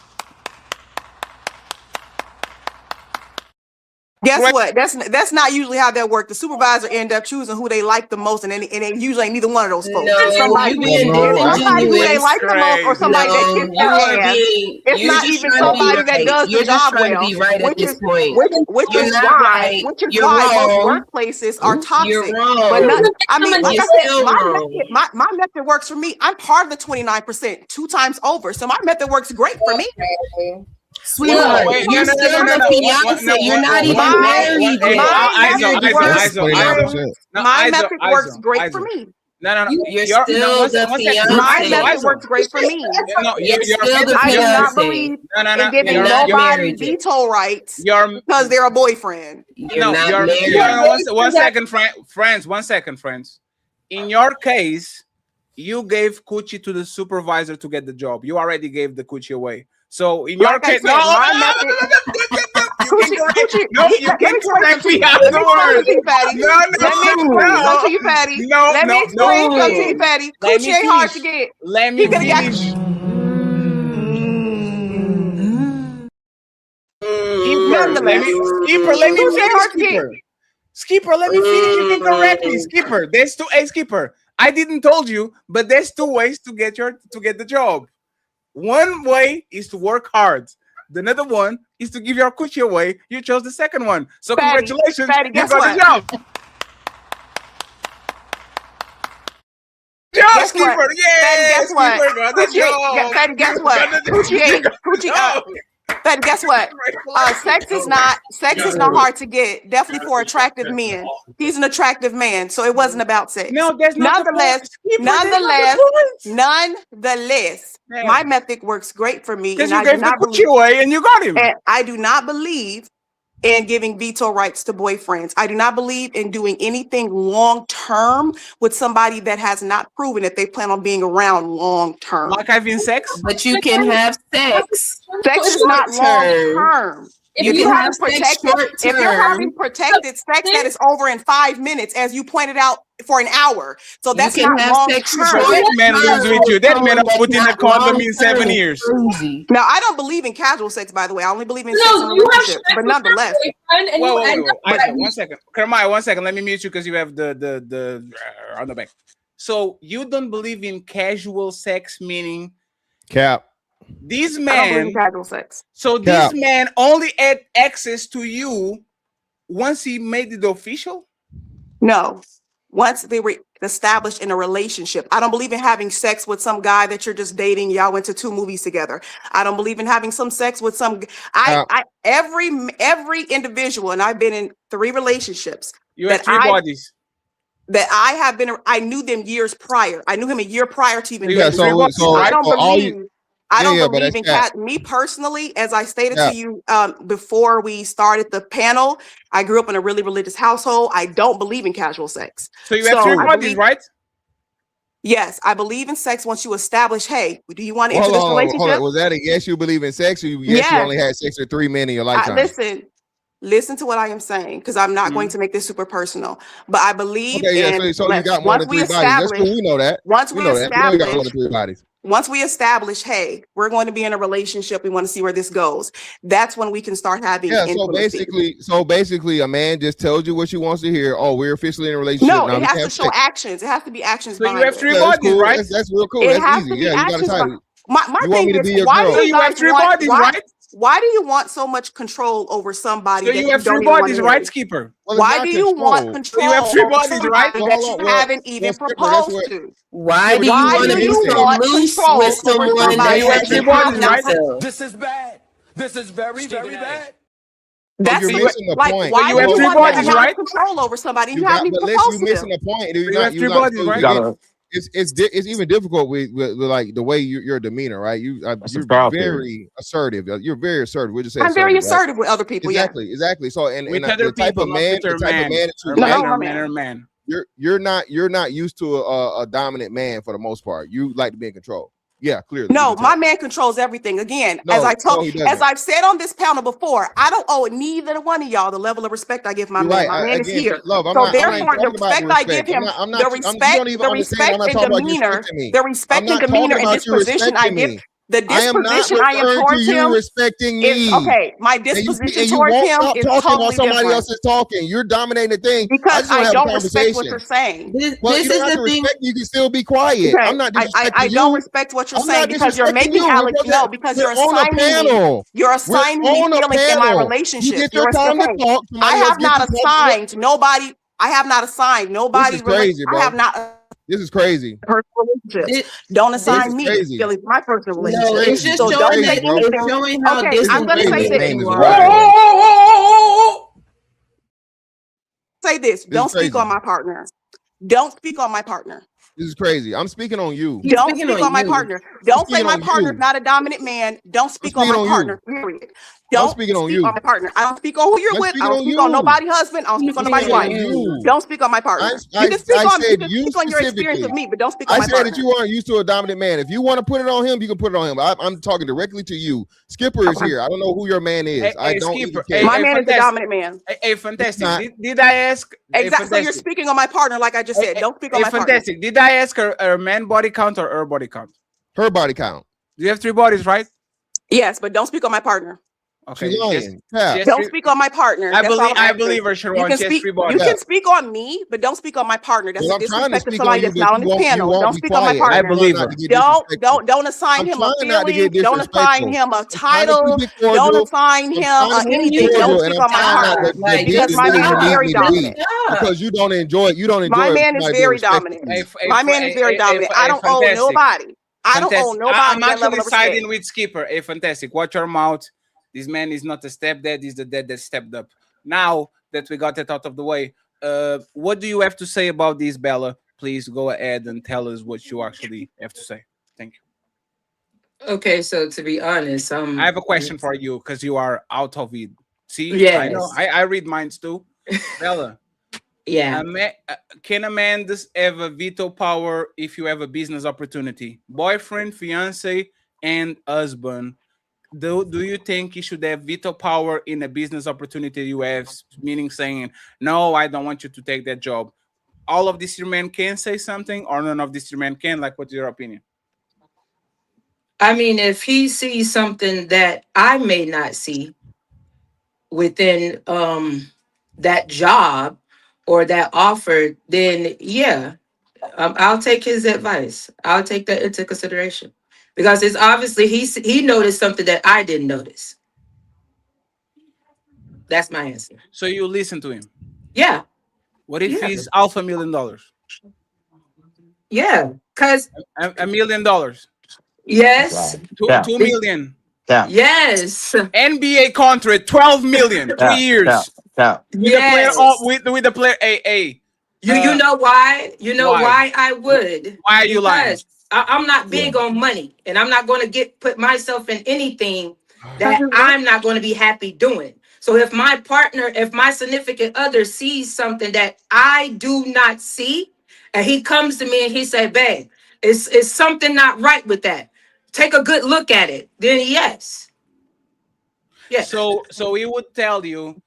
Guess what? That's not usually how that works. The supervisor end up choosing who they like the most, and they usually ain't neither one of those folks. No, somebody you being who they disingenuous. like the most, or somebody that kicks You their are ass. being. It's You're not just even trying to be somebody that right. does You're the just job trying well. to be right at this point. Which You're is not why right. most You're wrong. workplaces are toxic. You're wrong. But I mean, like You're I said, still wrong. my method works for me. I'm part of the 29%, 2 times over. So my method works great for me. Sweetheart, you're still the fiance. You're not even married yet. My method works great for me. No. You're still the fiance. My method works great for me. You're still the I do not fiance. believe in giving You're not nobody married yet. veto rights because they're a boyfriend. You're not married. One second, friends. 1 second, friends. In your case, you gave coochie to the supervisor to get the job. You already gave the coochie away. So in your case, you can't correct me afterwards. Let me explain something to you, Fatty. Coochie ain't hard to get. Let me finish. Skipper, let me finish. Skipper, let me finish. You can correct me, Skipper. There's two. Hey, Skipper, I didn't told you, but there's 2 ways to get the job. One way is to work hard. The other one is to give your coochie away. You chose the second one. So congratulations, Fatty, you guess got what? the job. Guess Skipper, what? yeah, Guess what? Skipper got the job. Fatty, guess what? Fatty, guess what? Sex is not hard to get. Definitely for attractive men. He's an attractive man, so it wasn't about sex. No, there's not. Nonetheless, my method works great for me. Because you gave the coochie away and you got him. And I do not believe in giving veto rights to boyfriends. I do not believe in doing anything long term with somebody that has not proven that they plan on being around long term. Like having sex? But you can have sex. Sex is not long term. If you're having protected sex that is over in 5 minutes, as you pointed out, for an hour. So that's not long term. That man lives with you. That man put in a condom in 7 years. Now, I don't believe in casual sex, by the way. I only believe in sex in relationships. But nonetheless. Wait. 1 second. Kermaya, 1 second. Let me mute you because you have the on the back. So you don't believe in casual sex, meaning Cap. this I don't believe in man. casual sex. So Cap. this man only had access to you once he made it official? No. Once they were established in a relationship. I don't believe in having sex with some guy that you're just dating. Y'all went to 2 movies together. I don't believe in having some sex with some every individual, and I've been in 3 relationships You have 3 bodies. That I have been, I knew them years prior. I knew him a year prior to even Yeah, dating. I don't believe in Cap. me personally, as I stated to you before we started the panel, I grew up in a really religious household. I don't believe in casual sex. So you have 3 bodies, right? Yes, I believe in sex once you establish, hey, do you want to enter Hold this on. relationship? Was that a yes, you believe in sex, or yes, you only had sex with 3 men in your lifetime? Listen to what I am saying, because I'm not going to make this super personal. But I believe so you got more than 3 bodies. That's cool. We know that. Once we know that. We know you got more than 3 bodies. Once we establish, hey, we're going to be in a relationship, we want to see where this goes. That's when we can start having intimacy. So basically, a man just tells you what she wants to hear. Oh, we're officially in a relationship. No, now it has to show actions. It has to be actions. So you have 3 bodies, cool. right? That's real cool. It That's has easy. to be Yeah, you got a actions. title. My You want thing me to is, be your why girl? do you have guys 3 want? bodies, right? Why do you want so much control over somebody? So that you have don't 3 even bodies, wanna right, hear? Skipper? Why do you want control? You have 3 over bodies, right? somebody that you haven't even proposed to? Why do you want to be so loose control with over someone somebody that that you hasn't have proven not? themselves? This is bad. This is very, very bad. That's you're missing the like, point. why You do have you 3 want bodies, that amount right? of control over somebody You you got, haven't even but listen, proposed you to missing them? the point. You have 3 bodies, right? It's even difficult with like the way your demeanor, right? You're very assertive. You're very assertive. We'll just say I'm very assertive, right? assertive with other people. Exactly. So and With the other type people, of not man, with the type of man that you like, you're not used to a dominant man for the most part. You like to be in control. Yeah, clearly. No, my man controls everything. Again, as I've said on this panel before, I don't owe neither one of y'all the level of respect I give my You're man. right. My man is here. Love, So therefore, the respect I give him, the respect and demeanor, the respect and demeanor and disposition I give. The disposition I am towards him respecting is me. okay. My disposition And you towards won't him stop is talking while totally somebody different. else is talking. You're dominating the thing. Because I I just don't want to have a respect what conversation. you're saying. Well, This you don't is have the to thing. respect. You can still be quiet. Okay. I'm not disrespecting I you. don't respect what you're I'm saying not because you're disrespecting making you. because We're you're on a assigning me. panel. You're assigning me on a feelings in my panel. relationship. You get your time to talk. I Somebody else have gets not to talk. assigned nobody. I have not assigned This nobody. is crazy, bro. I have not. This is crazy. Personal relationships. Don't assign me crazy. feelings. My personal This is relationship. No, it's just So showing don't that say anything. it's showing how Okay, I'm gonna say disingenuous this. you is are. Say this. Don't speak crazy. on my partner. Don't speak on my partner. This is crazy. I'm speaking on you. Don't speak on my partner. Don't say my partner is not a dominant man. Don't speak on my partner. Period. Don't speak on my partner. I don't speak on who you're with. I don't speak on nobody's husband. I don't speak on nobody's wife. Don't speak on my partner. You can speak on your experience with me, but don't speak on my partner. I said that you aren't used to a dominant man. If you want to put it on him, you can put it on him. I'm talking directly to you. Skipper is here. I don't know who your man is. I don't Skipper. My man is a dominant man. Hey, fantastic. Did I ask? Exactly. So you're speaking on my partner, like I just said. Don't speak on my partner. Fantastic. Did I ask her man body count or her body count? Her body count. You have 3 bodies, right? Yes, but don't speak on my partner. Okay. She's lying. Don't speak on my partner. I believe her, Sharon. You can speak on me, but don't speak on my partner. That's a disrespect to somebody that's not on this panel. Don't speak on my partner. I believe her. Don't assign him a feeling. Don't assign him a title. Don't assign him anything. Don't speak on my partner because my man is very dominant. Because you don't enjoy. My man is very dominant. My man is very dominant. I don't owe nobody. I don't owe nobody. I'm that level actually of respect. siding with Skipper. Hey, fantastic. Watch your mouth. This man is not a stepdad. He's the dad that stepped up. Now that we got that out of the way, what do you have to say about this, Bella? Please go ahead and tell us what you actually have to say. Thank you. Okay, so to be honest, I have a question for you because you are out of it. See, yes. I know. I read minds too. Bella. Yeah. Can a man have a veto power if you have a business opportunity? Boyfriend, fiance, and husband. Do you think he should have veto power in a business opportunity you have, meaning saying, no, I don't want you to take that job? All of these men can say something or none of these men can? Like, what's your opinion? I mean, if he sees something that I may not see within that job or that offer, then yeah, I'll take his advice. I'll take that into consideration because it's obviously he noticed something that I didn't notice. That's my answer. So you listen to him. Yeah. What if Yeah. he's $500,000? Yeah. Cause $1 million. yes. Cap. 2 million. Cap. Yes. NBA contract, 12 million, 3 Cap. years. Cap. With the player Yes. with the player AA. You know why? You know why I would? Why are you lying? Because I'm not big on money, and I'm not going to put myself in anything that I'm not going to be happy doing. So if my partner, if my significant other sees something that I do not see, and he comes to me and he say, "Babe, it's something not right with that. Take a good look at it." Then yes. Yes. So he would tell you,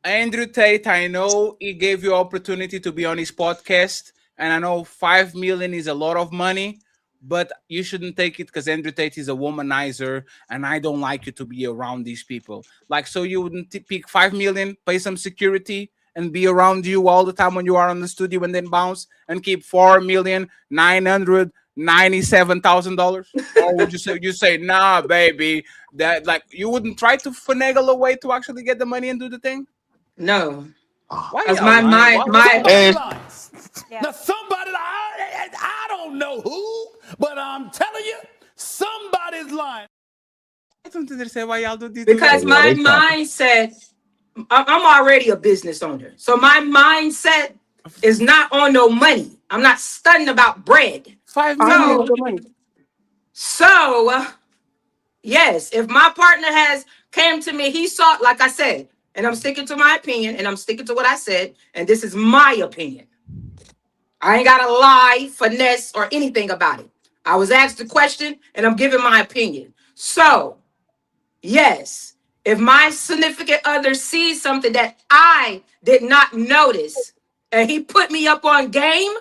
Andrew Tate, I know he gave you opportunity to be on his podcast, and I know 5 million is a lot of money, but you shouldn't take it because Andrew Tate is a womanizer, and I don't like you to be around these people. Like, so you wouldn't pick 5 million, pay some security, and be around you all the time when you are on the studio, and then bounce and keep $4,997,000? Or would you say, nah, baby, that like you wouldn't try to finagle a way to actually get the money and do the thing? No. Why Because y'all lying? Now somebody, I don't know who, but I'm telling you, somebody's lying. I don't understand why y'all do this. Because my mindset, I'm already a business owner. So my mindset is not on no money. I'm not studying about bread. 5 million. So, yes, if my partner has came to me, he saw, like I said, and I'm sticking to my opinion, and I'm sticking to what I said, and this is my opinion. I ain't got to lie, finesse, or anything about it. I was asked a question, and I'm giving my opinion. So, yes, if my significant other sees something that I did not notice, and he put me up on game,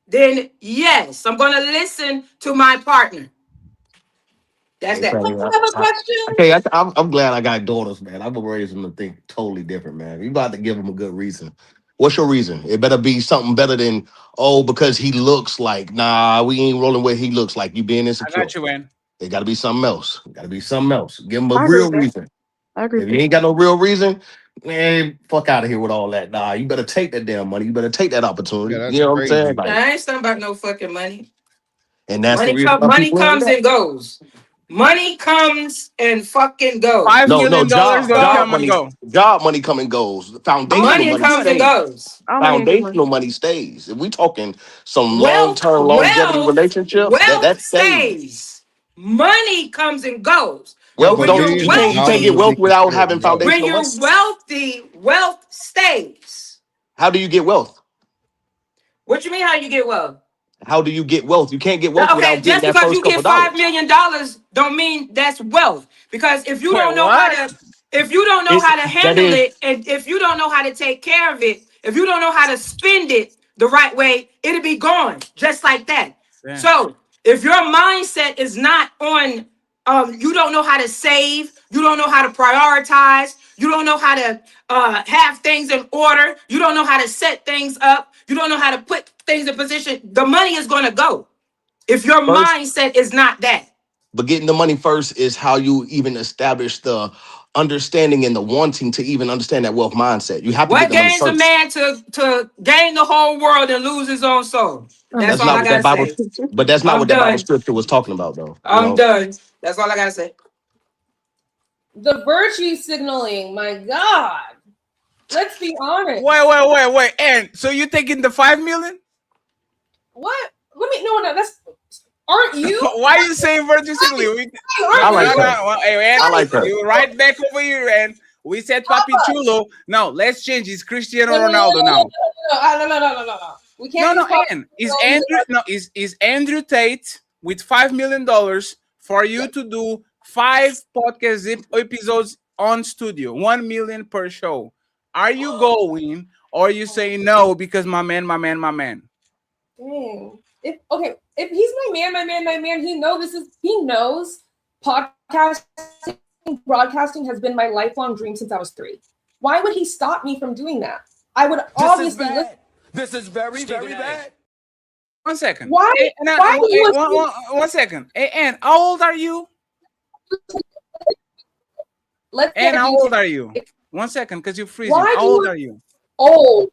then yes, I'm going to listen to my partner. That's that. Okay, I'm glad I got daughters, man. I'm gonna raise them to think totally different, man. You got to give them a good reason. What's your reason? It better be something better than because he looks like. Nah, we ain't rolling where he looks like. You being I insecure. got you, man. It got to be something else. Got to be something else. Give him a I agree real with that. reason. I agree If with you that. ain't got no real reason, man, fuck out of here with all that. Nah, you better take that damn money. You better take that opportunity. Yeah, that's You know what I'm saying? crazy. Like, I ain't talking about no fucking money. and that's the Money, reason why money people ain't comes that. and goes. Money comes and fucking goes. $5 No, million job come and money. go. Job money come and goes. Foundational Money money comes and stays. goes. Foundational money stays. If we talking some Wealth, long-term longevity relationship, that stays. stays. Money comes and goes. But Wealth when $1 you're you billion can't get wealthy, wealth without having wealth. when foundational money. you're wealthy, wealth stays. How do you get wealth? What you mean? How you get wealth? How do you get wealth? You can't get wealth Okay, without getting just that because first you couple get $5 dollars. million don't mean that's wealth. Because if you Wait, don't know how what? to, if you don't know It, how to that handle is, it, and if you don't know how to take care of it, if you don't know how to spend it the right way, it'll be gone just like that. Damn. So if your mindset is not on, you don't know how to save, you don't know how to prioritize, you don't know how to have things in order, you don't know how to set things up, you don't know how to put things in position, the money is going to go. If your first, mindset is not that. but getting the money first is how you even establish the understanding and the wanting to even understand that wealth mindset. You have to get What the money gains a first. man to gain the whole world and lose his own soul? That's That's all not I what gotta that Bible, say. but that's not I'm what that Bible done. scripture was talking about, though. You I'm know, done. That's all I gotta say. The virtue signaling, my God. Let's be honest. Wait. And so you taking the 5 million? What? Let me no, that's aren't you? Why are you saying virtue signaling? I like that. Well, hey, I like that. you right back over here, and we said Papi Chulo. No, let's change. It's Cristiano No, Ronaldo now. No. We can't No, use Papi and Chulo. is Andrew Tate with $5 million for you to do 5 podcast episodes on studio, 1 million per show. Are you going or are you saying no because my man? Dang. If he's my man, he knows podcasting, broadcasting has been my lifelong dream since I was 3. Why would he stop me from doing that? I would obviously listen. This is very, very bad. One second. Why? Hey, Why do you assume- one second. Hey, Ann, how old are you? Let's Ann, get how details. old are you? 1 second, because you're freezing. Why How do old you- are you? Old.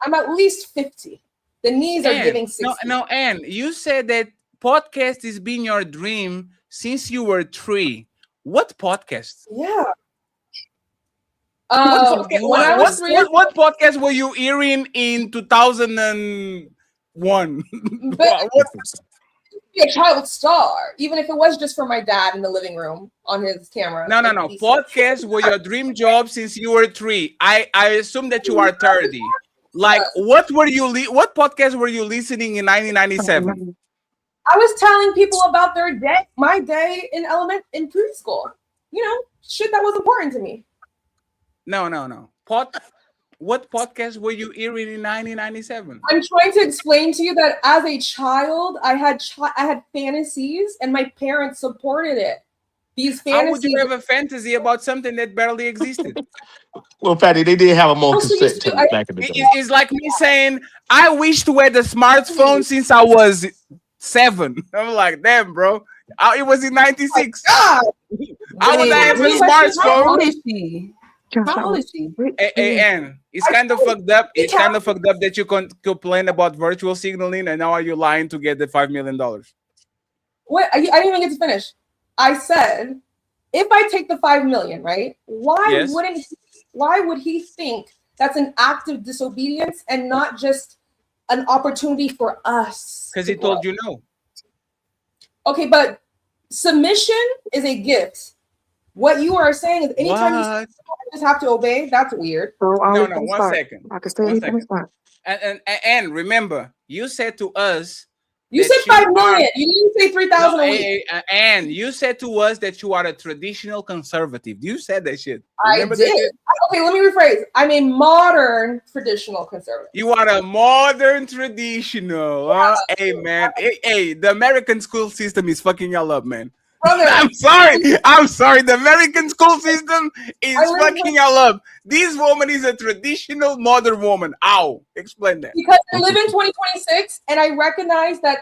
I'm at least 50. The knees are Ann, giving 60. no, Ann, you said that podcast has been your dream since you were 3. What podcast? Yeah. What podcast were you hearing in 2001? But be a child star, even if it was just for my dad in the living room on his camera. No. Podcasts were your dream job since you were 3. I assume that you are 30. Like, what podcast were you listening in 1997? I was telling people about my day in preschool. You know, shit that was important to me. No. What podcast were you hearing in 1997? I'm trying to explain to you that as a child, I had fantasies, and my parents supported it. These fantasies. How would you have a fantasy about something that barely existed? Well, Patty, they did have them on cassette tape back in the day. It's like me saying, I wish to have a smartphone since I was 7. I'm like, damn, bro. It was in 96. I was having a smartphone. How old is she? How old is she? Hey, Ann, it's kind of fucked up. It's kind of fucked up that you complain about virtual signaling, and now are you lying to get the $5 million? Wait, I didn't even get to finish. I said, if I take the 5 million, right? Why would he think that's an act of disobedience and not just an opportunity for us? Because he told you no. Okay, but submission is a gift. What you are saying is anytime you just have to obey, that's weird. No, 1 second. And remember, you said to us. You said 5 million. You didn't say 3,000 a week. And you said to us that you are a traditional conservative. You said that shit. Remember I did. Okay, let me rephrase. I'm a modern traditional conservative. You are a modern traditional. Yeah. Hey, man. Hey, the American school system is fucking y'all up, man. Brother, I'm sorry. The American school system is fucking y'all up. This woman is a traditional modern woman. Ow. Explain that. Because I live in 2026 and I recognize that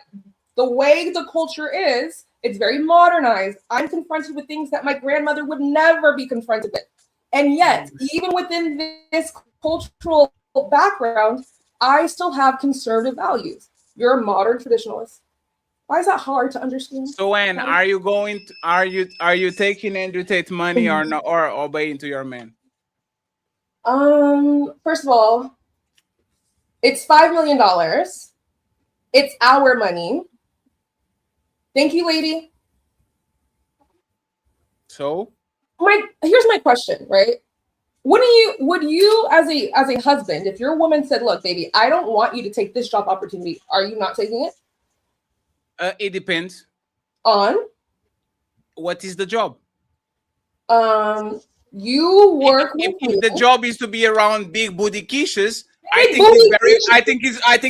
the way the culture is, it's very modernized. I'm confronted with things that my grandmother would never be confronted with. And yet, even within this cultural background, I still have conservative values. You're a modern traditionalist. Why is that hard to understand? So, Ann, are you taking Andrew Tate's money or not, or obeying to your man? First of all, it's $5 million. It's our money. Thank you, lady. So, here's my question, right? Would you as a husband, if your woman said, "Look, baby, I don't want you to take this job opportunity," are you not taking it? It depends. On? What is the job? You work if the job is to be around big booty quiches, I think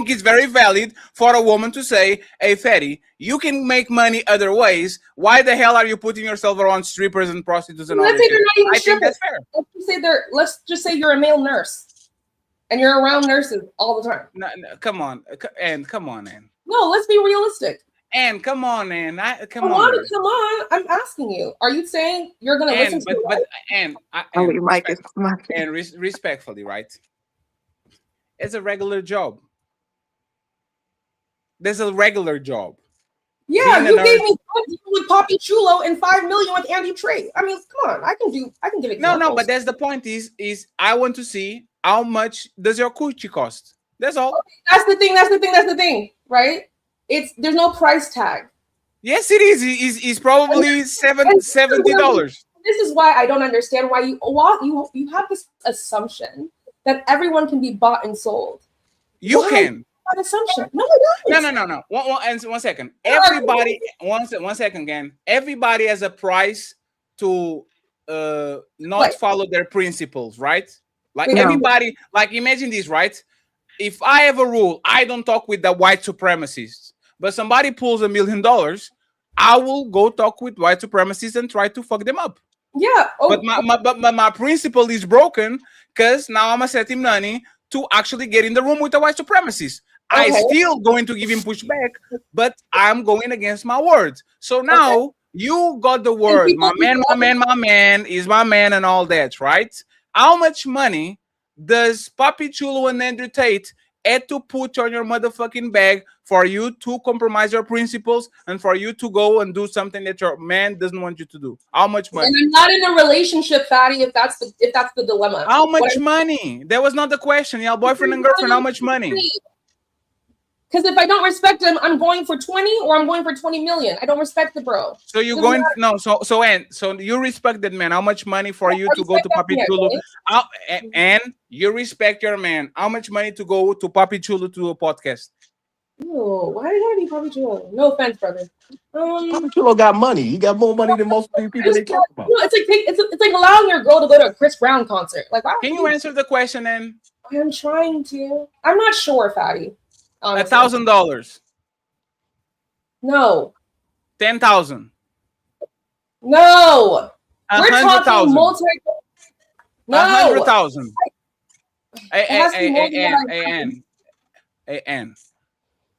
it's very valid for a woman to say, "Hey, fatty, you can make money other ways. Why the hell are you putting yourself around strippers and prostitutes and all that?" I think that's fair. Let's just say you're a male nurse, and you're around nurses all the time. No, come on, Ann. Come on, Ann. No, let's be realistic. Ann, come on, Ann. Come on. I'm asking you. Are you saying you're going to listen to me? But Ann, respectfully, right? It's a regular job. There's a regular job. Yeah, you gave me with Poppy Chulo and 5 million with Andy Trey. I mean, come on. I can give examples. No, but that's the point is I want to see how much does your coochie cost. That's all. Okay, that's the thing, right? There's no price tag. Yes, it is. It's probably $70. This is why I don't understand why you have this assumption that everyone can be bought and sold. You can. That assumption. No, No. One second. Everybody. One second again. Everybody has a price to not follow their principles, right? Like everybody. Like imagine this, right? If I have a rule, I don't talk with the white supremacists. But somebody pulls $1 million, I will go talk with white supremacists and try to fuck them up. Yeah. But my principle is broken because now I'm setting money to actually get in the room with the white supremacists. I Okay. still going to give him pushback, but I'm going against my words. So now you got the word, my man is my man and all that, right? How much money does Papi Chulo and Andrew Tate had to put on your motherfucking bag for you to compromise your principles and for you to go and do something that your man doesn't want you to do? How much money? And I'm not in a relationship, Fatty, if that's the dilemma. How much money? That was not the question. Your boyfriend and girlfriend, how much money? Because if I don't respect him, I'm going for 20 or I'm going for 20 million. I don't respect the bro. So you're going so you respect that man. How much money for you to go to Papi Chulo? And you respect your man. How much money to go to Papi Chulo to a podcast? Ew, why do you gotta be Papi Chulo? No offense, brother. Papi Chulo got money. He got more money than most people they talk about. No, it's like allowing your girl to go to a Chris Brown concert. Like, why? Can you answer the question then? I'm trying to. I'm not sure, Fatty. $1,000. No. 10,000. No. We're talking 100,000. No. 100,000. Hey,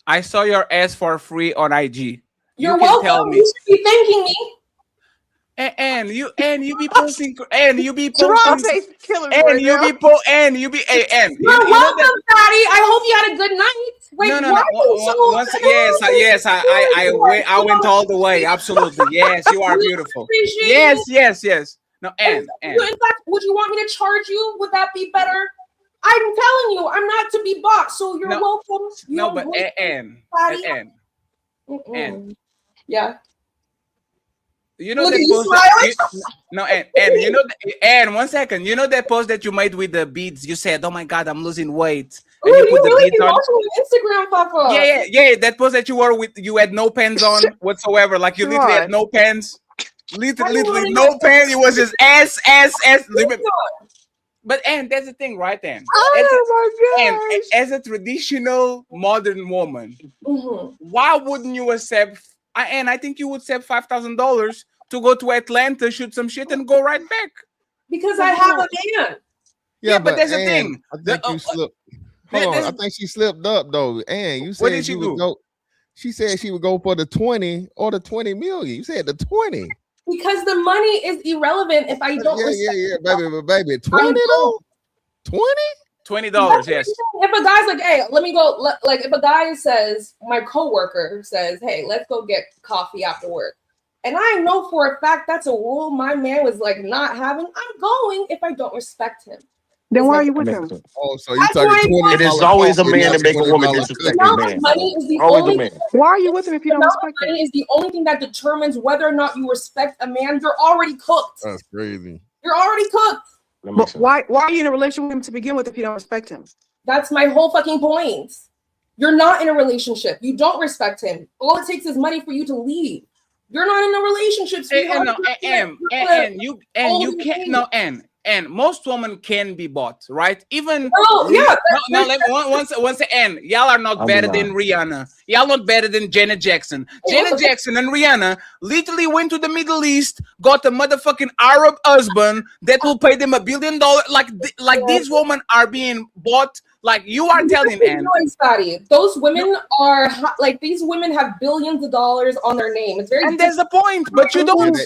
I saw your ass for free on IG. You're welcome. Tell me. You should be thanking me. And you be posting and you be You're posting welcome, Fatty. I hope you had a good night. Wait, yes, I went all the way. Absolutely. Yes, you are beautiful. Yes. No, and in fact, would you want me to charge you? Would that be better? I'm telling you, I'm not to be bought, so you're welcome. Yeah. You know Look that at you post and 1 second. You know that post that you made with the beads? You said, "Oh my God, I'm losing weight." And you put the beads on Instagram, Papa. Yeah. That post that you wore with you had no pants on whatsoever. Like you literally had no pants. Literally no pants. It was just ass. But and that's the thing, right? Then, as a traditional modern woman, why wouldn't you accept? And I think you would accept $5,000 to go to Atlanta, shoot some shit, and go right back. Because I have a man. Yeah, but that's the thing. I think you slipped. Hold on, I think she slipped up though. And you said what did she do? Would go. She said she would go for the 20 or the 20 million. You said the 20. Because the money is irrelevant if I don't. Baby, 20 though. 20. $20, yes. If a guy's like, hey, let me go. Like, if a guy says, my coworker says, hey, let's go get coffee after work, and I know for a fact that's a rule my man was like not having, I'm going if I don't respect him. Then why are you with him? Oh, so you're talking $20. It is always a man to make a woman disrespect his man. Money is the Always only. a man. Why are you with him if you don't respect him? Money is the only thing that determines whether or not you respect a man. You're already cooked. That's crazy. You're already cooked. But why are you in a relationship with him to begin with if you don't respect him? That's my whole fucking point. You're not in a relationship. You don't respect him. All it takes is money for you to leave. You're not in a relationship. And most women can be bought, right? Even once again, y'all are not better than Rihanna. Y'all not better than Janet Jackson. Janet Jackson and Rihanna literally went to the Middle East, got a motherfucking Arab husband that will pay them $1 billion. Like these women are being bought. Like you are telling, and those women are like these women have billions of dollars on their name. It's very. And there's a point, but you don't.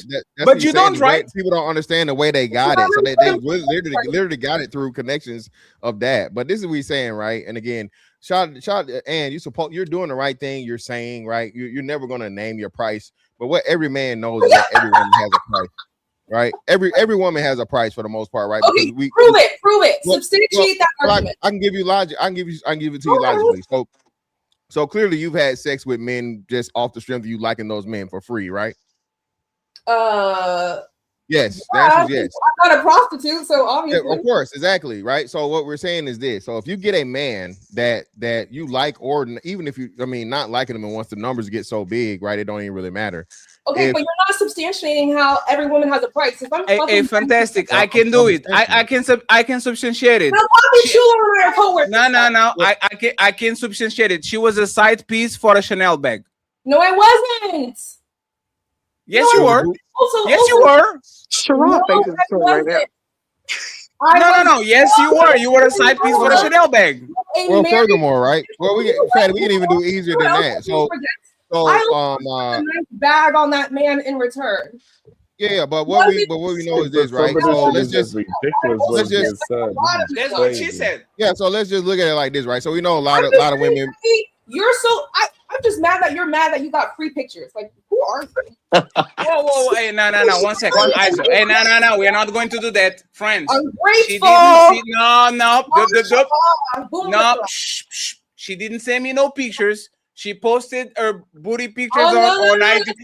But you don't, right? People don't understand the way they got it, so they literally got it through connections of that. But this is what we're saying, right? And again, shout, and you're doing the right thing. You're saying, right? You're never gonna name your price, but what every man knows is that every woman has a price. Right, every woman has a price for the most part, right? Okay, because prove it. Substantiate that argument. I can give you logic. I can give it to you logically. So clearly, you've had sex with men just off the strength of you liking those men for free, right? Yes, the answer is yes. I'm not a prostitute, so obviously. Yeah, of course, exactly, right? So what we're saying is this: so if you get a man that you like, or even if not liking them, and once the numbers get so big, right, it don't even really matter. Okay, but you're not substantiating how every woman has a price. If I'm fantastic. I can do it. I can substantiate it. No. I can substantiate it. She was a side piece for a Chanel bag. No, I wasn't. Yes, you were. Yes, you were. Sharon faces right now. No. Yes, you were. You were a side piece for a Chanel bag. Well, furthermore, right? Well, we can even do easier than that. So I a nice bag on that man in return. yeah, but what we know is this, right? So let's just That's what she said. Yeah, so let's just look at it like this, right? So we know a lot of women. You're so I'm just mad that you're mad that you got free pictures. Like, who are you? Whoa. Hey, no. 1 second. Hey, no. We're not going to do that. Friends. She Ungrateful. didn't see, no. Shh. She didn't send me no pictures. She posted her booty pictures on IG.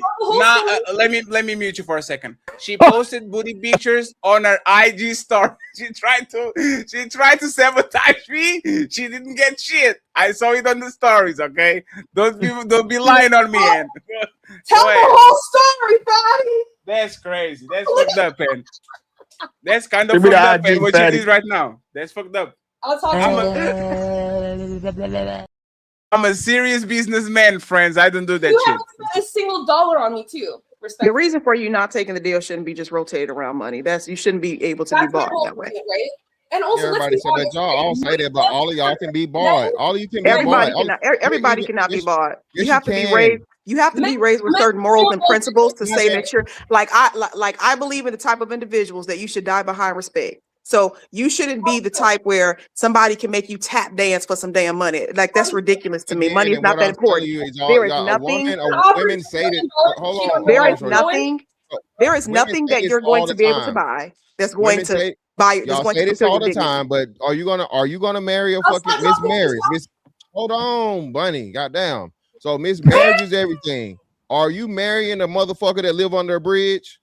Let me mute you for a second. She posted booty pictures on her IG story. She tried to sabotage me. She didn't get shit. I saw it on the stories. Okay, don't be lying on me. And tell the whole story, Fatty. That's crazy. That's fucked up, man. That's kind of fucked up, man. What you did right now? That's fucked up. I'll talk I'm a serious businessman, friends. I don't do that you shit. haven't spent a single dollar on me, too. The reason for you not taking the deal shouldn't be just rotated around money. You shouldn't be able to be bought that way. Right? And also, everybody said that y'all all say that, but all of y'all can be bought. All of you can be bought. Everybody cannot be bought. You have to be raised. You have to be raised with certain morals and principles to say that you're like I believe in the type of individuals that you should die behind respect. So you shouldn't be the type where somebody can make you tap dance for some damn money. Like, that's ridiculous to me. Money is not that important. There is nothing. Women say that. Hold on. There is nothing that you're going to be able to buy that's going to buy. Y'all say this all the time, but are you gonna marry a fucking Miss Marriage? Hold on, Bunny. Goddamn. So Miss Marriage is everything. Are you marrying a motherfucker that live under a bridge?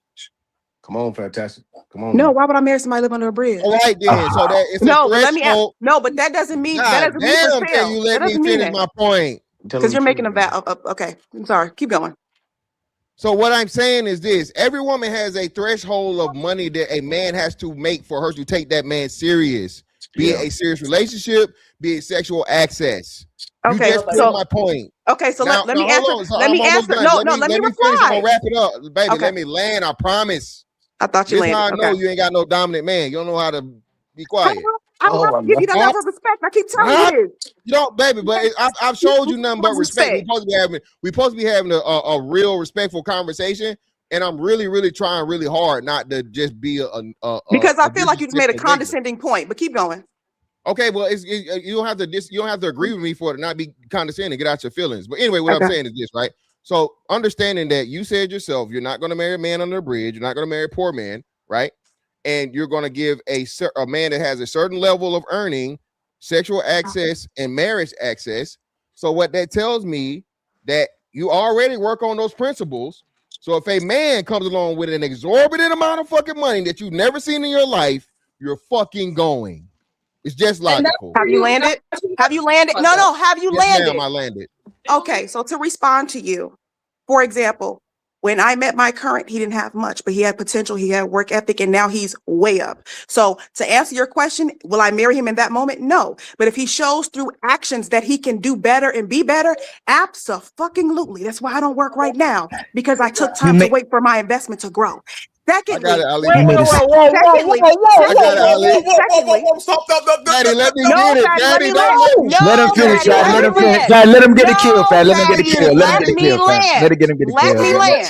Come on, fantastic. Come on. No, why would I marry somebody live under a bridge? All right, then. So that it's no, a threshold. but that doesn't mean God damn, can you let me finish my point? Because you're making a vow. Okay, I'm sorry. Keep going. So what I'm saying is this: every woman has a threshold of money that a man has to make for her to take that man serious. Be it a serious relationship, be it sexual access. Okay, you just proved my point. Okay, so now, let me answer. So let me answer. Let me reply. finish. I'm gonna wrap it up, baby. Okay. Let me land. I promise. I thought you landed. How I know okay. you ain't got no dominant man. You don't know how to be quiet. I don't have to give you that level of respect. I keep telling you. You don't, baby. But I've showed you nothing but respect. We're supposed to be having a real respectful conversation. And I'm really trying really hard not to just be because I feel like you made a condescending point. But keep going. Okay, well, you don't have to agree with me for it to not be condescending. Get out your feelings. But anyway, what I'm saying is this, right? So understanding that you said yourself, you're not going to marry a man under a bridge. You're not going to marry a poor man, right? And you're going to give a man that has a certain level of earning, sexual access, and marriage access. So what that tells me that you already work on those principles. So if a man comes along with an exorbitant amount of fucking money that you've never seen in your life, you're fucking going. It's just logical. Have you landed? Have you landed? No. Have you landed? Ma'am, I landed. Okay, so to respond to you, for example, when I met my current, he didn't have much, but he had potential, he had work ethic, and now he's way up. So to answer your question, will I marry him in that moment? No. But if he shows through actions that he can do better and be better, abso-fucking-lutely. That's why I don't work right now, because I took time to wait for my investment to grow. Secondly, Stop. Daddy, let me get it. Daddy, let him finish, y'all. Let him finish. Let him get a kill, fam. Let him get a kill. Let him get a kill, fam. Let him get a kill. Let me land.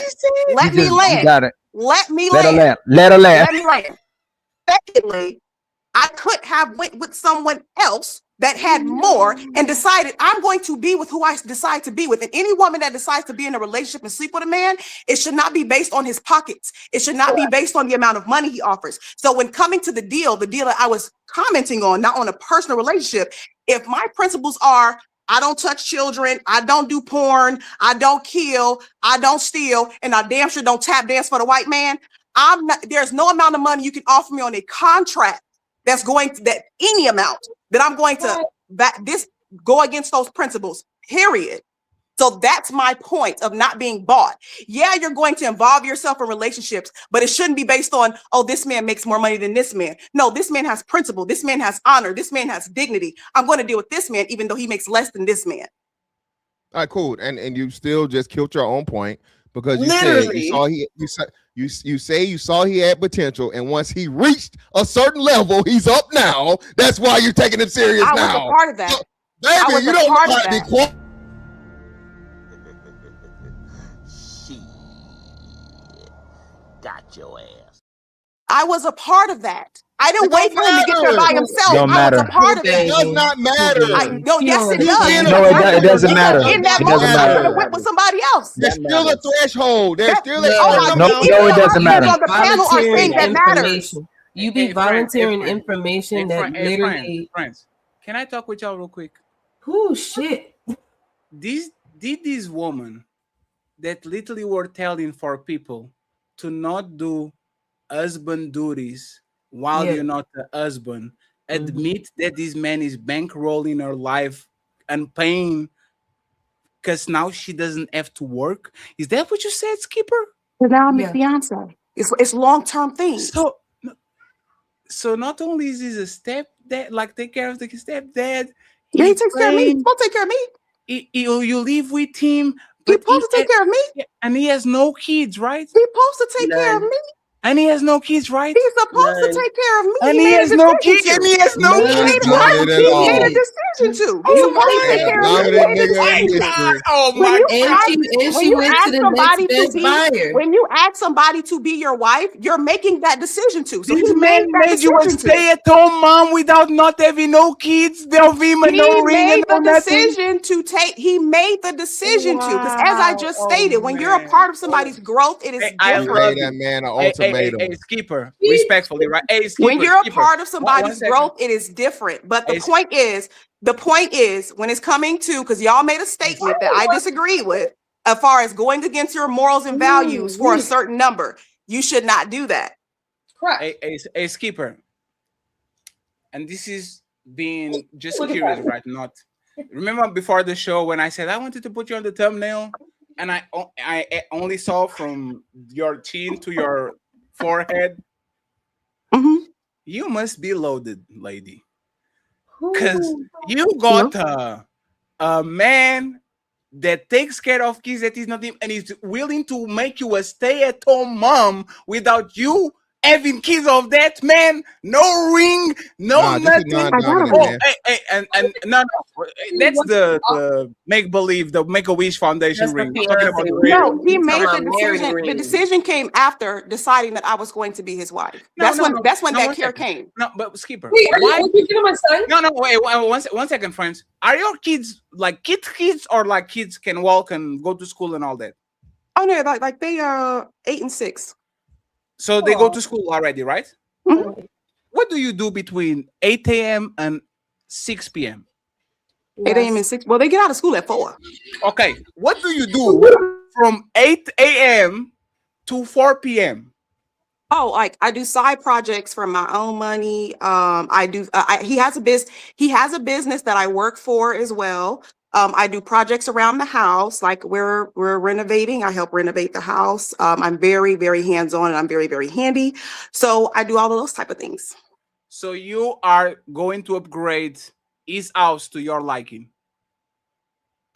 Let me land. Got it. Let me land. Let her land. Let me land. Secondly, I could have went with someone else that had more and decided I'm going to be with who I decide to be with. And any woman that decides to be in a relationship and sleep with a man, it should not be based on his pockets. It should not be based on the amount of money he offers. So when coming to the deal that I was commenting on, not on a personal relationship, if my principles are, I don't touch children, I don't do porn, I don't kill, I don't steal, and I damn sure don't tap dance for the white man, there's no amount of money you can offer me on a contract that's going to, that any amount that I'm going to go against those principles, period. So that's my point of not being bought. Yeah, you're going to involve yourself in relationships, but it shouldn't be based on, oh, this man makes more money than this man. No, this man has principle. This man has honor. This man has dignity. I'm going to deal with this man, even though he makes less than this man. All right, cool. And you still just killed your own point because you You say you saw he had potential, and once he reached a certain level, he's up now. That's why you're taking him serious I now. was a part of that. Baby, you don't know how to be quiet. Got your ass. I was a part of that. I didn't wait for him to get there by himself. Don't I was a matter. part of It it. does not matter. No, yes, it does. No, it doesn't matter. In that It moment, doesn't I could have matter. went with somebody else. There's still a threshold. There's still a No, it doesn't matter. On the panel are saying that matters. Information. You be volunteering information that literally. Friends, can I talk with y'all real quick? Oh shit! This woman that literally were telling for people to not do husband duties while you're not the husband, admit that this man is bankrolling her life and paying because now she doesn't have to work. Is that what you said, Skipper? Because now I'm his fiance. It's long-term things. So not only is this a stepdad, like take care of the stepdad. Yeah, he takes care of me. He's supposed to take care of me. You live with him. He's supposed to take care of me. And he has no kids, right? He's supposed to take care of me. And he has no kids, right? He's supposed to take care of me. And he has no kids. And he has no kids. He made a decision to. He's supposed to take care of me. Oh When my you God. when you ask somebody to be your wife, you're making that decision to. So This he man made you a stay-at-home mom without not having no kids, no him and no ring made and no the nothing. decision to take. He made the decision to, because as I just stated, when you're a part of somebody's growth, it is I different. love that man an Hey, ultimatum. Skipper, respectfully, right? Hey, Skipper, When you're a Skipper. part of somebody's One second. growth, it is different. But the point is, when it's coming to, because y'all made a statement that I disagree with, as far as going against your morals and values for a certain number, you should not do that. Correct. Hey, Skipper. And this is being just curious, right? Not remember before the show when I said I wanted to put you on the thumbnail, and I only saw from your chin to your forehead. You must be loaded, lady, because you got a man that takes care of kids that is not him, and is willing to make you a stay-at-home mom without you having kids of that man. No ring, no nothing. And no, that's the make-believe, the Make-A-Wish Foundation ring. I'm talking about the ring. No, he made the decision. The decision came after deciding that I was going to be his wife. That's when that care came. No, but Skipper, Wait, are you thinking my son? No, wait, one second, friends. Are your kids like kids or like kids can walk and go to school and all that? Oh no, like they are 8 and 6. So they go to school already, right? What do you do between 8 a.m. and 6 p.m.? 8 a.m. and 6. Well, they get out of school at 4. Okay. What do you do from 8 a.m. to 4 p.m.? Oh, like I do side projects from my own money. I do. He has a business that I work for as well. I do projects around the house, like we're renovating. I help renovate the house. I'm very, very hands-on, and I'm very, very handy. So I do all of those type of things. So you are going to upgrade his house to your liking.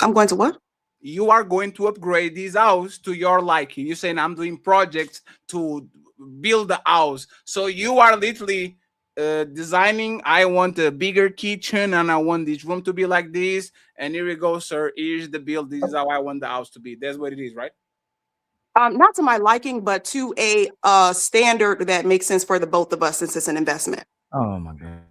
I'm going to what? You are going to upgrade his house to your liking. You're saying I'm doing projects to build the house. So you are literally designing. I want a bigger kitchen, and I want this room to be like this. And here we go, sir. Here's the bill. This is how I want the house to be. That's what it is, right? Not to my liking, but to a standard that makes sense for the both of us, since it's an investment. Oh my God.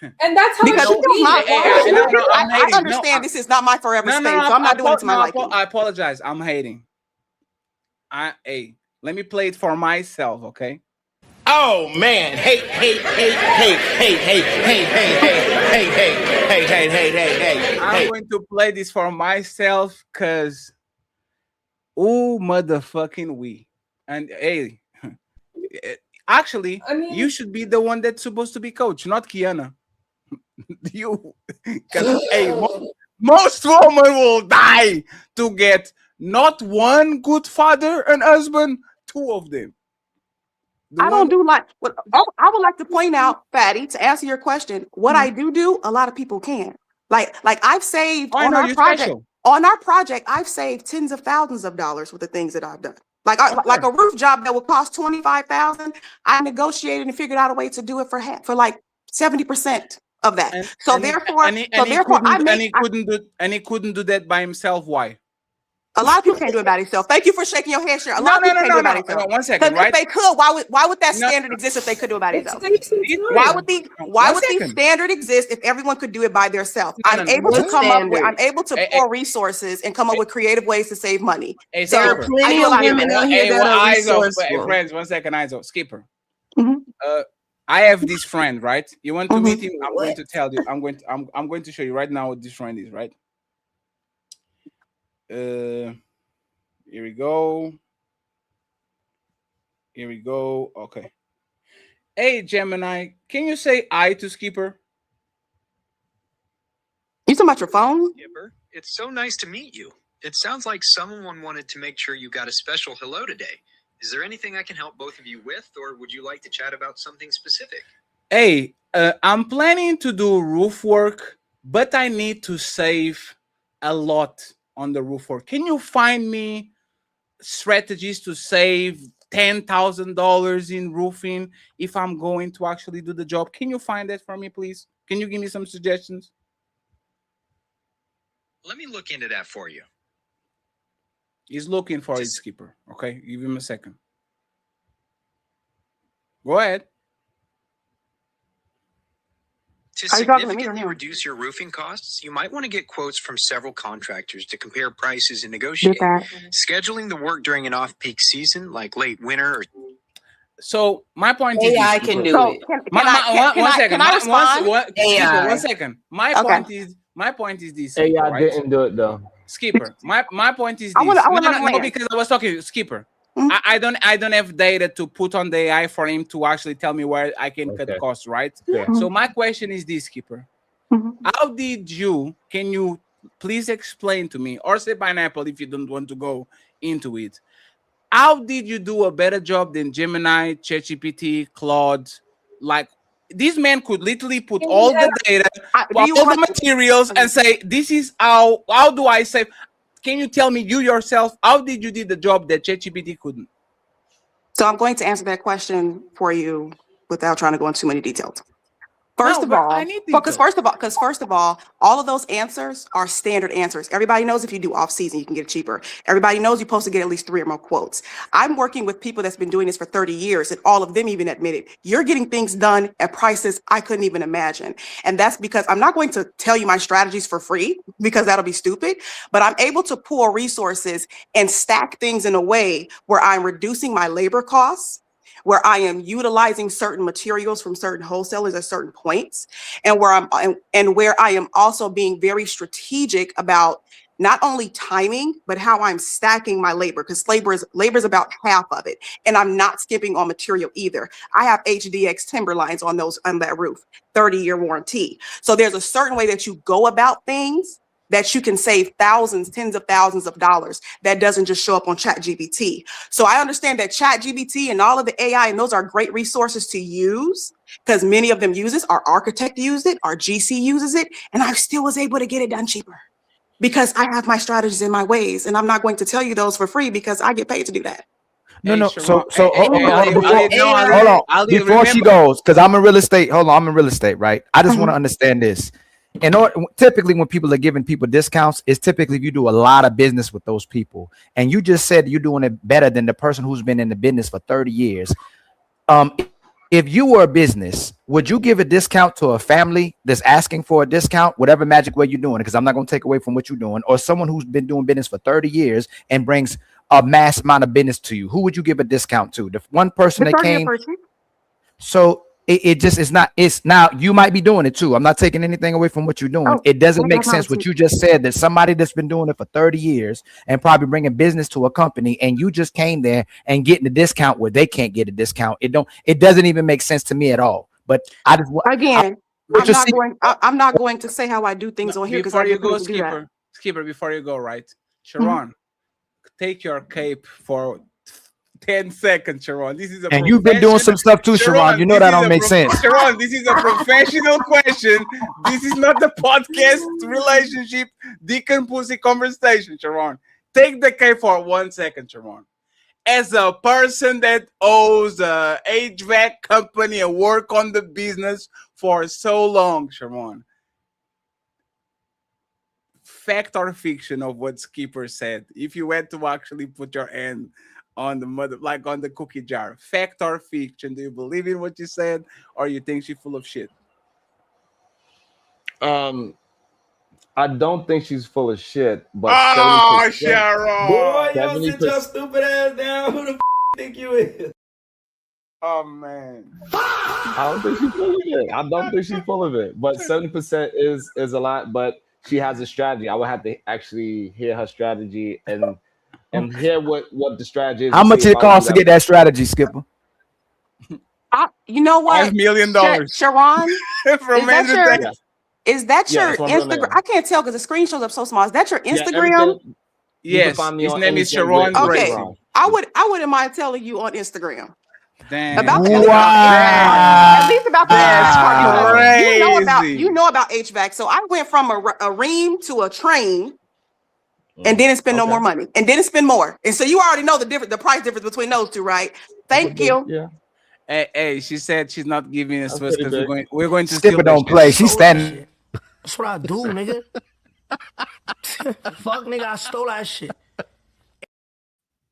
And that's how Because I understand No, this is not my forever space, so I'm not doing it to my liking. I apologize. I'm hating. Hey, let me play it for myself, okay? Oh man, hey. I'm going to play this for myself because motherfucking we. And hey, actually, you should be the one that's supposed to be coach, not Kiana. You, because hey, most women will die to get not one good father and husband, 2 of them. I don't do like what I would like to point out, Fatty, to answer your question. What I do, a lot of people can. Like I've saved on our project. On our project, I've saved tens of thousands of dollars with the things that I've done. Like a roof job that would cost $25,000. I negotiated and figured out a way to do it for like 70% of that. And, So and he, therefore, and he, and he couldn't do that by himself. Why? A lot of people can't do it by themselves. Thank you for shaking your head, Sharon. A lot of people can't do it by themselves. 1 second, right? If they could, why would that standard exist if they could do it by themselves? Why would the standard exist if everyone could do it by themselves? I'm able to pour resources and come up with creative ways to save money. Hey, So there are plenty of women out here that are resourceful. Friends, 1 second, eyes off. Skipper. I have this friend, right? You want to meet him? I'm going to tell you. I'm going to show you right now what this friend is, right? Here we go. Okay. Hey, Gemini, can you say "I" to Skipper? You talking about your phone? Skipper, it's so nice to meet you. It sounds like someone wanted to make sure you got a special hello today. Is there anything I can help both of you with, or would you like to chat about something specific? Hey, I'm planning to do roof work, but I need to save a lot on the roof work. Can you find me strategies to save $10,000 in roofing if I'm going to actually do the job? Can you find that for me, please? Can you give me some suggestions? Let me look into that for you. He's looking for his Skipper. Okay, give him a second. Go ahead. To significantly reduce your roofing costs, you might want to get quotes from several contractors to compare prices and negotiate. Scheduling the work during an off-peak season, like late winter or... So my point is, AI can do it. One second. My point is this. AI right? didn't do it though. Skipper. My point is this. No, because I was talking Skipper. I don't have data to put on the AI for him to actually tell me where I can cut costs, right? Yeah. So my question is this, Skipper. Can you please explain to me, or say Pineapple if you don't want to go into it, how did you do a better job than Gemini, ChatGPT, Claude? Like, these men could literally put all the data, all the materials, and say, this is how do I save? Can you tell me, you yourself, how did you do the job that ChatGPT couldn't? So I'm going to answer that question for you without trying to go into too many details. First of all, all of those answers are standard answers. Everybody knows if you do off season, you can get it cheaper. Everybody knows you're supposed to get at least 3 or more quotes. I'm working with people that's been doing this for 30 years, and all of them even admitted you're getting things done at prices I couldn't even imagine. And that's because I'm not going to tell you my strategies for free, because that'll be stupid, but I'm able to pool resources and stack things in a way where I'm reducing my labor costs, where I am utilizing certain materials from certain wholesalers at certain points, and where I am also being very strategic about not only timing, but how I'm stacking my labor, because labor is about half of it. And I'm not skipping on material either. I have HDX timber lines on that roof, 30-year warranty. So there's a certain way that you go about things that you can save thousands, tens of thousands of dollars that doesn't just show up on ChatGPT. So I understand that ChatGPT and all of the AI, and those are great resources to use, because many of them use it. Our architect used it, our GC uses it, and I still was able to get it done cheaper because I have my strategies and my ways, and I'm not going to tell you those for free because I get paid to do that. No. So hold on. Before she goes, because I'm in real estate. Hold on, I'm in real estate, right? I just want to understand this. Typically when people are giving people discounts, it's typically if you do a lot of business with those people, and you just said you're doing it better than the person who's been in the business for 30 years. If you were a business, would you give a discount to a family that's asking for a discount, whatever magic way you're doing it? Because I'm not going to take away from what you're doing, or someone who's been doing business for 30 years and brings a mass amount of business to you. Who would you give a discount to? The one person that came. So it's now you might be doing it too. I'm not taking anything away from what you're doing. It doesn't make sense what you just said, that somebody that's been doing it for 30 years and probably bringing business to a company, and you just came there and getting a discount where they can't get a discount. It doesn't even make sense to me at all. But I'm not going to say how I do things on here because I get to do that. Skipper, before you go, right? Sharon, take your cape for 10 seconds, Sharon. This is and you've been doing some stuff too, Sharon. You know that don't make sense. Sharon, this is a professional question. This is not the podcast relationship Deacon Pussy conversation, Sharon. Take the cape for 1 second, Sharon. as a person that owns a HVAC company and work on the business for so long, Sharon, fact or fiction of what Skipper said, if you had to actually put your hand on the mother, like on the cookie jar, fact or fiction, do you believe in what you said, or you think she's full of shit? I don't think she's full of shit, but Oh, 70%, Sharon! Boy, y'all sit your 70%. stupid ass down. Who the think you is? Oh man. I don't think she's full of it. I don't think she's full of it. But 70% is a lot, but she has a strategy. I would have to actually hear her strategy and hear what the strategy is. How to much see if it I would costs do to get that strategy, Skipper? You know what? $5 million. Sharon, From Andrew Tate. is that Yeah, your that's my real Instagram? name. I can't tell because the screen shows up so small. Is that your Yeah, Instagram? everything. You can Yes, find me his on name is anything Sharon with Okay, Gracie. Sharon. I wouldn't mind telling you on Instagram Damn. about the Wow. at least about the That's HVAC part. crazy. You know about HVAC. So I went from a ream to a train and didn't spend no more money and didn't spend more. And so you already know the price difference between those two, right? Thank you. Yeah. Hey, she said she's not giving us That's to us pretty because big. we're going to Skipper steal don't that play. shit. She's standing. That's what I do, nigga. Fuck, nigga, I stole that shit.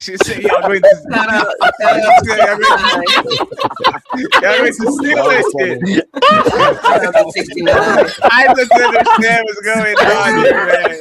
She said y'all going to y'all going to steal that shit. I just understand what's going on here, man.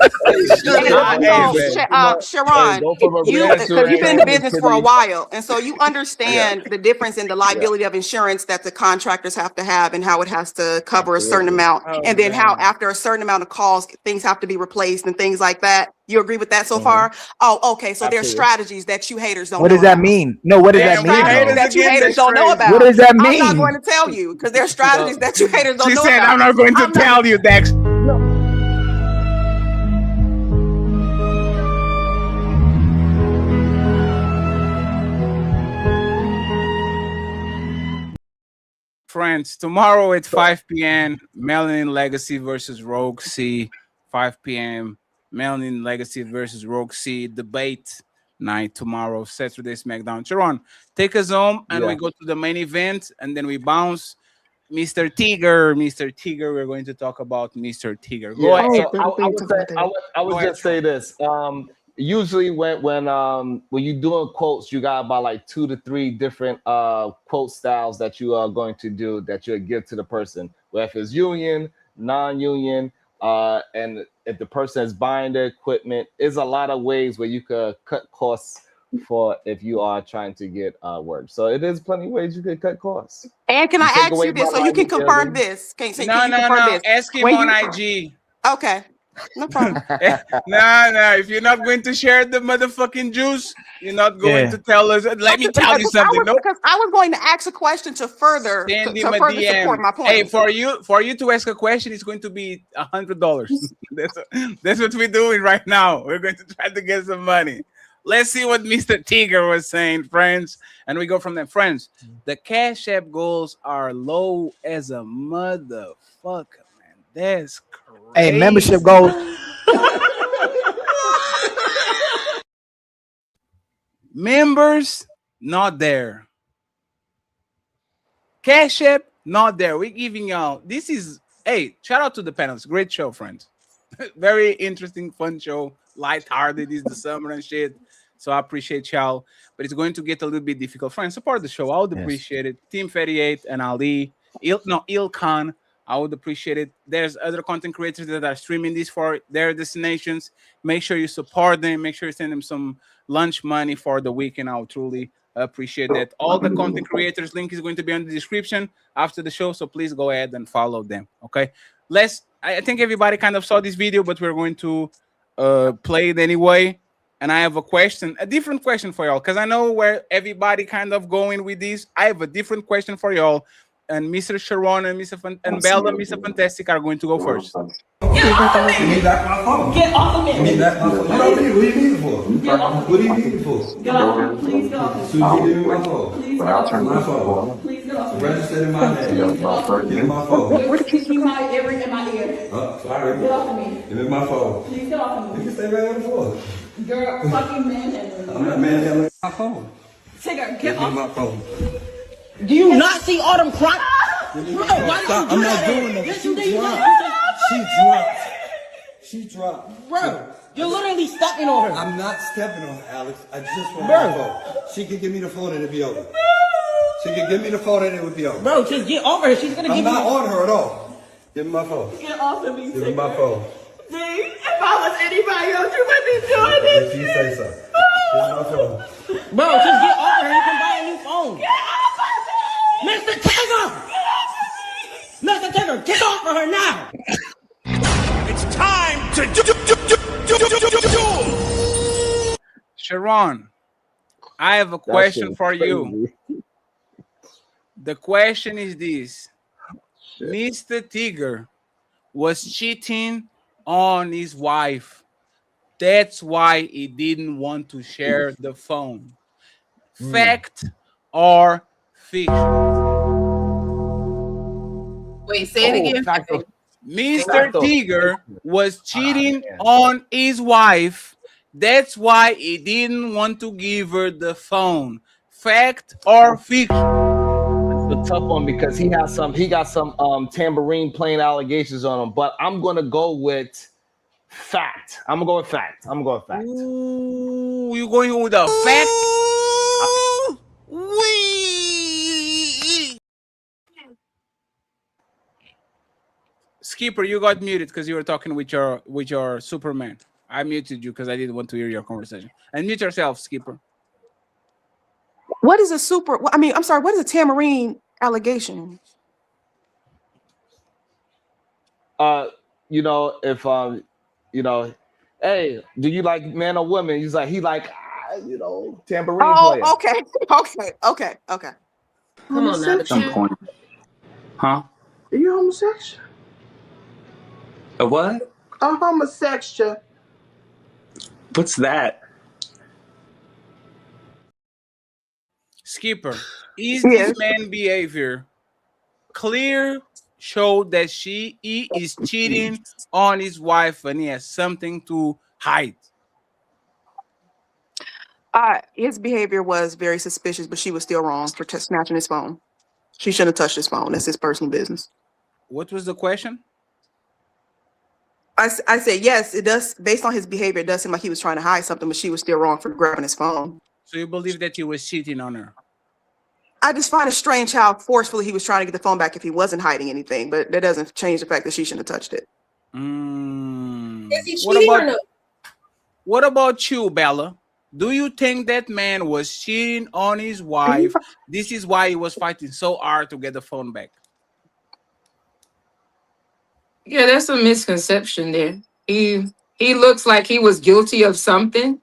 Sharon, because you've been in the business for a while, and so you understand the difference in the liability of insurance that the contractors have to have and how it has to cover a certain amount, and then how after a certain amount of calls, things have to be replaced and things like that. You agree with that so far? Oh, okay. So there's strategies that you haters don't know. What does that mean? No, what does that mean? That you haters don't know about. What does that mean? I'm not going to tell you because there's strategies that you haters don't know She said, about. I'm not going to tell you, Dex. Friends, tomorrow at 5 p.m., Melanin Legacy versus Rogue C. 5 p.m., Melanin Legacy versus Rogue C. Debate night tomorrow, Saturday SmackDown. Sharon, take us home and we go to the main event and then we bounce. Mr. Tigger, we're going to talk about Mr. Tigger. Go ahead. So I would just say this. Usually when you're doing quotes, you got about like 2 to 3 different quote styles that you are going to do that you'll give to the person. Whether if it's union, non-union, and if the person is buying the equipment, there's a lot of ways where you could cut costs for if you are trying to get work. So it is plenty of ways you could cut costs. And can I ask you this so you can confirm this? No. Ask him on IG. Okay. No problem. No. If you're not going to share the motherfucking juice, you're not going to tell us. Let me tell you something. Because I was going to ask a question to further support my point. Hey, for you to ask a question, it's going to be $100. That's what we're doing right now. We're going to try to get some money. Let's see what Mr. Tigger was saying, friends. And we go from there. Friends, the Cash App goals are low as a motherfucker, man. That's crazy. Hey, membership goals. Members, not there. Cash App, not there. We're giving y'all. This is, hey, shout out to the panels. Great show, friends. Very interesting, fun show. Lighthearted is the summer and shit. So I appreciate y'all. But it's going to get a little bit difficult. Friends, support the show. I would appreciate it. Team 38 and Ali. Ilkan. I would appreciate it. There's other content creators that are streaming this for their destinations. Make sure you support them. Make sure you send them some lunch money for the weekend. I would truly appreciate that. All the content creators link is going to be in the description after the show. So please go ahead and follow them. Okay. I think everybody kind of saw this video, but we're going to play it anyway. And I have a different question for y'all, because I know where everybody kind of going with this. I have a different question for y'all. And Mr. Sharon and Bella, Mr. Fantastic are going to go first. Get off of me! Give me back my phone. Get off of me! Give me back my phone. You don't need it. What do you need it for? Get off of me. What do you need it for? Get off of me. Please get off of me. Susie, give me my phone. Please get off of me. My phone. Please get off of me. Registered in my name. Give me my phone. Where the kids in my ear in my ear? Oh, sorry. Get off of me. Give me my phone. Please get off of me. You can stay right on the floor. Girl, fucking manhandling. I'm not manhandling my phone. Tigger, Give me my phone. Do you not see Autumn crying? Bro, stop. I'm not doing that. She dropped. Bro, you're literally stepping on her. I'm not stepping on her, Alex. I just want Bro. my phone. She can give me the phone and it'll be over. She can give me the phone and it would be over. Bro, just get over her. She's gonna give I'm you. not on her at all. Give me my phone. Get off of me, Give me my phone. See, if I was anybody else, you wouldn't be doing this. If you say so. Give me my phone. Bro, just get over her. You can buy a new phone. Mr. Tigger! Mr. Tigger, get off of her now! It's time to do. Sharon, I have a question for you. The question is this: Mr. Tigger was cheating on his wife. That's why he didn't want to share the phone. Fact or fiction? Wait, say it again. Mr. Tigger was cheating on his wife. That's why he didn't want to give her the phone. Fact or fiction? It's a tough one because he got some tambourine playing allegations on him, but I'm gonna go with fact. I'm gonna go with fact. Ooh, you going with a fact? Skipper, you got muted because you were talking with your Superman. I muted you because I didn't want to hear your conversation. And mute yourself, Skipper. What is a super? I mean, I'm sorry. What is a tambourine allegation? Hey, do you like man or woman? He's like, tambourine Oh, player. okay. Come on now. Some point. Huh? Are you homosexual? A what? A homosexual. What's that? Skipper, is this man behavior clear? Show that he is cheating on his wife and he has something to hide. His behavior was very suspicious, but she was still wrong for snatching his phone. She shouldn't have touched his phone. That's his personal business. What was the question? I said yes. It does. Based on his behavior, it does seem like he was trying to hide something, but she was still wrong for grabbing his phone. So you believe that he was cheating on her? I just find it strange how forcefully he was trying to get the phone back if he wasn't hiding anything, but that doesn't change the fact that she shouldn't have touched it. Is he cheating or no? What about you, Bella? Do you think that man was cheating on his wife? This is why he was fighting so hard to get the phone back. Yeah, there's a misconception there. He looks like he was guilty of something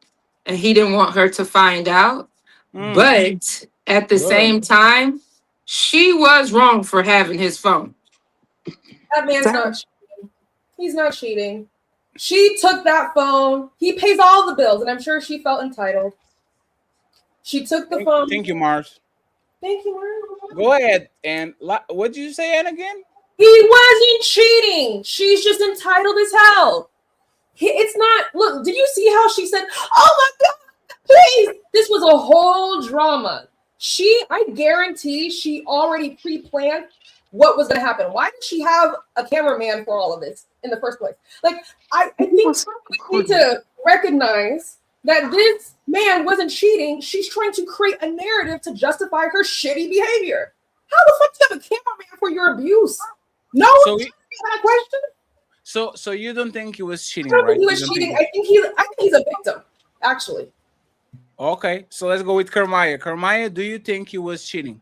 and he didn't want her to find out. But at the same time, she was wrong for having his phone. That man's not cheating. He's not cheating. She took that phone. He pays all the bills, and I'm sure she felt entitled. She took the phone. Thank you, Mars. Thank you, Mars. Go ahead. And what did you say, Ann, again? He wasn't cheating. She's just entitled as hell. It's not. Look, did you see how she said, "Oh my God, please"? This was a whole drama. I guarantee she already pre-planned what was going to happen. Why did she have a cameraman for all of this in the first place? Like, I think we need to recognize that this man wasn't cheating. She's trying to create a narrative to justify her shitty behavior. How the fuck do you have a cameraman for your abuse? No one asked that question. So you don't think he was cheating, I don't right? think he was cheating. I think he's a victim, actually. Okay, so let's go with Kermaya. Kermaya, do you think he was cheating?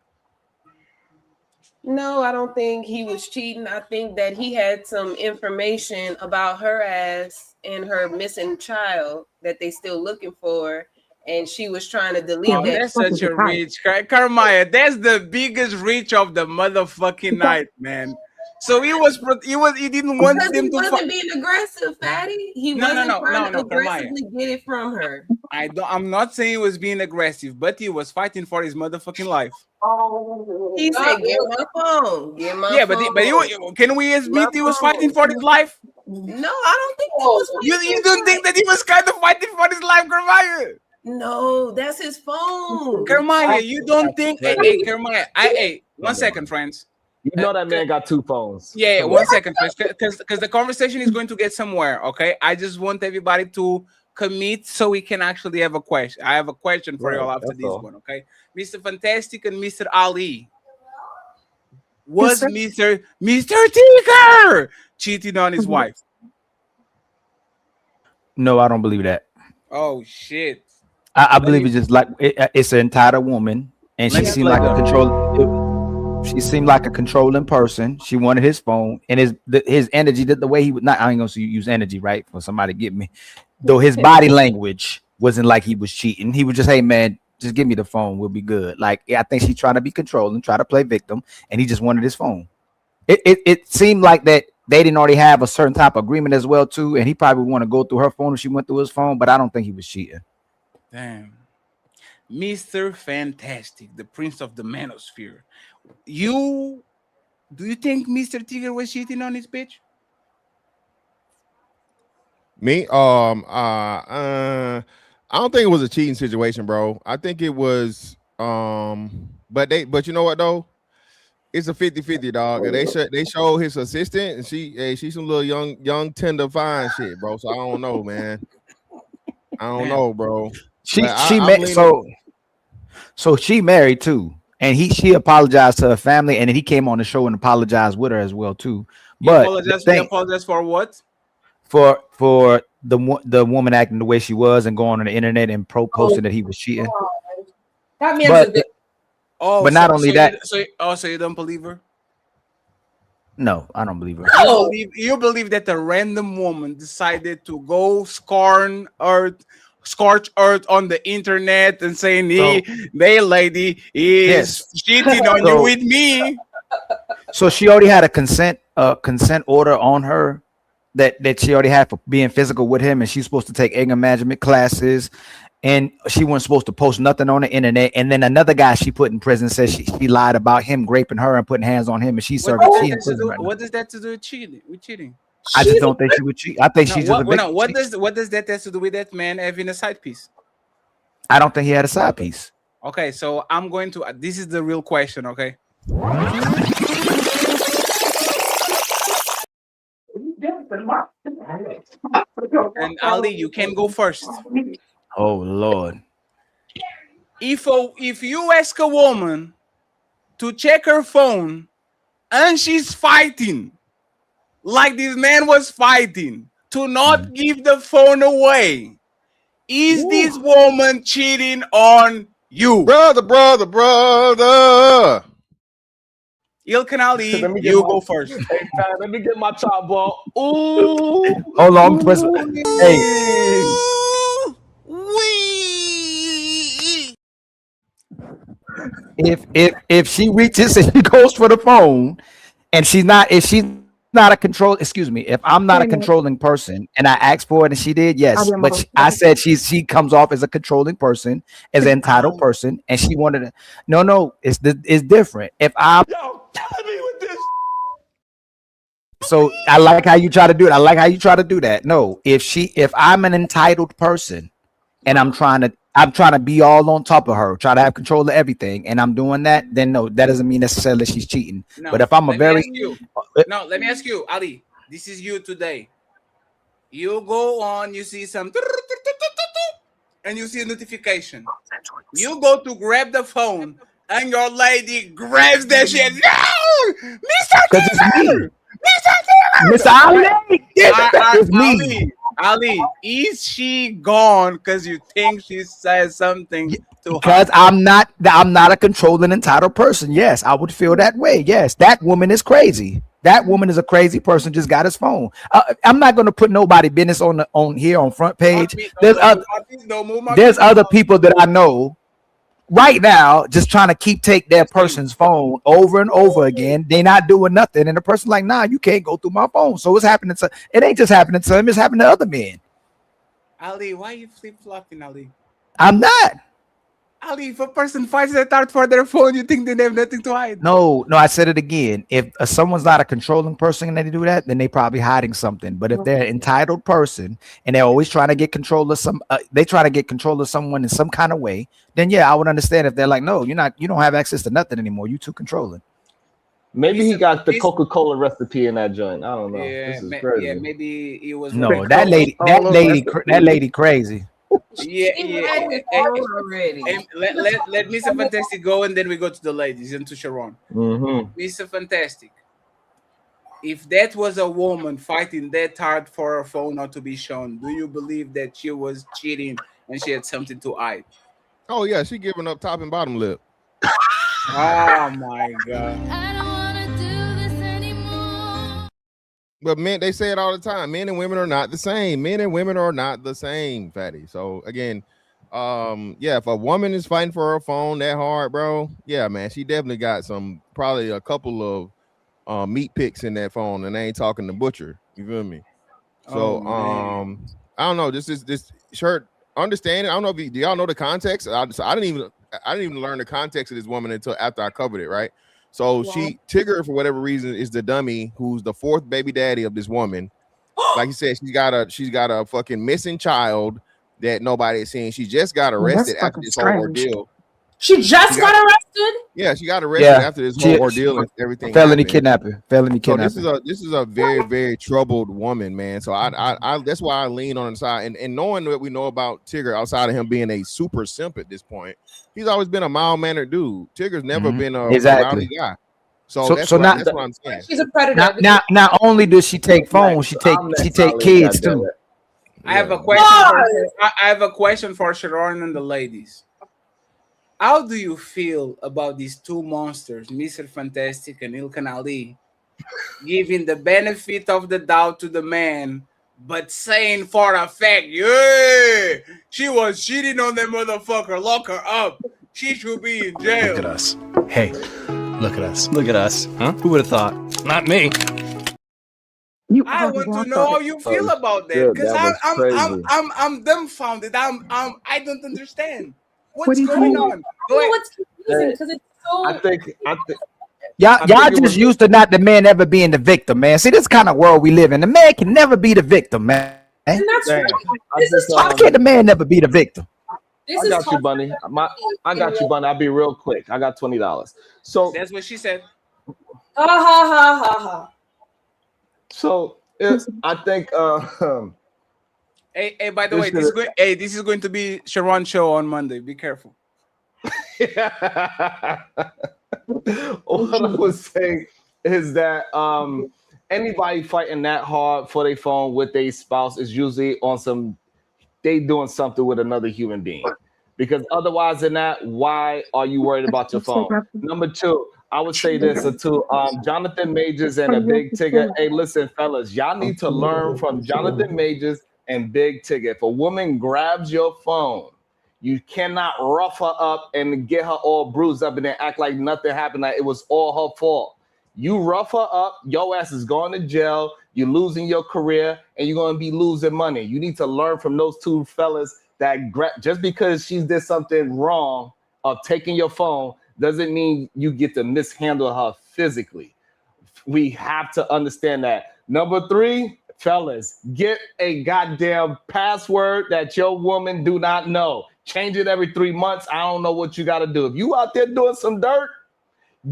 No, I don't think he was cheating. I think that he had some information about her ass and her missing child that they still looking for, and she was trying to delete that. That's such a reach. Kermaya, that's the biggest reach of the motherfucking night, man. So he didn't want because them he to wasn't being aggressive, Fatty. He wasn't trying to aggressively get it from her. I'm not saying he was being aggressive, but he was fighting for his motherfucking life. He said, "Get my phone. Get my phone." But can we admit he was fighting for his life? No, I don't think that was You don't think that he was kind of fighting for his life, Kermaya? No, that's his phone. Kermaya, you don't think? Hey, Kermaya, hey, 1 second, friends. You know that man got 2 phones. Yeah, 1 second, friends, because the conversation is going to get somewhere. Okay, I just want everybody to commit so we can actually have a question. I have a question for y'all after this one. Okay, Mr. Fantastic and Mr. Ali. Was Mr. Tigger cheating on his wife? No, I don't believe that. Oh shit! I believe it's just like it's an entitled woman, and she seemed like a control. She seemed like a controlling person. She wanted his phone and his energy. The way he would not. I ain't gonna use energy, right? For somebody to get me. Though his body language wasn't like he was cheating. He was just, hey man, just give me the phone. We'll be good. Like I think she's trying to be controlling, try to play victim, and he just wanted his phone. It seemed like that they didn't already have a certain type of agreement as well too, and he probably would want to go through her phone if she went through his phone. But I don't think he was cheating. Damn. Mr. Fantastic, the Prince of the Manosphere. Do you think Mr. Tigger was cheating on his bitch? Me? I don't think it was a cheating situation, bro. I think it was but you know what though? It's a 50-50, dog. And they showed his assistant, and she's some little young tender fine shit, bro. So I don't know, man. I don't know, bro. So she married too, and she apologized to her family, and then he came on the show and apologized with her as well too. But he apologized for what? For the woman acting the way she was and going on the internet and posting that he was cheating. That man's a bit. Oh, but not only that. So you don't believe her? No, I don't believe her. You believe that a random woman decided to go scorch earth on the internet and saying, "Hey, lady is cheating on you with me." So she already had a consent order on her that she already had for being physical with him, and she's supposed to take anger management classes. And she wasn't supposed to post nothing on the internet. And then another guy she put in prison says she lied about him raping her and putting hands on him, and she's serving cheating. What does that have to do with cheating? I just don't think she would cheat. I think she's just a victim. What does that have to do with that man having a side piece? I don't think he had a side piece. Okay, so I'm going to. This is the real question. Okay. And Ali, you can go first. Oh Lord. If you ask a woman to check her phone and she's fighting, like this man was fighting, to not give the phone away, is this woman cheating on you? Brother. Ilkan Ali, you go first. Hey, man, let me get my top ball. Ooh. Hold on. Hey. If she reaches and she goes for the phone, and she's not a control, if I'm not a controlling person and I asked for it and she did, yes, but I said she comes off as a controlling person, as an entitled person, and she wanted to. No, it's different. If I'm killing me with this. So I like how you try to do it. I like how you try to do that. No, if I'm an entitled person and I'm trying to be all on top of her, try to have control of everything, and I'm doing that, then no, that doesn't mean necessarily she's cheating. No, but if I'm let me ask you, Ali, this is you today. You go on, you see some and you see a notification. You go to grab the phone and your lady grabs that shit. No! Mr. Ali! It's me. Ali, is she gone because you think she says something to because her? I'm not a controlling, entitled person. Yes, I would feel that way. Yes, that woman is crazy. That woman is a crazy person. Just got his phone. I'm not going to put nobody business on here on front page. There's other people that I know right now just trying to take their person's phone over and over again. They're not doing nothing, and the person like, nah, you can't go through my phone. So it's happening to. It ain't just happening to him. It's happening to other men. Ali, why are you flip-flopping, Ali? I'm not. Ali, if a person fights their heart for their phone, you think they have nothing to hide? No, I said it again. If someone's not a controlling person and they do that, then they probably hiding something. But if they're an entitled person and they're always trying to get control of they try to get control of someone in some kind of way, then yeah, I would understand if they're like, no, you don't have access to nothing anymore. You too controlling. Maybe he got the Coca-Cola recipe in that joint. I don't know. Yeah, This is crazy. yeah, maybe it was. No, that lady crazy. Yeah. Let Mr. Fantastic go, and then we go to the ladies and to Sharon. Mr. Fantastic, if that was a woman fighting that hard for her phone not to be shown, do you believe that she was cheating and she had something to hide? Oh yeah, she giving up top and bottom lip. Oh my god. But men, they say it all the time. Men and women are not the same. Men and women are not the same, Fatty. So again, yeah, if a woman is fighting for her phone that hard, bro, yeah, man, she definitely got probably a couple of meat picks in that phone, and they ain't talking to butcher. You feel me? So I don't know. This shirt. Understand it. I don't know if do y'all know the context. I didn't even learn the context of this woman until after I covered it, right? So Tigger, for whatever reason, is the dummy who's the fourth baby daddy of this woman. Like you said, she's got a fucking missing child that nobody is seeing. She just got arrested after this whole ordeal. She got arrested? Yeah, she got arrested after this whole ordeal and everything. Felony kidnapping. So this is a very, very troubled woman, man. So I that's why I lean on the side. And knowing what we know about Tigger, outside of him being a super simp at this point, he's always been a mild-mannered dude. Tigger's never been a rowdy guy. So that's what I'm saying. She's a predator. Not only does she take phones, she take kids too. I have a question. I have a question for Sharon and the ladies. How do you feel about these two monsters, Mr. Fantastic and Ilkan Ali, giving the benefit of the doubt to the man, but saying for a fact, yeah, she was cheating on that motherfucker, lock her up. She should be in jail. Look at us. Hey, look at us. Look at us. Huh? Who would have thought? Not me. I want to know how you feel about that, because I'm dumbfounded. I don't understand. What's going on? What's confusing because it's so. I think y'all just used to not the man ever being the victim, man. See, this kind of world we live in, the man can never be the victim, man. And that's right. How can the man never be the victim? I got you, Bunny. I got you, Bunny. I'll be real quick. I got $20. So that's what she said. Ha ha ha ha ha. So I think. Hey, by the way, this is going to be Sharon's show on Monday. Be careful. What I was saying is that anybody fighting that hard for their phone with their spouse is usually on they doing something with another human being. Because otherwise than that, why are you worried about your phone? Number two, I would say this to Jonathan Majors and a Big Tigger. Hey, listen, fellas, y'all need to learn from Jonathan Majors and Big Tigger. If a woman grabs your phone, you cannot rough her up and get her all bruised up and then act like nothing happened, like it was all her fault. You rough her up, your ass is going to jail, you're losing your career, and you're going to be losing money. You need to learn from those two fellas that just because she did something wrong of taking your phone doesn't mean you get to mishandle her physically. We have to understand that. Number three, fellas, get a goddamn password that your woman do not know. Change it every 3 months. I don't know what you got to do. If you out there doing some dirt,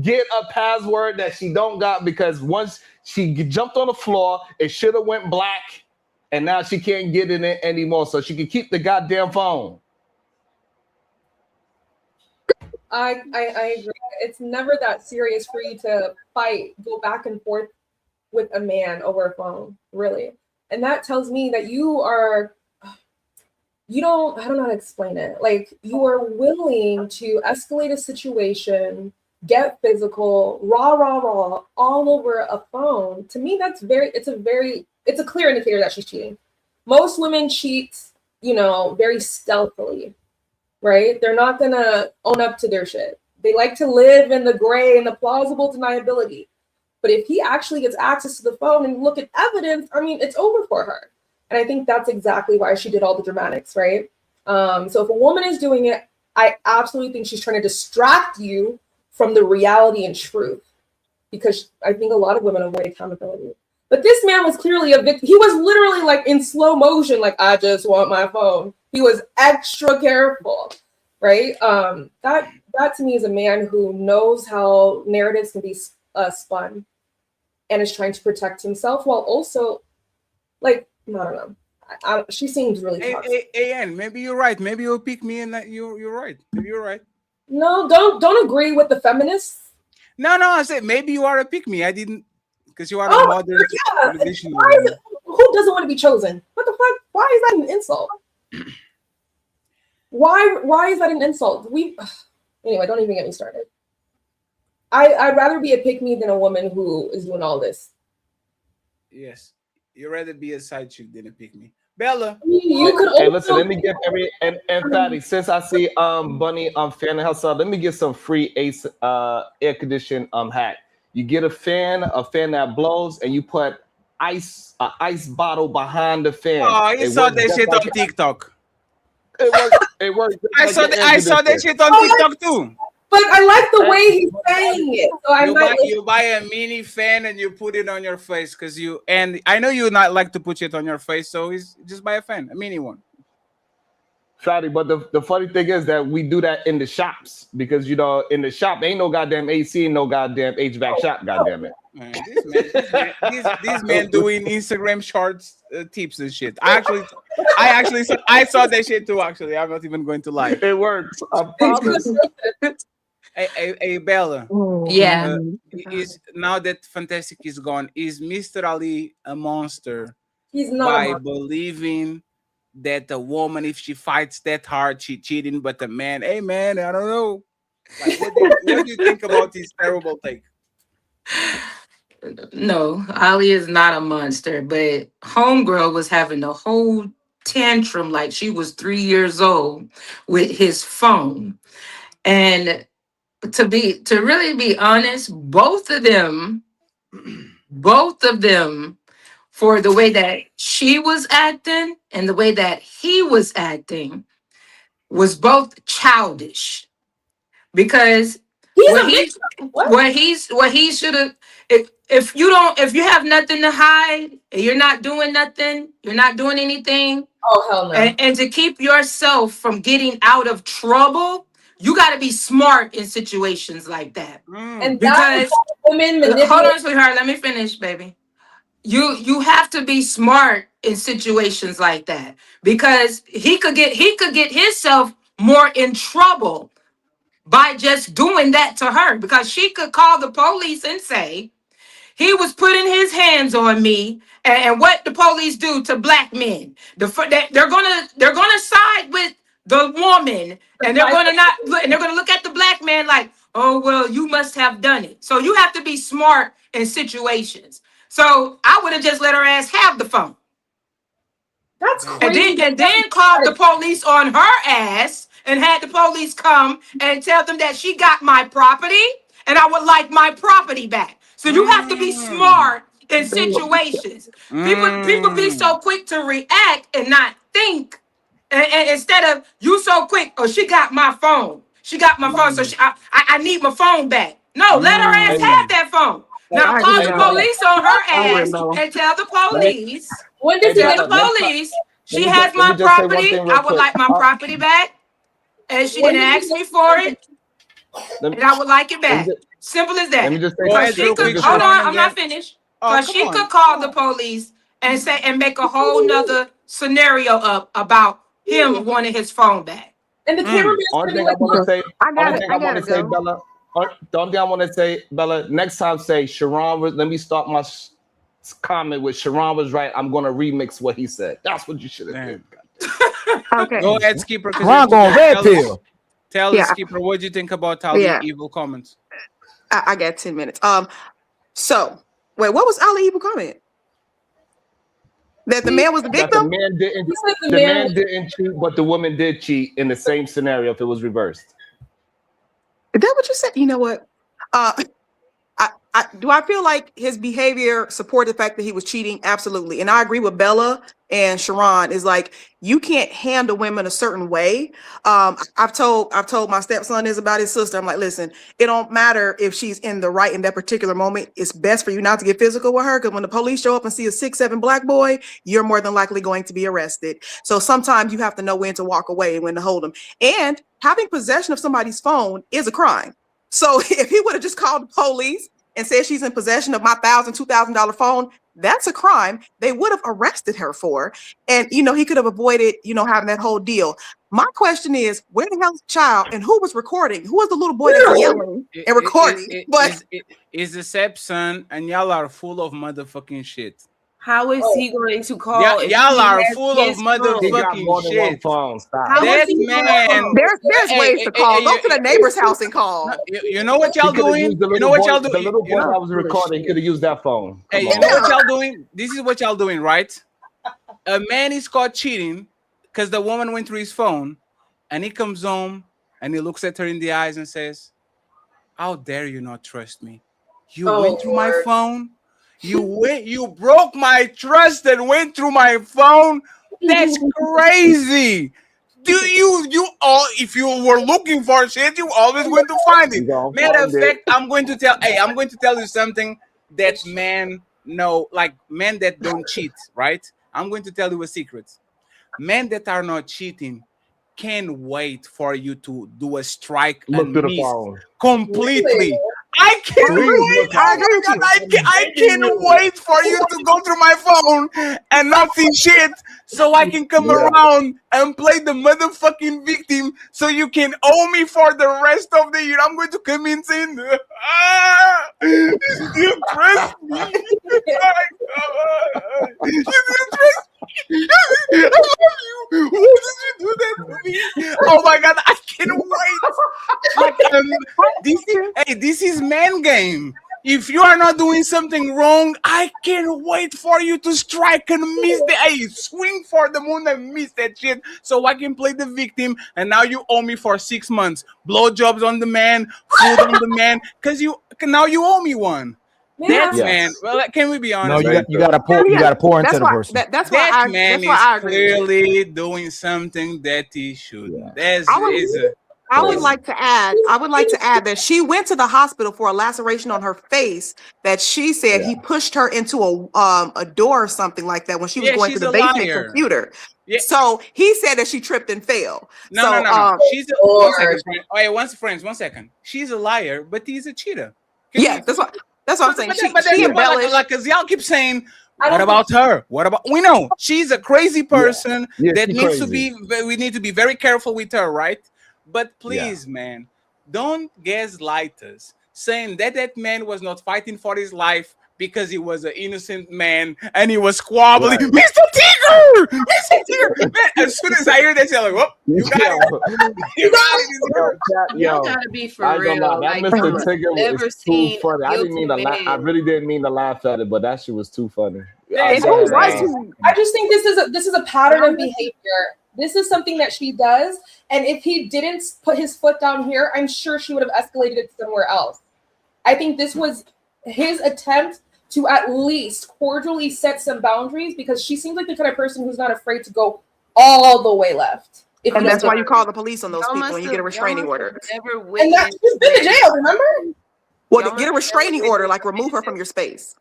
get a password that she don't got, because once she jumped on the floor, it should have went black, and now she can't get in it anymore, so she can keep the goddamn phone. I agree. It's never that serious for you to go back and forth with a man over a phone, really. And that tells me that I don't know how to explain it. Like, you are willing to escalate a situation, get physical, raw, all over a phone. To me, it's a clear indicator that she's cheating. Most women cheat, very stealthily, right? They're not gonna own up to their shit. They like to live in the gray and the plausible deniability. But if he actually gets access to the phone and look at evidence, I mean, it's over for her. And I think that's exactly why she did all the dramatics, right? So if a woman is doing it, I absolutely think she's trying to distract you from the reality and truth, because I think a lot of women avoid accountability. But this man was clearly a victim. He was literally like in slow motion, like, I just want my phone. He was extra careful, right? That to me is a man who knows how narratives can be spun and is trying to protect himself while also, like, I don't know. She seems really toxic. AN, maybe you're right. Maybe you'll pick me and that you're right. Maybe you're right. No, don't agree with the feminists. No, I said maybe you are a pick me. I didn't, because you are a modern traditional. Why is it, who doesn't want to be chosen? What the fuck? Why is that an insult? Why is that an insult? Anyway, don't even get me started. I'd rather be a pick me than a woman who is doing all this. Yes, you'd rather be a side chick than a pick me. Bella, you could. Hey, listen. Let me give and Fatty. Since I see Bunny fan of herself, let me get some free Ace air condition hack. You get a fan that blows, and you put ice bottle behind the fan. Oh, you saw that shit on TikTok. It works. I saw that shit on TikTok too. But I like the way he's saying it. So you buy a mini fan and you put it on your face and I know you not like to put it on your face, so just buy a fan, a mini one. Fatty, but the funny thing is that we do that in the shops because in the shop ain't no goddamn AC, no goddamn HVAC shop, goddamn it. Man, this man doing Instagram shorts tips and shit. I saw that shit too. Actually, I'm not even going to lie. It works. I promise. Hey, Bella. Yeah. Is now that Fantastic is gone, is Mr. Ali a monster? He's not by believing that the woman, if she fights that hard, she cheating, but the man, hey man, I don't know. Like, what do you think about this terrible take? No, Ali is not a monster, but homegirl was having a whole tantrum like she was 3 years old with his phone. And to really be honest, both of them, for the way that she was acting and the way that he was acting, was both childish. Because what he should have, if you have nothing to hide, and you're not doing nothing, you're not doing anything. Oh hell no! And to keep yourself from getting out of trouble, you got to be smart in situations like that. And because women hold on, sweetheart, let me finish, baby. You have to be smart in situations like that because he could get himself more in trouble by just doing that to her, because she could call the police and say he was putting his hands on me. And what the police do to black men, they're gonna side with the woman, and they're gonna look at the black man like, oh well, you must have done it. So you have to be smart in situations. So I would have just let her ass have the phone. That's crazy. And then called the police on her ass and had the police come and tell them that she got my property and I would like my property back. So you have to be smart in situations. People be so quick to react and not think. And instead of you so quick, oh, she got my phone. She got my phone, so I need my phone back. No, let her ass have that phone. Now call the police on her ass and tell the police. When did tell the police she has my property? I would like my property back, and she didn't ask me for it, and I would like it back. Simple as that. Let me just say hold on, I'm not finished. Because she could call the police and say and make a whole nother scenario up about him wanting his phone back. And the cameraman. Only thing I want to say, Bella. The only thing I want to say, Bella. Next time, say Sharon. Let me start my comment with Sharon was right. I'm gonna remix what he said. That's what you should have done. Okay. Go ahead, Skipper. Sharon going red pill. Tell us, Skipper, what do you think about Ali evil comments? I got 10 minutes. So wait, what was Ali evil comment? That the man was the victim? The man didn't cheat, but the woman did cheat in the same scenario if it was reversed. Is that what you said? You know what? Do I feel like his behavior supported the fact that he was cheating? Absolutely. And I agree with Bella and Sharon is like, you can't handle women a certain way. I've told my stepson this about his sister. I'm like, listen, it don't matter if she's in the right in that particular moment. It's best for you not to get physical with her, because when the police show up and see a 6'7" black boy, you're more than likely going to be arrested. So sometimes you have to know when to walk away and when to hold them. And having possession of somebody's phone is a crime. So if he would have just called the police and said she's in possession of my $1,000, $2,000 phone, that's a crime they would have arrested her for. And, he could have avoided, having that whole deal. My question is, where the hell's the child and who was recording? Who was the little boy that's yelling and recording? It's the stepson, and y'all are full of motherfucking shit. How is he going to call? Y'all are full of motherfucking shit. That man. There's ways to call. Go to the neighbor's house and call. You know what y'all doing? You know what y'all doing? The little boy that was recording, he could have used that phone. Hey, you know what y'all doing? This is what y'all doing, right? A man is caught cheating because the woman went through his phone, and he comes home and he looks at her in the eyes and says, "How dare you not trust me? You went through my phone. You broke my trust and went through my phone. That's crazy. If you were looking for shit, you always going to find it. Matter of fact, I'm going to tell you something that men know, like men that don't cheat, right? I'm going to tell you a secret. Men that are not cheating can't wait for you to do a strike and miss completely. I can't wait. I can't wait for you to go through my phone and not see shit, so I can come around and play the motherfucking victim, so you can owe me for the rest of the year. I'm going to come in saying, you trust me. You trust me. I love you. Why did you do that to me? Oh my god, I can't wait. This is man game. If you are not doing something wrong, I can't wait for you to strike and miss swing for the moon and miss that shit, so I can play the victim. And now you owe me for 6 months. Blowjobs on the man, food on the man, because now you owe me one. That man. Well, can we be honest? No, you gotta pour into the person. That man is clearly doing something that he shouldn't. I would like to add that she went to the hospital for a laceration on her face that she said he pushed her into a door or something like that when she was going to the basement computer. Yeah. So he said that she tripped and fell. No. She's one second, friend. Oh, yeah, one second. She's a liar, but he's a cheater. That's what I'm saying. She embellished. Because y'all keep saying, what about her? We know she's a crazy person that needs to be. We need to be very careful with her, right? But please, man, don't gaslight us saying that man was not fighting for his life because he was an innocent man and he was squabbling. Right. Mr. Tigger! Man, as soon as I hear that, I'm like, whoop, you got it. You got it. You gotta be for real. That Mr. Tigger was too funny. I really didn't mean to laugh at it, but that shit was too funny. I just think this is a pattern of behavior. This is something that she does, and if he didn't put his foot down here, I'm sure she would have escalated it somewhere else. I think this was his attempt to at least cordially set some boundaries, because she seems like the kind of person who's not afraid to go all the way left. And that's why you call the police on those people when you get a restraining order. And that's she's been to jail, remember? Well, to get a restraining order, like remove her from your space.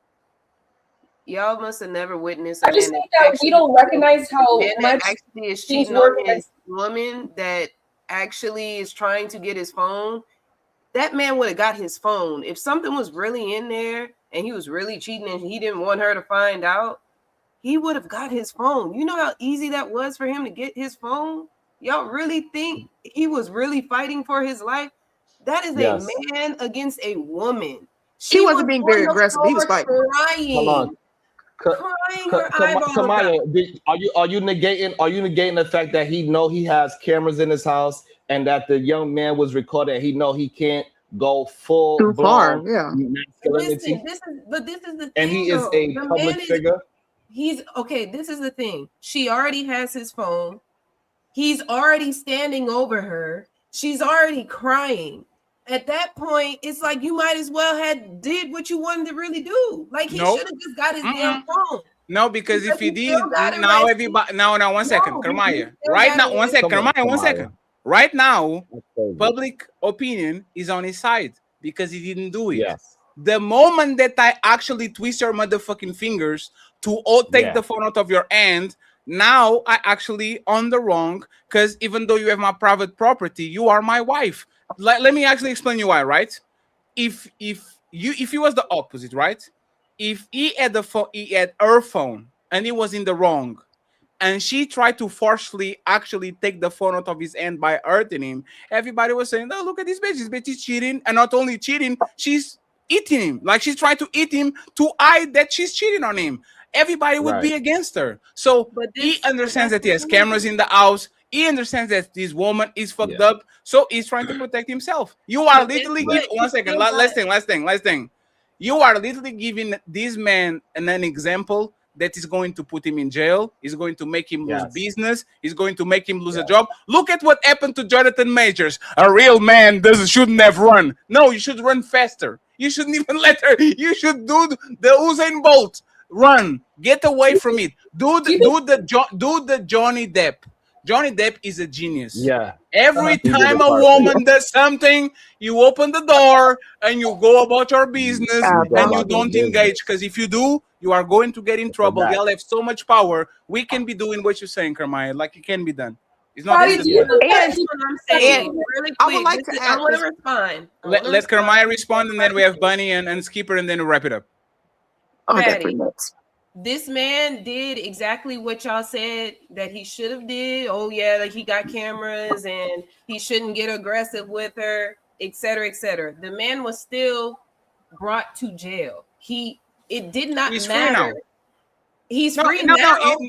Y'all must have never witnessed. I just think that we don't recognize how much actually is cheating on his woman that actually is trying to get his phone. That man would have got his phone if something was really in there and he was really cheating and he didn't want her to find out. He would have got his phone. You know how easy that was for him to get his phone? Y'all really think he was really fighting for his life? That is a man against a woman. She wasn't being very aggressive. He was fighting. Crying. Hold on. Kamaya, are you negating the fact that he has cameras in his house and that the young man was recorded? He can't go full too far. Yeah. Listen, this is the thing. And he is a public figure. He's okay. This is the thing. She already has his phone. He's already standing over her. She's already crying. at that point, it's like you might as well had did what you wanted to really do. Like he should have just got his damn phone. No, because if he did, got now arrested. everybody. Now, one second, No, he Kermaya. still Right got now, one second, arrested. Kermaya, one second. Right now, crazy. public opinion is on his side because he didn't do it. Yes. The moment that I actually twist your motherfucking fingers to take the phone out of your hand, now I actually on the wrong, because even though you have my private property, you are my wife. Let me actually explain you why, right? If he was the opposite, right? If he had the phone, he had her phone, and he was in the wrong, and she tried to forcefully actually take the phone out of his hand by hurting him, everybody was saying, "Oh, look at this bitch! This bitch is cheating, and not only cheating, she's eating him. Like she's trying to eat him to hide that she's cheating on him." Everybody would be against her. So he understands that he has cameras in the house. He understands that this woman is fucked up. So he's trying to protect himself. You are literally giving 1 second. Last thing. You are literally giving this man an example that is going to put him in jail. Is going to make him lose business. Is going to make him lose a job. Look at what happened to Jonathan Majors. A real man shouldn't have run. No, you should run faster. You shouldn't even let her. You should do the Usain Bolt. Run, get away from it. Do the Johnny Depp. Johnny Depp is a genius. Yeah. Every time a woman does something, you open the door and you go about your business and you don't engage. Because if you do, you are going to get in trouble. Y'all have so much power. We can be doing what you're saying, Kermaya. Like it can be done. It's not And easy. I'm saying really quick. I would like to I add want to this. respond. Let Kermaya respond, and then we have Bunny and Skipper, and then we'll wrap it up. Patty, this man did exactly what y'all said that he should have did. Oh yeah, like he got cameras and he shouldn't get aggressive with her, etc., etc. The man was still brought to jail. It did not He's matter. free now. He's free now.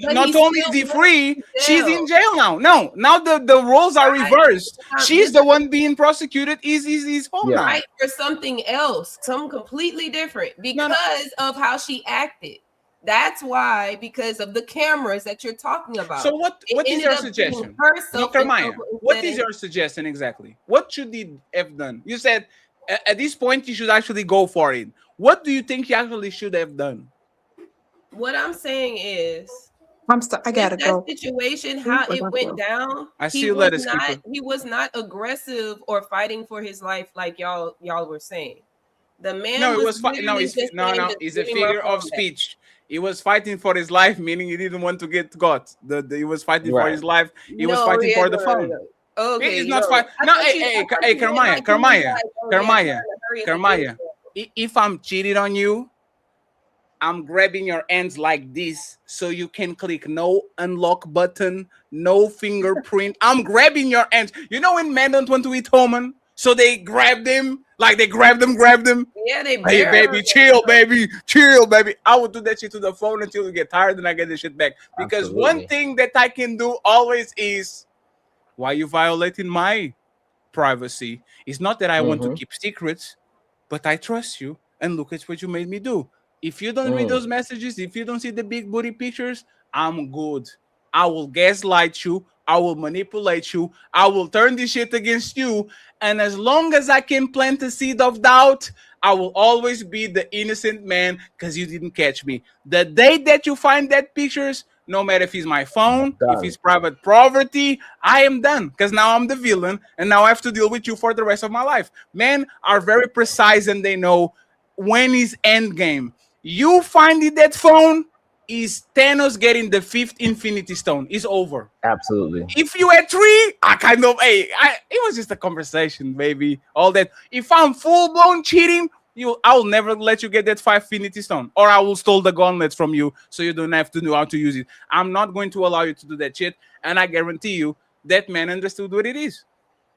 But Not only is he free, she's in jail now. No, now the roles are reversed. She's the one being prosecuted. He's home now. Right, for something else, something completely different because of how she acted. That's why, because of the cameras that you're talking about. So what is your suggestion? No, Kermaya, what is your suggestion exactly? What should he have done? You said at this point you should actually go for it. What do you think he actually should have done? What I'm saying is, I gotta go. That situation, how it went down. I see you later, not, Skipper. he was not aggressive or fighting for his life like y'all were saying. The man. No, it was it's a figure of speech. He was fighting for his life, meaning he didn't want to get caught. He was fighting for his life. He was fighting for the phone. Okay, it's not fight. No, hey, Kermaya. If I'm cheating on you, I'm grabbing your hands like this so you can click no unlock button, no fingerprint. I'm grabbing your hands. You know when men don't want to eat human, so they grab them, like they grab them. Yeah, they. Hey, baby, chill, baby. I would do that shit to the phone until you get tired and I get the shit back. Because one thing that I can do always is, why you violating my privacy? It's not that I want to keep secrets, but I trust you. And look at what you made me do. If you don't read those messages, if you don't see the big booty pictures, I'm good. I will gaslight you. I will manipulate you. I will turn this shit against you. And as long as I can plant a seed of doubt, I will always be the innocent man because you didn't catch me. The day that you find that pictures, no matter if it's my phone, if it's private property, I am done because now I'm the villain and now I have to deal with you for the rest of my life. Men are very precise and they know when is end game. You finding that phone is Thanos getting the 5th Infinity Stone. It's over. Absolutely. If you had 3, it was just a conversation, baby. All that. If I'm full blown cheating, I will never let you get that 5 Infinity Stone, or I will steal the gauntlets from you so you don't have to know how to use it. I'm not going to allow you to do that shit, and I guarantee you that man understood what it is.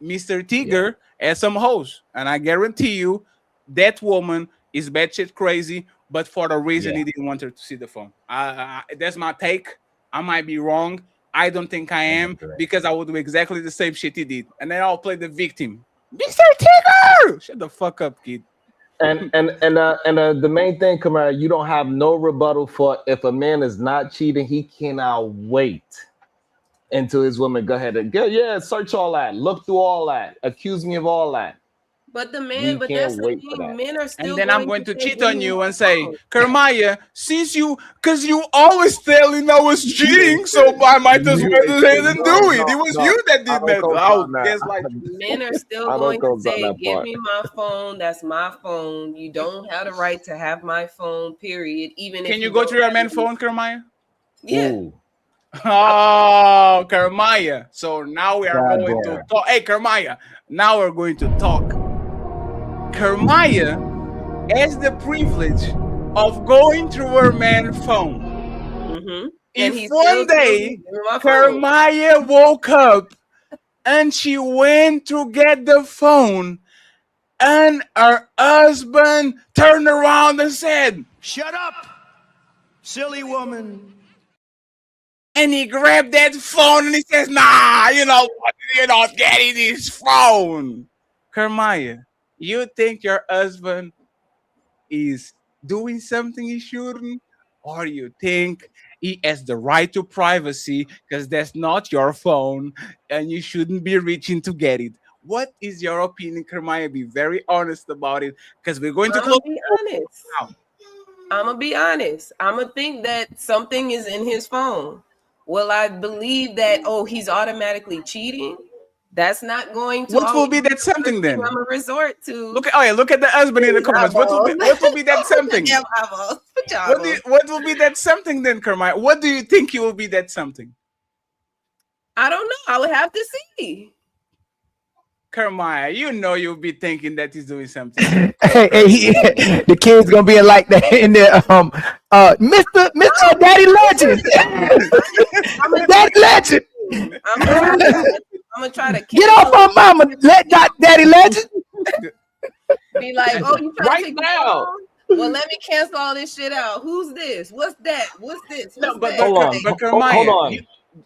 Mr. Tigger has some hoes, and I guarantee you that woman is batshit crazy, but for the reason he didn't want her to see the phone. That's my take. I might be wrong. I don't think I am, because I will do exactly the same shit he did. And then I'll play the victim. Mr. Tigger! Shut the fuck up, kid. And the main thing, Kamara, you don't have no rebuttal for if a man is not cheating, he cannot wait until his woman go ahead and search all that, look through all that, accuse me of all that. But the We man, but that's can't the wait for thing. that. Men are And still then I'm going going to say, cheat "Give on me you my and say, phone." Kermaya, since you, because you always telling I was cheating, so I might as You well ain't go ahead shit. and No, do it. no, It was no. you that I did don't that. co-sign Oh, that. gaslight. Men are still I going don't to co-sign say, that "Give part. me my phone. That's my phone. You don't have the right to have my phone. Period. Even Can if you you go don't to your have man it." phone, Kermaya? Yeah. Ooh. Oh, Kermaya. So now we are God going to damn. talk. Hey, Kermaya. Now we're going to talk. Kermaya has the privilege of going through her man's phone. Mm-hmm. And If he one still tells me, day "Give me my phone." Kermaya woke up and she went to get the phone, and her husband turned around and said, Shut up, silly woman. and he grabbed that phone and he says, nah, you know what? You're not getting this phone. Kermaya, you think your husband is doing something he shouldn't? Or you think he has the right to privacy because that's not your phone and you shouldn't be reaching to get it? What is your opinion, Kermaya? Be very honest about it because we're going to I'm gonna close be the honest. now. I'm gonna be honest. I'm gonna think that something is in his phone. Will I believe that? Oh, he's automatically cheating. That's not going to What will always be be that the first something thing then? I'm gonna resort to. Look at look at the husband in the These comments. eyeballs. What will be that something? Damn eyeballs. Put your eyeballs. What will be that something then, Kermit? What do you think it will be that something? I don't know. I would have to see. Kermit, you know you'll be thinking that he's doing something. The kids gonna be like that in there. Mr. Daddy Legend, Daddy Legend. I'm gonna try to Get off cancel. my mama, Daddy Legend. Be like, oh, you trying Right to take the now. phone? Well, let me cancel all this shit out. Who's this? What's that? What's this? No, What's but that? Hold on. but Hold Kermit, on.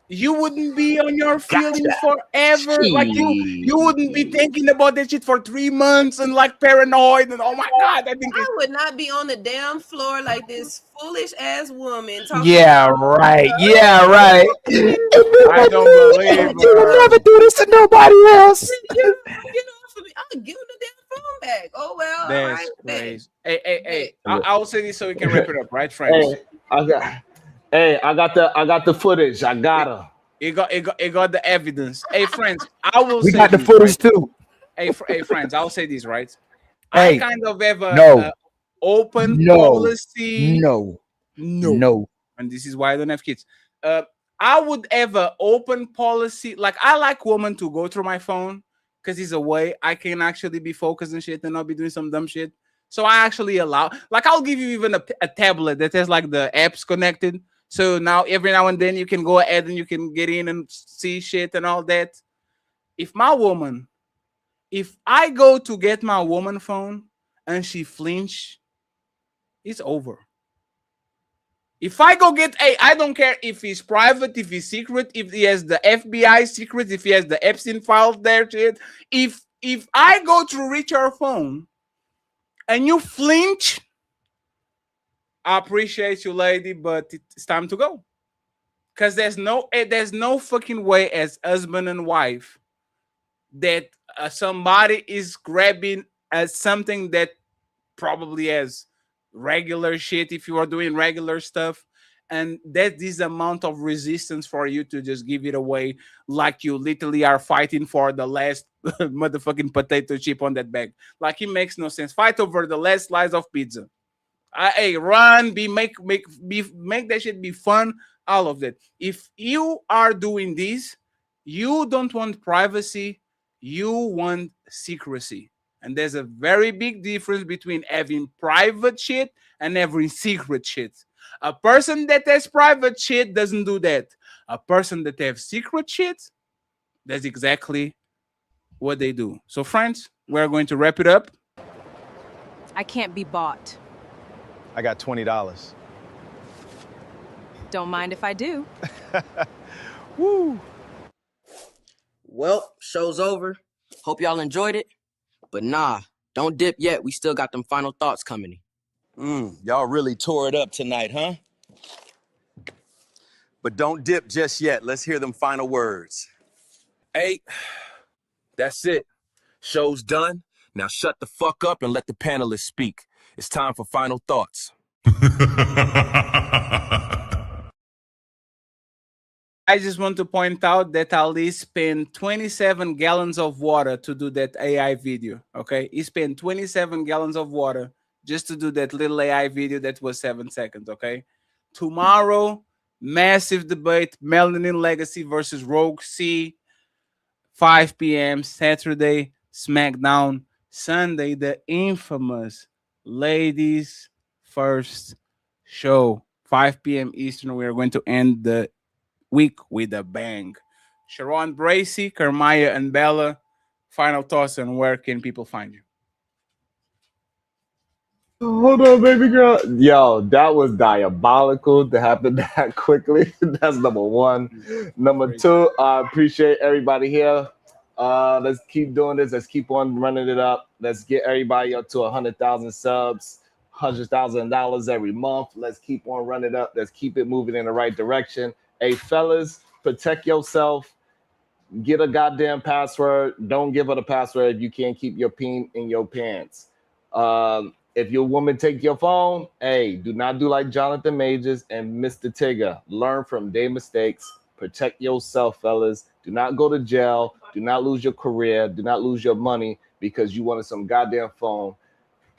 you wouldn't be on your feelings Gotcha. forever. Like you wouldn't be thinking about that shit for 3 months and like paranoid and oh my god, I think I it's would not be on the damn floor like this foolish ass woman talking Yeah, about. right. Yeah, right. I don't believe You will her. never do this to nobody else. Get off of me! I'll give him the damn phone back. Oh well, all right. That's Bet. crazy. Hey. Bet. I'll say this so we can wrap it up, right, friends? I got the footage. I got her. It got the evidence. Hey, friends, I will We say got the this, right? footage too. Hey, friends, I'll say this, right? I Hey, kind of have a no, open no, policy. no, No, no. and this is why I don't have kids. I would have an open policy. Like I like women to go through my phone because it's a way I can actually be focused and shit and not be doing some dumb shit. So I actually allow, like, I'll give you even a tablet that has like the apps connected. So now every now and then you can go ahead and you can get in and see shit and all that. If I go to get my woman phone and she flinch, it's over. If I go get I don't care if he's private, if he's secret, if he has the FBI secret, if he has the Epstein files there, shit. If I go to reach her phone and you flinch, I appreciate you, lady, but it's time to go. Cause there's no fucking way as husband and wife that somebody is grabbing something that probably as regular shit if you are doing regular stuff, and that this amount of resistance for you to just give it away like you literally are fighting for the last motherfucking potato chip on that bag. Like it makes no sense. Fight over the last slice of pizza. Hey, run, make that shit be fun, all of that. If you are doing this, you don't want privacy, you want secrecy. And there's a very big difference between having private shit and having secret shit. A person that has private shit doesn't do that. A person that has secret shit, that's exactly what they do. So, friends, we're going to wrap it up. I can't be bought. I got $20. Don't mind if I do. Woo! Well, show's over. Hope y'all enjoyed it. But nah, don't dip yet. We still got them final thoughts coming. Y'all really tore it up tonight, huh? But don't dip just yet. Let's hear them final words. Hey, that's it. Show's done. Now shut the fuck up and let the panelists speak. It's time for final thoughts. I just want to point out that Ali spent 27 gallons of water to do that AI video. Okay, he spent 27 gallons of water just to do that little AI video that was 7 seconds. Okay, tomorrow, massive debate: Melanin Legacy versus Rogue C. 5 p.m. Saturday, SmackDown. Sunday, the infamous Ladies First show. 5 p.m. Eastern. We are going to end the week with a bang. Sharon Bracy, Kermaya, and Bella, final thoughts on where can people find you? Hold on, baby girl. Yo, that was diabolical to happen that quickly. That's number one. Number two, I appreciate everybody here. Let's keep doing this. Let's keep on running it up. Let's get everybody up to 100,000 subs, $100,000 every month. Let's keep on running it up. Let's keep it moving in the right direction. Hey, fellas, protect yourself. Get a goddamn password. Don't give her the password if you can't keep your peen in your pants. If your woman take your phone, hey, do not do like Jonathan Majors and Mr. Tigger. Learn from their mistakes. Protect yourself, fellas. Do not go to jail. Do not lose your career. Do not lose your money because you wanted some goddamn phone.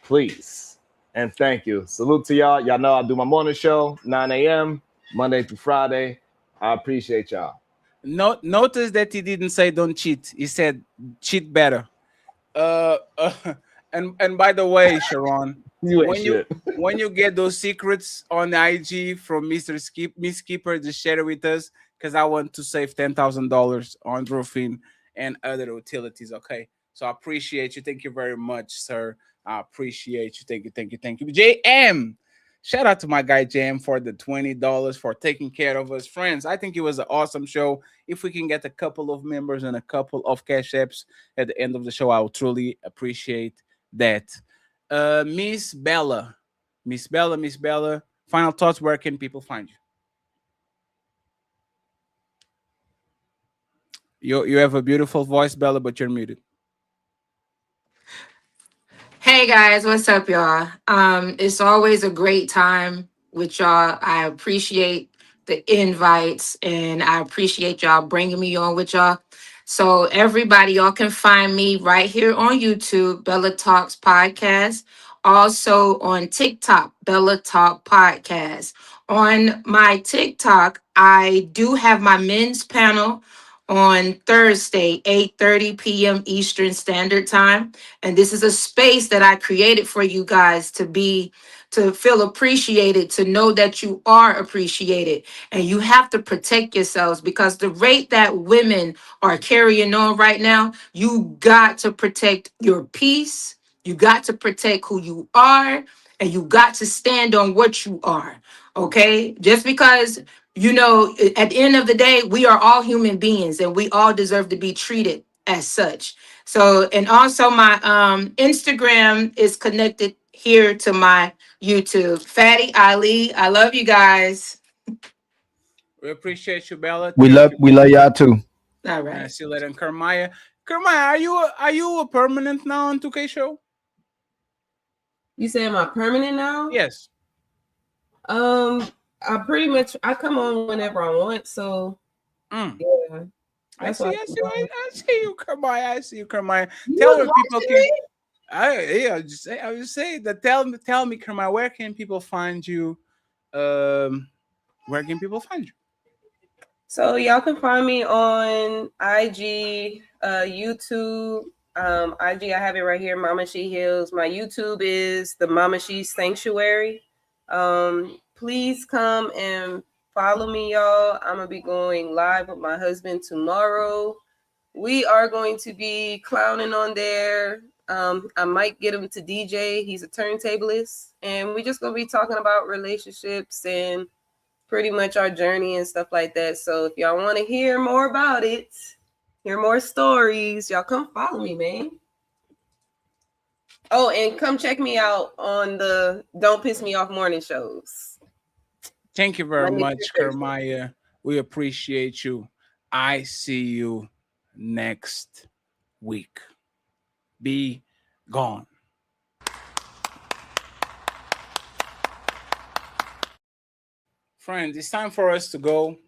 Please. And thank you. Salute to y'all. Y'all know I do my morning show, 9 a.m., Monday through Friday. I appreciate y'all. Notice that he didn't say don't cheat. He said cheat better. And by the way, Sharon, when you get those secrets on the IG from Miss Skipper, just share it with us because I want to save $10,000 on roofing and other utilities. Okay, so I appreciate you. Thank you very much, sir. I appreciate you. Thank you. JM. Shout out to my guy Jam for the $20 for taking care of us. Friends, I think it was an awesome show. If we can get a couple of members and a couple of cash apps at the end of the show, I will truly appreciate that. Miss Bella, final thoughts, where can people find you? You have a beautiful voice, Bella, but you're muted. Hey guys, what's up, y'all? It's always a great time with y'all. I appreciate the invites and I appreciate y'all bringing me on with y'all. So everybody, y'all can find me right here on YouTube, Bella Talks Podcast. Also on TikTok, Bella Talk Podcast. On my TikTok, I do have my men's panel on Thursday, 8:30 p.m. Eastern Standard Time. And this is a space that I created for you guys to feel appreciated, to know that you are appreciated. And you have to protect yourselves because the rate that women are carrying on right now, you got to protect your peace. You got to protect who you are. And you got to stand on what you are. Okay? Just because, at the end of the day, we are all human beings and we all deserve to be treated as such. So, and also my Instagram is connected here to my YouTube. Fatty Ali, I love you guys. We appreciate you, Bella. We love y'all too. All right. See you later, Kermaya. Kermaya, are you a permanent now on 2K show? You say am I permanent now? Yes. I pretty much I come on whenever I want, so yeah. I see you, Kermaya. I see you, Kermaya. Tell me people can. I was just saying that. Tell me, Kermaya, where can people find you? Where can people find you? So y'all can find me on IG, YouTube. IG, I have it right here, Mama She Heals. My YouTube is the Mama She Sanctuary. Please come and follow me, y'all. I'm gonna be going live with my husband tomorrow. We are going to be clowning on there. I might get him to DJ. He's a turntablist, and we're just gonna be talking about relationships and pretty much our journey and stuff like that. So if y'all want to hear more about it, hear more stories, y'all come follow me, man. Oh, and come check me out on the Don't Piss Me Off morning shows. Thank you very much, Kermaya. We appreciate you. I see you next week. Be gone. Friends, it's time for us to go.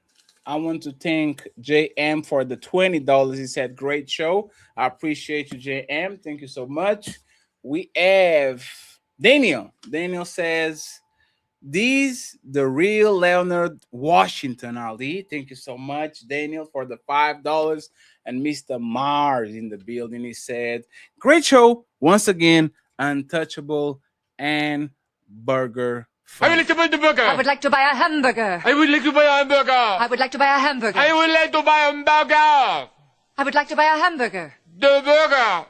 I want to thank JM for the $20. He said, great show. I appreciate you, JM. Thank you so much. We have Daniel. Daniel says, these the real Leonard Washington, Ali. Thank you so much, Daniel, for the $5. And Mr. Mars in the building. He said, great show. Once again, untouchable and burger. I would like to buy the burger. I would like to buy a hamburger. I would like to buy a hamburger. I would like to buy a hamburger. I would like to buy a hamburger. I would like to buy a hamburger. The burger.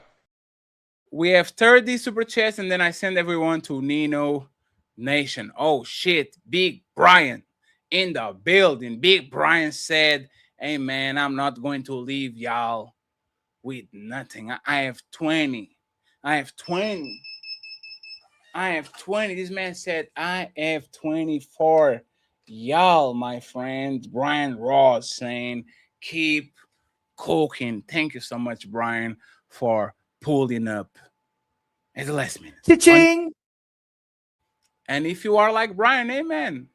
We have 30 super chats, and then I send everyone to Nino Nation. Oh shit, Big Brian in the building. Big Brian said, hey man, I'm not going to leave y'all with nothing. I have 20. I have 20. I have 20. This man said, I have 24. Y'all, my friend, Brian Ross saying, keep cooking. Thank you so much, Brian, for pulling up at the last minute. Cha-ching! And if you are like Brian, amen.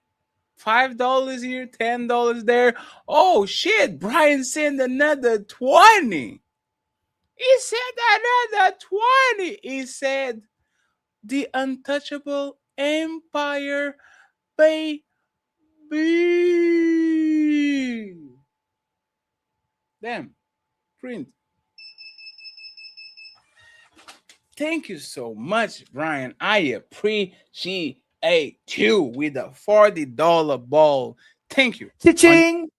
$5 here, $10 there. Oh shit, Brian sent another 20. He said another 20. He said, the untouchable empire, baby. Damn, print. Thank you so much, Brian. I appreciate you with a $40 ball. Thank you. Cha-ching!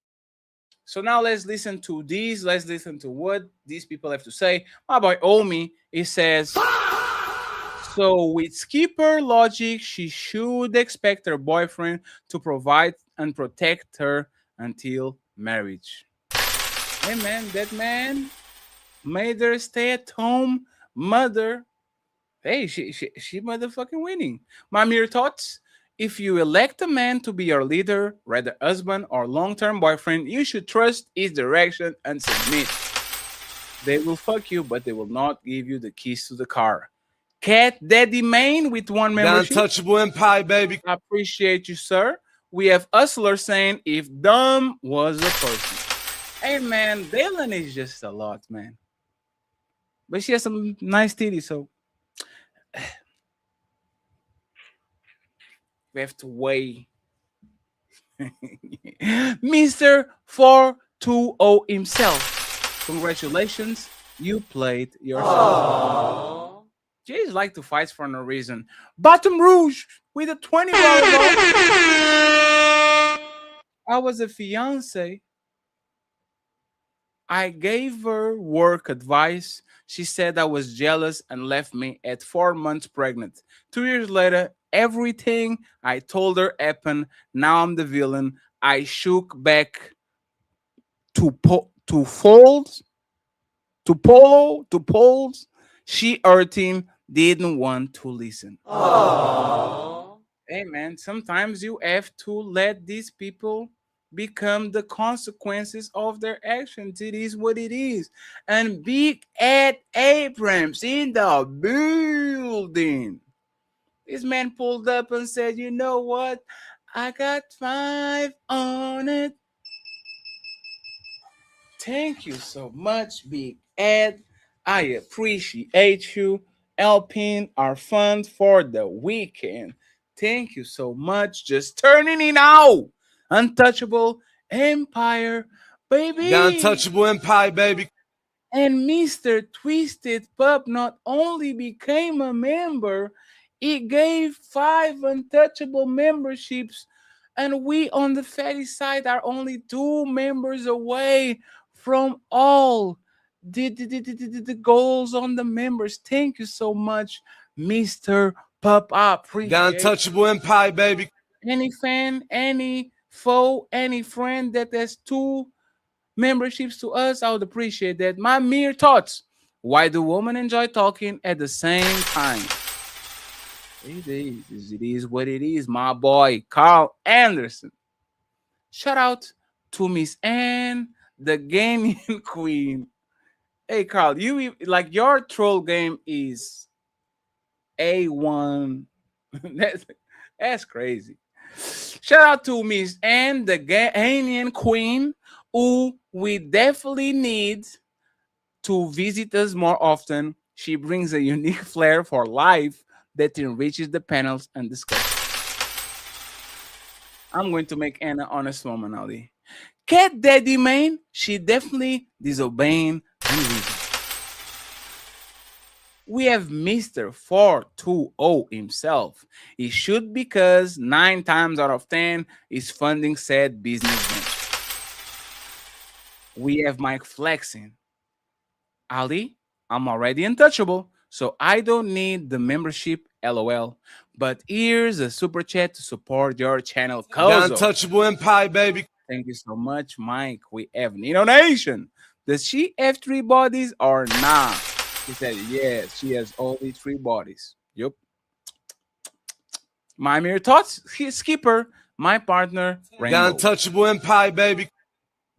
So now let's listen to these. Let's listen to what these people have to say. My boy Omi, he says, so with skipper logic, she should expect her boyfriend to provide and protect her until marriage. Hey man, that man made her stay at home mother. Hey, she motherfucking winning. My mere thoughts. If you elect a man to be your leader, whether husband or long-term boyfriend, you should trust his direction and submit. They will fuck you, but they will not give you the keys to the car. Cat Daddy Main with one membership. The untouchable empire, baby. I appreciate you, sir. We have Hustler saying, if dumb was a person. Hey, man, Dylan is just a lot, man. But she has some nice titties, so we have to weigh. Mr. 420 himself. Congratulations, you played yourself. Jays like to fight for no reason. Bottom Rouge with a $20 ball. I was a fiance. I gave her work advice. She said I was jealous and left me at 4 months pregnant. 2 years later, everything I told her happened. Now I'm the villain. I shook back to polls. She hurt him, didn't want to listen. Aww. Hey man, sometimes you have to let these people become the consequences of their actions. It is what it is. And Big Ed Abrams in the building. This man pulled up and said, you know what? I got 5 on it. Thank you so much, Big Ed. I appreciate you helping our fund for the weekend. Thank you so much. Just turning it out. Untouchable Empire, baby. The untouchable empire, baby. And Mr. Twisted Pup not only became a member, he gave 5 untouchable memberships. And we on the fatty side are only 2 members away from all the goals on the members. Thank you so much, Mr. Pup. I appreciate The untouchable empire, baby. Any fan, any foe, any friend that has 2 memberships to us, I would appreciate that. My mere thoughts. Why do women enjoy talking at the same time? It is what it is, my boy, Carl Anderson. Shout out to Miss Anne, the gaming queen. Hey, Carl, you like your troll game is A1. That's crazy. Shout out to Miss Anne, the Ghanaian queen, who we definitely need to visit us more often. She brings a unique flair for life that enriches the panels and discussions. I'm going to make Anna honest woman, Ali. Cat Daddy man, she definitely disobeying and reason. We have Mr. 420 himself. He should because 9 times out of 10 is funding said business venture. We have Mike flexing. Ali, I'm already untouchable, so I don't need the membership, LOL. But here's a super chat to support your channel, The Kozo. untouchable empire, baby. Thank you so much, Mike. We have Nino Nation. Does she have 3 bodies or not? He said, yes, she has only 3 bodies. Yup. My mere thoughts, skipper, my partner, Rainbow. The untouchable empire, baby.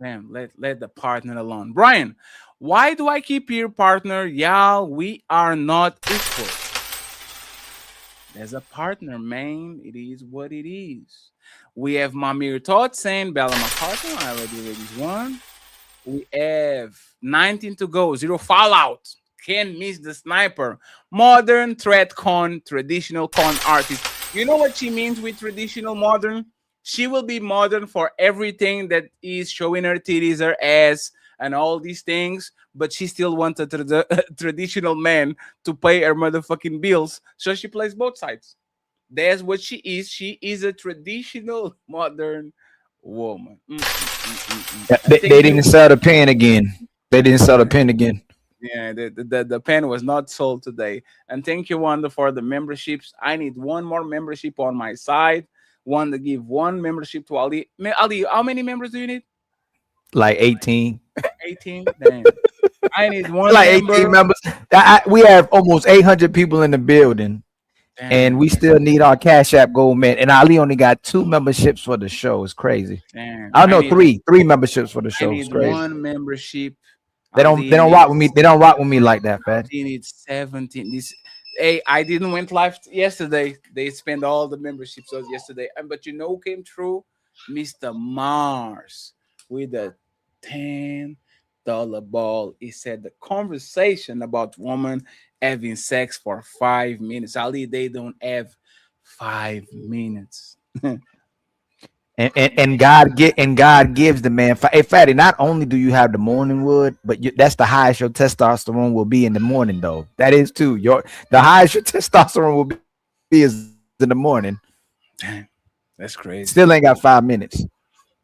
Damn, let the partner alone. Brian, why do I keep your partner? Y'all, we are not equal. There's a partner, man. It is what it is. We have Mamir Todd saying Bella my partner. I already read this one. We have 19 to go. 0 Fallout. Can't miss the sniper. Modern threat con, traditional con artist. You know what she means with traditional modern? She will be modern for everything that is showing her titties, her ass, and all these things, but she still wants a traditional man to pay her motherfucking bills, so she plays both sides. That's what she is. She is a traditional modern woman. They didn't sell the pen again. They didn't sell the pen again. Yeah, the pen was not sold today. And thank you, Wanda, for the memberships. I need one more membership on my side. One to give one membership to Ali. Ali, how many members do you need? Like 18. 18? Damn. I need one like member. 18 members. We have almost 800 people in the building. Damn. And we still need our Cash App Gold Man. And Ali only got 2 memberships for the show. It's crazy. Damn. I know three memberships for the show. I It's need crazy. one membership. They don't rock with me. They don't rock with me like that, fat. They need 17. Hey, I didn't went live yesterday. They spent all the memberships yesterday. But you know who came through? Mr. Mars with a $10 ball. He said the conversation about woman having sex for 5 minutes. Ali, they don't have 5 minutes. And God gives the man. Hey, fatty, not only do you have the morning wood, but that's the highest your testosterone will be in the morning, though. That is too. The highest your testosterone will be is in the morning. Damn, that's crazy. Still ain't got 5 minutes.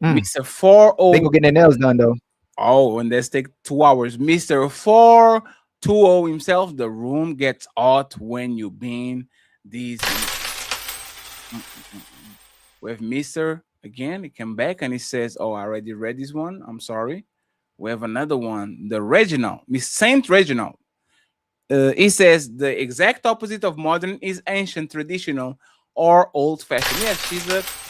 Mr. 420. They gonna get their nails done though. Oh, and let's take 2 hours. Mr. 420 himself. The room gets hot when you been these. With Mr. Again, he came back and he says, oh, I already read this one. I'm sorry. We have another one. The Reginald, Miss Saint Reginald. He says the exact opposite of modern is ancient, traditional, or old-fashioned. Yes,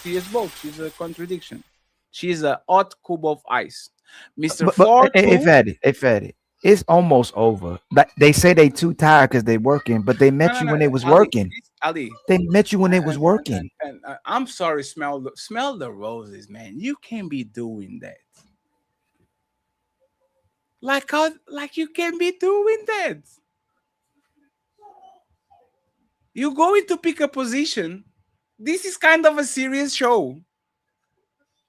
she is both. She's a contradiction. She's a hot cube of ice. Mr. Ford. Hey, fatty. It's almost over. They say they too tired because they working, but they met you when they was working. Ali, they met you when they was working. And I'm sorry, smell the roses, man. You can't be doing that. Like you can't be doing that. You're going to pick a position. This is kind of a serious show.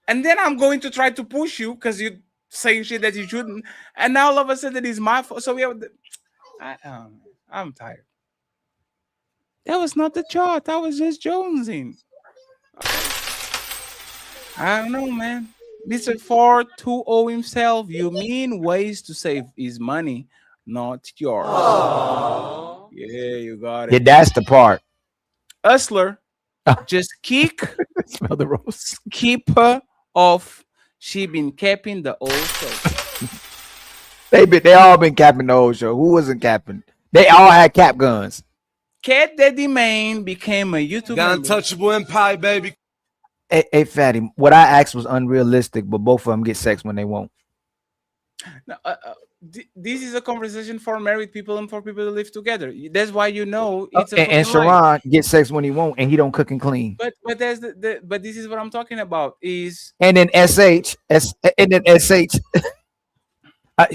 And then I'm going to try to push you because you're saying shit that you shouldn't. And now all of a sudden it's my fault. So we have I'm tired. That was not the chart. That was just jonesing. Okay. I don't know, man. Mr. 420 himself. You mean ways to save his money, not yours. Aww. Yeah, you got it. Yeah, that's the part. Hustler, just kick. Smell the rose. Keep her off. She been capping the old show. They all been capping the old show. Who wasn't capping? They all had cap guns. Cat Daddy Main became a YouTuber. The untouchable empire, baby. Hey, fatty. What I asked was unrealistic, but both of them get sex when they won't. No, This is a conversation for married people and for people to live together. That's why it's a And fucking lie. Sharon gets sex when he won't, and he don't cook and clean. But there's but this is what I'm talking about. Is And then SH. How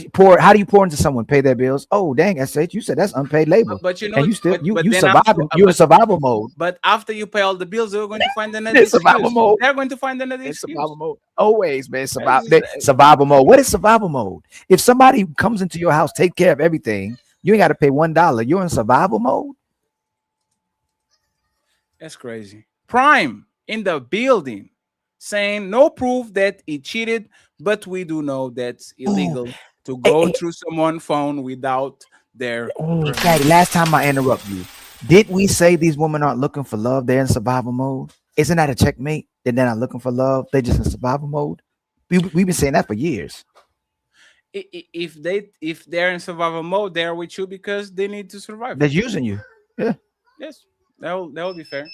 do you pour into someone? Pay their bills. Oh dang, SH, you said that's unpaid labor. But and you still you then surviving. You're in survival mode. But after you pay all the bills, they're going to find another It's survival excuse. mode. They're going to find another It's excuse. survival mode. Always, man. Survival mode. What is survival mode? If somebody comes into your house, take care of everything, you ain't got to pay $1. You're in survival mode. That's crazy. Prime in the building saying no proof that he cheated, but we do know that's illegal to go through someone's phone without their permission. Daddy, last time I interrupt you, did we say these women aren't looking for love? They're in survival mode. Isn't that a checkmate? That they're not looking for love. They're just in survival mode. We've been saying that for years. If they're in survival mode, they're with you because they need to survive. They're using you. Yeah. Yes, that will be fair.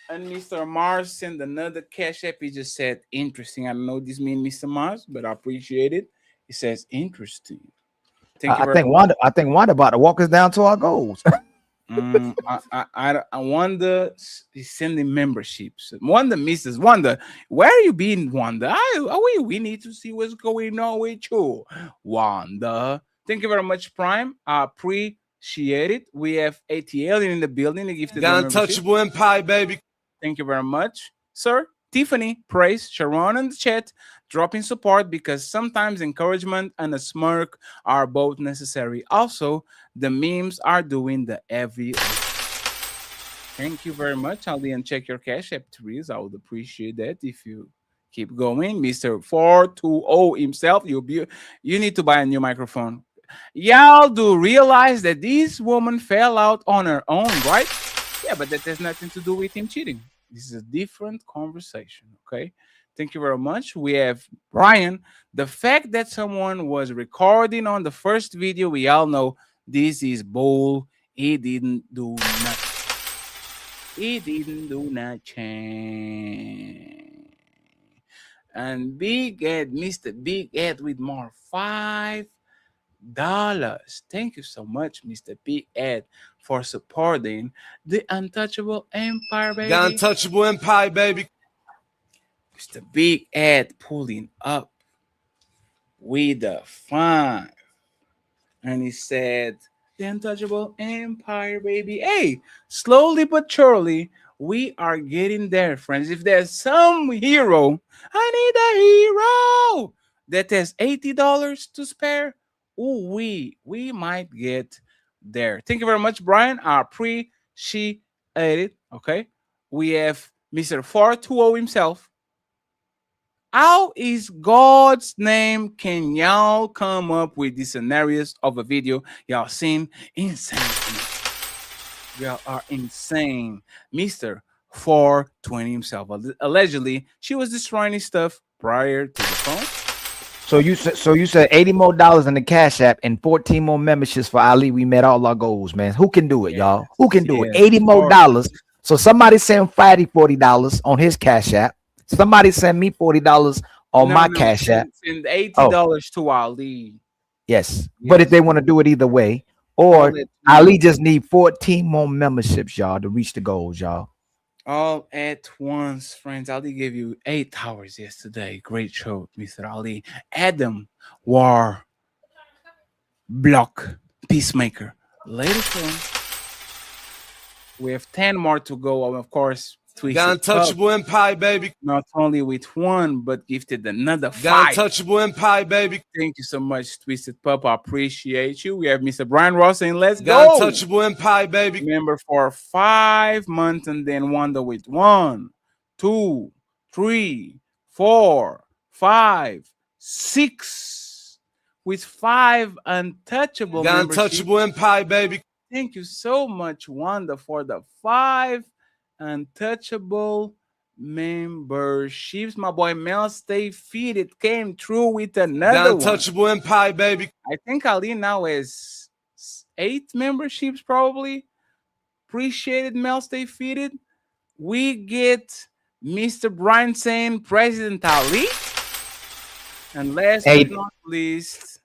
And Mr. Mars sent another cash app. He just said interesting. I don't know what this means, Mr. Mars, but I appreciate it. He says interesting. I think Wanda about to walk us down to our goals. I Wanda is sending memberships. Wanda misses. Wanda, where are you being, Wanda? We need to see what's going on with you, Wanda. Thank you very much, Prime. I appreciate it. We have ATL in the building. They gifted The Untouchable Empire, baby. Thank you very much, sir. Tiffany, praise Sharon in the chat, dropping support because sometimes encouragement and a smirk are both necessary. Also, the memes are doing the heavy. Thank you very much. I'll check your cash app, Therese. I would appreciate that if you keep going. Mr. 420 himself, you need to buy a new microphone. Y'all do realize that this woman fell out on her own, right? Yeah, but that has nothing to do with him cheating. This is a different conversation, okay? Thank you very much. We have Brian. The fact that someone was recording on the first video, we all know this is bull. He didn't do nothing. He didn't do nothing. And Big Ed, Mr. Big Ed with more $5. Thank you so much, Mr. Big Ed, for supporting the Untouchable Empire, baby. The Untouchable Empire, baby. Mr. Big Ed pulling up with the fun. And he said, the Untouchable Empire, baby. Hey, slowly but surely, we are getting there, friends. If there's some hero, I need a hero that has $80 to spare. Ooh, we might get there. Thank you very much, Brian. I appreciate it. Okay. We have Mr. 420 himself. How is God's name can y'all come up with these scenarios of a video? Y'all seem insane. Y'all are insane. Mr. 420 himself. Allegedly, she was destroying his stuff prior to the phone. So you said $80 more in the Cash App and 14 more memberships for Ali. We met all our goals, man. Who can do it, y'all? Who can do it? $80 more. So somebody send Fatty $40 on his Cash App. Somebody send me $40 on my Cash App. Send $80 to Ali. Yes. But if they want to do it either way, or Ali just need 14 more memberships, y'all, to reach the goals, y'all. All at once, friends. Ali gave you 8 hours yesterday. Great show, Mr. Ali. Adam, War, Block, Peacemaker. Later on, we have 10 more to go. And of course, The Untouchable Empire, baby. Not only with one, but gifted another 5. The Untouchable Empire, baby. Thank you so much, Twisted Pup. I appreciate you. We have Mr. Brian Ross saying, let's The go. Untouchable Empire, baby. Member for 5 months and then Wonder with 1, 2, 3, 4, 5, 6 with 5 untouchable. The Untouchable Empire, baby. Thank you so much, Wanda, for the 5 untouchable memberships. My boy Mel Stay Feed, it came through with another The Untouchable Empire, baby. I think Ali now has 8 memberships, probably. Appreciated, Mel Stay Feeded. We get Mr. Brian saying President Ali. And last Hey, but not least,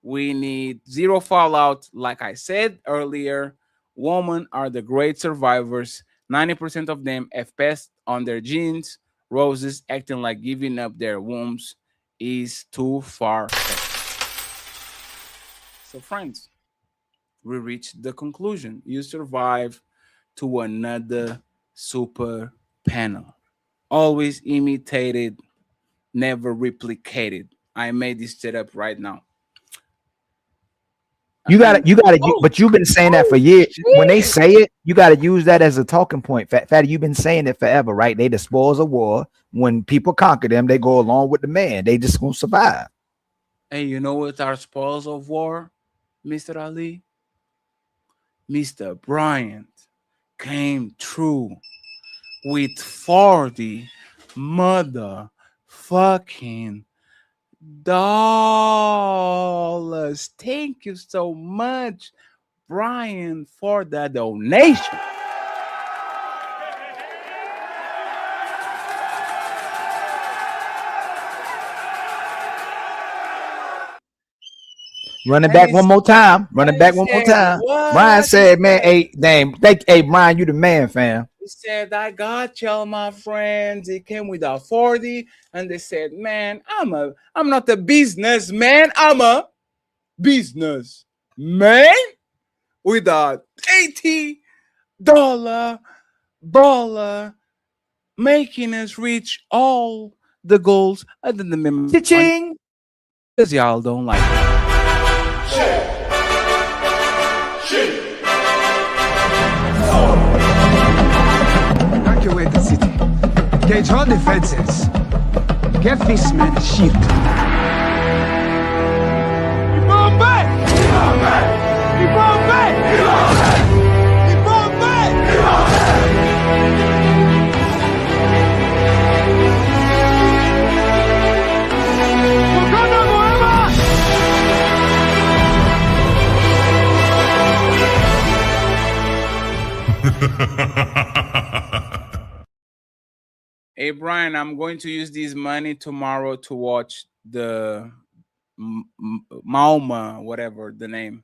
we need zero fallout. Like I said earlier, women are the great survivors. 90% of them have passed on their genes. Roses acting like giving up their wombs is too far. So, friends, we reached the conclusion. You survive to another super panel. Always imitated, never replicated. I made this setup right now. you gotta, but you've been saying that for years. When they say it, you gotta use that as a talking point. Fatty, you've been saying it forever, right? They the spoils of war. When people conquer them, they go along with the man. They just gonna survive. Hey, you know what are spoils of war, Mr. Ali? Mr. Bryant came through with 40 motherfucking dollars. Thank you so much, Brian, for the donation. Running back one more time. Running back one more time. Brian said, "Man, hey, Brian, you the man, fam." He said, "I got y'all, my friends." He came with a 40, and they said, "Man, I'm not a businessman. I'm a business man with a $80 baller, making us reach all the goals other than the money, because y'all don't like it." Evacuate the city. Gauge all defenses. Get this man a shield. Hey, Brian, I'm going to use this money tomorrow to watch the Mauma, whatever the name.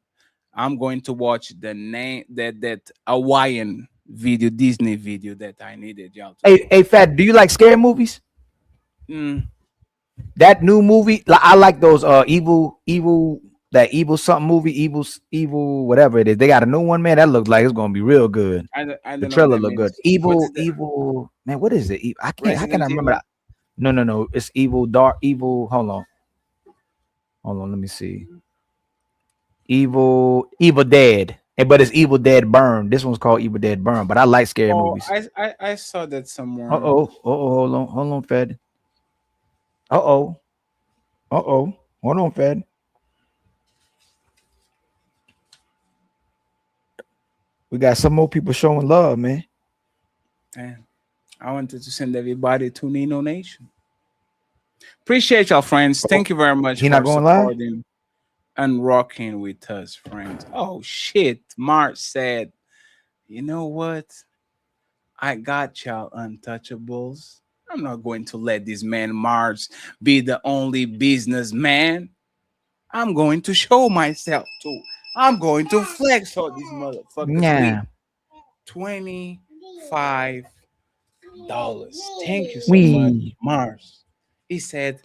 I'm going to watch the name that Hawaiian video, Disney video that I needed y'all to. Hey, Fat, do you like scary movies? That new movie, I like those evil something movie, evil whatever it is. They got a new one, man. That looks like it's gonna be real good. I don't The know trailer what that look good. means. Evil, man. What is it? How can I remember Evil? that? No. It's evil, dark, evil. Hold on. Let me see. Evil Dead. But it's Evil Dead Burn. This one's called Evil Dead Burn. But I like scary movies. I saw that somewhere. Hold on, Fed. Hold on, Fed. We got some more people showing love, man. And I wanted to send everybody to Nino Nation. Appreciate y'all, friends. Thank you very much for supporting and rocking with us, friends. Oh shit. Mark said, "You know what? I got y'all untouchables. I'm not going to let this man Mars be the only businessman. I'm going to show myself too. I'm going to flex all these motherfuckers with $25. Thank you so much, Mars." He said,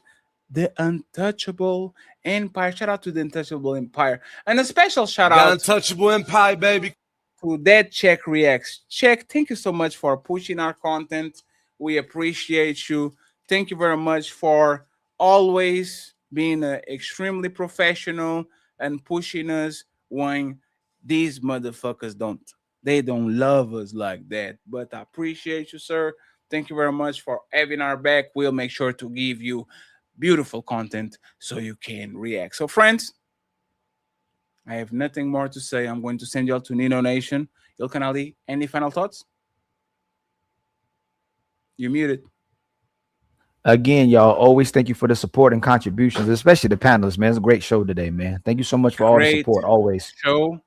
"The Untouchable Empire." Shout out to the Untouchable Empire. And a special shout out. Untouchable Empire, baby. To Dead Check Reacts. Check, thank you so much for pushing our content. We appreciate you. Thank you very much for always being extremely professional and pushing us when these motherfuckers don't. They don't love us like that. But I appreciate you, sir. Thank you very much for having our back. We'll make sure to give you beautiful content so you can react. So, friends, I have nothing more to say. I'm going to send you all to Nino Nation. Ilkan Ali, any final thoughts? You're muted. Again, y'all, always thank you for the support and contributions, especially the panelists, man. It's a great show today, man. Thank you so much for all the support, always. Show.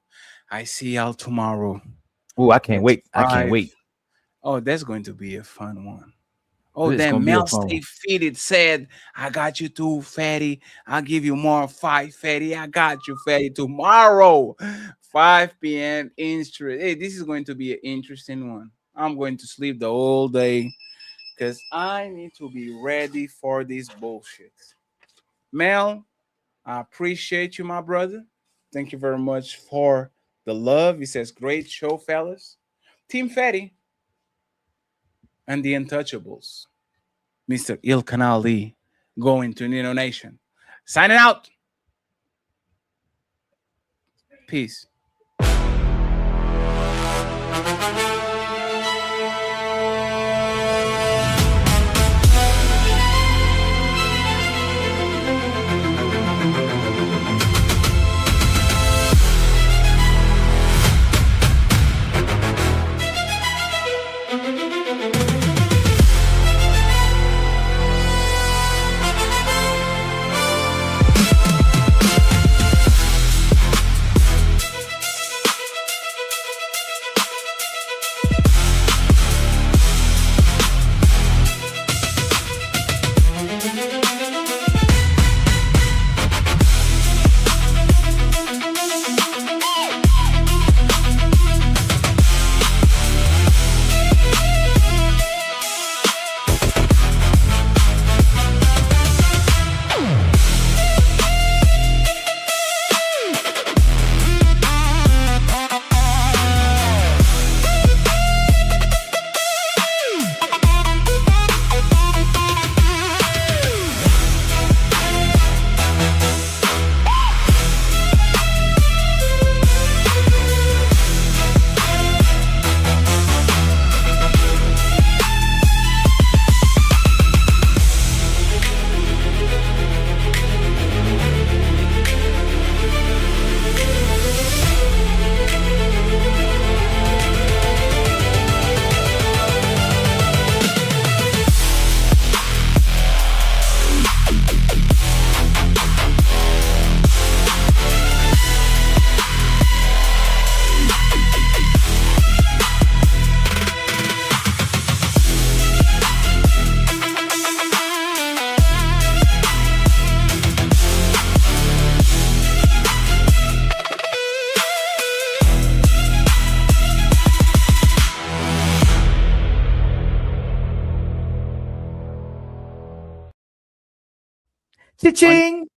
I see y'all tomorrow. Oh, I can't wait. I can't wait. Oh, that's going to be a fun one. Oh, It's then gonna be a Mel fun Stay one. Fitted said, I got you too, Fatty. I'll give you more fight, Fatty. I got you, Fatty. Tomorrow, 5 p.m. Hey, this is going to be an interesting one. I'm going to sleep the whole day because I need to be ready for this bullshit. Mel, I appreciate you, my brother. Thank you very much for the love. He says, great show, fellas. Team Fatty and the Untouchables. Mr. Ilkan Ali going to Nino Nation. Signing out. Peace. Cha-ching!